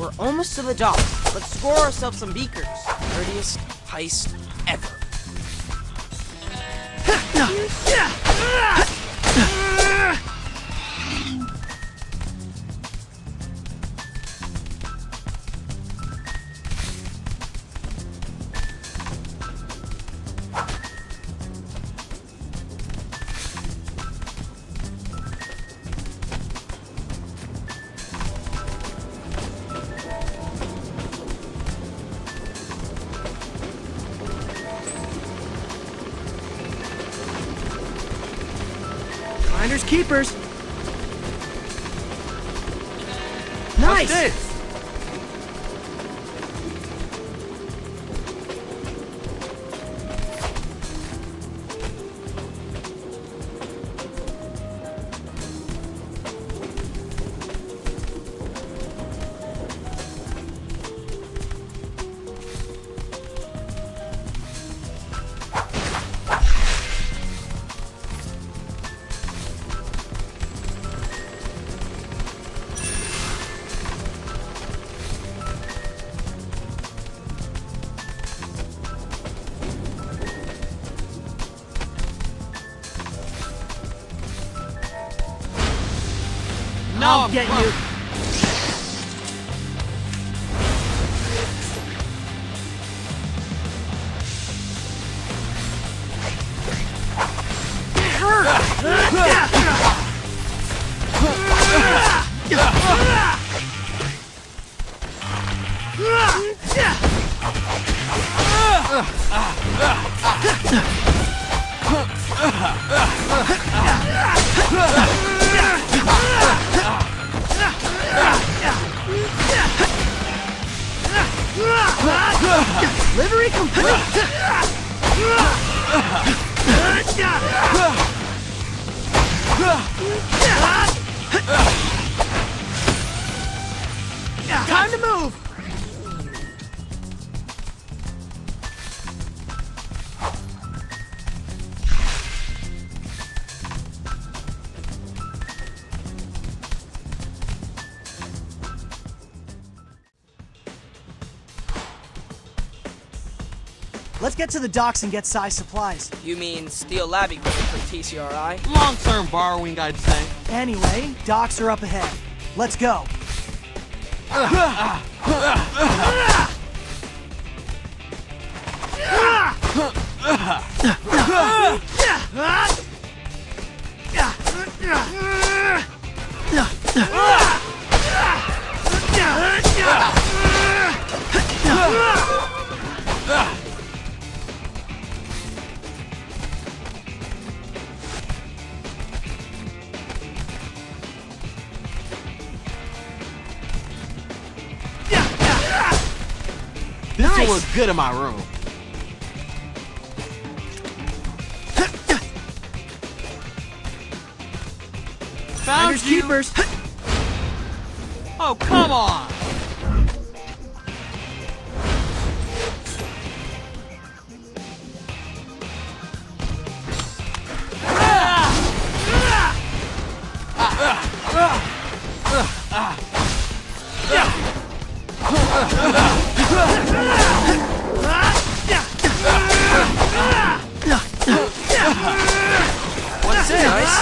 We're almost to the dock. Let's score ourselves some beakers. Dirtiest heist ever. Finders keepers. Nice. What's this? I'll get you. Delivery complete! Time to move! Let's get to the docks and get size supplies. You mean steal lab equipment from TCRI? Long-term borrowing, I'd say. Anyway, docks are up ahead. Let's go. This will look good in my room. Found Finders you. keepers. Oh, come on. What's this? Nice.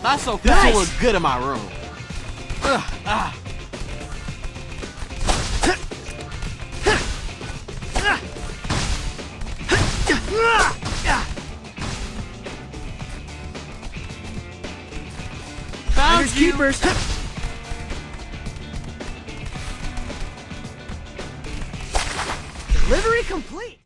That's okay. This will look good in my room. Found Finders you. keepers. Delivery complete.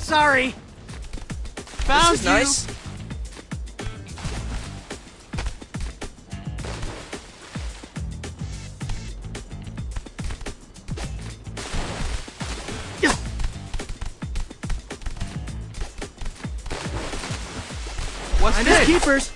Sorry. Found This is you. nice. What's Find his this? keepers.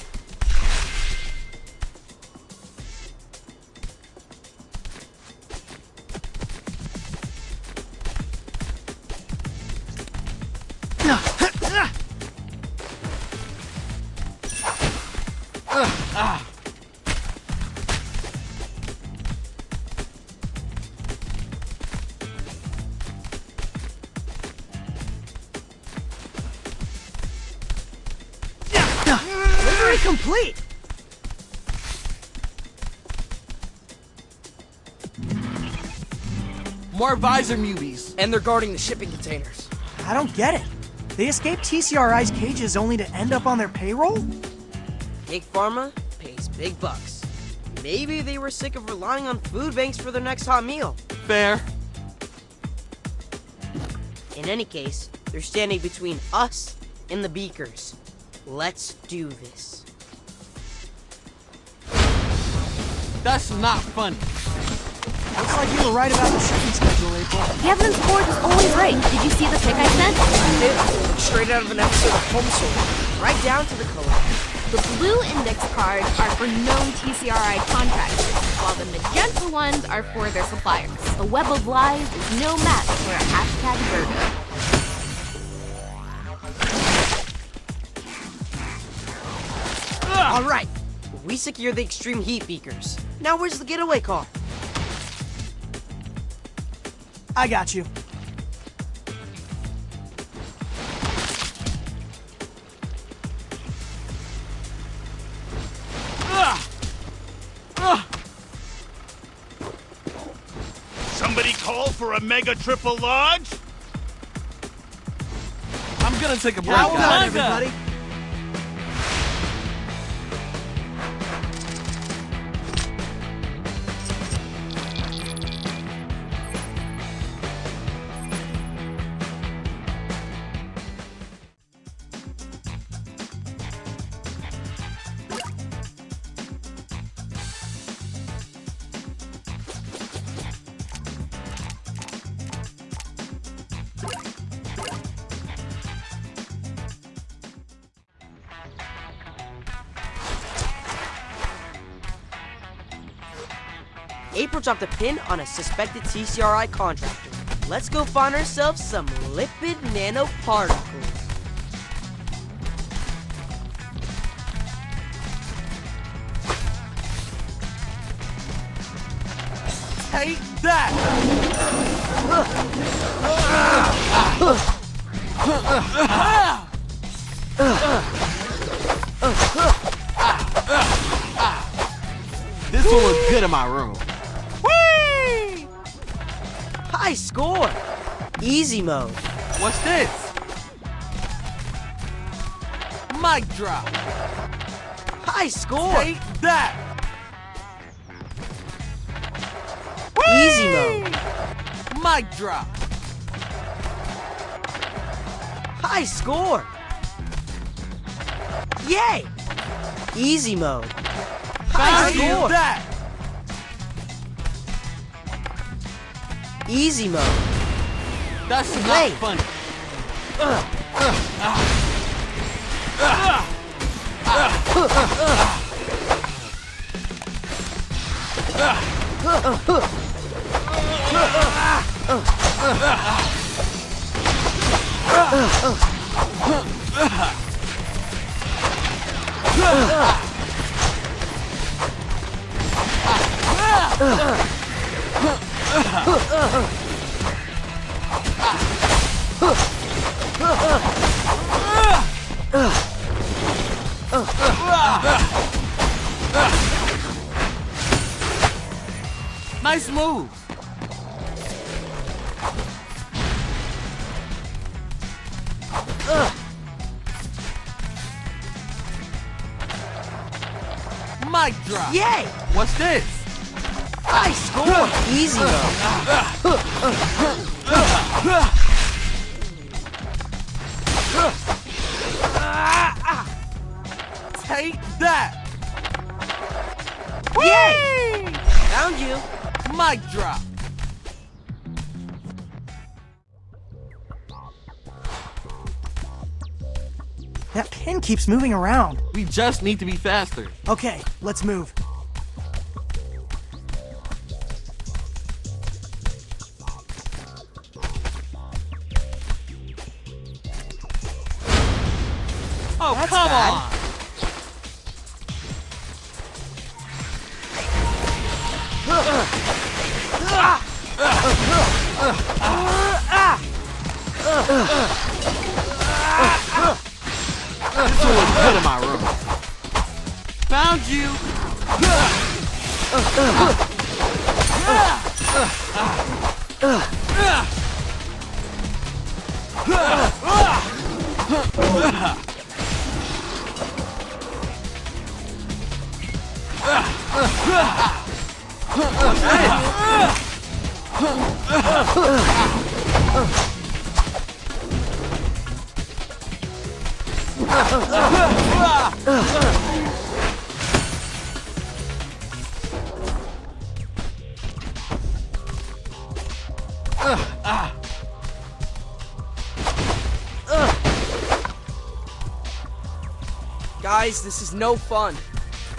Delivery complete. More visor Mewbies. And they're guarding the shipping containers. I don't get it. They escaped TCRI's cages only to end up on their payroll? Big Pharma pays big bucks. Maybe they were sick of relying on food banks for their next hot meal. Fair. In any case, they're standing between us and the beakers. Let's do this. That's not funny. Looks like you were right about the shipping schedule, April. Kevin's board is always right. Did you see the pic I sent? It's straight out of an episode of Home Swing. Right down to the color. The blue index cards are for known TCRI contractors, while the magenta ones are for their suppliers. The web of lies is no match for a hashtag Virgo. All right, we secure the extreme heat beakers. Now where's the getaway car? I got you. Somebody call for a mega triple large? I'm gonna take a break, Well done, guys. everybody. April dropped a pin on a suspected TCRI contractor. Let's go find ourselves some lipid nanoparticles. Take that! This will look good in my room. Whee! High score! Easy mode. What's this? Mic drop. High score! Take that! Easy mode. Mic drop. High score! Yay! Easy mode. High Found you score! that! Easy mode. That's not Wait. funny. Nice move. Mic drop. Yay! What's this? High score! Easy mode. Take that! Yay! Found you. Mic drop. That pin keeps moving around. We just need to be faster. Okay, let's move. Oh, That's come bad. on! This one was good in my room. Found you! Guys, this is no fun.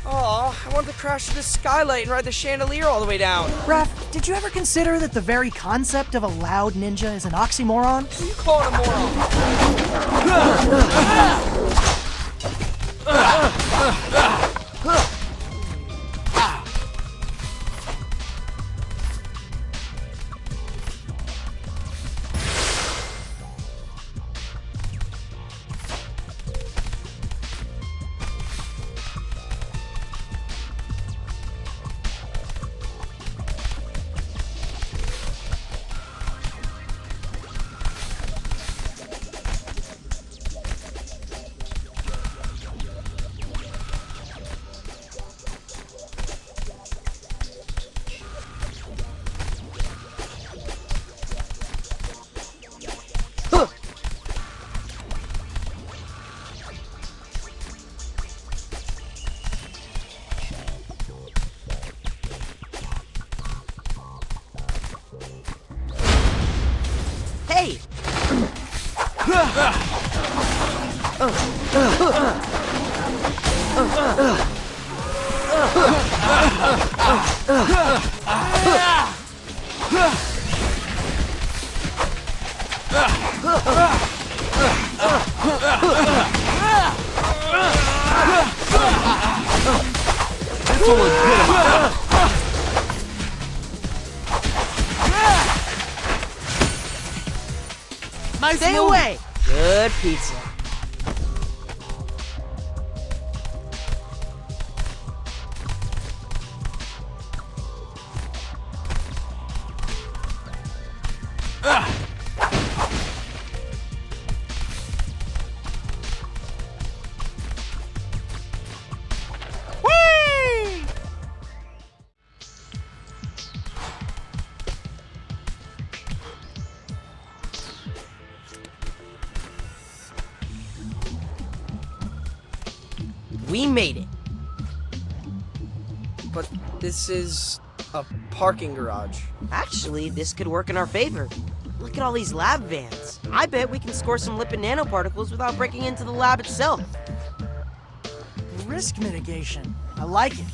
Aw, I wanted to crash through the skylight and ride the chandelier all the way down. Raph, did you ever consider that the very concept of a loud ninja is an oxymoron? Who you calling a moron? Hey! This one was good in my room. Nice Stay move. away! Good pizza. We made it. But this is a parking garage. Actually, this could work in our favor. Look at all these lab vans. I bet we can score some lipid nanoparticles without breaking into the lab itself. Risk mitigation. I like it.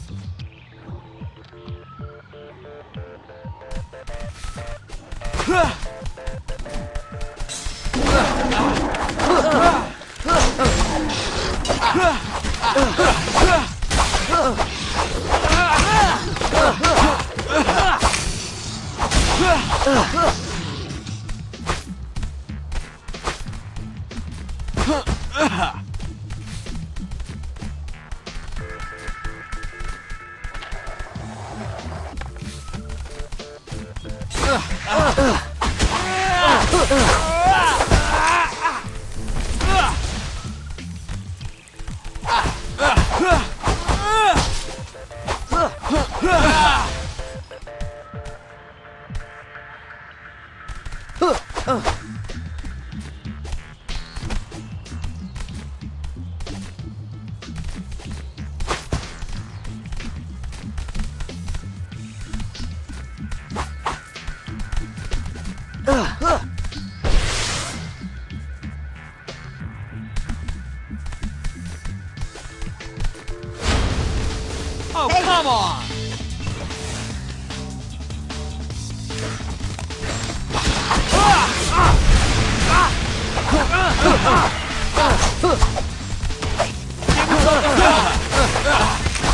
Oh, come on!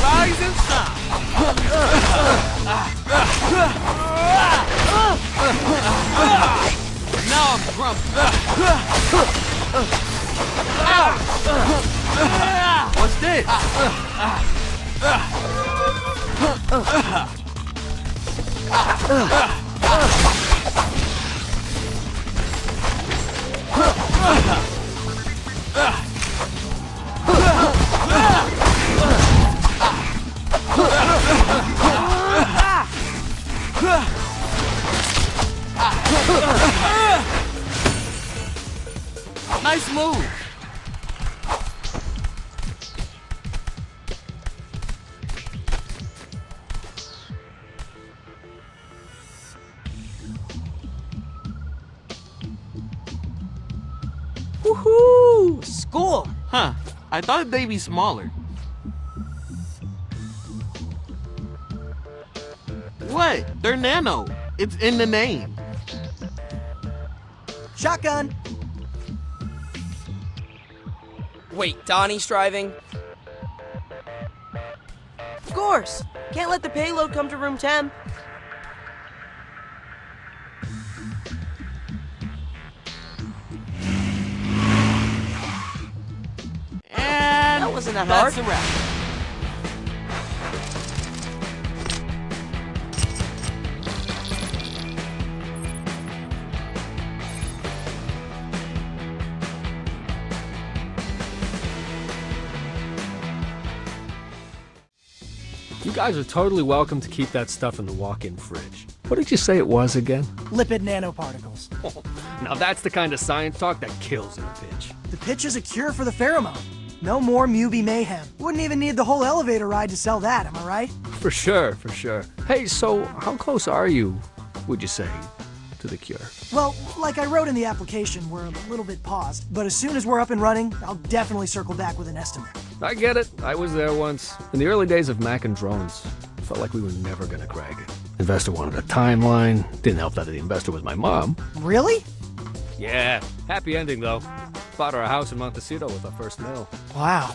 Rise and shine! Now I'm grumpy. What's this? Nice move. Woohoo! Score! Huh. I thought they'd be smaller. What? They're nano. It's in the name. Shotgun! Wait, Donnie's driving? Of course! Can't let the payload come to room 10. And that wasn't that hard. That's a wrap. You guys are totally welcome to keep that stuff in the walk-in fridge. What did you say it was again? Lipid nanoparticles. Now that's the kind of science talk that kills in a pitch. The pitch is a cure for the pheromone. No more Mewbie mayhem. Wouldn't even need the whole elevator ride to sell that, am I right? For sure, for sure. Hey, so how close are you, would you say, to the cure? Well, like I wrote in the application, we're a little bit paused. But as soon as we're up and running, I'll definitely circle back with an estimate. I get it. I was there once. In the early days of Mac and drones, it felt like we were never gonna crack it. Investor wanted a timeline. Didn't help that the investor was my mom. Really? Yeah. Happy ending, though. Bought her a house in Montecito with our first mill. Wow.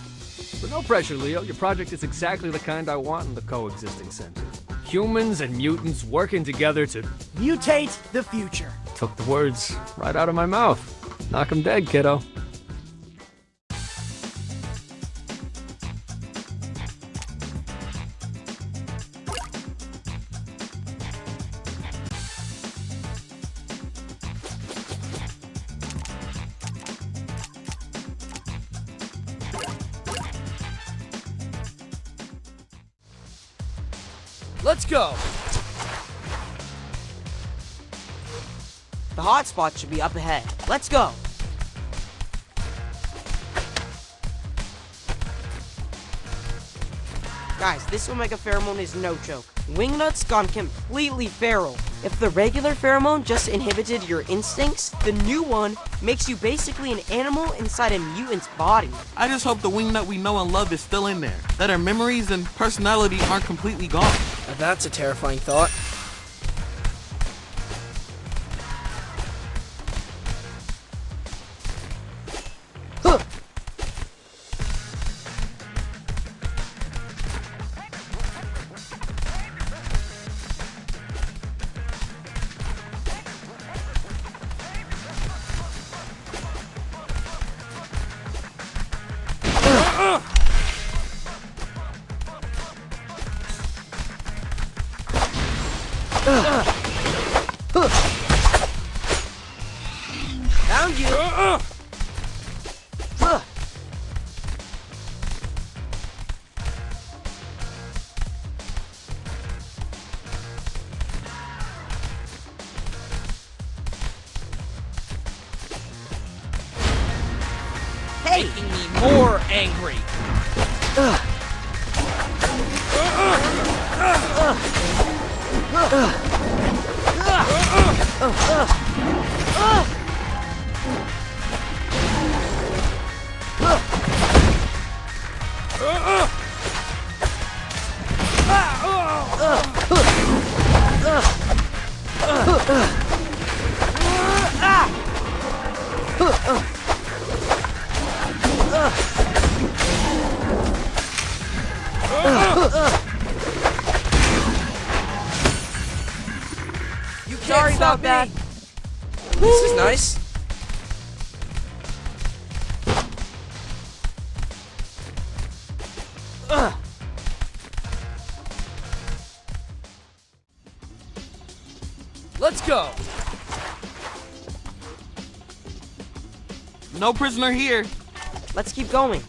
But no pressure, Leo. Your project is exactly the kind I want in the coexisting center. Humans and mutants working together to mutate the future. Took the words right out of my mouth. Knock 'em dead, kiddo. Let's go. The hotspot should be up ahead. Let's go. Guys, this Omega pheromone is no joke. Wingnut's gone completely feral. If the regular pheromone just inhibited your instincts, the new one makes you basically an animal inside a mutant's body. I just hope the Wingnut we know and love is still in there. That our memories and personality aren't completely gone. Now that's a terrifying thought. Found you! Hey! Making me more angry. You can't Sorry stop about me. This is nice. Let's go. No prisoner here. Let's keep going.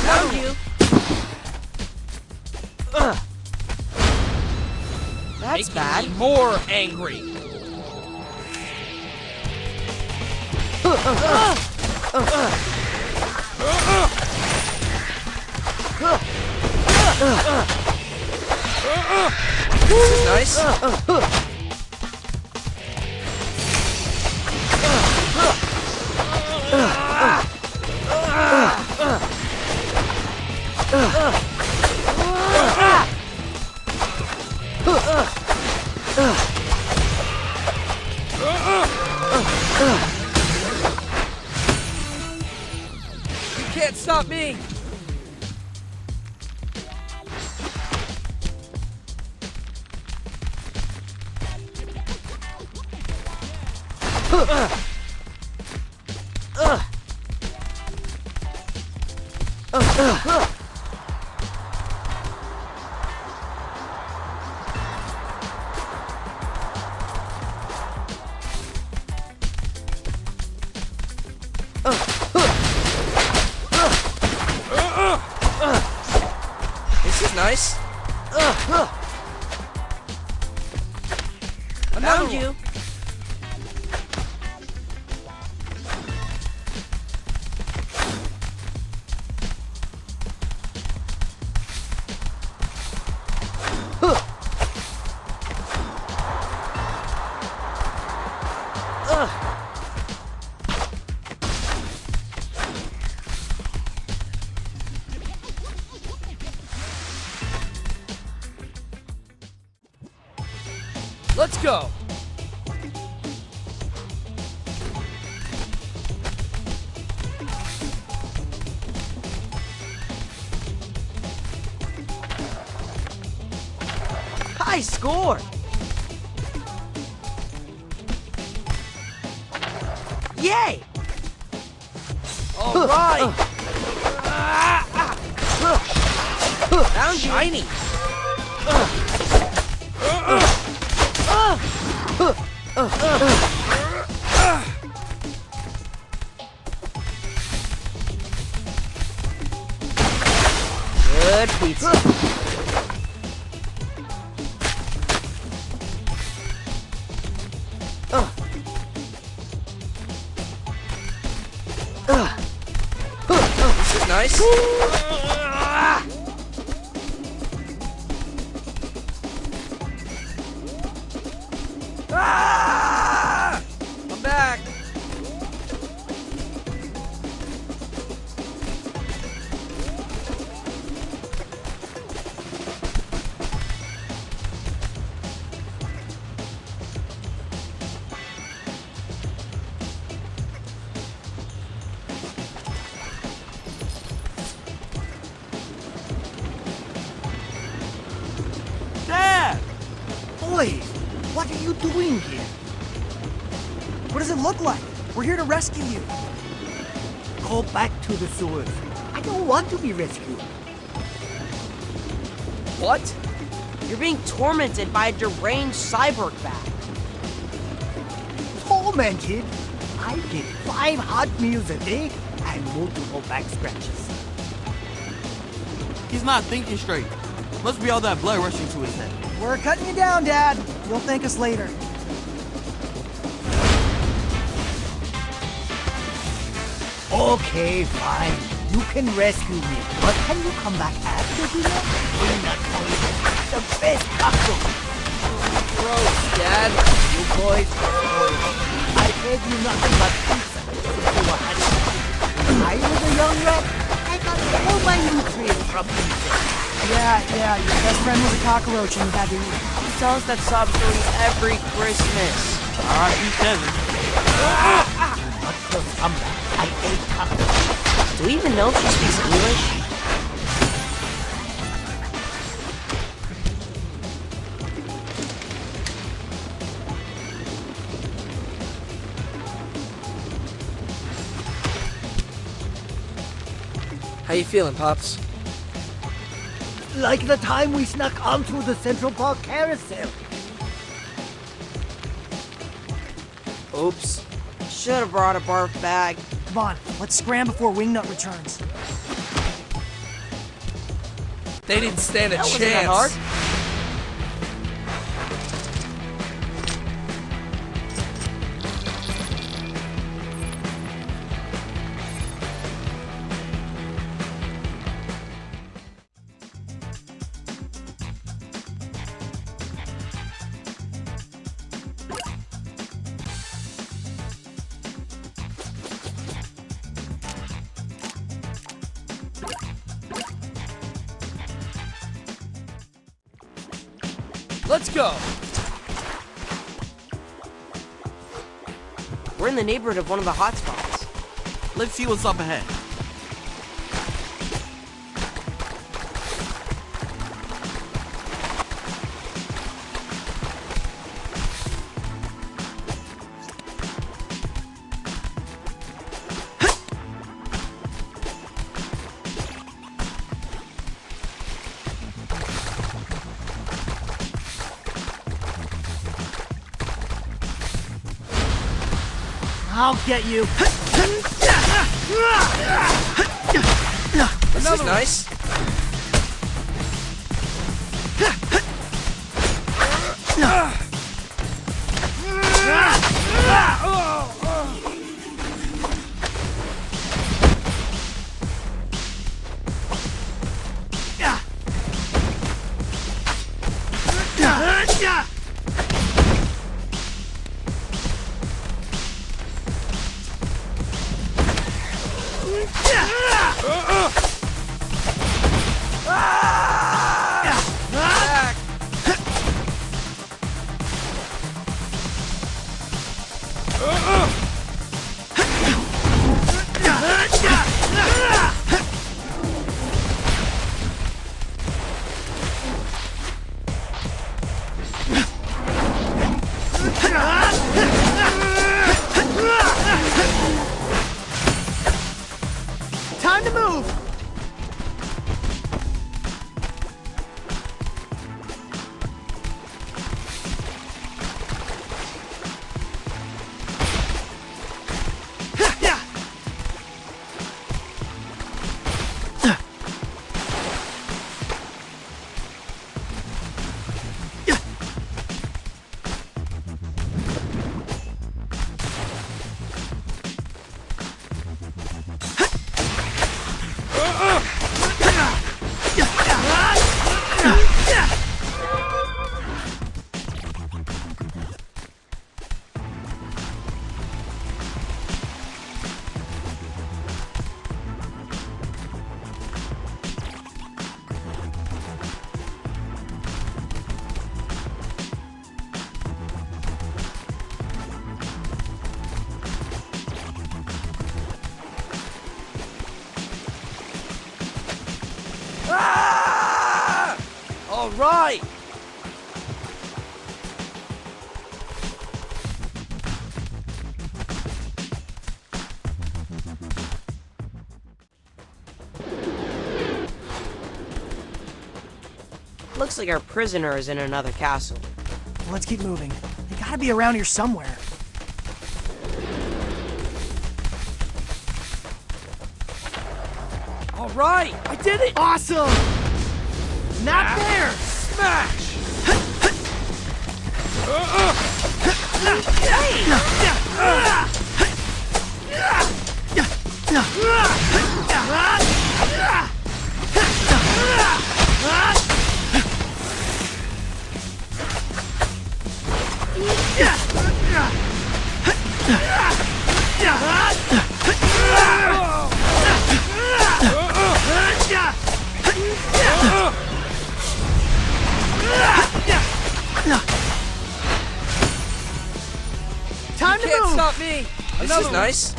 Found you. That's Making bad. me more angry. This is nice. You can't stop me. This is nice. Found you. Let's go. High score. Yay! All right. Found you. Shiny. Good pizza. This is nice. Ah! Ah! I'm back. Dad! Boy, what are you doing here? What does it look like? We're here to rescue you. Go back to the sewers. I don't want to be rescued. What? You're being tormented by a deranged cyborg bat. Tormented? I get 5 hot meals a day and multiple back scratches. He's not thinking straight. Must be all that blood rushing to his head. We're cutting you down, Dad. You'll thank us later. Okay, fine. You can rescue me, but can you come back after dinner? We're not going to have the best cocktail. Gross, Dad. You boys are spoiled. I gave you nothing but pizza since you were hatching. When I was a young rat, I got all my nutrients from insects. Yeah, your best friend was a cockroach and you had to eat it. You tell us that sob stories every Christmas. R.I.P. Kevin. Not so scumbag. I ate cockroaches. Do we even know if she speaks English? How you feeling, Pops? Like the time we snuck onto the Central Park carousel. Oops. Should have brought a barf bag. Come on, let's scram before Wingnut returns. They didn't stand a That chance. wasn't that hard. Let's go. We're in the neighborhood of one of the hotspots. Let's see what's up ahead. I'll get you. This is nice. Time to move! right! Looks like our prisoner is in another castle. Well, let's keep moving. They gotta be around here somewhere. All right, I did it! Awesome! Not there! Smash! Time to Can't move! stop me! This is nice.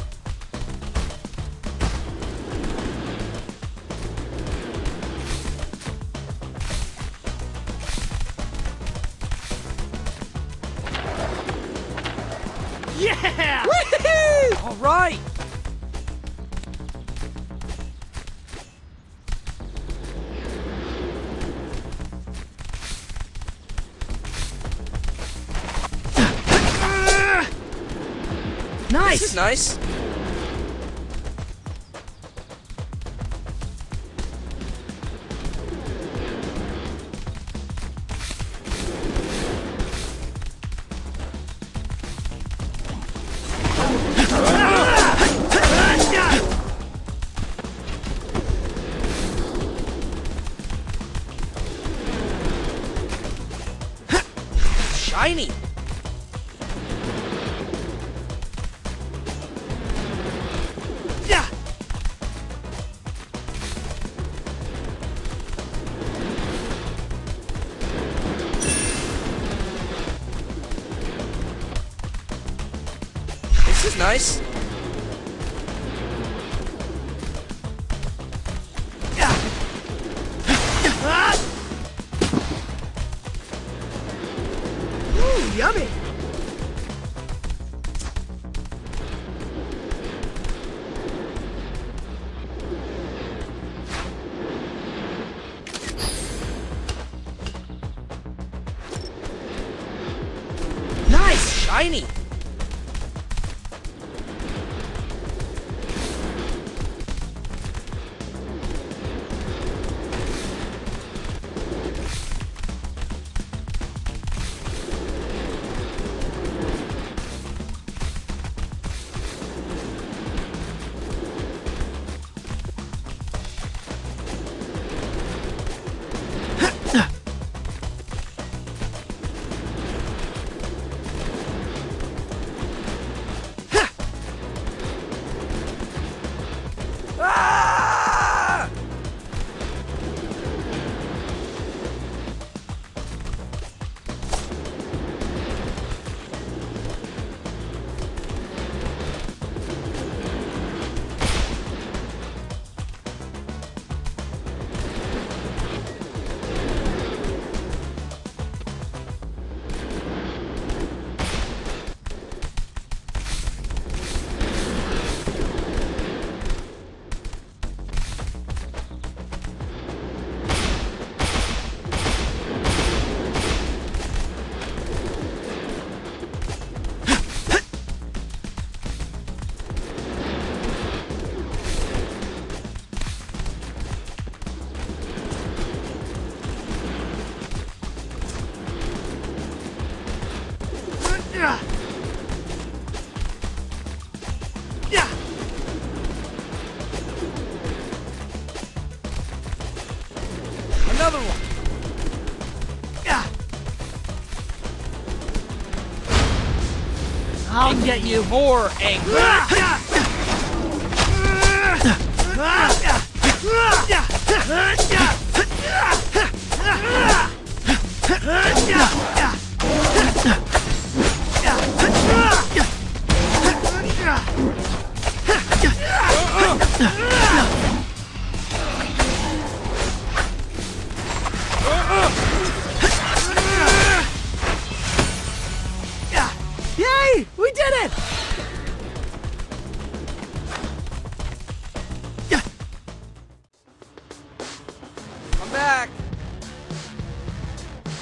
Yeah! Woohoo! All right! Nice! This is nice. Shiny. This is nice. Ooh, yummy! Nice! Shiny. Ah! Another one. I'll get you. More angry.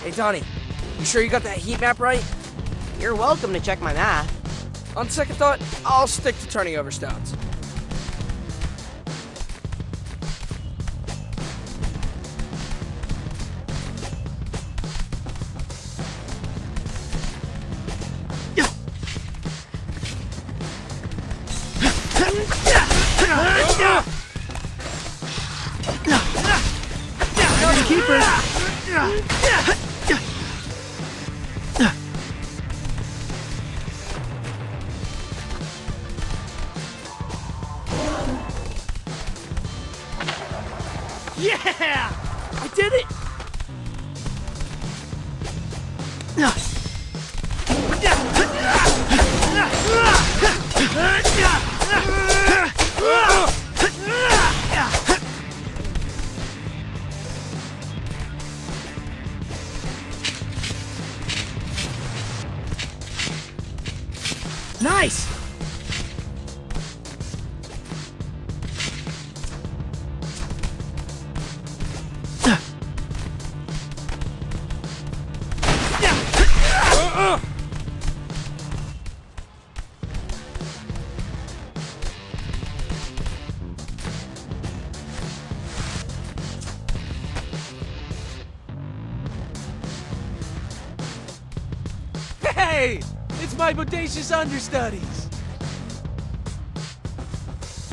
Hey, Donnie, you sure you got that heat map right? You're welcome to check my math. On second thought, I'll stick to turning over stones. Keeper. Yeah! I did it! Nice! Hey! It's my bodacious understudies!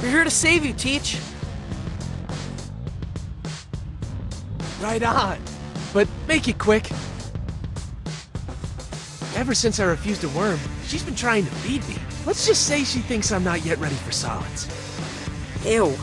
We're here to save you, Teach. Right on. But make it quick. Ever since I refused a worm, she's been trying to feed me. Let's just say she thinks I'm not yet ready for solids. Ew.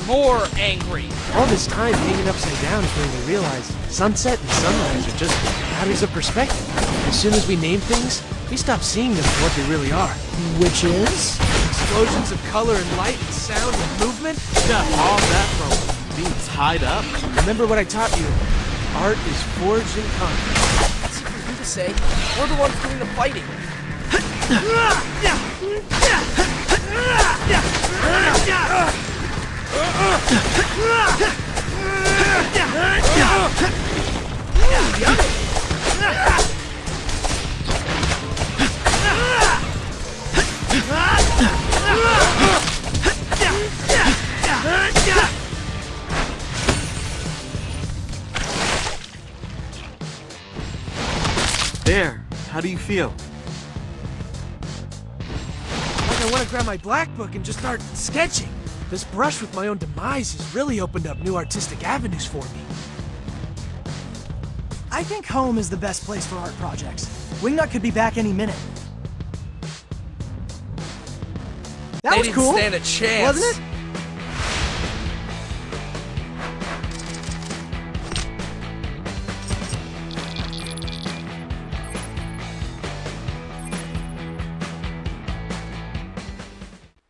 More angry. All this time hanging upside down is made me realize sunset and sunrise are just matters of perspective. As soon as we name things, we stop seeing them for what they really are. Which is? Explosions of color and light and sound and movement. Got all that from being tied up. Remember what I taught you. Art is forged in concrete. That's easy for you to say. We're the ones doing the fighting. There, how do you feel? Like I want to grab my black book and just start sketching. This brush with my own demise has really opened up new artistic avenues for me. I think home is the best place for art projects. Wingnut could be back any minute. That They was didn't cool, stand a chance. wasn't it?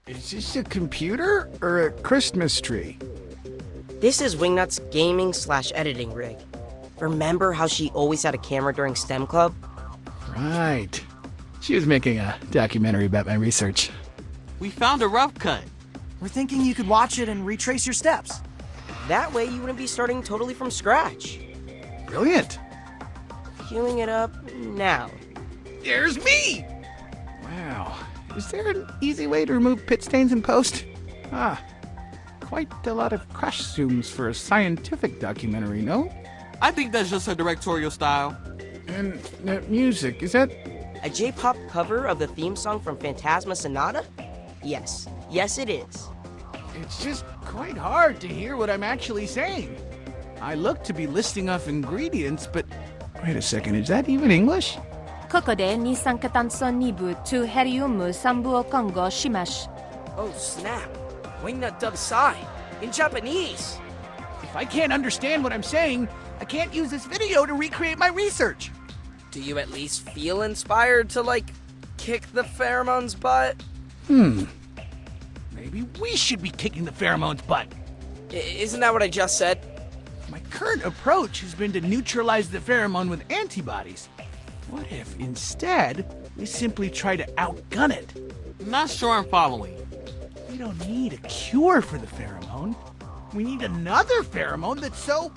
Is this a computer or a Christmas tree? This is Wingnut's gaming/editing rig. Remember how she always had a camera during STEM Club? Right. She was making a documentary about my research. We found a rough cut. We're thinking you could watch it and retrace your steps. That way you wouldn't be starting totally from scratch. Brilliant. Queuing it up now. There's me! Wow. Is there an easy way to remove pit stains in post? Quite a lot of crash zooms for a scientific documentary, no? I think that's just her directorial style. And that music, is that... A J-pop cover of the theme song from Phantasma Sonata? Yes. Yes, it is. It's just quite hard to hear what I'm actually saying. I look to be listing off ingredients, but... Wait a second, is that even English? ここで二酸化炭素2部to ヘリウム3部を混合します。 Oh, snap. Wingnut dubs Psy. In Japanese. If I can't understand what I'm saying, I can't use this video to recreate my research. Do you at least feel inspired to, like, kick the pheromone's butt? Maybe we should be kicking the pheromone's butt. Isn't that what I just said? My current approach has been to neutralize the pheromone with antibodies. What if instead we simply try to outgun it? Not sure I'm following. We don't need a cure for the pheromone. We need another pheromone that's so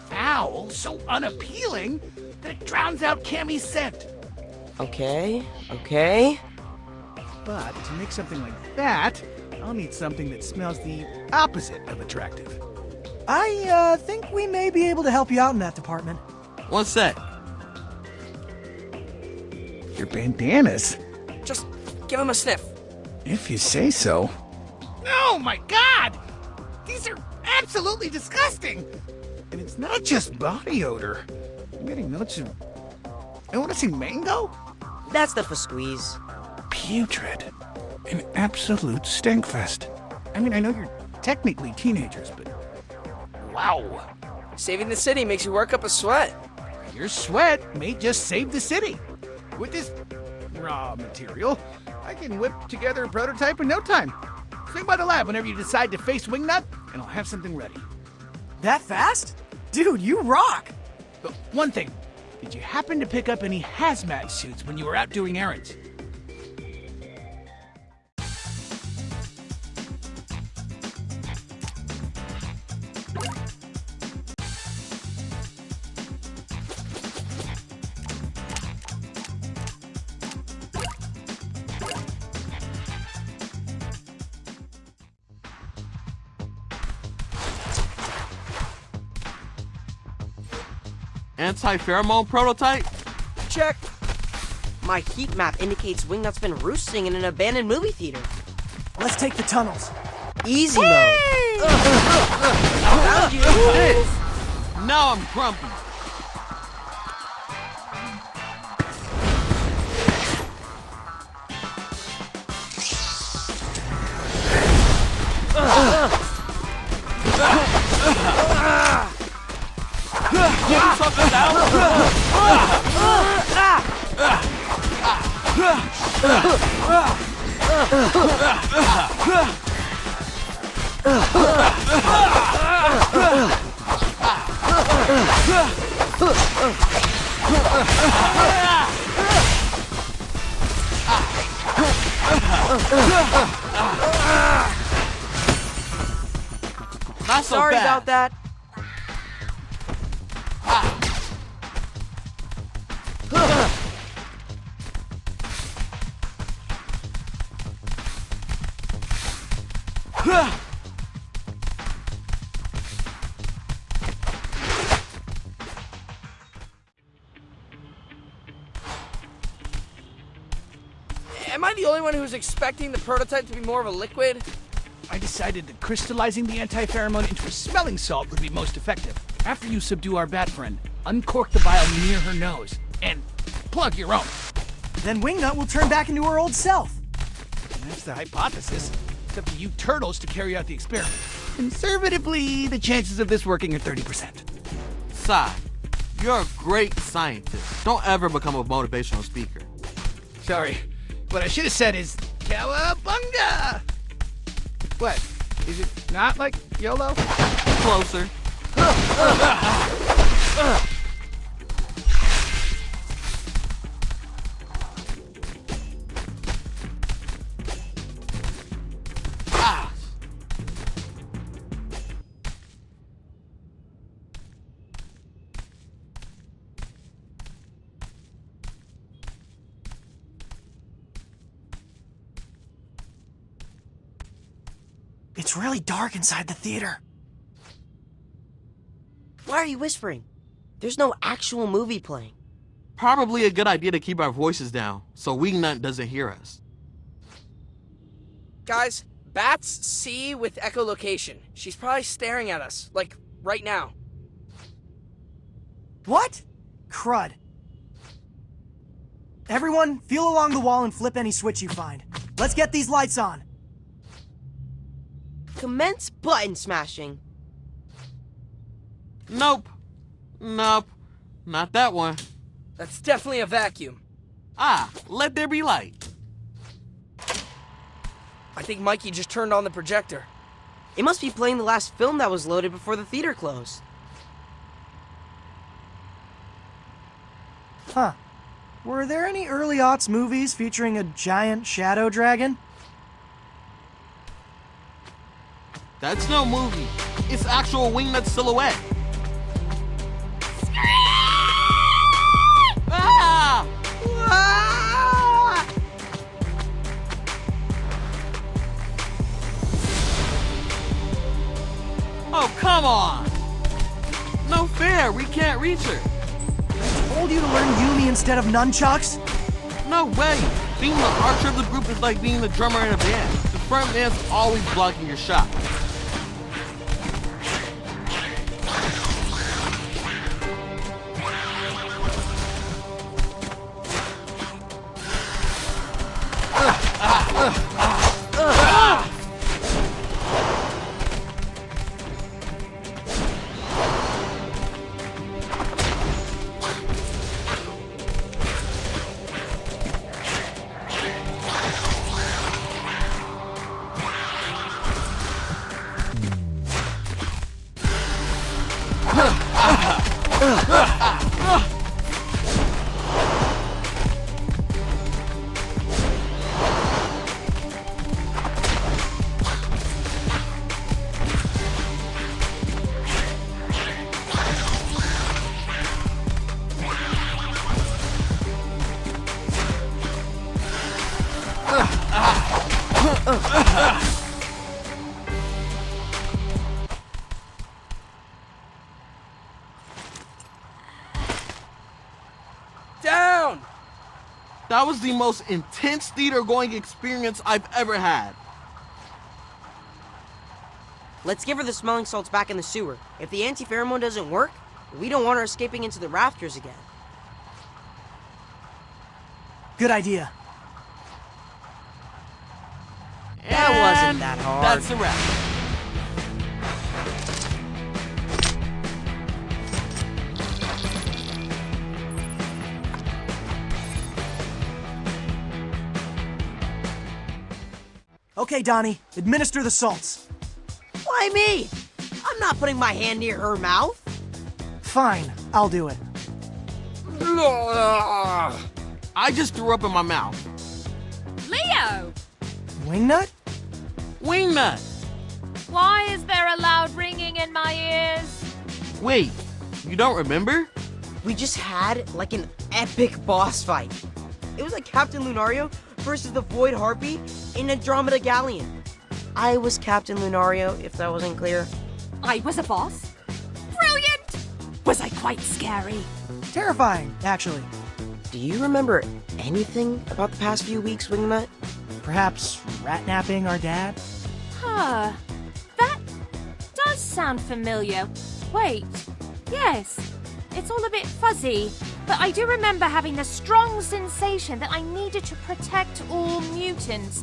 foul, so unappealing, that it drowns out Cammy's scent. Okay. But to make something like that, I'll need something that smells the opposite of attractive. I think we may be able to help you out in that department. One sec. Your bandanas? Just give him a sniff. If you say so. Oh my god! These are absolutely disgusting! And it's not just body odor. I'm getting notes of... I want to say mango? That's the for squeeze. Putrid. An absolute stinkfest. I mean, I know you're technically teenagers, but... Wow. Saving the city makes you work up a sweat. Your sweat may just save the city. With this raw material, I can whip together a prototype in no time. Swing by the lab whenever you decide to face Wingnut, and I'll have something ready. That fast? Dude, you rock! But one thing, did you happen to pick up any hazmat suits when you were out doing errands? Anti-pheromone prototype? Check. My heat map indicates Wingnut's been roosting in an abandoned movie theater. Let's take the tunnels. Easy mode. Found you. Now I'm grumpy. Give something down. Not so Sorry bad. about that. Am I the only one who's expecting the prototype to be more of a liquid? I decided that crystallizing the anti-pheromone into a smelling salt would be most effective. After you subdue our bat friend, uncork the vial near her nose, and plug your own. Then Wingnut will turn back into her old self. And that's the hypothesis. It's up to you turtles to carry out the experiment. Conservatively, the chances of this working are 30%. Sai, you're a great scientist. Don't ever become a motivational speaker. Sorry. What I should have said is, Cowabunga! What? Is it not like YOLO? Closer. It's really dark inside the theater. Why are you whispering? There's no actual movie playing. Probably a good idea to keep our voices down so Wingnut doesn't hear us. Guys, bats see with echolocation. She's probably staring at us, like right now. What? Crud. Everyone, feel along the wall and flip any switch you find. Let's get these lights on. Commence button smashing. Nope. Not that one. That's definitely a vacuum. Let there be light. I think Mikey just turned on the projector. It must be playing the last film that was loaded before the theater closed. Huh. Were there any early aughts movies featuring a giant shadow dragon? That's no movie. It's actual Wingnut silhouette. Ah! Ah! Oh, come on! No fair, we can't reach her. I told you to learn Yumi instead of nunchucks? No way! Being the archer of the group is like being the drummer in a band. The front man's always blocking your shot. Down! That was the most intense theater-going experience I've ever had. Let's give her the smelling salts back in the sewer. If the anti-pheromone doesn't work, we don't want her escaping into the rafters again. Good idea. That wasn't that hard. That's a wrap. Okay, Donnie, administer the salts. Why me? I'm not putting my hand near her mouth. Fine, I'll do it. I just threw up in my mouth. Leo! Wingnut? Wingnut! Why is there a loud ringing in my ears? Wait, you don't remember? We just had, like, an epic boss fight. It was like Captain Lunario versus the Void Harpy in Andromeda Galleon. I was Captain Lunario, if that wasn't clear. I was a boss? Brilliant! Was I quite scary? Terrifying, actually. Do you remember anything about the past few weeks, Wingnut? Perhaps rat-napping our dad? Huh. That does sound familiar. Wait. Yes. It's all a bit fuzzy, but I do remember having the strong sensation that I needed to protect all mutants.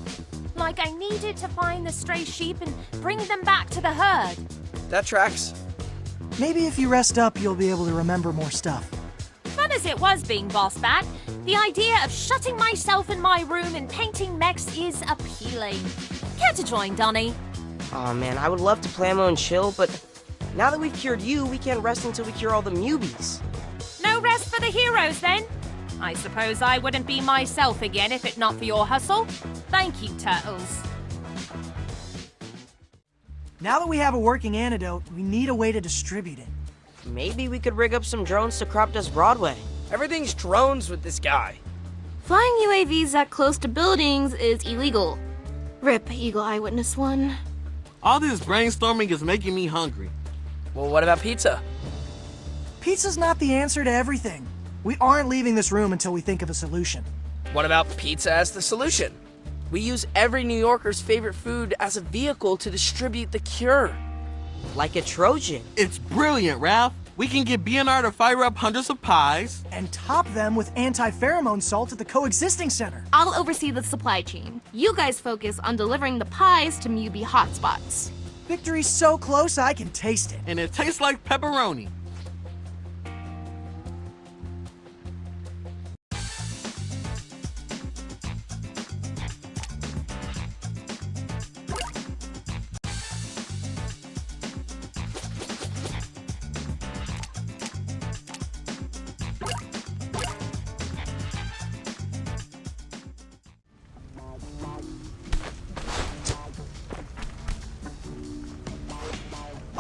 Like I needed to find the stray sheep and bring them back to the herd. That tracks. Maybe if you rest up, you'll be able to remember more stuff. Fun as it was being boss bat, the idea of shutting myself in my room and painting mechs is appealing. Care to join, Donnie? Aw, man, I would love to play and chill, but now that we've cured you, we can't rest until we cure all the Mewbies. No rest for the heroes, then? I suppose I wouldn't be myself again if it not for your hustle. Thank you, Turtles. Now that we have a working antidote, we need a way to distribute it. Maybe we could rig up some drones to crop dust Broadway. Everything's drones with this guy. Flying UAVs that close to buildings is illegal. RIP Eagle Eyewitness 1. All this brainstorming is making me hungry. Well, what about pizza? Pizza's not the answer to everything. We aren't leaving this room until we think of a solution. What about pizza as the solution? We use every New Yorker's favorite food as a vehicle to distribute the cure. Like a Trojan. It's brilliant, Ralph. We can get BNR to fire up hundreds of pies. And top them with anti-pheromone salt at the coexisting center. I'll oversee the supply chain. You guys focus on delivering the pies to Mewbie hotspots. Victory's so close I can taste it. And it tastes like pepperoni.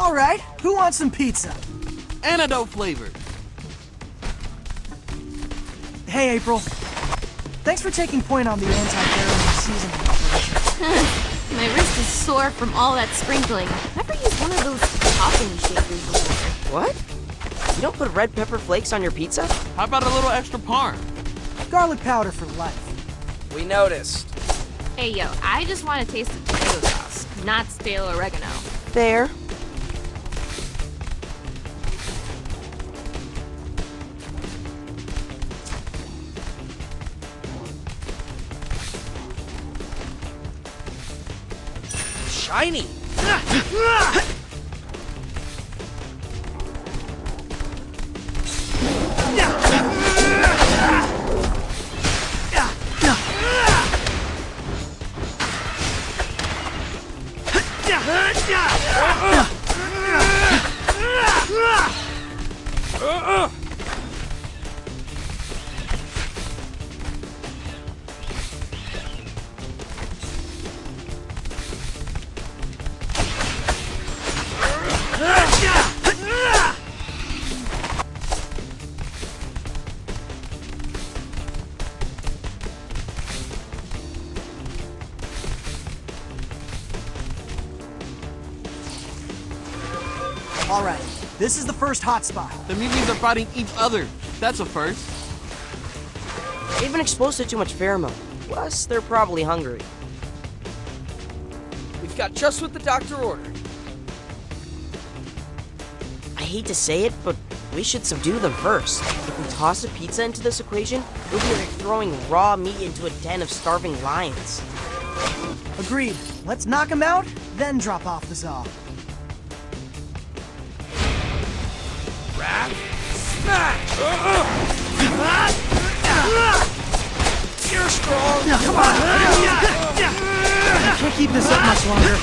All right, who wants some pizza? Antidote flavor. Hey, April. Thanks for taking point on the anti-pheromone seasoning operation. My wrist is sore from all that sprinkling. I've never used one of those topping shakers before. What? You don't put red pepper flakes on your pizza? How about a little extra parm? Garlic powder for life. We noticed. Hey, yo, I just want to taste the tomato sauce, not stale oregano. There. Shiny. All right, this is the first hotspot. The Mewbies are fighting each other. That's a first. They've been exposed to too much pheromone. Plus, they're probably hungry. We've got just what the doctor ordered. I hate to say it, but we should subdue them first. If we toss a pizza into this equation, it'll be like throwing raw meat into a den of starving lions. Agreed. Let's knock them out, then drop off the Zaw. Smash! You're strong! Come on! I can't keep this up much longer.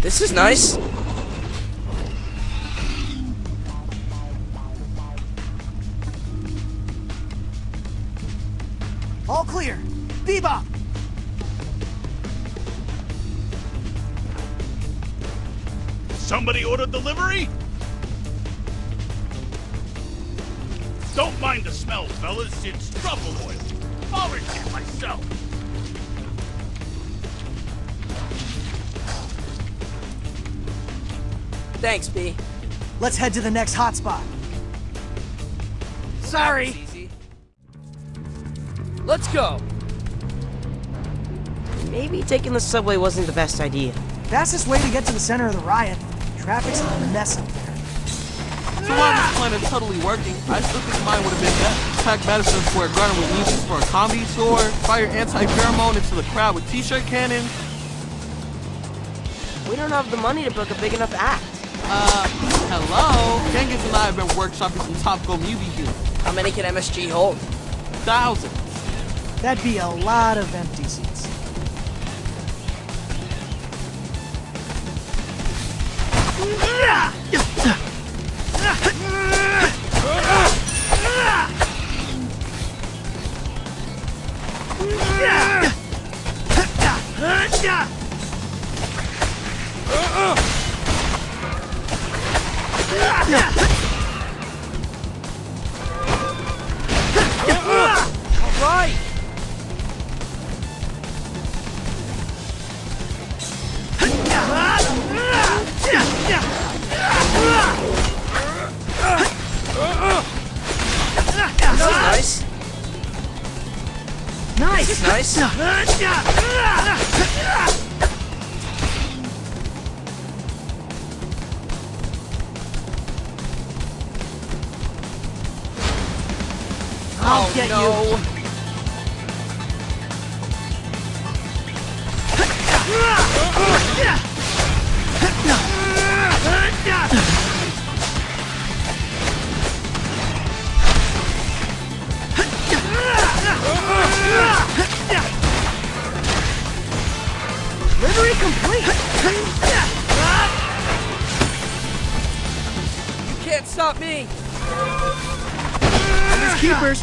This is nice. All clear. Bebop! Somebody ordered delivery? Don't mind the smell, fellas. It's truffle oil. Orange it myself. Thanks, B. Let's head to the next hotspot. Sorry. That was easy. Let's go. Maybe taking the subway wasn't the best idea. Fastest way to get to the center of the riot. Traffic's a mess up there. So while this plan is totally working, I still think mine would have been better. Pack Madison Square Garden with music for a comedy store, fire anti-pheromone into the crowd with t-shirt cannons. We don't have the money to book a big enough act. Hello? Genghis and I have been workshopping some topical Mewbie humor. How many can MSG hold? Thousands. That'd be a lot of empty seats. All right. Nice. Nice. This is nice. get No. you. Delivery complete. You can't stop me. And his keepers.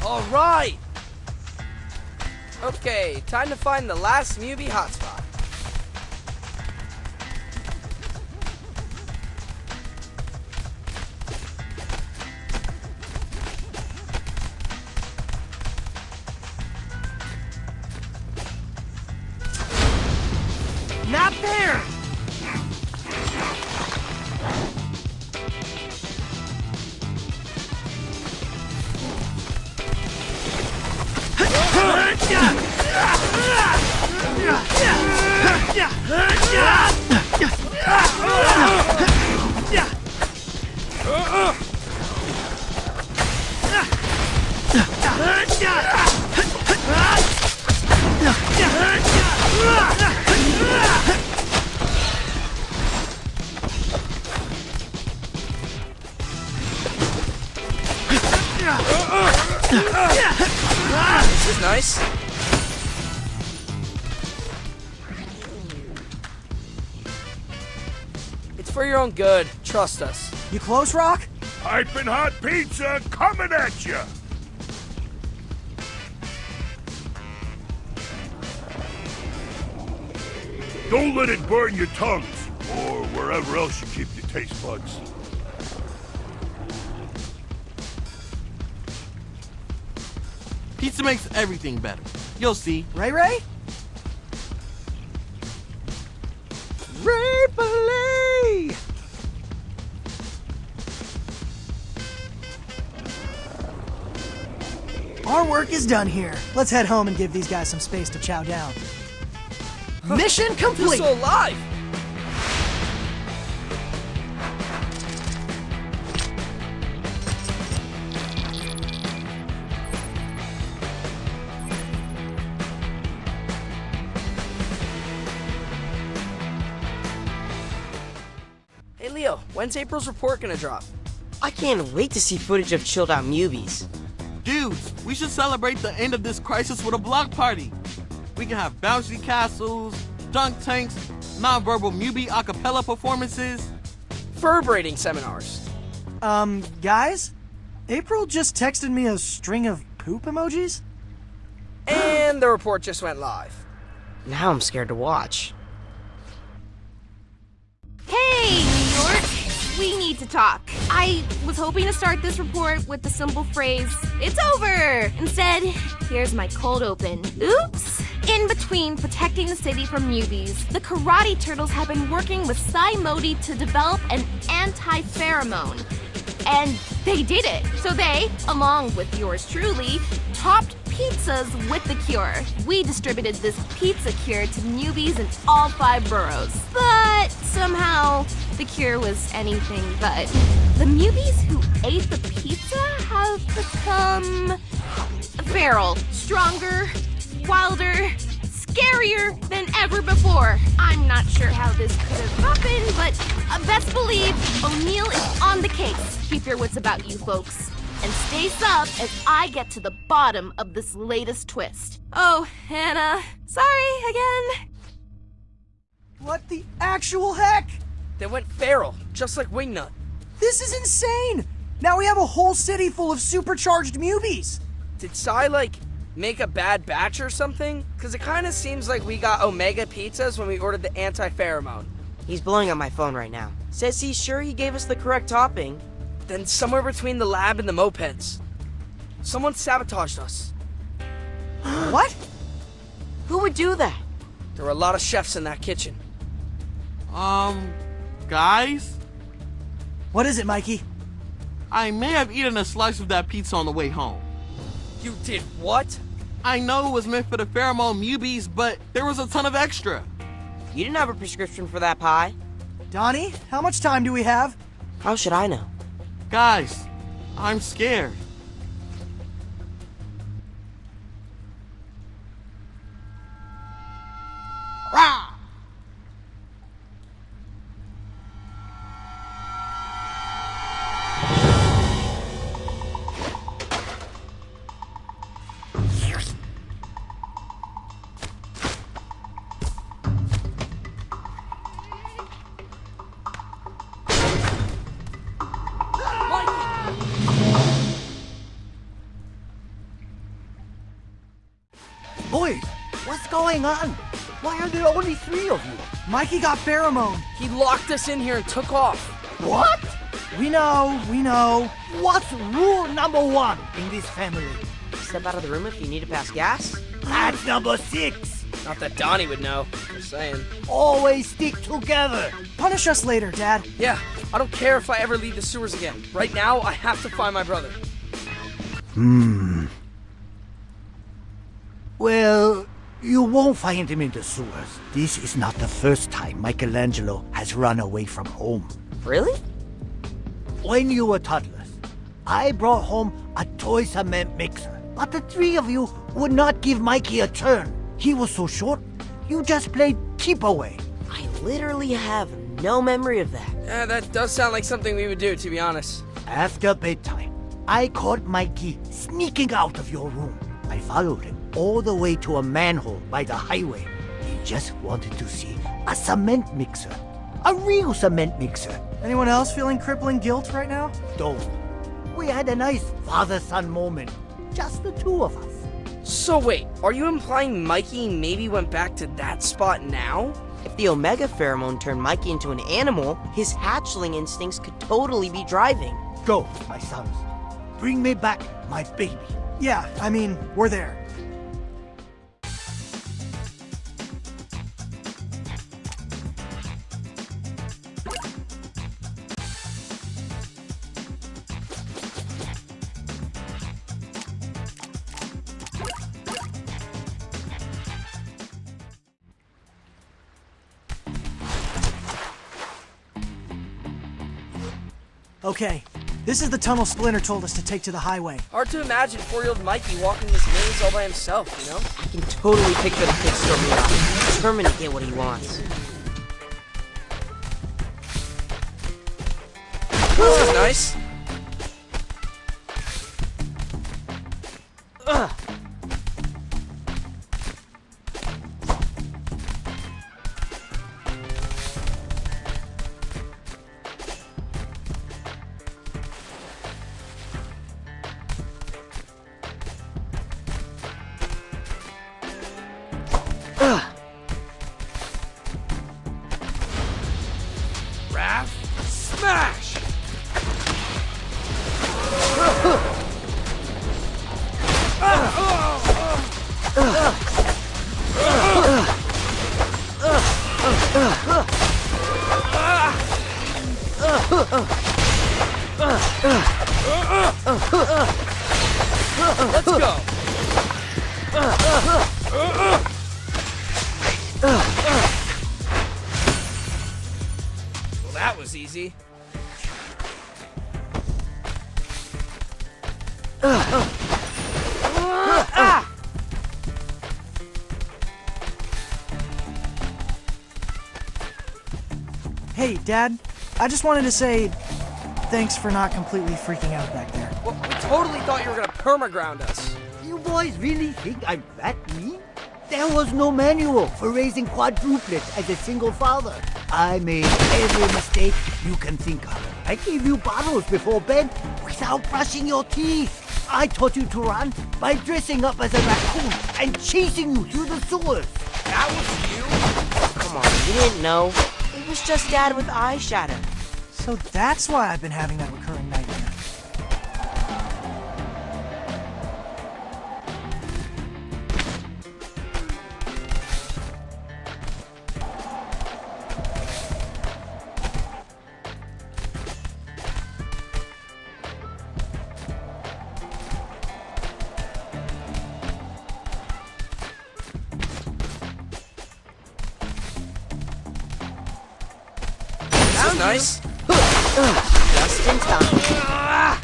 All right. Okay, time to find the last Mewbie hotspot. Not there. This is nice. It's for your own good. Trust us. You close, Rock? Piping hot pizza coming at you. Don't let it burn your tongues, or wherever else you keep your taste buds. Pizza makes everything better. You'll see. Ray Ray? Ray-Balay! Our work is done here. Let's head home and give these guys some space to chow down. Mission You're complete! so alive. Hey Leo, when's April's report gonna drop? I can't wait to see footage of chilled out Mewbies. Dudes, we should celebrate the end of this crisis with a block party. We can have bouncy castles, dunk tanks, nonverbal Mewbie a cappella performances. Fur braiding seminars. Guys? April just texted me a string of poop emojis? And the report just went live. Now I'm scared to watch. Hey, New York! We need to talk. I was hoping to start this report with the simple phrase, "It's over!" Instead, here's my cold open. Oops! In between protecting the city from Mewbies, the Karate Turtles have been working with Modi to develop an anti-pheromone. And they did it. So they, along with yours truly, topped pizzas with the cure. We distributed this pizza cure to Mewbies in all 5 boroughs. But somehow, the cure was anything but. The Mewbies who ate the pizza have become feral, stronger, wilder, scarier than ever before. I'm not sure how this could have happened, but best believe O'Neill is on the case. Keep your wits about you, folks. And stay sub as I get to the bottom of this latest twist. Oh, Hannah, sorry again. What the actual heck? They went feral, just like Wingnut. This is insane! Now we have a whole city full of supercharged Mewbies! Did Sai, make a bad batch or something? Because it kind of seems like we got Omega pizzas when we ordered the anti-pheromone. He's blowing up my phone right now. Says he's sure he gave us the correct topping. Then somewhere between the lab and the mopeds, someone sabotaged us. What? Who would do that? There were a lot of chefs in that kitchen. Guys, What is it, Mikey? I may have eaten a slice of that pizza on the way home. You did what? I know it was meant for the pheromone Mewbies, but there was a ton of extra. You didn't have a prescription for that pie. Donnie, how much time do we have? How should I know? Guys, I'm scared. Rah! Boys, what's going on? Why are there only 3 of you? Mikey got pheromone. He locked us in here and took off. What? We know. What's rule number 1 in this family? Step out of the room if you need to pass gas. That's number 6. Not that Donnie would know. Just saying. Always stick together. Punish us later, Dad. Yeah, I don't care if I ever leave the sewers again. Right now, I have to find my brother. Well, you won't find him in the sewers. This is not the first time Michelangelo has run away from home. Really? When you were toddlers, I brought home a toy cement mixer. But the 3 of you would not give Mikey a turn. He was so short, you just played keep away. I literally have no memory of that. Yeah, that does sound like something we would do, to be honest. After bedtime, I caught Mikey sneaking out of your room. I followed him all the way to a manhole by the highway. He just wanted to see a cement mixer. A real cement mixer. Anyone else feeling crippling guilt right now? Don't. We had a nice father-son moment. Just the 2 of us. So wait, are you implying Mikey maybe went back to that spot now? If the Omega pheromone turned Mikey into an animal, his hatchling instincts could totally be driving. Go, my sons. Bring me back my baby. Yeah, I mean, we're there. Okay, this is the tunnel Splinter told us to take to the highway. Hard to imagine 4-year-old Mikey walking this maze all by himself, you know? I can totally picture the kid storming out, determined to get what he wants. This is nice. Ugh. Raph, smash! Let's go! Well, that was easy. Hey, Dad, I just wanted to say thanks for not completely freaking out back there. Well, we totally thought you were gonna perma-ground us. You boys really think I'm that mean? There was no manual for raising quadruplets as a single father. I made every mistake you can think of. I gave you bottles before bed without brushing your teeth. I taught you to run by dressing up as a raccoon and chasing you through the sewers. That was you? Come on, you didn't know. It was just Dad with eyeshadow. So that's why I've been having that recurring nightmare. is nice. Just in time.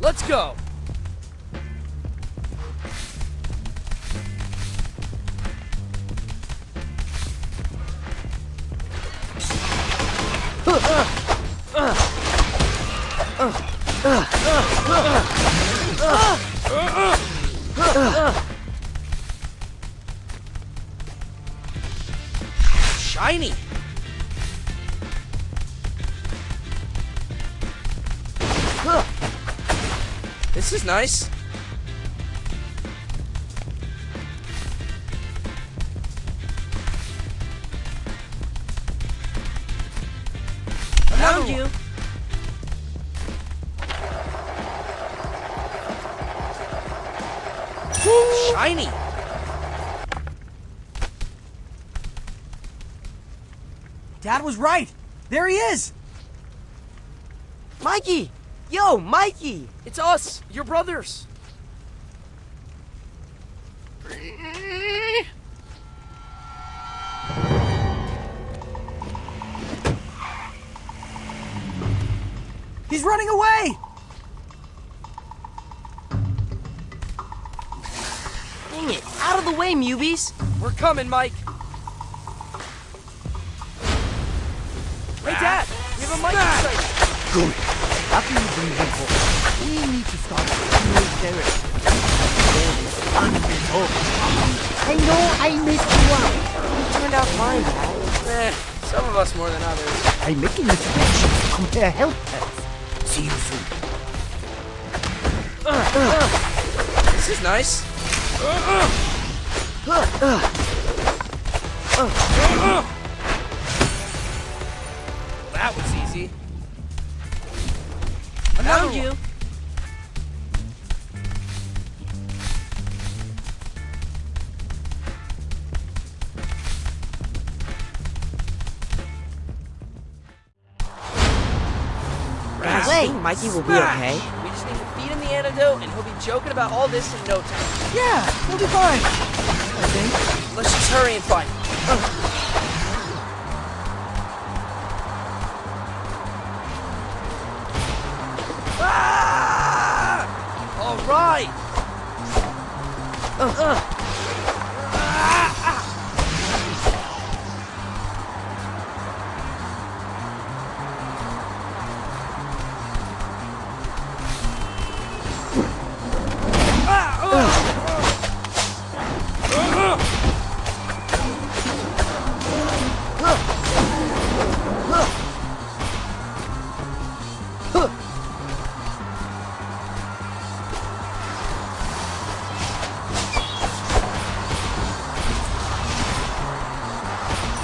Let's go. Shiny. This is nice. Found you. Shiny. Dad was right. There he is. Mikey! Yo, Mikey! It's us, your brothers. He's running away! Dang it, out of the way, Mewbies! We're coming, Mike. Hey, Dad, we have a mic inside. Good. After you bring him home, we need to start with Derek. I know I missed you out. You turned out fine, Dad. Some of us more than others. I'm making a spreadsheet to compare health tests. See you soon. This is nice. That was easy. Found you. Wait, Mikey will be okay. We just need to feed him the antidote, and he'll be joking about all this in no time. Yeah, he'll be fine. I think. Let's just hurry and find him. Ah! All right.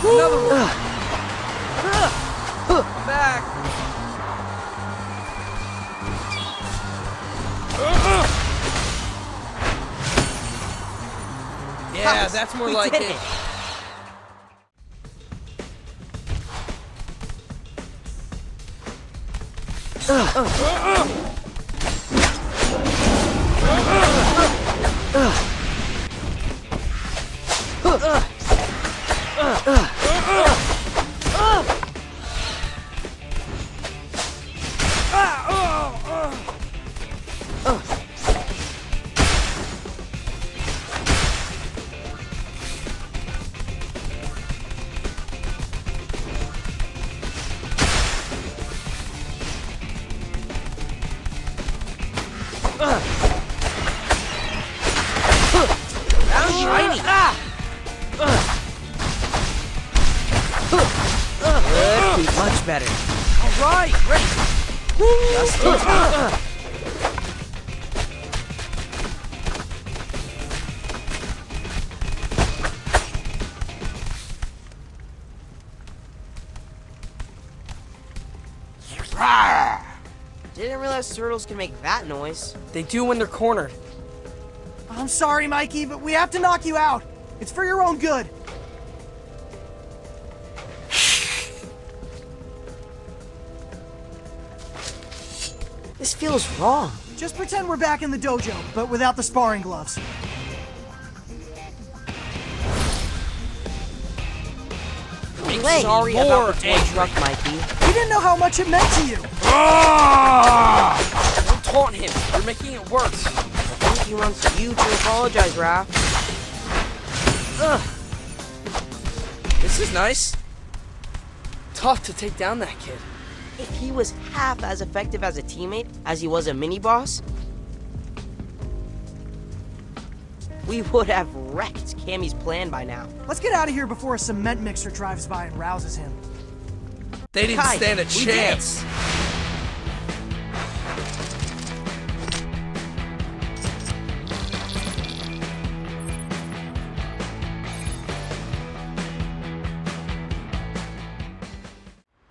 Another one. Back. Yeah, that's more like it. Shiny. Could be much better. All right, ready. Just in time. Didn't realize turtles can make that noise. They do when they're cornered. I'm sorry, Mikey, but we have to knock you out. It's for your own good. This feels wrong. Just pretend we're back in the dojo, but without the sparring gloves. Play sorry more about the toy angry. truck, Mikey. You didn't know how much it meant to you. Don't taunt him. You're making it worse. I think he wants you to apologize, Raph. Ugh. This is nice. Tough to take down that kid. If he was half as effective as a teammate as he was a mini-boss, we would have wrecked Cammy's plan by now. Let's get out of here before a cement mixer drives by and rouses him. They didn't Kai, stand a we chance.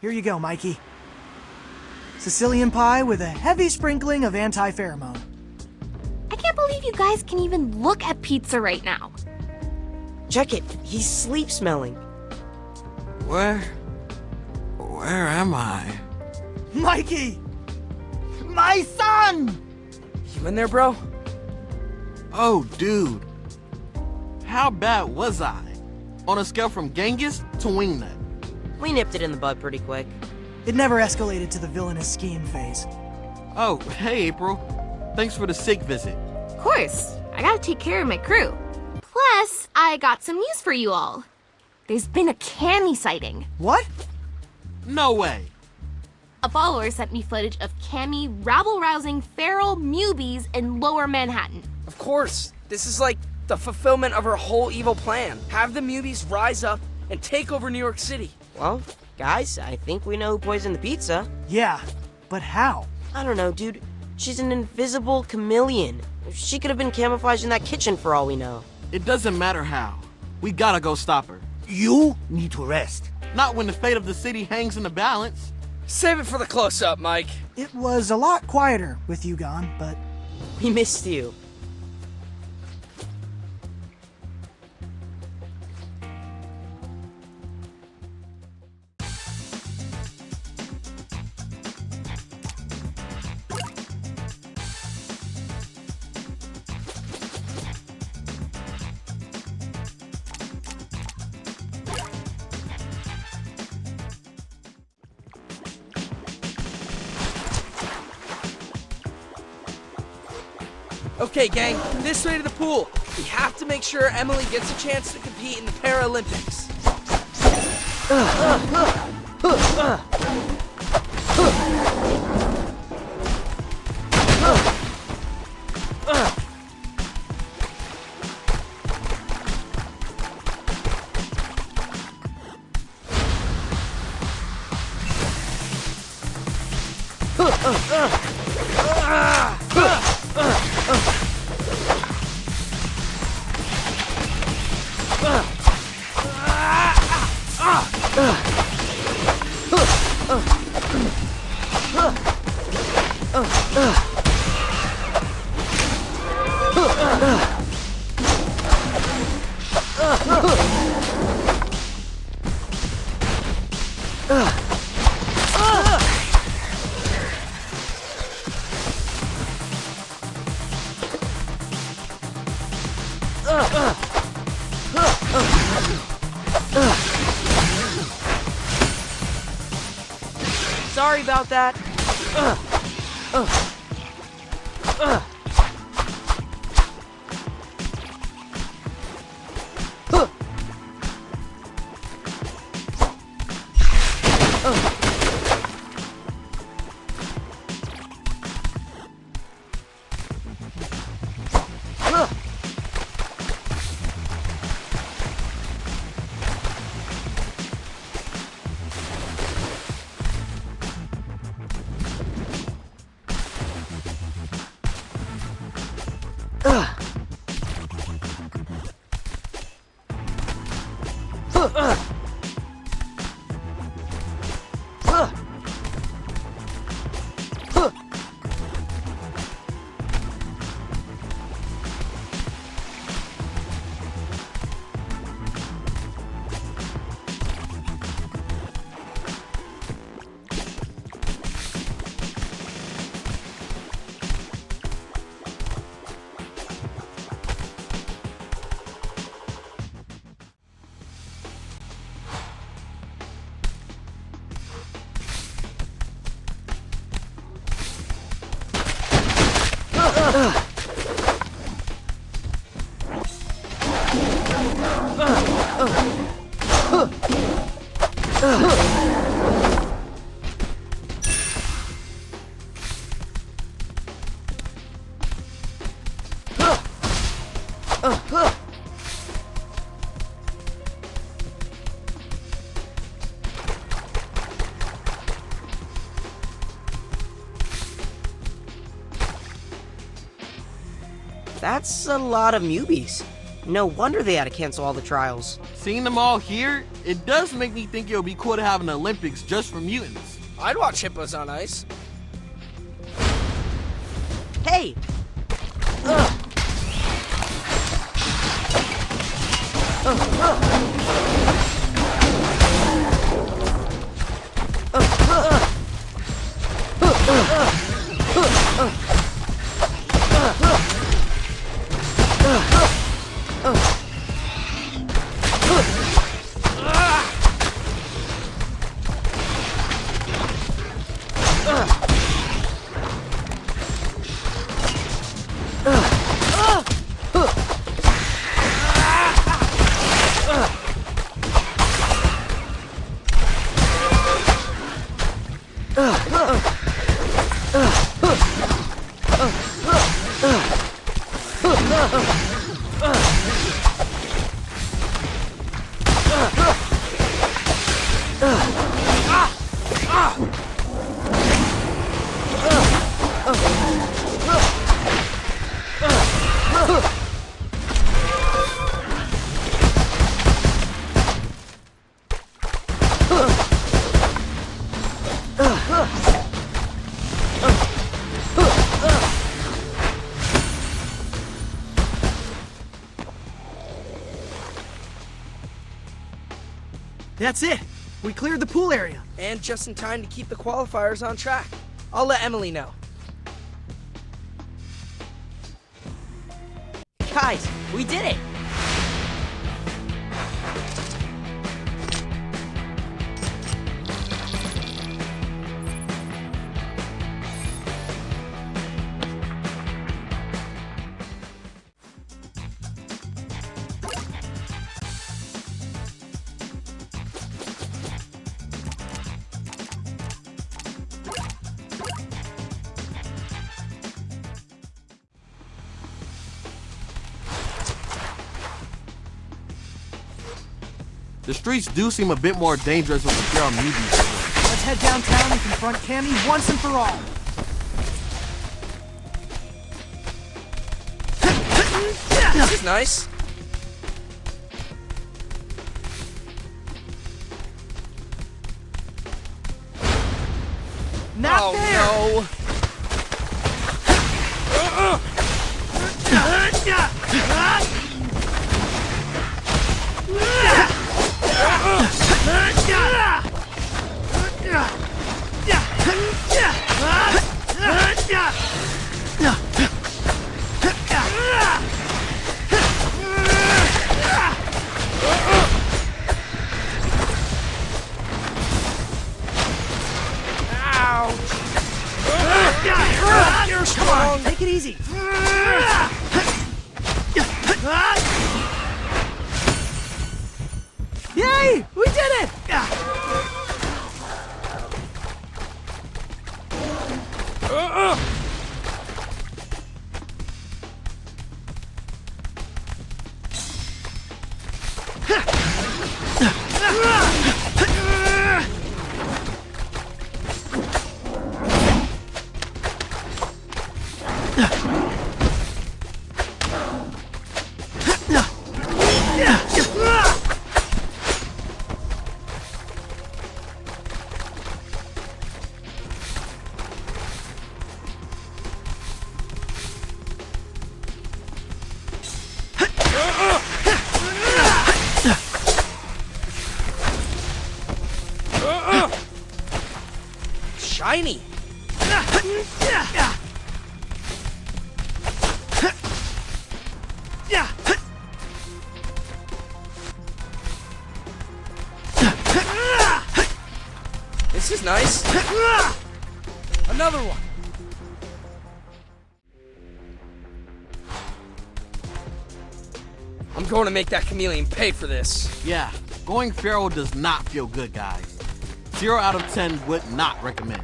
Here you go, Mikey. Sicilian pie with a heavy sprinkling of anti-pheromone. I can't believe you guys can even look at pizza right now. Check it. He's sleep smelling. Where am I? Mikey! My son! You in there, bro? Oh, dude. How bad was I? On a scale from Genghis to Wingnut. We nipped it in the bud pretty quick. It never escalated to the villainous scheme phase. Oh, hey, April. Thanks for the sick visit. Of course, I gotta take care of my crew. Plus, I got some news for you all. There's been a Cammy sighting. What? No way. A follower sent me footage of Cammy rabble-rousing feral Mewbies in Lower Manhattan. Of course. This is like the fulfillment of her whole evil plan. Have the Mewbies rise up and take over New York City. Well, guys, I think we know who poisoned the pizza. Yeah, but how? I don't know, dude. She's an invisible chameleon. She could have been camouflaged in that kitchen for all we know. It doesn't matter how. We gotta go stop her. You need to rest. Not when the fate of the city hangs in the balance. Save it for the close-up, Mike. It was a lot quieter with you gone, but... We missed you. Okay, gang, this way to the pool. We have to make sure Emily gets a chance to compete in the Paralympics. Sorry about that. That's a lot of Mewbies. No wonder they had to cancel all the trials. Seeing them all here, it does make me think it would be cool to have an Olympics just for mutants. I'd watch hippos on ice. Hey! That's it. We cleared the pool area. And just in time to keep the qualifiers on track. I'll let Emily know. Guys, we did it! The streets do seem a bit more dangerous with the feral Mewbies. Let's head downtown and confront Cammy once and for all. This is nice. Not there! No. You're strong. Take it easy. Yay! We did it! Tiny. This is nice. Another one. I'm going to make that chameleon pay for this. Yeah, going feral does not feel good, guys. 0 out of 10 would not recommend.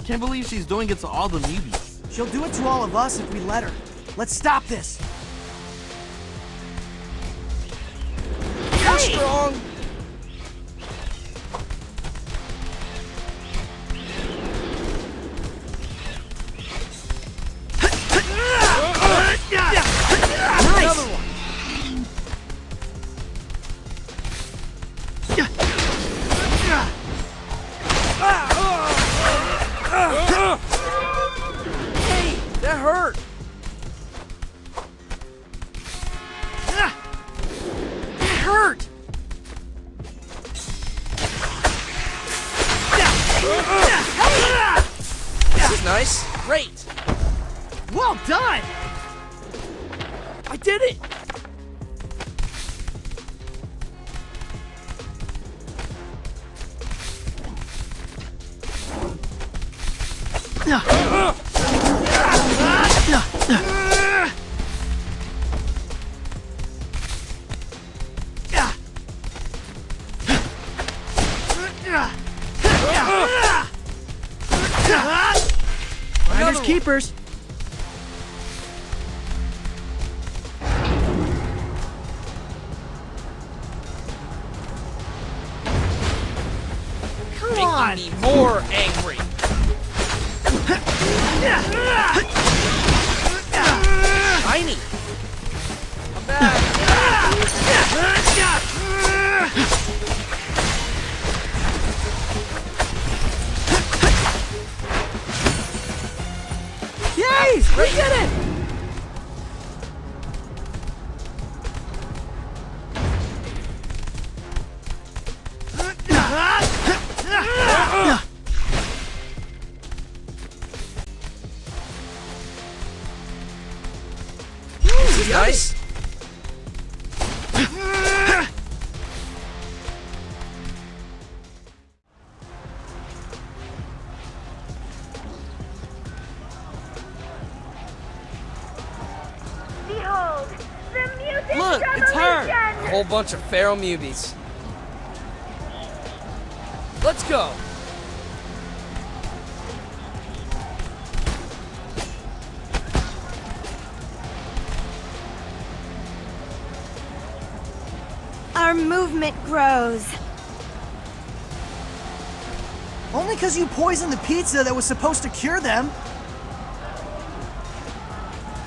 Can't believe she's doing it to all the Mewbies. She'll do it to all of us if we let her. Let's stop this. You're strong. Another one. Hey, that hurt. That hurt. This is nice. Great. Well done! I did it. Finders keepers. Come on. Making me more angry. Tiny. I'm back. Yes! We did it! This is nice. Behold, the mutant Look, it's her. A whole bunch of feral Mewbies. Let's go. Our movement grows. Only because you poisoned the pizza that was supposed to cure them.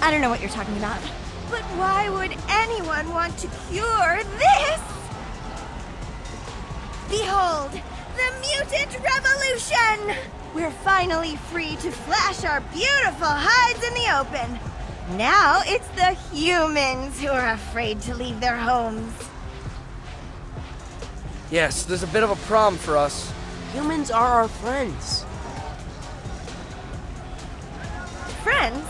I don't know what you're talking about. But why would anyone want to cure this? Behold, the mutant revolution! We're finally free to flash our beautiful hides in the open. Now it's the humans who are afraid to leave their homes. Yes, there's a bit of a problem for us. Humans are our friends. Friends?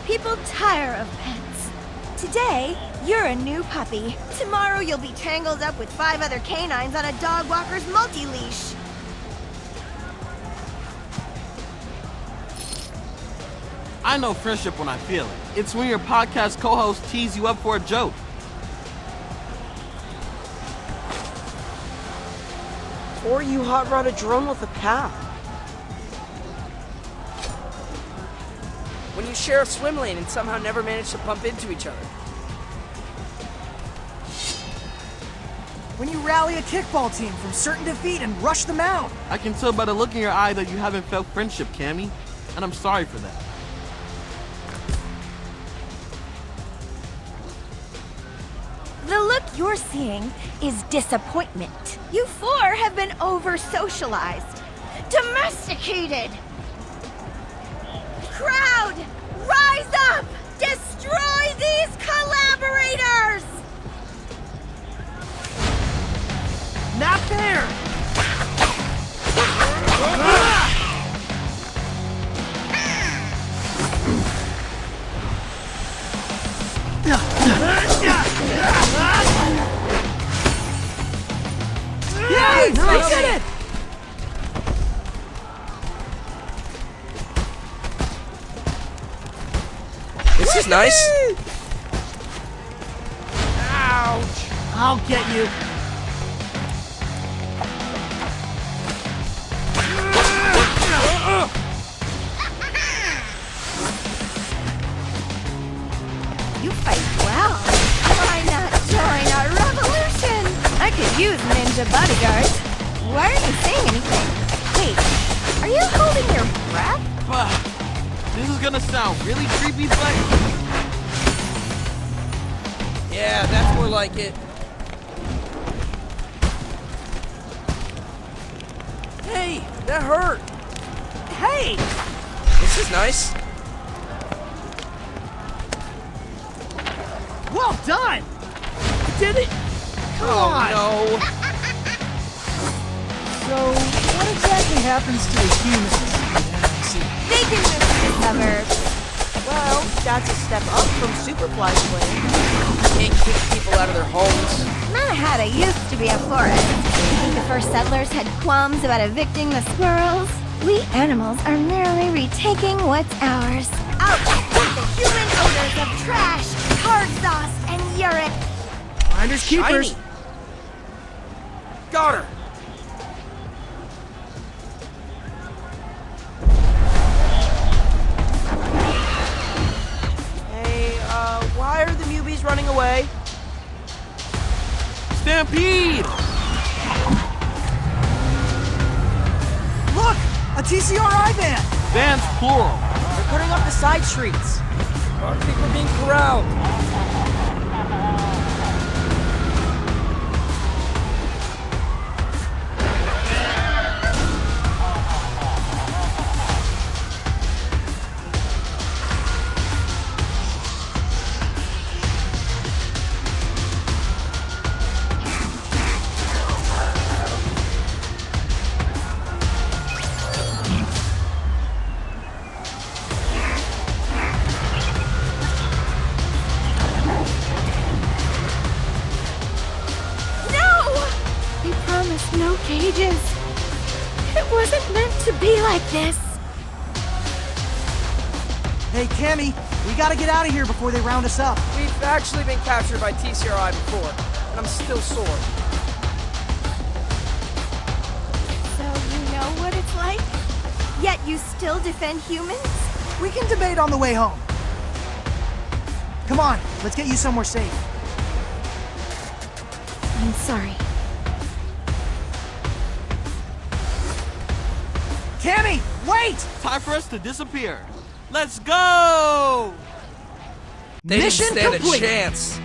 People tire of pets. Today, you're a new puppy. Tomorrow you'll be tangled up with 5 other canines on a dog walker's multi-leash. I know friendship when I feel it. It's when your podcast co-host tease you up for a joke. Or you hot rod a drone with a cow. When you share a swim lane and somehow never manage to bump into each other. When you rally a kickball team from certain defeat and rush them out. I can tell by the look in your eye that you haven't felt friendship, Cammy, and I'm sorry for that. The look you're seeing is disappointment. You 4 have been over-socialized, domesticated. Crowd, rise up! Destroy these collaborators! Not fair! Nice! Nice. Did it! This is nice. Ouch. I'll get you. You fight well. Why not join our revolution? I could use ninja bodyguards. Why aren't you saying anything? Wait, are you holding your breath? This is gonna sound really creepy, but Yeah, that's more like it. Hey, that hurt. Hey! This is nice. Well done! You did it! Come on! No. So, what exactly happens to the humans? They can move to the suburbs. Well, that's a step up from Superfly's plan. Can't kick people out of their homes. Manhattan used to be a forest. Think the first settlers had qualms about evicting the squirrels? We animals are merely retaking what's ours. Out with the human odors of trash, hard sauce, and urine. Finders keepers. Shiny. Got her. Hey, why are the Mewbies running away? Stampede! Look! A TCRI van! Vans plural. They're cutting up the side streets. I think we're being corralled. No cages. It wasn't meant to be like this. Hey, Cammy, we gotta get out of here before they round us up. We've actually been captured by TCRI before, and I'm still sore. So you know what it's like? Yet you still defend humans? We can debate on the way home. Come on, let's get you somewhere safe. I'm sorry. Cammy, wait! Time for us to disappear. Let's go! They Mission didn't stand complete. a chance.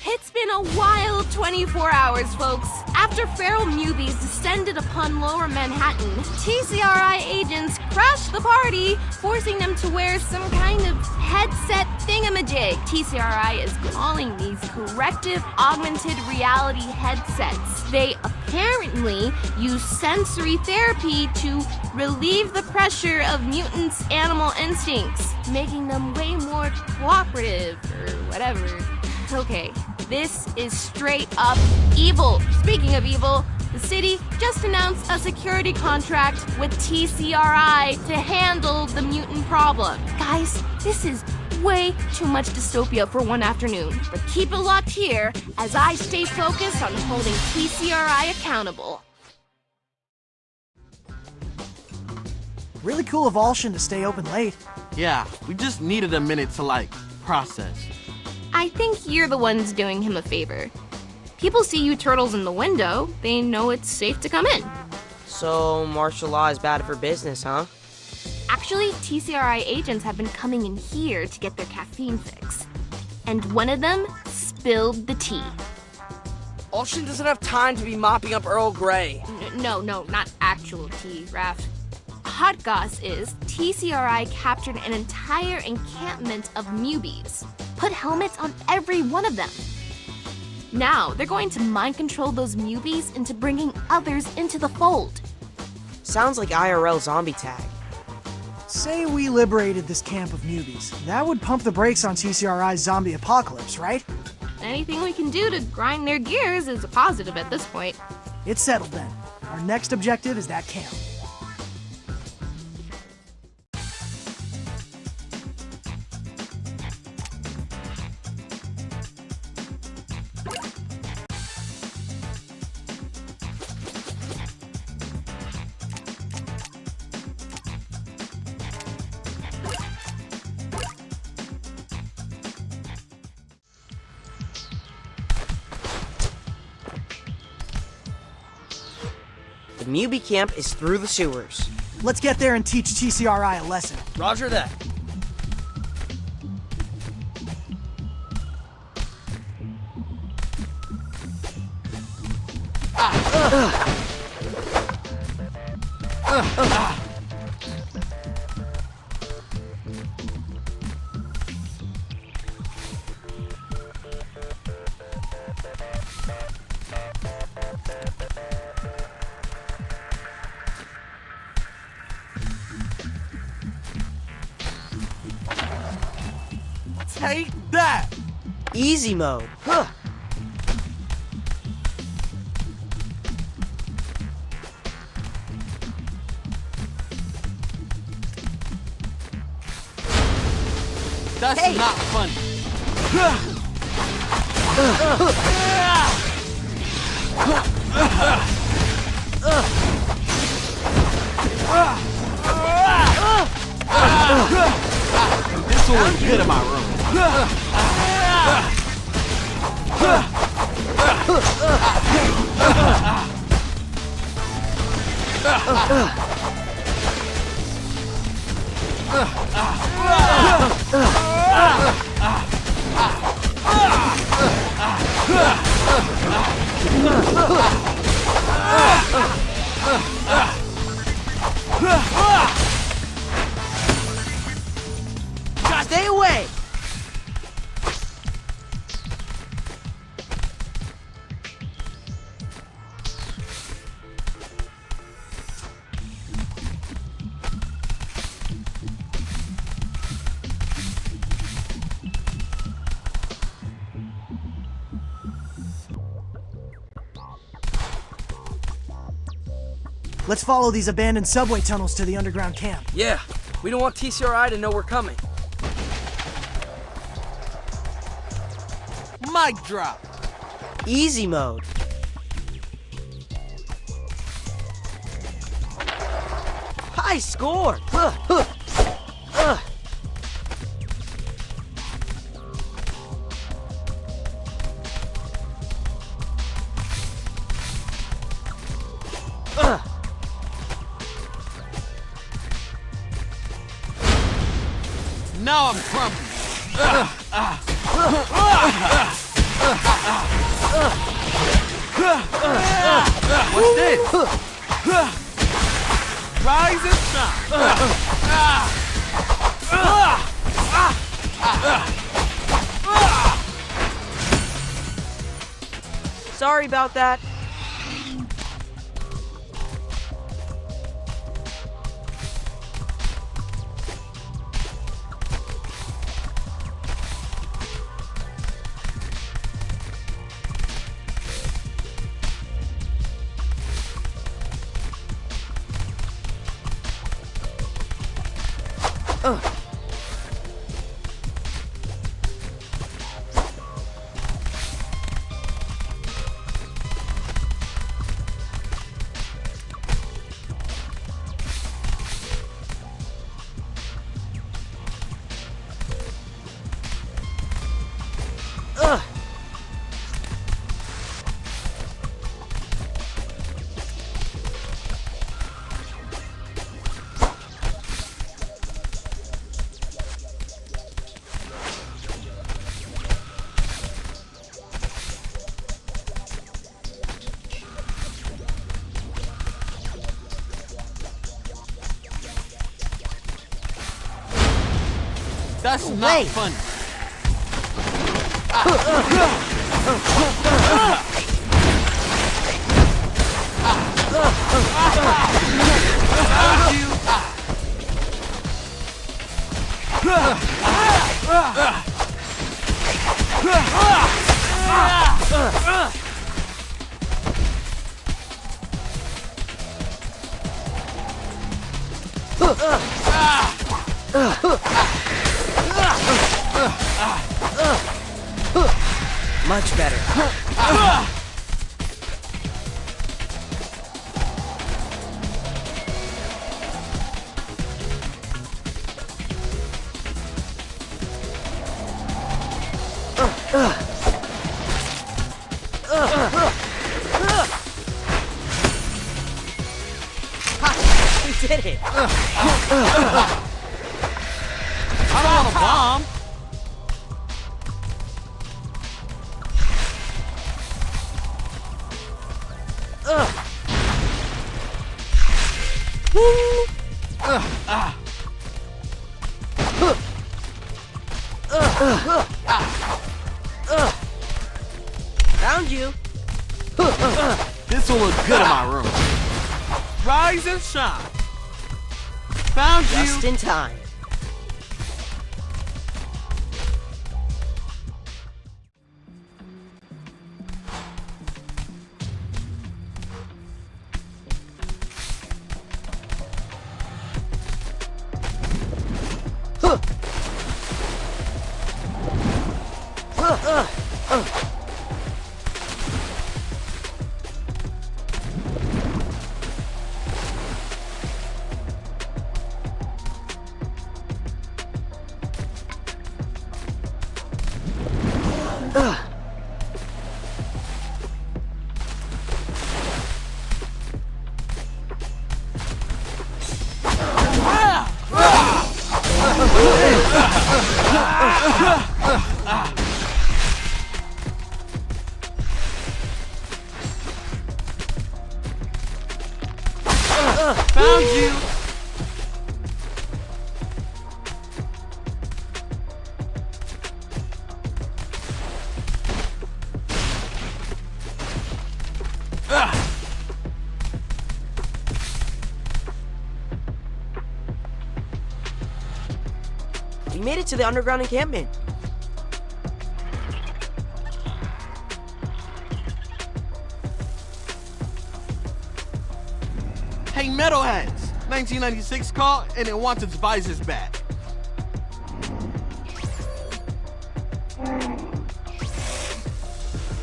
It's been a wild 24 hours, folks. After feral Mewbies descended upon Lower Manhattan, TCRI agents crashed the party, forcing them to wear some kind of headset thingamajig. TCRI is calling these corrective augmented reality headsets. They apparently use sensory therapy to relieve the pressure of mutants' animal instincts, making them way more cooperative or whatever. Okay, this is straight up evil. Speaking of evil, the city just announced a security contract with TCRI to handle the mutant problem. Guys, this is way too much dystopia for one afternoon. But keep it locked here as I stay focused on holding TCRI accountable. Really cool of Alshin to stay open late. Yeah, we just needed a minute to, process. I think you're the ones doing him a favor. People see you turtles in the window, they know it's safe to come in. So, martial law is bad for business, huh? Actually, TCRI agents have been coming in here to get their caffeine fix. And one of them spilled the tea. Alshin doesn't have time to be mopping up Earl Grey. No, not actual tea, Raph. Hot goss is TCRI captured an entire encampment of Mewbies. Put helmets on every one of them. Now, they're going to mind control those Mewbies into bringing others into the fold. Sounds like IRL zombie tag. Say we liberated this camp of Mewbies. That would pump the brakes on TCRI's zombie apocalypse, right? Anything we can do to grind their gears is a positive at this point. It's settled then. Our next objective is that camp. The Mewbie camp is through the sewers. Let's get there and teach TCRI a lesson. Roger that. Take that! Easy mode. Huh. That's not funny. This will look good in my room. Stay away! Let's follow these abandoned subway tunnels to the underground camp. Yeah, we don't want TCRI to know we're coming. Mic drop. Easy mode. High score. Now I'm crumbling. What's this? Rise and shine. Sorry about that. That's not funny. Much better. We did it. I don't want a bomb. Found you. This will look good in my room. Rise and shine. Found you. Just in time. Found you. We made it to the underground encampment. Hey, Metalheads! 1996 call, and it wants its visors back.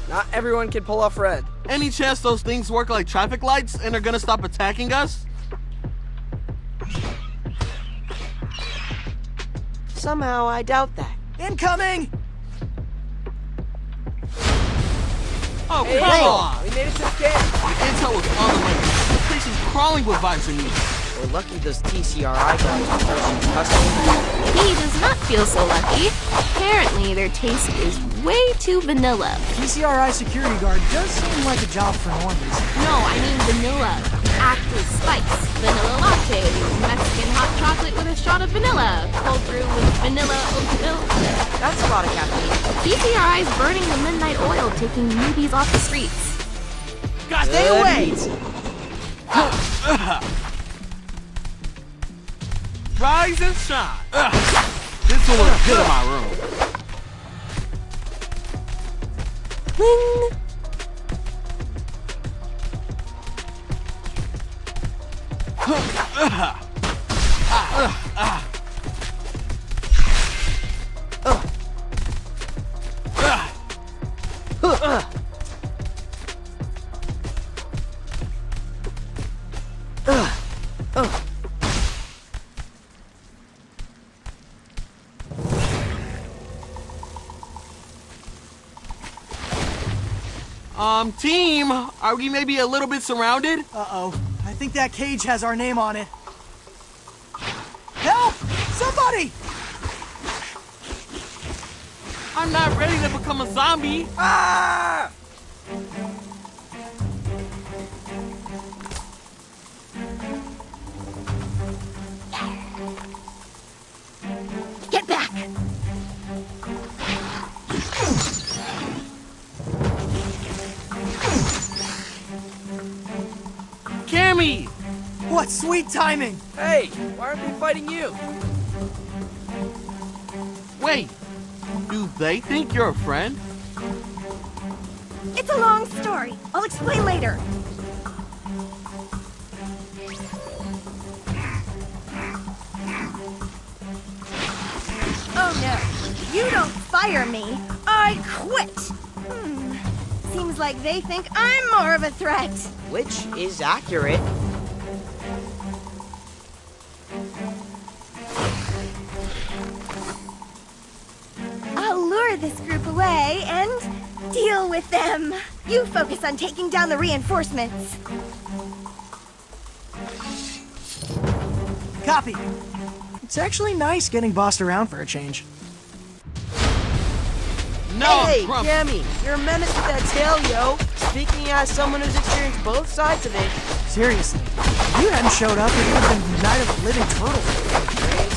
Not everyone can pull off red. Any chance those things work like traffic lights and are gonna stop attacking us? Somehow, I doubt that. Incoming! Oh, Hey, come on! we made it to the camp. The intel was on the way. The place is crawling with visor needs. We're lucky those TCRI guys are pushing custom. He does not feel so lucky. Apparently, their taste is way too vanilla. TCRI security guard does seem like a job for normies. No, I mean vanilla. Active spice. Vanilla latte. Mexican hot chocolate with a shot of vanilla. Cold brew with vanilla oat milk. That's a lot of caffeine. TCRI is burning the midnight oil, taking Mewbies off the streets. God, stay away! Rise and shine. This will look good in my room. Wing! Team, are we maybe a little bit surrounded? Uh-oh. I think that cage has our name on it. Help! Somebody! I'm not ready to become a zombie. Ah! Get back! Cammy! What sweet timing! Hey, why aren't they fighting you? Wait, do they think you're a friend? It's a long story. I'll explain later. Oh no, you don't fire me. I quit. Seems like they think I'm more of a threat. Which is accurate. I'll lure this group away and deal with them. You focus on taking down the reinforcements. Copy. It's actually nice getting bossed around for a change. No, Hey, Grump. Cammy, you're a menace with that tail, yo. Speaking as someone who's experienced both sides of it. Seriously, if you hadn't showed up, it would have been Night of the Living Turtle.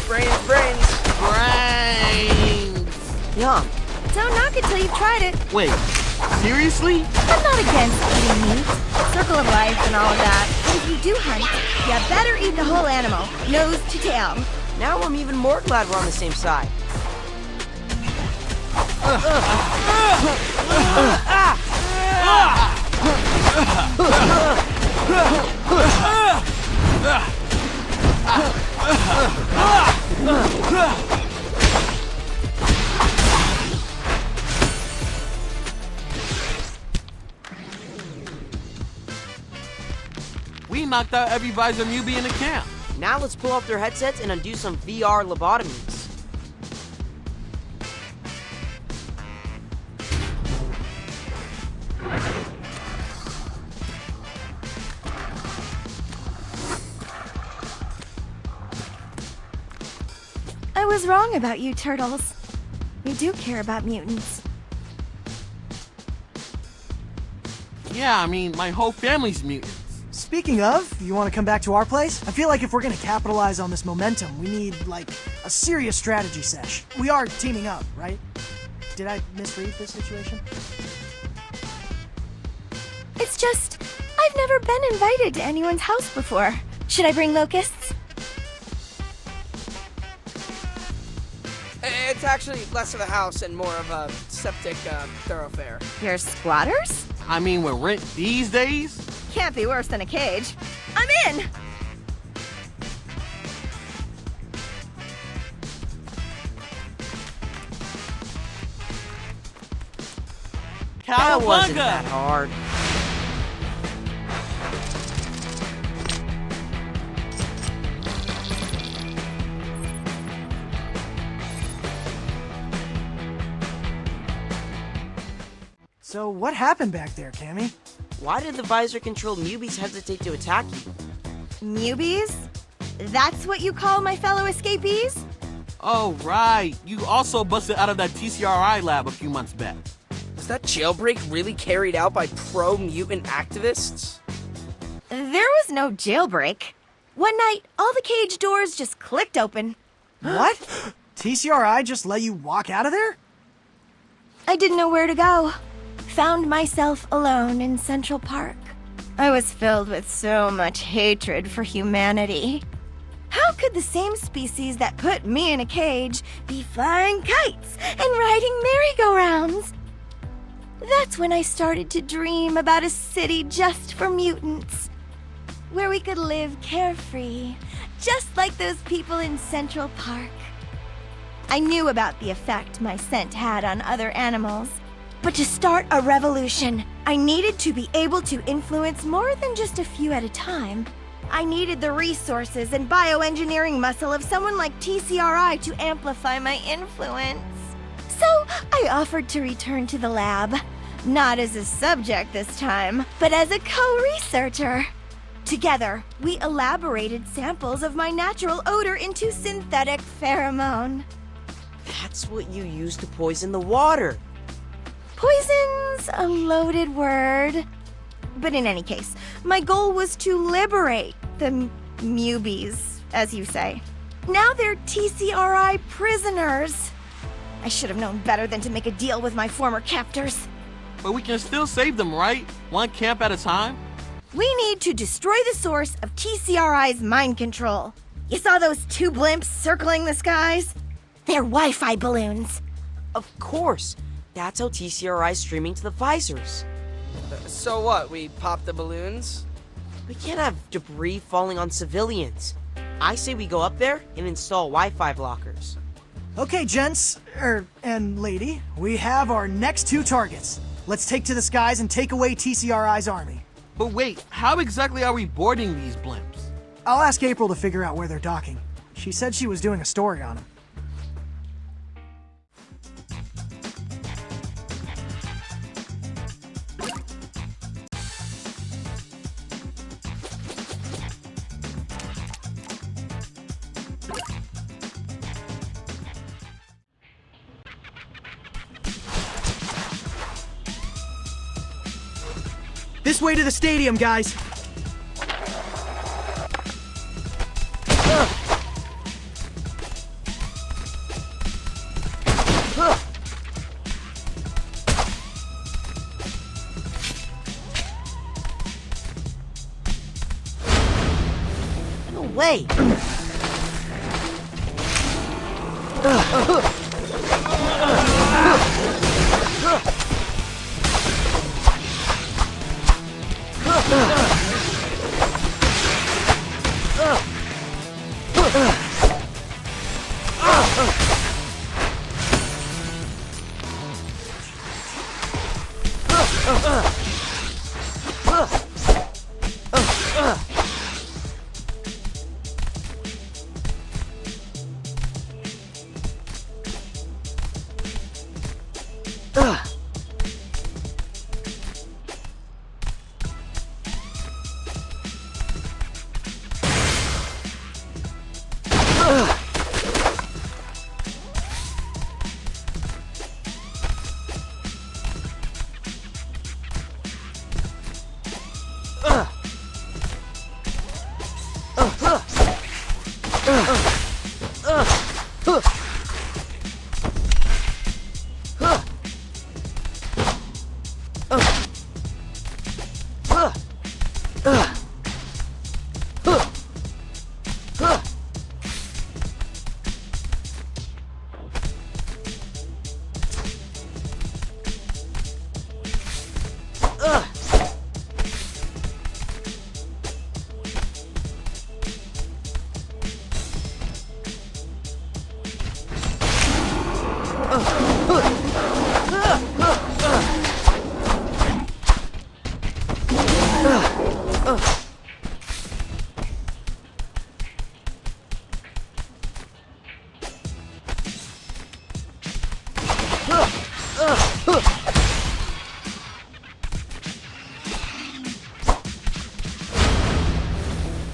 Brains. Yum. Don't knock it till you've tried it. Wait, seriously? I'm not against eating meat, circle of life and all of that. But if you do hunt, you better eat the whole animal, nose to tail. Now I'm even more glad we're on the same side. We knocked out every visor Mewbie in the camp. Now let's pull off their headsets and undo some VR lobotomies. I was wrong about you, turtles. You do care about mutants. Yeah, I mean, my whole family's mutants. Speaking of, you want to come back to our place? I feel like if we're going to capitalize on this momentum, we need, like, a serious strategy sesh. We are teaming up, right? Did I misread this situation? It's just, I've never been invited to anyone's house before. Should I bring locusts? It's actually less of a house and more of a septic thoroughfare. You're squatters? I mean, with rent these days? Can't be worse than a cage. I'm in! That wasn't Cowabunga! that hard. So what happened back there, Cammy? Why did the visor-controlled Mewbies hesitate to attack you? Mewbies? That's what you call my fellow escapees? Oh, right. You also busted out of that TCRI lab a few months back. Was that jailbreak really carried out by pro-mutant activists? There was no jailbreak. One night, all the cage doors just clicked open. What? TCRI just let you walk out of there? I didn't know where to go. Found myself alone in Central Park. I was filled with so much hatred for humanity. How could the same species that put me in a cage be flying kites and riding merry-go-rounds? That's when I started to dream about a city just for mutants, where we could live carefree, just like those people in Central Park. I knew about the effect my scent had on other animals, but to start a revolution, I needed to be able to influence more than just a few at a time. I needed the resources and bioengineering muscle of someone like TCRI to amplify my influence. So I offered to return to the lab, not as a subject this time, but as a co-researcher. Together, we elaborated samples of my natural odor into synthetic pheromone. That's what you use to poison the water. Poison's a loaded word. But in any case, my goal was to liberate the Mewbies, as you say. Now they're TCRI prisoners. I should have known better than to make a deal with my former captors. But we can still save them, right? One camp at a time? We need to destroy the source of TCRI's mind control. You saw those two blimps circling the skies? They're Wi-Fi balloons. Of course. That's how TCRI is streaming to the visors. So what, we pop the balloons? We can't have debris falling on civilians. I say we go up there and install Wi-Fi blockers. Okay, gents, and lady, we have our next 2 targets. Let's take to the skies and take away TCRI's army. But wait, how exactly are we boarding these blimps? I'll ask April to figure out where they're docking. She said she was doing a story on them. This way to the stadium, guys. No way.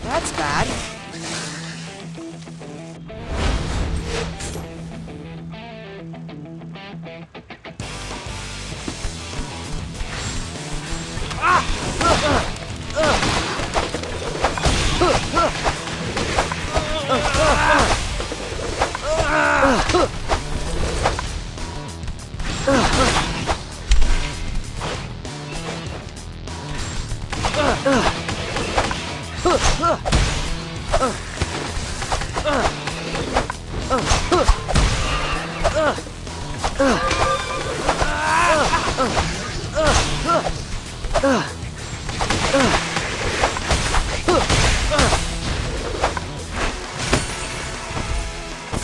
That's bad.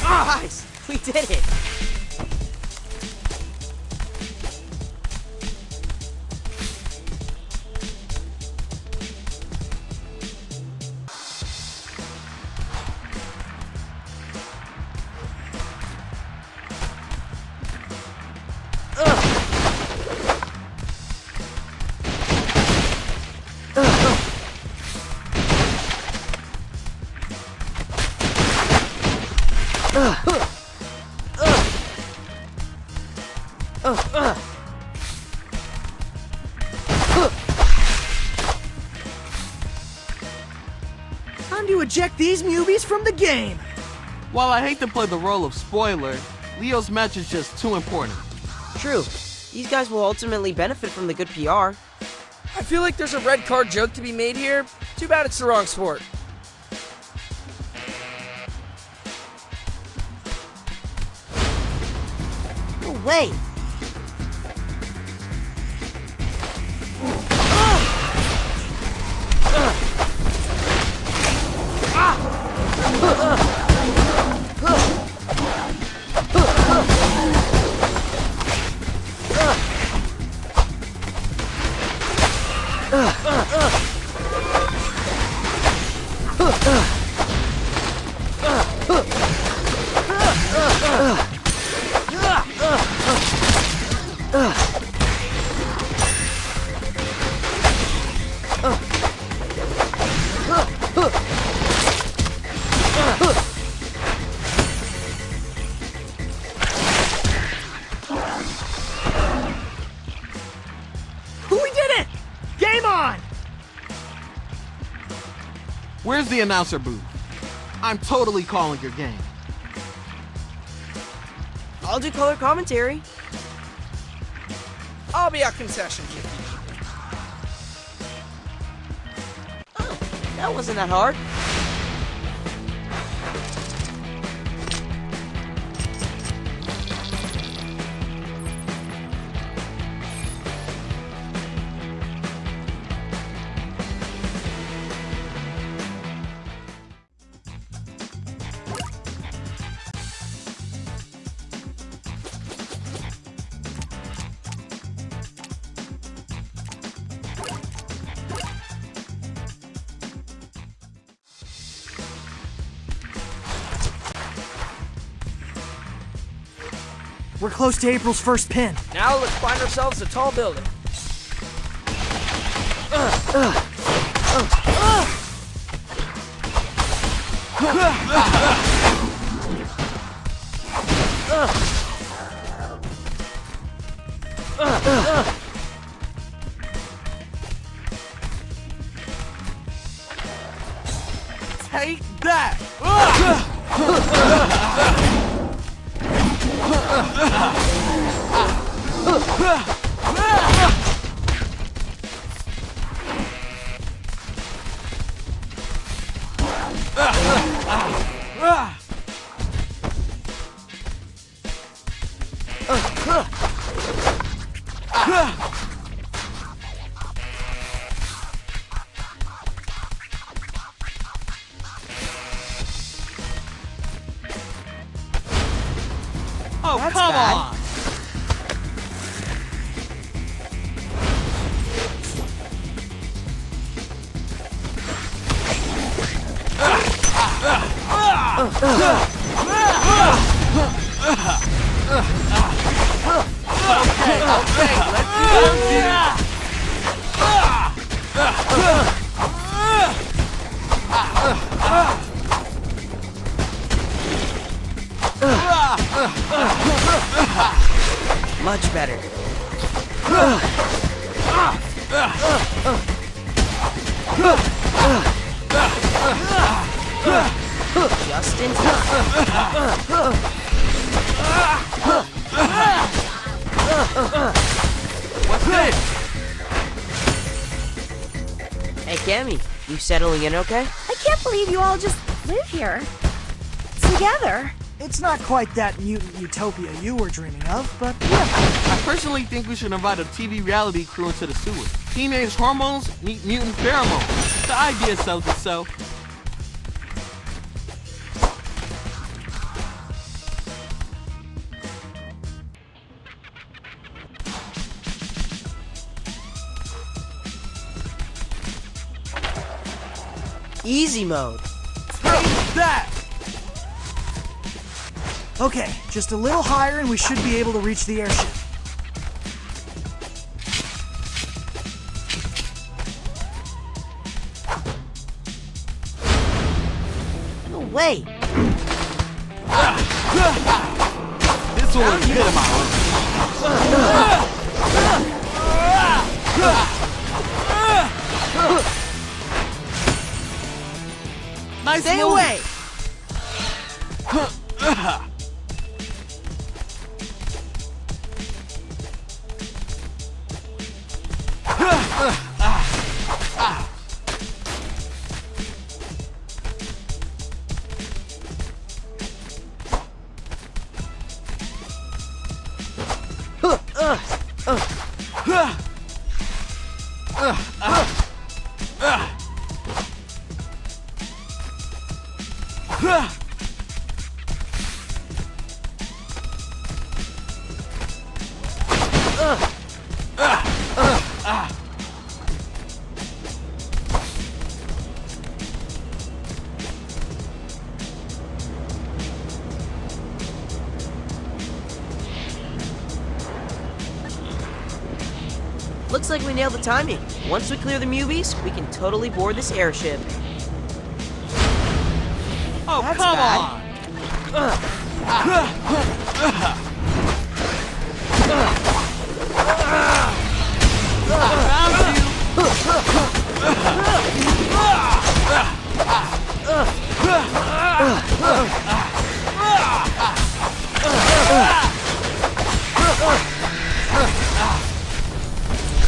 Guys, we did it! Time to eject these Mewbies from the game. While I hate to play the role of spoiler, Leo's match is just too important. True. These guys will ultimately benefit from the good PR. I feel like there's a red card joke to be made here. Too bad it's the wrong sport. No way. We did it! Game on! Where's the announcer booth? I'm totally calling your game. I'll do color commentary. I'll be at concessions if you need me. Oh, that wasn't that hard. We're close to April's first pin. Now let's find ourselves a tall building. Take that! Oh, That's come bad. on! Okay, let's Much better. Just in time. What's this? Hey, Cammy, you settling in okay? I can't believe you all just live here. Together. It's not quite that mutant utopia you were dreaming of, but yeah. I personally think we should invite a TV reality crew into the sewer. Teenage hormones meet mutant pheromones. The idea sells itself. Easy mode. Take that! Okay, just a little higher and we should be able to reach the airship. No way. This one was good in my Nice Stay move. away. Looks like we nailed the timing. Once we clear the Mewbies, we can totally board this airship. Oh, That's come bad. on!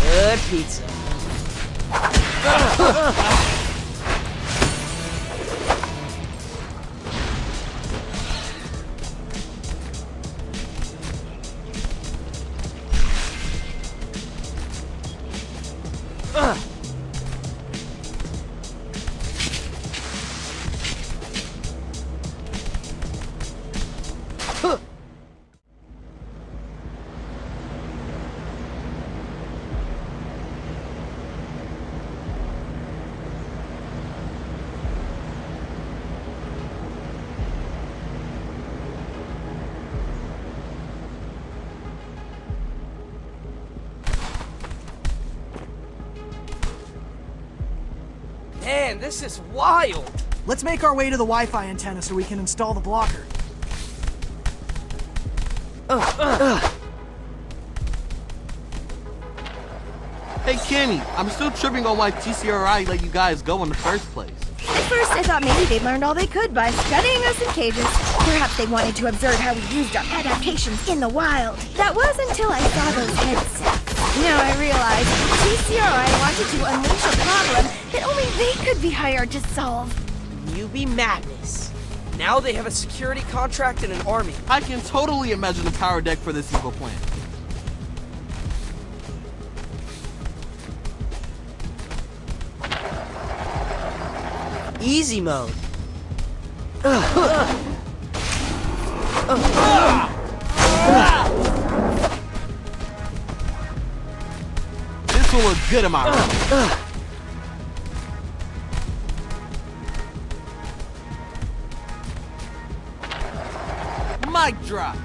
Good pizza. Man, this is wild. Let's make our way to the Wi-Fi antenna so we can install the blocker. Hey, Cammy, I'm still tripping on why TCRI let you guys go in the first place. At first, I thought maybe they learned all they could by studying us in cages. Perhaps they wanted to observe how we used our adaptations in the wild. That was until I saw those headsets. Now I realize TCRI wanted to unleash a problem that only they could be hired to solve. Newbie madness. Now they have a security contract and an army. I can totally imagine the power deck for this evil plan. Easy mode. This will look good in my room. Mic drop.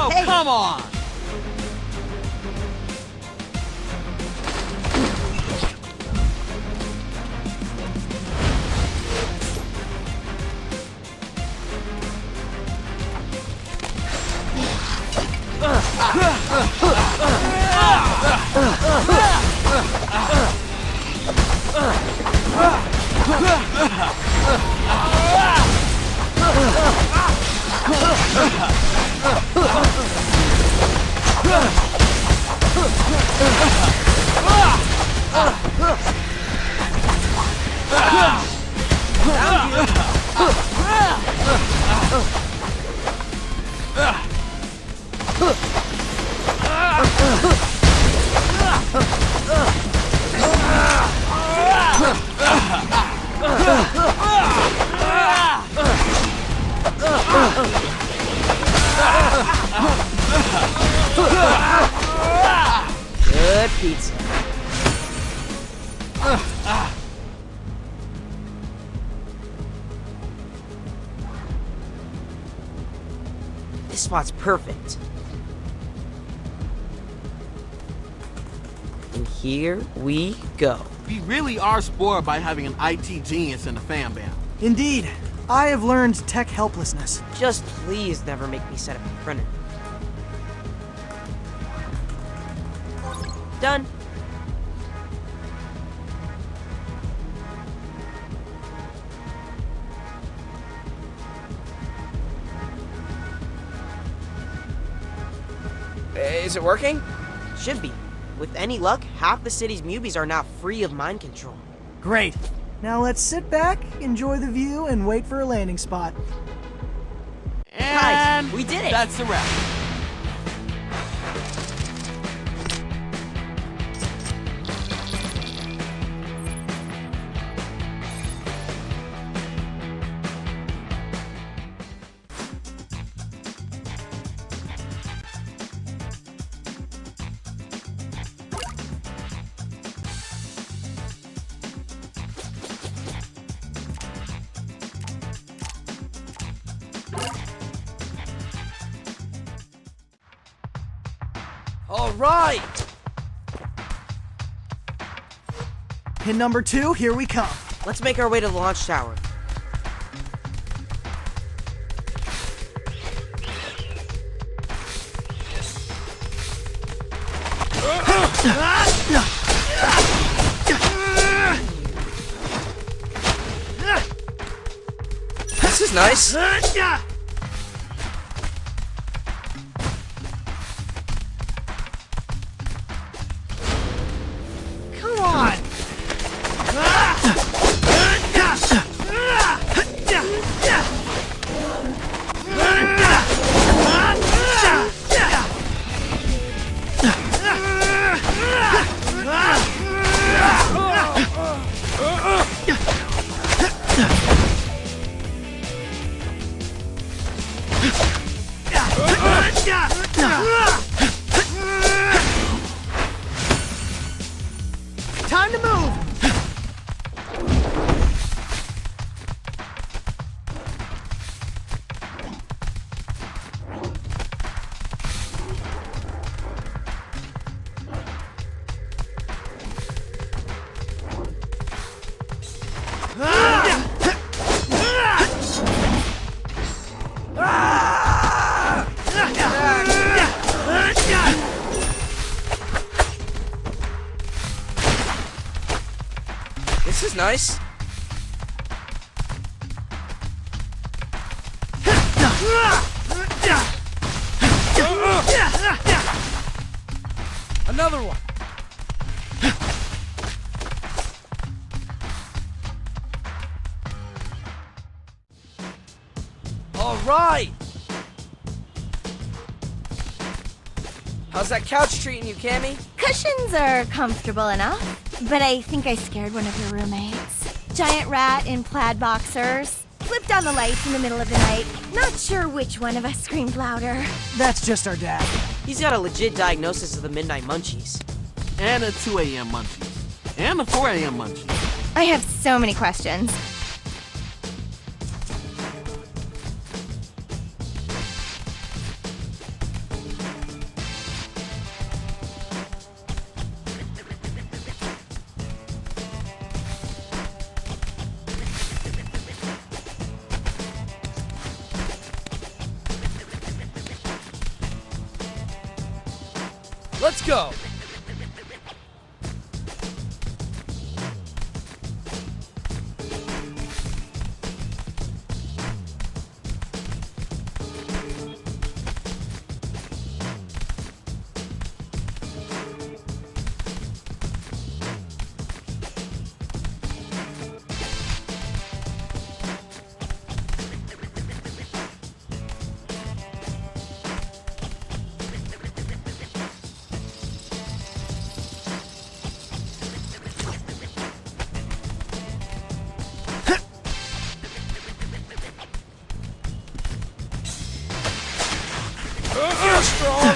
Oh, Hey. come on! Good pizza. This spot's perfect. And here we go. We really are spoiled by having an IT genius in the fan band. Indeed. I have learned tech helplessness. Just please never make me set up a printer. Done. Is it working? Should be. With any luck, half the city's Mewbies are now free of mind control. Great. Now let's sit back, enjoy the view, and wait for a landing spot. And Guys, we did it! That's a wrap. All right! Pin number 2, here we come. Let's make our way to the launch tower. This is nice. Come on! Time to move! This is nice. Another one. All right. How's that couch treating you, Cammy? Cushions are comfortable enough, but I think I scared one of your roommates. Giant rat in plaid boxers. Flipped on the lights in the middle of the night. Not sure which one of us screamed louder. That's just our dad. He's got a legit diagnosis of the midnight munchies. And a 2 a.m. munchies. And a 4 a.m. munchies. I have so many questions. Let's go. You're strong.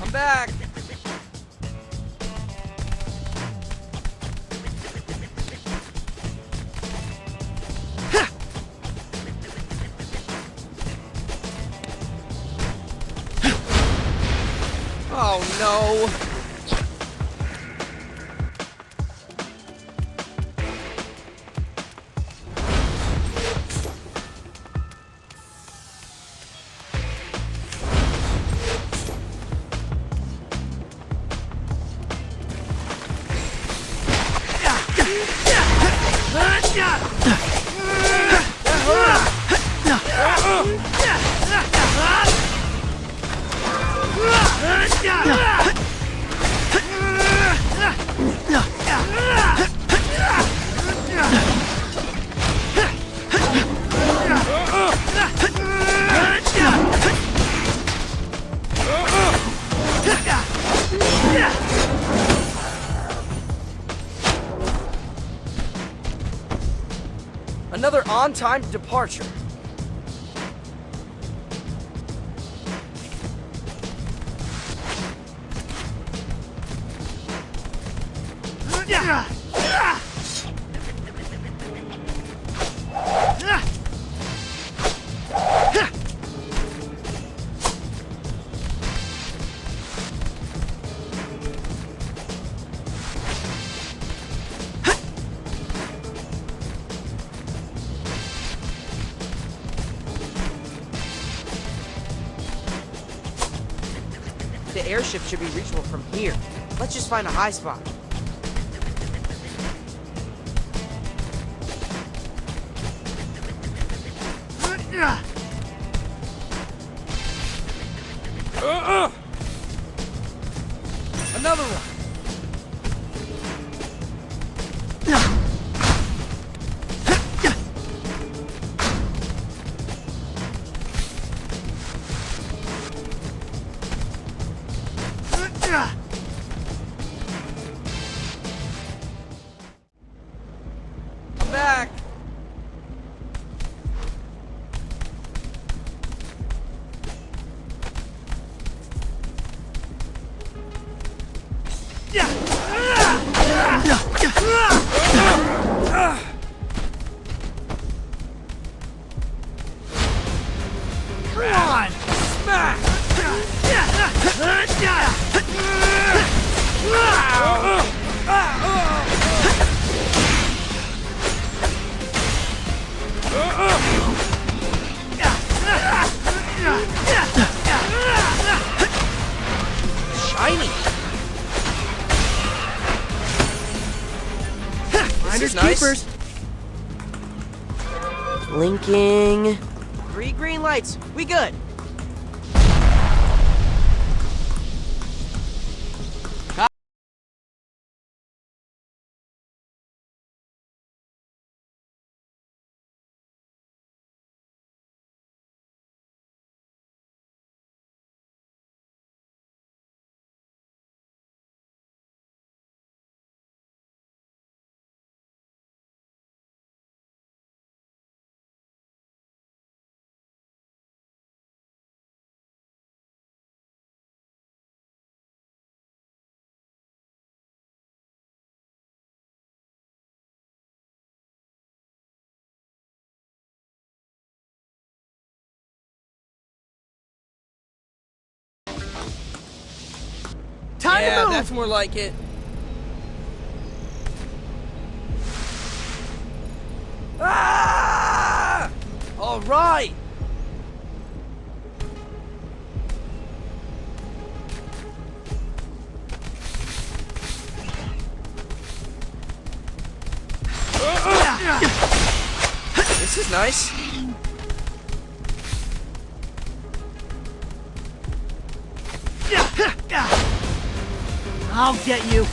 I'm back. Oh no! Another on-time departure. The airship should be reachable from here. Let's just find a high spot. Another one. I'm back. Come on! Smack! Shiny. Finders keepers. Blinking. 3 green lights. We good. Time to move! That's more like it. Ah! All right. This is nice. I'll get you.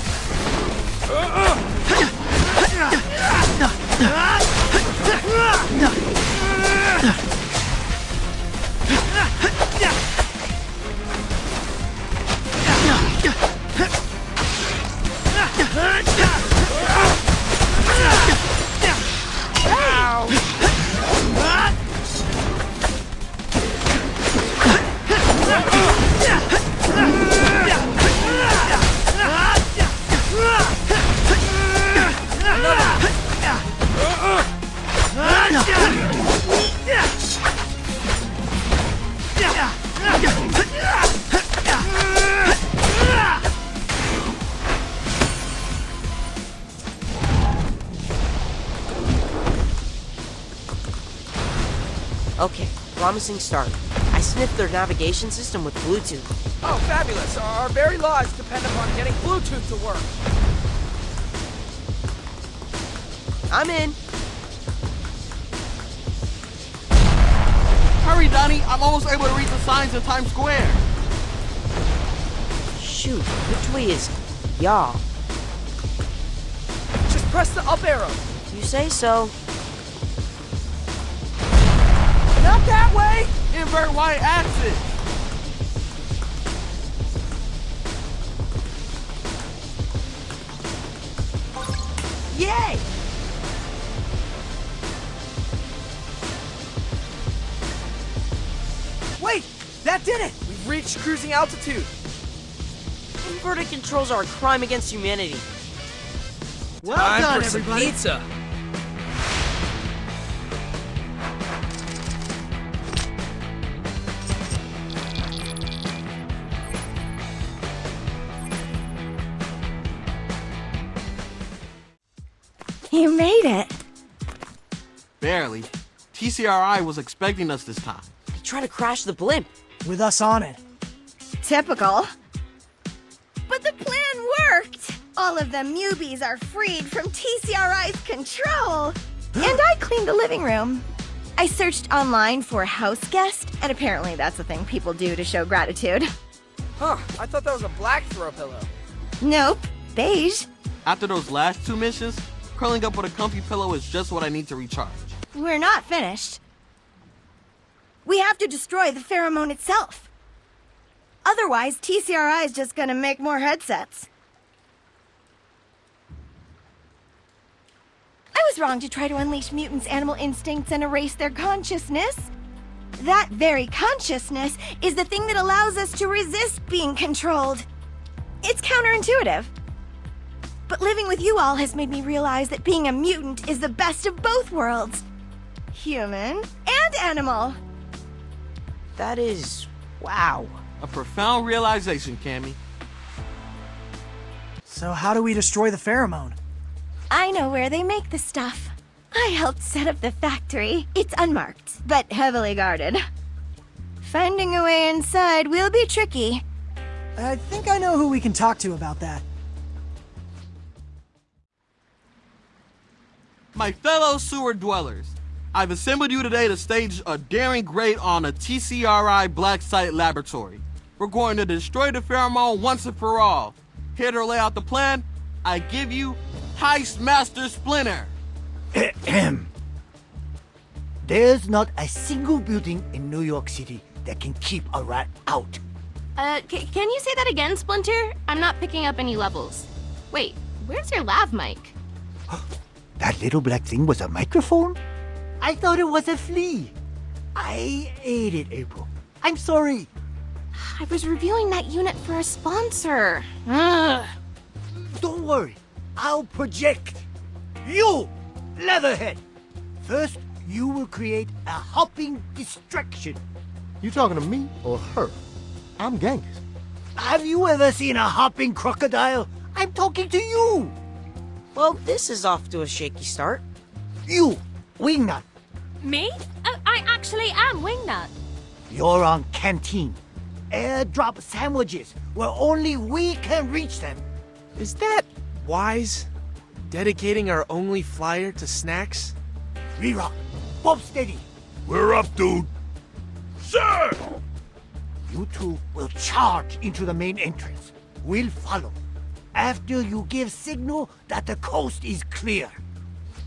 Okay, promising start. I sniffed their navigation system with Bluetooth. Oh, fabulous. Our very lives depend upon getting Bluetooth to work. I'm in. Hurry, Donnie. I'm almost able to read the signs in Times Square. Shoot, which way is y'all? Just press the up arrow. You say so. Not that way! Invert y-axis. Yay! Wait! That did it! We've reached cruising altitude. Inverted controls are a crime against humanity. Well Time done, for some everybody. pizza. You made it. Barely. TCRI was expecting us this time. They tried to crash the blimp. With us on it. Typical. But the plan worked. All of the Mewbies are freed from TCRI's control. And I cleaned the living room. I searched online for house guest, and apparently that's a thing people do to show gratitude. Huh, I thought that was a black throw pillow. Nope, beige. After those last 2 missions, curling up with a comfy pillow is just what I need to recharge. We're not finished. We have to destroy the pheromone itself. Otherwise, TCRI is just gonna make more headsets. I was wrong to try to unleash mutants' animal instincts and erase their consciousness. That very consciousness is the thing that allows us to resist being controlled. It's counterintuitive. But living with you all has made me realize that being a mutant is the best of both worlds. Human and animal. That is... wow. A profound realization, Cammy. So how do we destroy the pheromone? I know where they make the stuff. I helped set up the factory. It's unmarked, but heavily guarded. Finding a way inside will be tricky. I think I know who we can talk to about that. My fellow sewer dwellers, I've assembled you today to stage a daring raid on a TCRI black site laboratory. We're going to destroy the pheromone once and for all. Here to lay out the plan, I give you Heist Master Splinter. There's not a single building in New York City that can keep a rat out. Can you say that again, Splinter? I'm not picking up any levels. Wait, where's your lav mic? That little black thing was a microphone? I thought it was a flea. I ate it, April. I'm sorry. I was reviewing that unit for a sponsor. Ugh. Don't worry. I'll project. You, Leatherhead. First, you will create a hopping distraction. You talking to me or her? I'm Genghis. Have you ever seen a hopping crocodile? I'm talking to you. Well, this is off to a shaky start. You, Wingnut. Me? Oh, I actually am Wingnut. You're on Canteen. Airdrop sandwiches where only we can reach them. Is that wise? Dedicating our only flyer to snacks? Re-rock. Bob steady. We're up, dude. Sir! You two will charge into the main entrance. We'll follow. After you give signal that the coast is clear.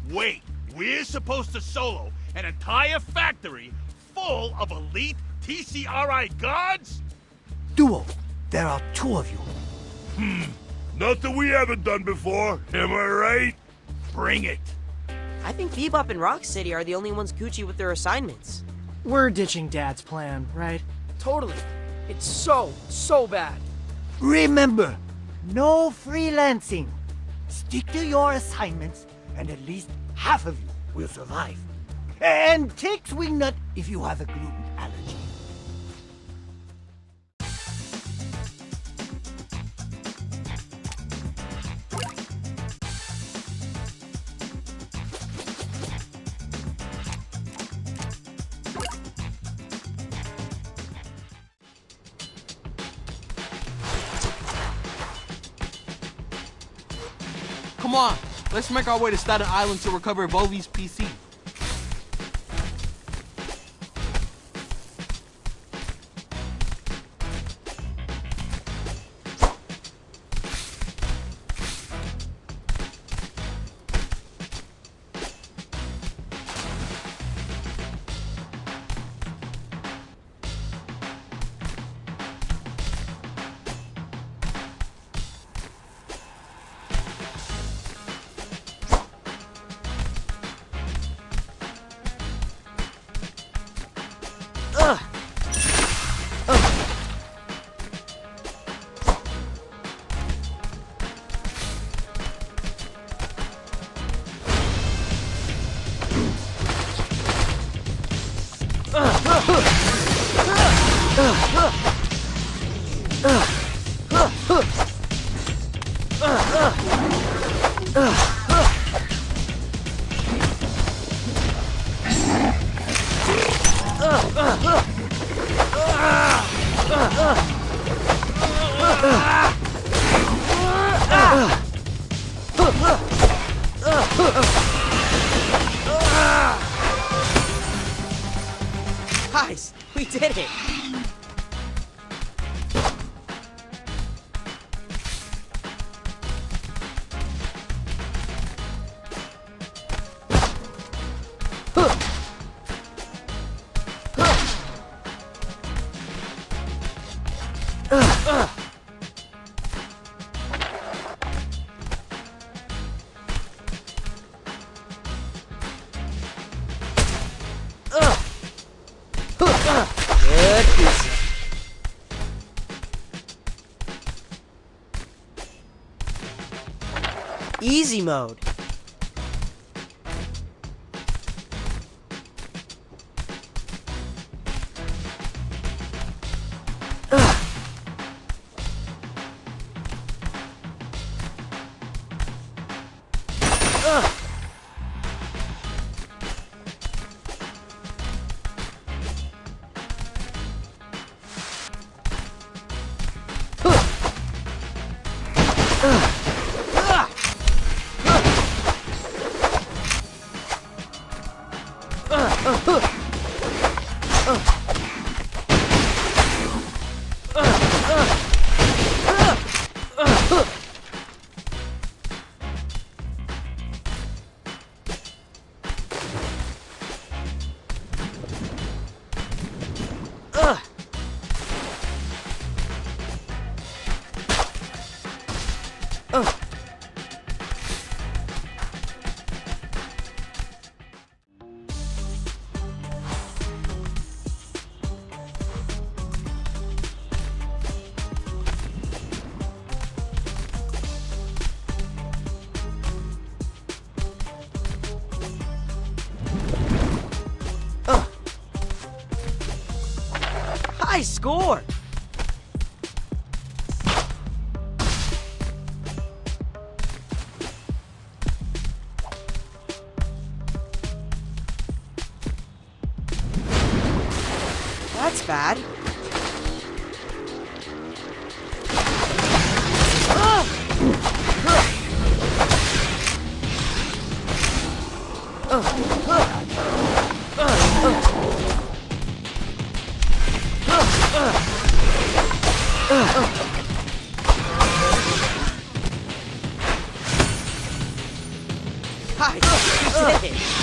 Wait, we're supposed to solo an entire factory full of elite TCRI guards? Duo, there are 2 of you. Nothing we haven't done before, am I right? Bring it. I think Bebop and Rocksteady are the only ones Gucci with their assignments. We're ditching Dad's plan, right? Totally. It's so bad. Remember, no freelancing. Stick to your assignments, and at least half of you will survive. And take Wingnut if you have a gluten allergy. Come on, let's make our way to Staten Island to recover Bovie's PC. Good pizza. Easy mode. High score! That's bad. Hi, you did it.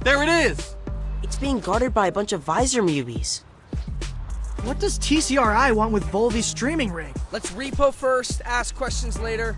There it is! It's being guarded by a bunch of visor Mewbies. What does TCRI want with Volvy's streaming rig? Let's repo first, ask questions later.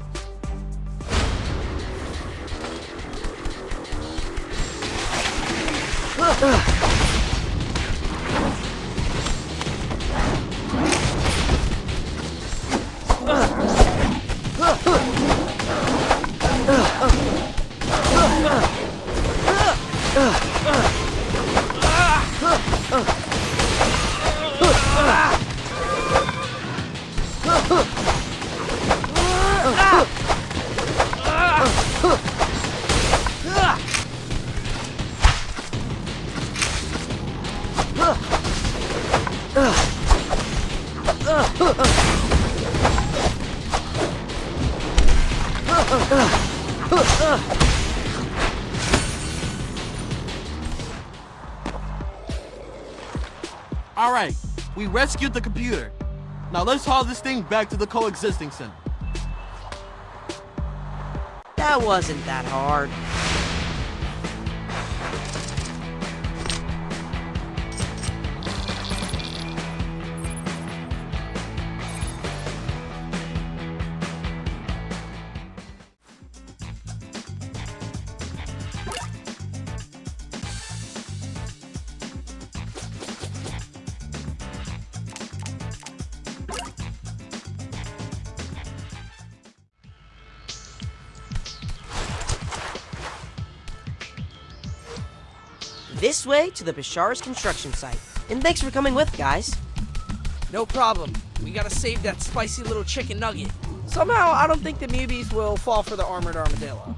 Alright, we rescued the computer. Now let's haul this thing back to the coexisting center. That wasn't that hard. this way to the Bashar's construction site. And thanks for coming with, guys. No problem. We gotta save that spicy little chicken nugget. Somehow, I don't think the Mewbies will fall for the armored armadillo.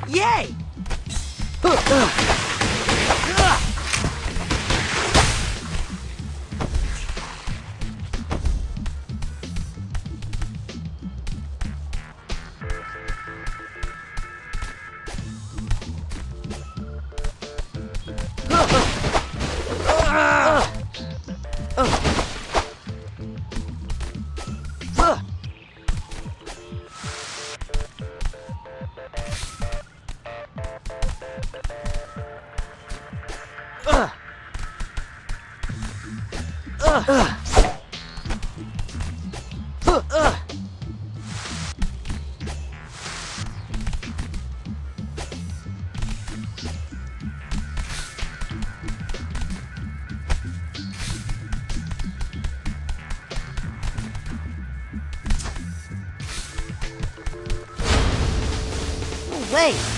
Yay! Wait!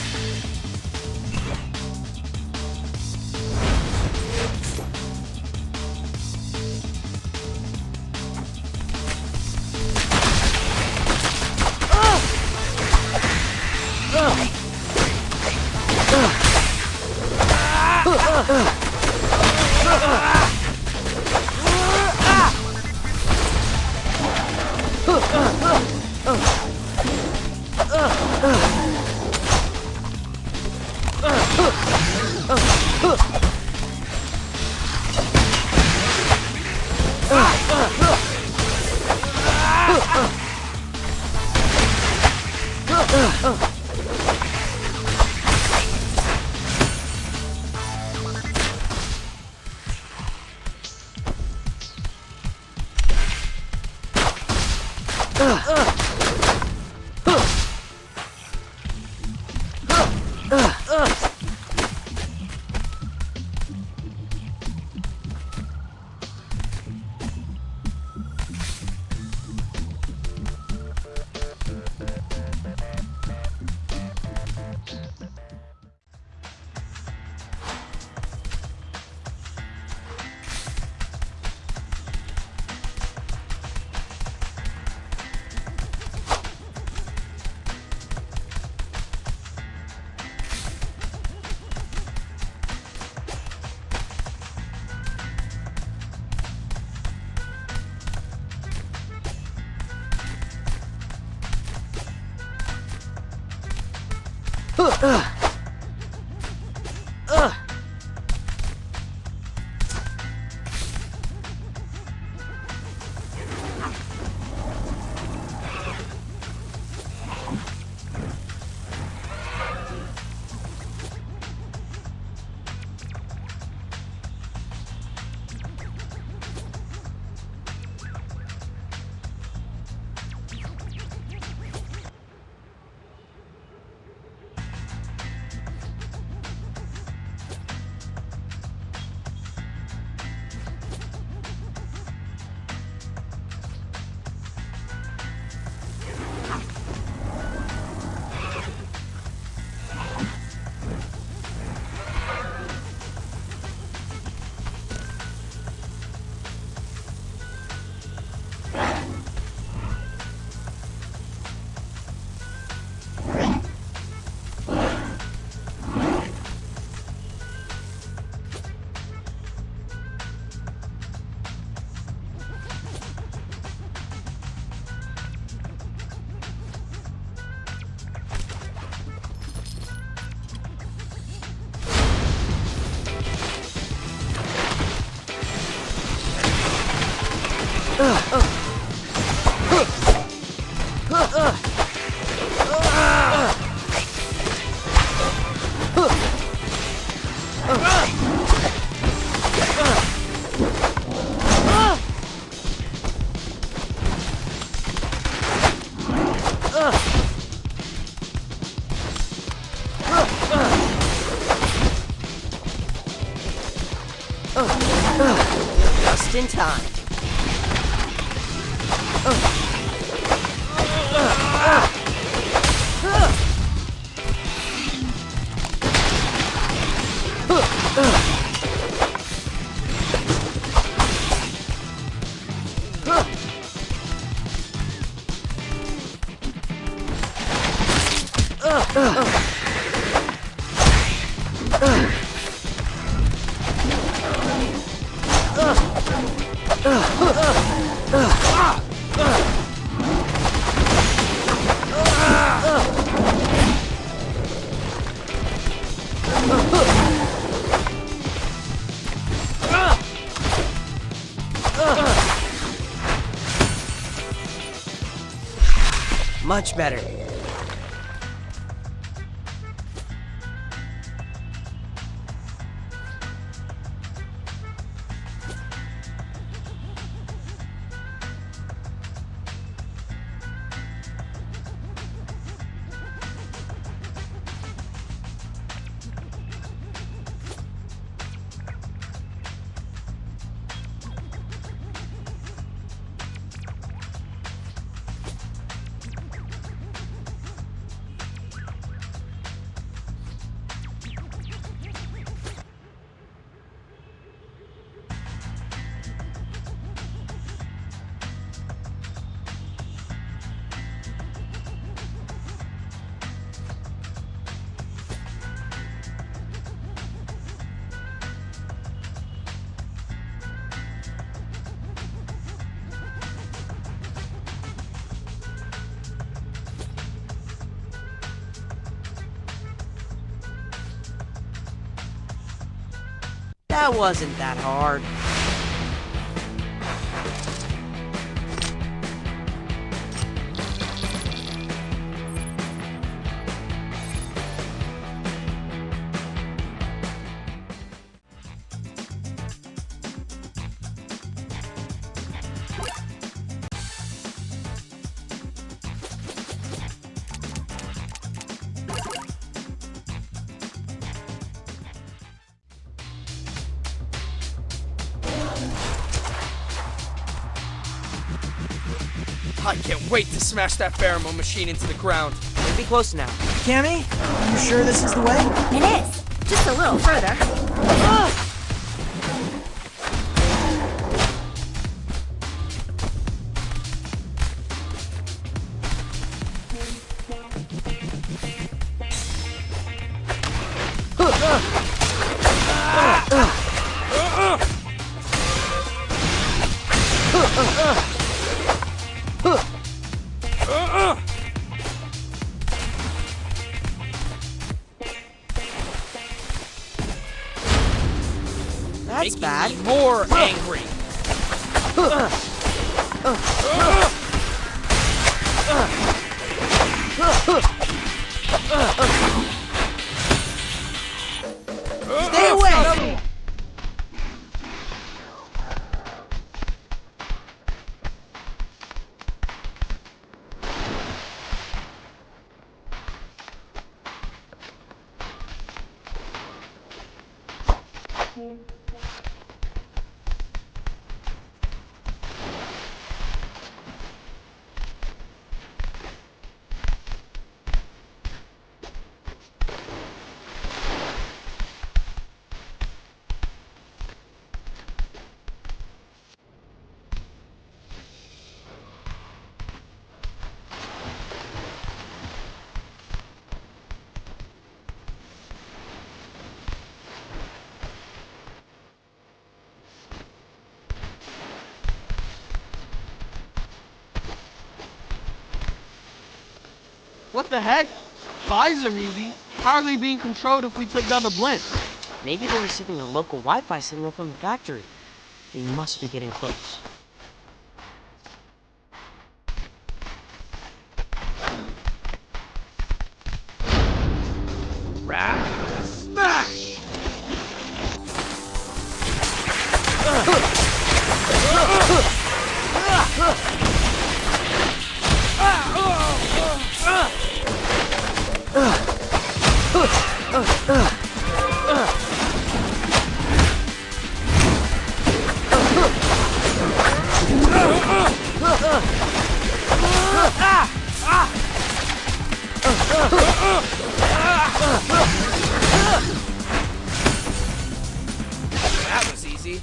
Just in time. Much better. That wasn't that hard. I can't wait to smash that pheromone machine into the ground. We'll be close now. Cammy, you sure this is the way? It is. Just a little further. That's bad. Me more angry. Stay away! What the heck? Spies are easy. How are they being controlled if we took down the blend? Maybe they're receiving a local Wi-Fi signal from the factory. They must be getting close. Smash! easy.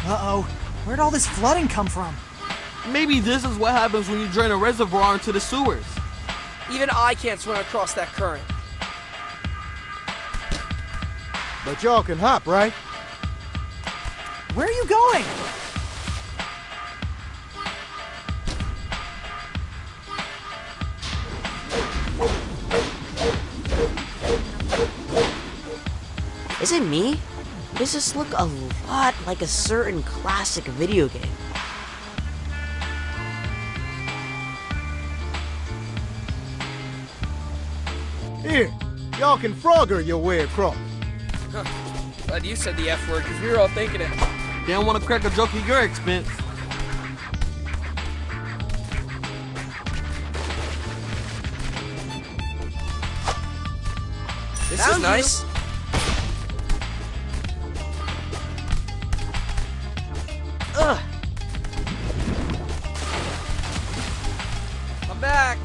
Uh-oh. Where'd all this flooding come from? Maybe this is what happens when you drain a reservoir into the sewers. Even I can't swim across that current. But y'all can hop, right? Where are you going? Is it me? Does this look a lot like a certain classic video game? Here, y'all can Frogger your way across. Glad you said the F word, because we were all thinking it. They don't want to crack a joke at your expense. This is nice. I'm back.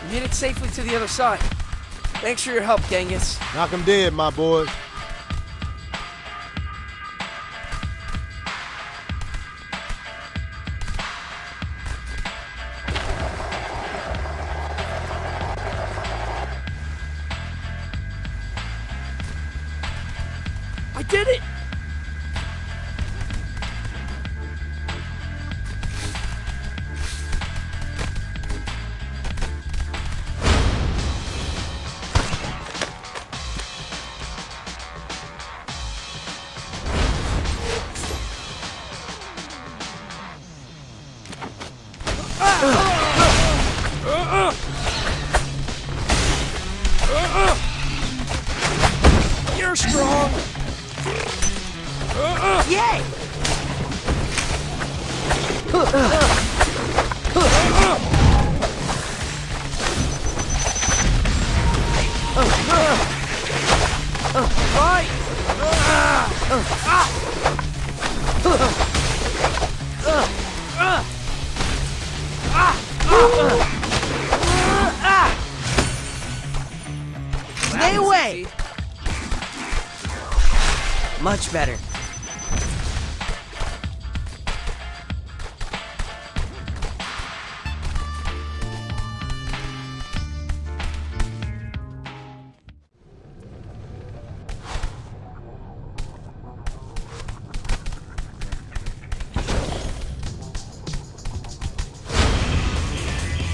We made it safely to the other side. Thanks for your help, Genghis. Knock 'em dead, my boys. I did it! You're strong! Yay! Right! Stay away! Much better.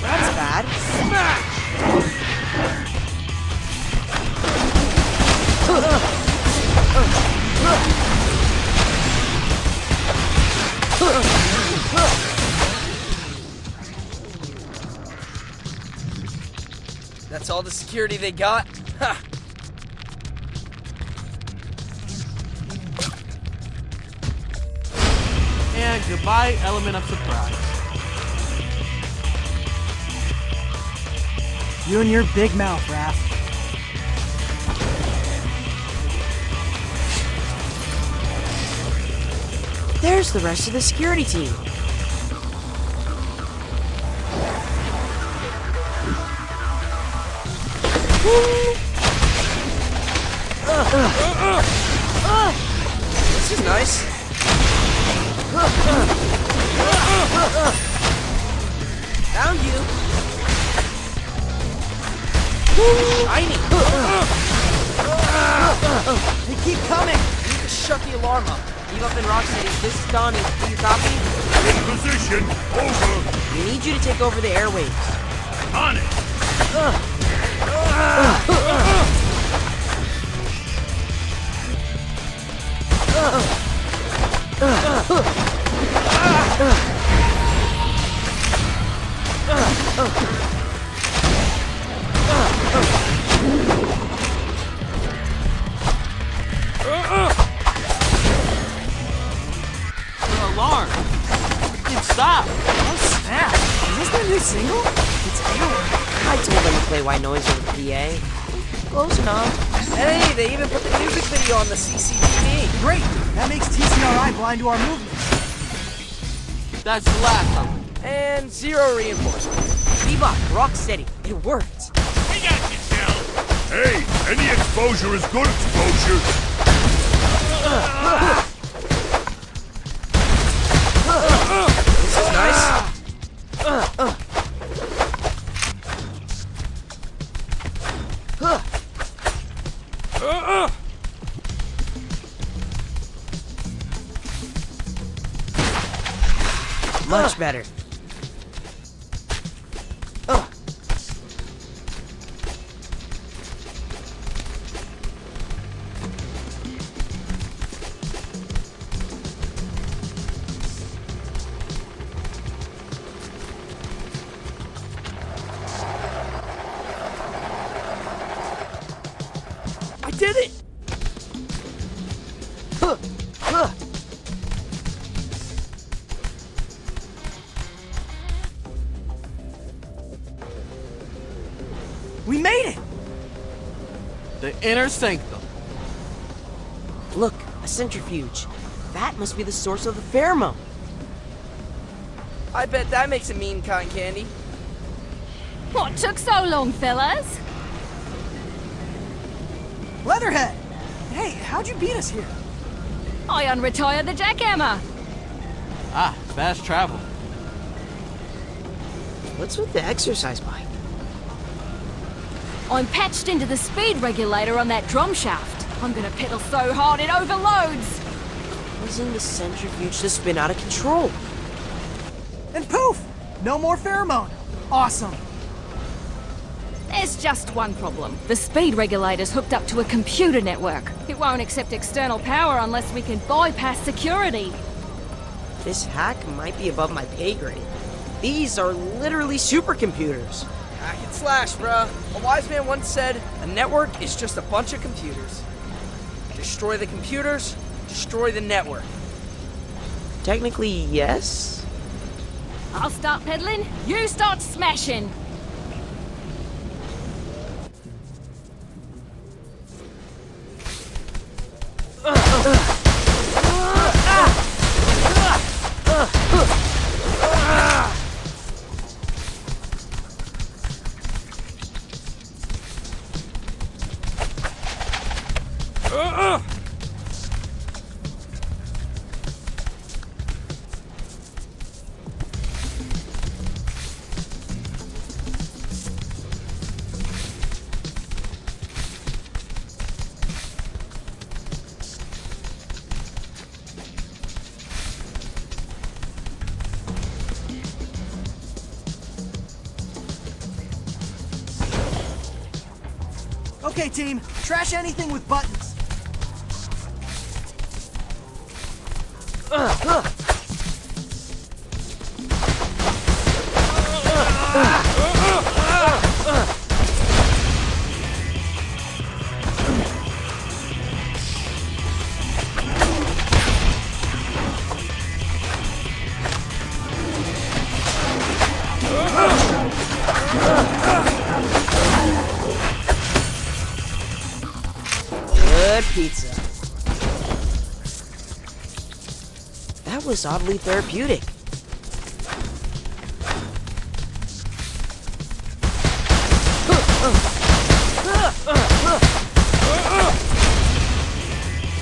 That's bad. That's all the security they got? Ha! And goodbye, element of surprise. You and your big mouth, Raph. There's the rest of the security team. This is nice. Found you. Tiny. They keep coming. You need to shut the alarm up. Bebop and Rocksteady, this is Donnie. Do you copy? In position. Over. We need you to take over the airwaves. On it. Alarm! It stopped! Oh snap! Is this their new single? It's airwave. I told them to play white noise over the PA. Close enough. Hey, they even put the music video on the CCTV. Great! That makes TCRI blind to our movement. That's the last of them. And 0 reinforcement. Bebop, Rocksteady, it worked. We got you, Shell. Hey, any exposure is good exposure. This is nice. Much better. I did it. We made it! The inner sanctum. Look, a centrifuge. That must be the source of the pheromone. I bet that makes a mean cotton candy. What took so long, fellas? Leatherhead! Hey, how'd you beat us here? I unretired the jackhammer. Ah, fast travel. What's with the exercise bike? I'm patched into the speed regulator on that drum shaft. I'm gonna pedal so hard it overloads. Causing the centrifuge to spin out of control. And poof! No more pheromone. Awesome. There's just one problem. The speed regulator's hooked up to a computer network. It won't accept external power unless we can bypass security. This hack might be above my pay grade. These are literally supercomputers. Hack and slash, bruh. A wise man once said, a network is just a bunch of computers. Destroy the computers, destroy the network. Technically, yes. I'll start pedaling, you start smashing. Okay, team. Trash anything with buttons. Good pizza. That That was oddly therapeutic.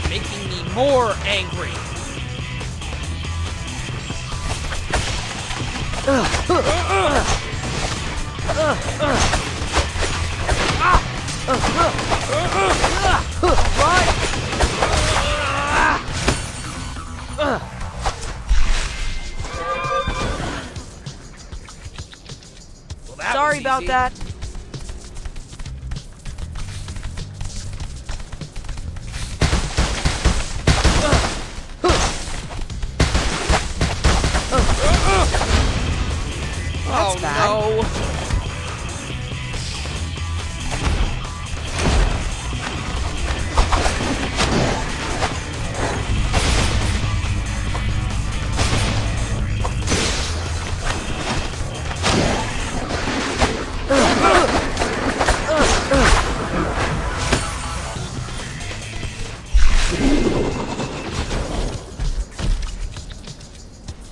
Making me more angry. Sorry about that. Oh no!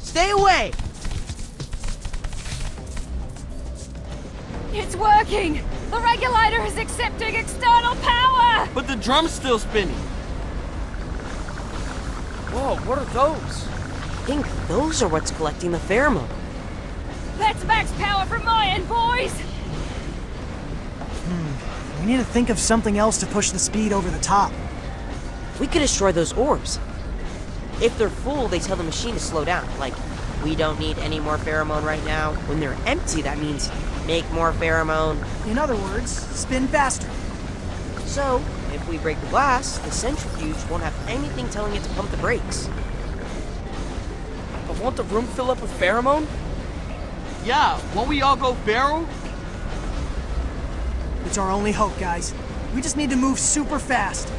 Stay away! It's working! The regulator is accepting external power! But the drum's still spinning. Whoa, what are those? I think those are what's collecting the pheromone. That's max power from my end, boys! We need to think of something else to push the speed over the top. We could destroy those orbs. If they're full, they tell the machine to slow down. Like, we don't need any more pheromone right now. When they're empty, that means make more pheromone. In other words, spin faster. So, if we break the glass, the centrifuge won't have anything telling it to pump the brakes. But won't the room fill up with pheromone? Yeah, won't we all go feral? It's our only hope, guys. We just need to move super fast.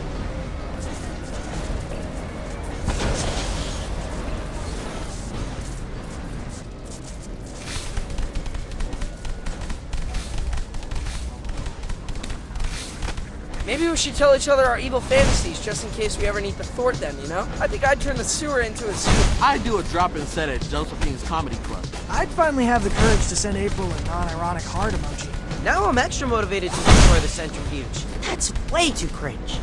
Maybe we should tell each other our evil fantasies just in case we ever need to thwart them, you know? I think I'd turn the sewer into a sewer. I'd do a drop-in set at Josephine's Comedy Club. I'd finally have the courage to send April a non-ironic heart emoji. Now I'm extra motivated to destroy the centrifuge. That's way too cringe.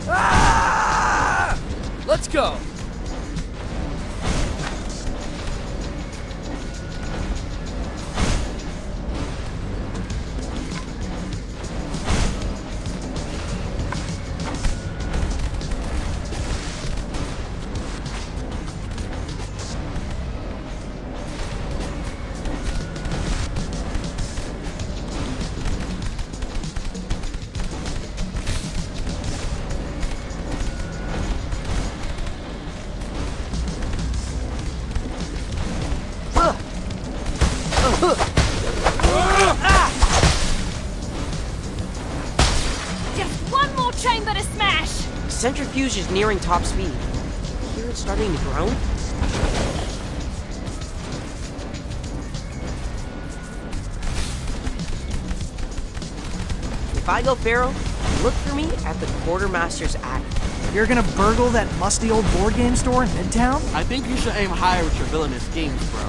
Ah! Let's go. Just one more chamber to smash! Centrifuge is nearing top speed. Hear it starting to groan? If I go feral, look for me at the Quartermaster's attic. You're gonna burgle that musty old board game store in Midtown? I think you should aim higher with your villainous schemes, bro.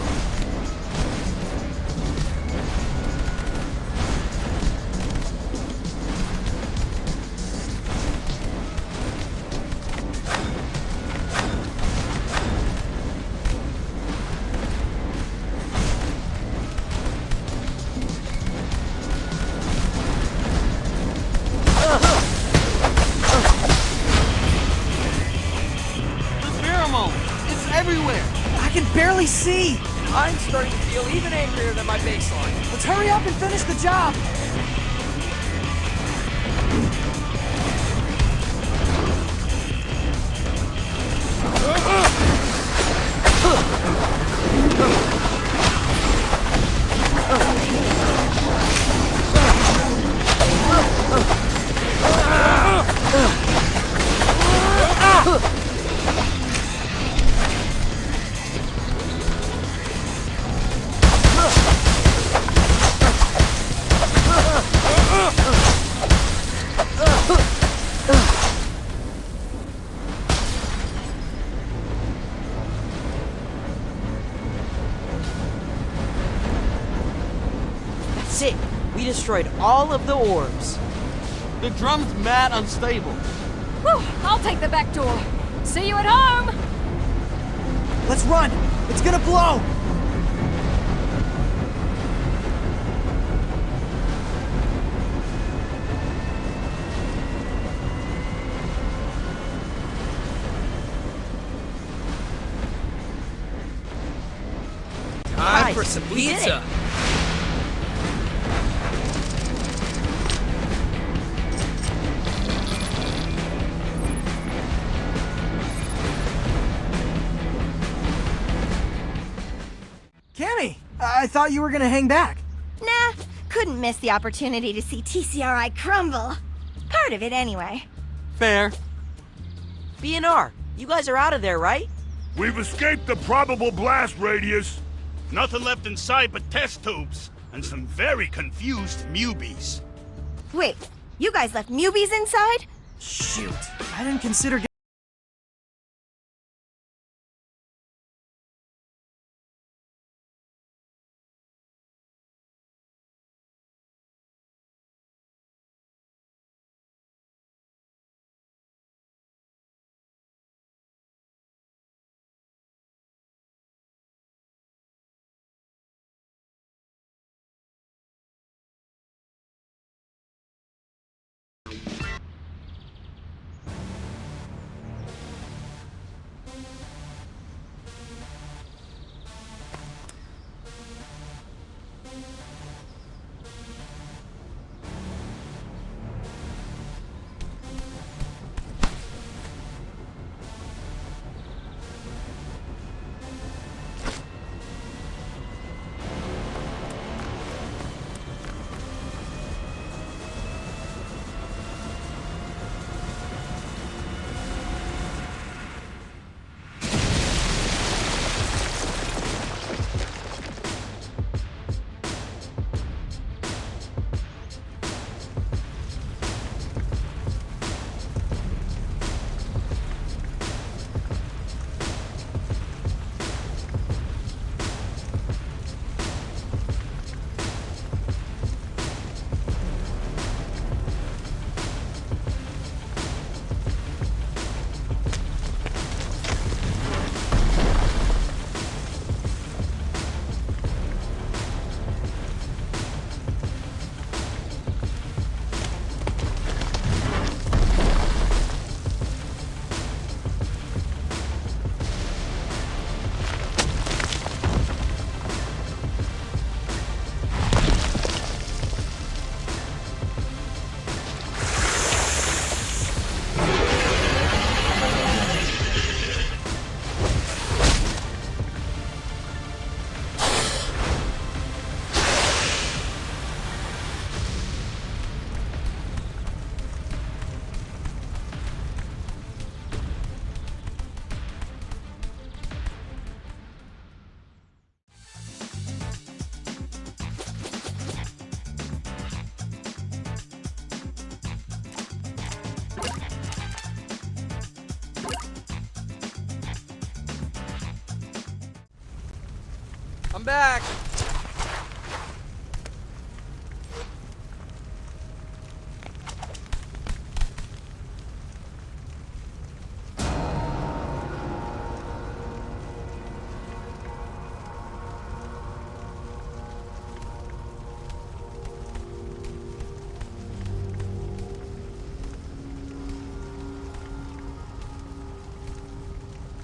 I can barely see! I'm starting to feel even angrier than my baseline. Let's hurry up and finish the job! destroyed all of the orbs. The drum's mad unstable. Whew, I'll take the back door. See you at home! Let's run! It's gonna blow! Time for some we did pizza. Cammy, I thought you were gonna hang back. Nah, couldn't miss the opportunity to see TCRI crumble. Part of it, anyway. Fair. BNR, you guys are out of there, right? We've escaped the probable blast radius. Nothing left inside but test tubes and some very confused Mewbies. Wait, you guys left Mewbies inside? Shoot, I didn't consider I'm back.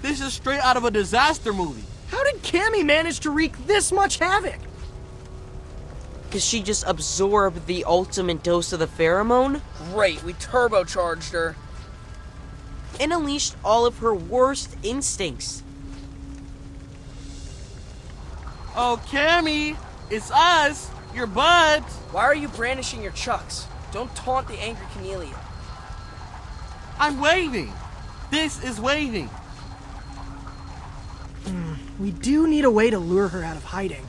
This is straight out of a disaster movie. How did Cammy manage to wreak this much havoc? Because she just absorbed the ultimate dose of the pheromone Great, we turbocharged her. and unleashed all of her worst instincts. Oh, Cammy, it's us, your buds. Why are you brandishing your chucks? Don't taunt the angry chameleon. I'm waving. This is waving. We do need a way to lure her out of hiding.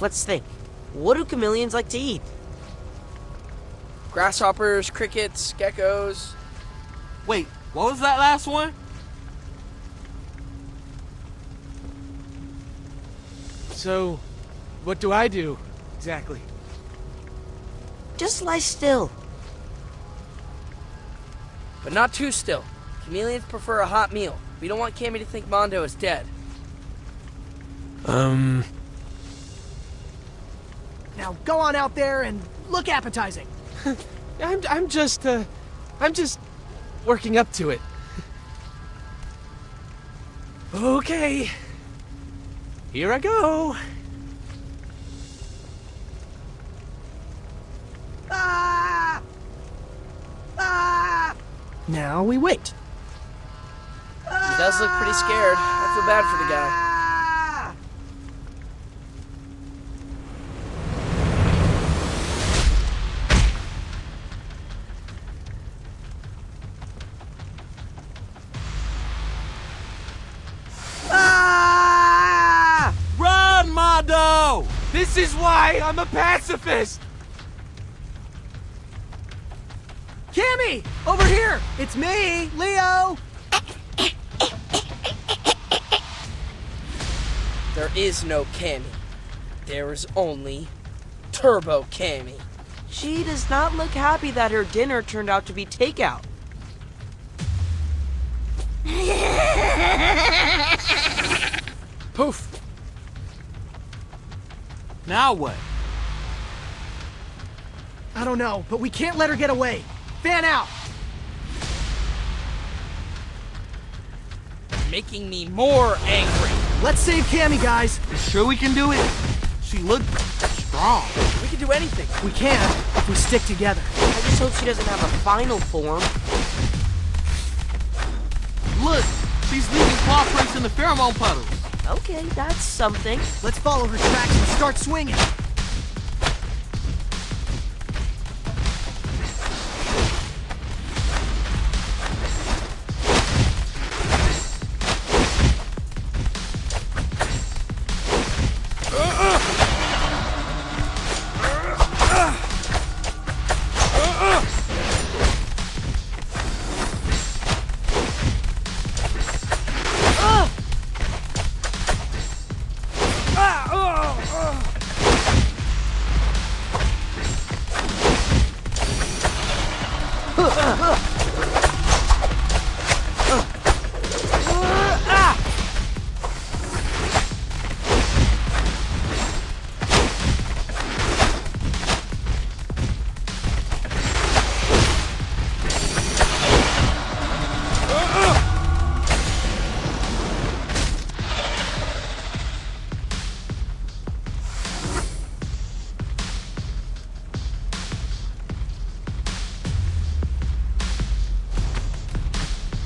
Let's think. What do chameleons like to eat? Grasshoppers, crickets, geckos. Wait, what was that last one? So, what do I do, exactly? Just lie still. But not too still. Chameleons prefer a hot meal. We don't want Cammy to think Mondo is dead. Now go on out there and look appetizing. I'm just working up to it. Okay. Here I go. Ah! Ah! Now we wait. He does look pretty scared. I feel bad for the guy. Ah! Run, Mondo! This is why I'm a pacifist. Cammy! Over here! It's me, Leo! There is no Cammy. There is only Turbo Cammy. She does not look happy that her dinner turned out to be takeout. Poof. Now what? I don't know, but we can't let her get away. Fan out! Making me more angry. Let's save Cammy, guys. You sure we can do it? She looked strong. We can do anything. We can, if we stick together. I just hope she doesn't have a final form. Look, she's leaving claw prints in the pheromone puddles. Okay, that's something. Let's follow her tracks and start swinging.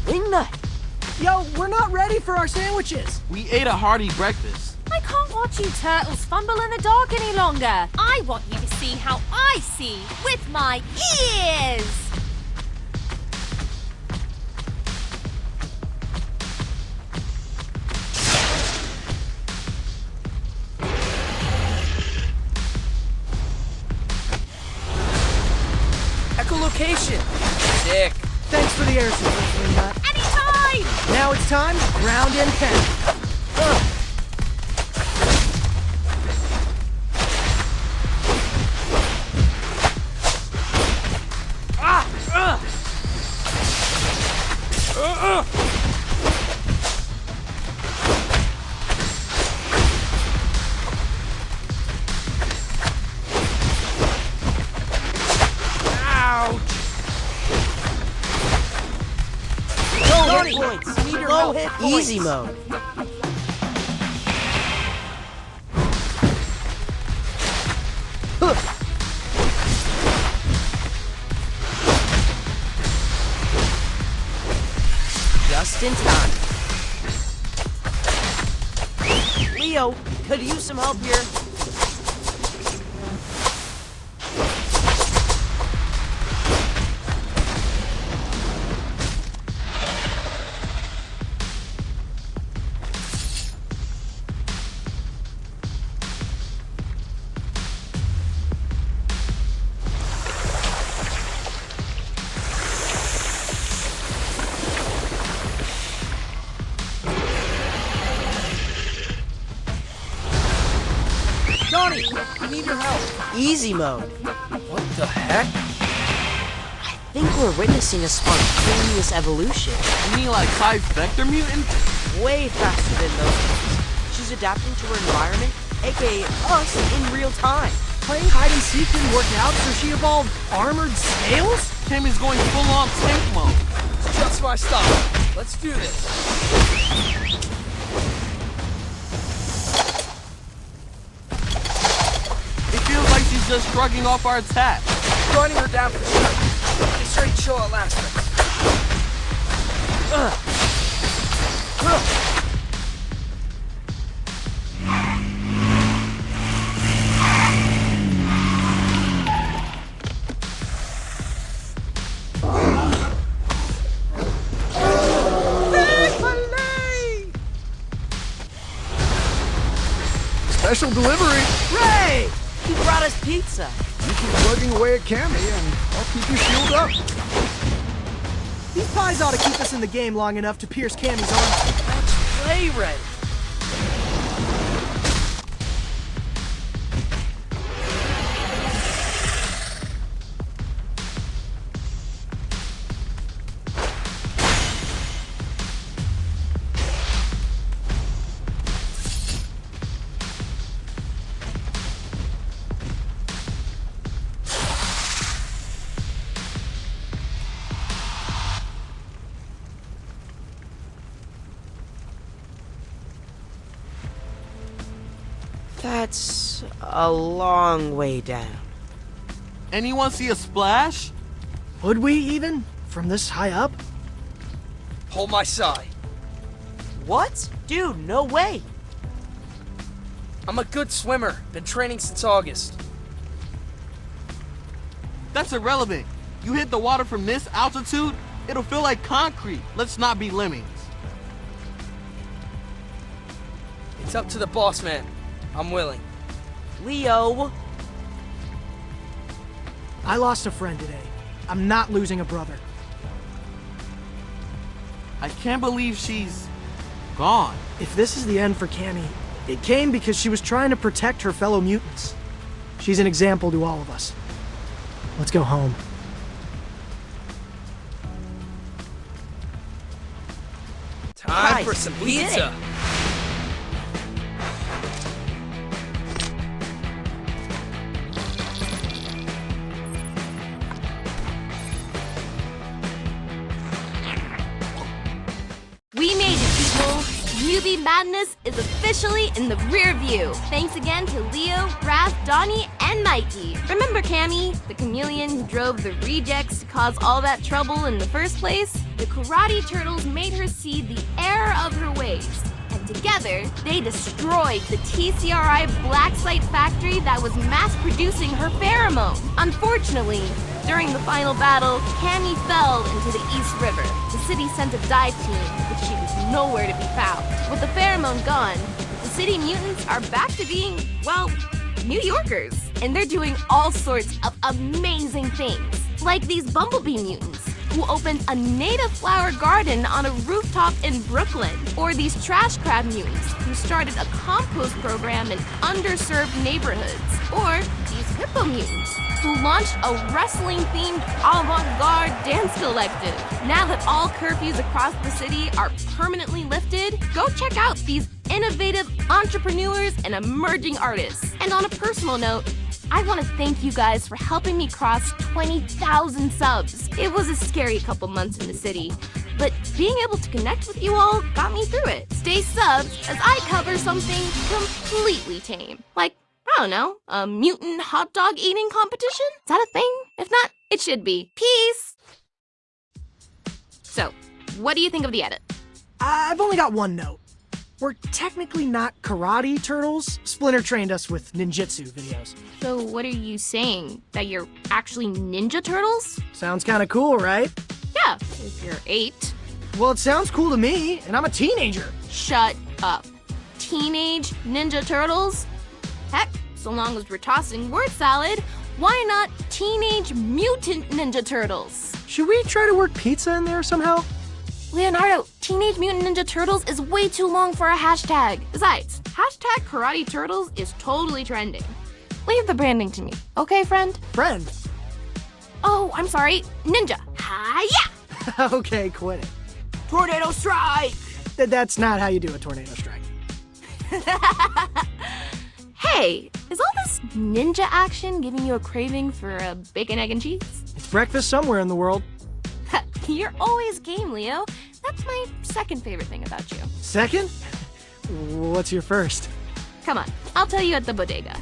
Wingnut! Yo, we're not ready for our sandwiches. We ate a hearty breakfast. I can't watch you turtles fumble in the dark any longer. I want you to see how I see with my ears. Echolocation. Sick. Thanks for the air support, Wingnut. Anytime! Now it's time, ground and pound. Low hit points. Easy mode. Just in time. Leo, could use some help here. Johnny, we need your help. Easy mode. What The heck? I think we're witnessing a spontaneous evolution. You mean like size vector mutant? Way faster than those. She's adapting to her environment, aka us, in real time. Playing hide and seek didn't work out, so she evolved armored snails? Cammy's going full-on tank mode. It's just my style. Let's do this. It feels like she's just shrugging off our attack. Running her down for sure. Pretty straight show at last. Special delivery! Ray! He brought us pizza. You keep plugging away at Cammy, and I'll keep you shielded up. These pies ought to keep us in the game long enough to pierce Cammy's armor. Let's play, Red. That's a long way down. Anyone see a splash? Would we even? From this high up? Hold my side. What? Dude, no way. I'm a good swimmer. Been training since August. That's irrelevant. You hit the water from this altitude, it'll feel like concrete. Let's not be lemmings. It's up to the boss man. I'm willing. Leo. I lost a friend today. I'm not losing a brother. I can't believe she's gone. If this is the end for Cammy, it came because she was trying to protect her fellow mutants. She's an example to all of us. Let's go home. Time for some pizza. We made it, people! Mewbie madness is officially in the rear view. Thanks again to Leo, Raph, Donnie, and Mikey. Remember Cammy, the chameleon who drove the rejects to cause all that trouble in the first place? The Karate Turtles made her see the error of her ways. And together, they destroyed the TCRI black site factory that was mass-producing her pheromone. Unfortunately, during the final battle, Cammy fell into the East River. The city sent a dive team, but she was nowhere to be found. With the pheromone gone, the city mutants are back to being, well, New Yorkers. And they're doing all sorts of amazing things. Like these bumblebee mutants, who opened a native flower garden on a rooftop in Brooklyn. Or these trash crab mutants, who started a compost program in underserved neighborhoods. Or these hippo mutants, who launched a wrestling-themed avant-garde dance collective. Now that all curfews across the city are permanently lifted, go check out these innovative entrepreneurs and emerging artists. And on a personal note, I want to thank you guys for helping me cross 20,000 subs. It was a scary couple months in the city, but being able to connect with you all got me through it. Stay subbed as I cover something completely tame, like, I don't know, a mutant hot dog eating competition? Is that a thing? If not, it should be. Peace! So, what do you think of the edit? I've only got one note. We're technically not karate turtles. Splinter trained us with ninjutsu videos. So what are you saying? That you're actually Ninja Turtles? Sounds kind of cool, right? Yeah, if you're 8. Well, it sounds cool to me, and I'm a teenager. Shut up. Teenage Ninja Turtles? Heck, so long as we're tossing word salad, why not Teenage Mutant Ninja Turtles? Should we try to work pizza in there somehow? Leonardo, Teenage Mutant Ninja Turtles is way too long for a hashtag. Besides, hashtag Karate Turtles is totally trending. Leave the branding to me, okay, friend? Friend? Oh, I'm sorry. Ninja. Hi-ya! Okay, quit it. Tornado strike! That's not how you do a tornado strike. Hey, is all this ninja action giving you a craving for a bacon, egg, and cheese? It's breakfast somewhere in the world. You're always game, Leo. That's my second favorite thing about you. Second? What's your first? Come on, I'll tell you at the bodega.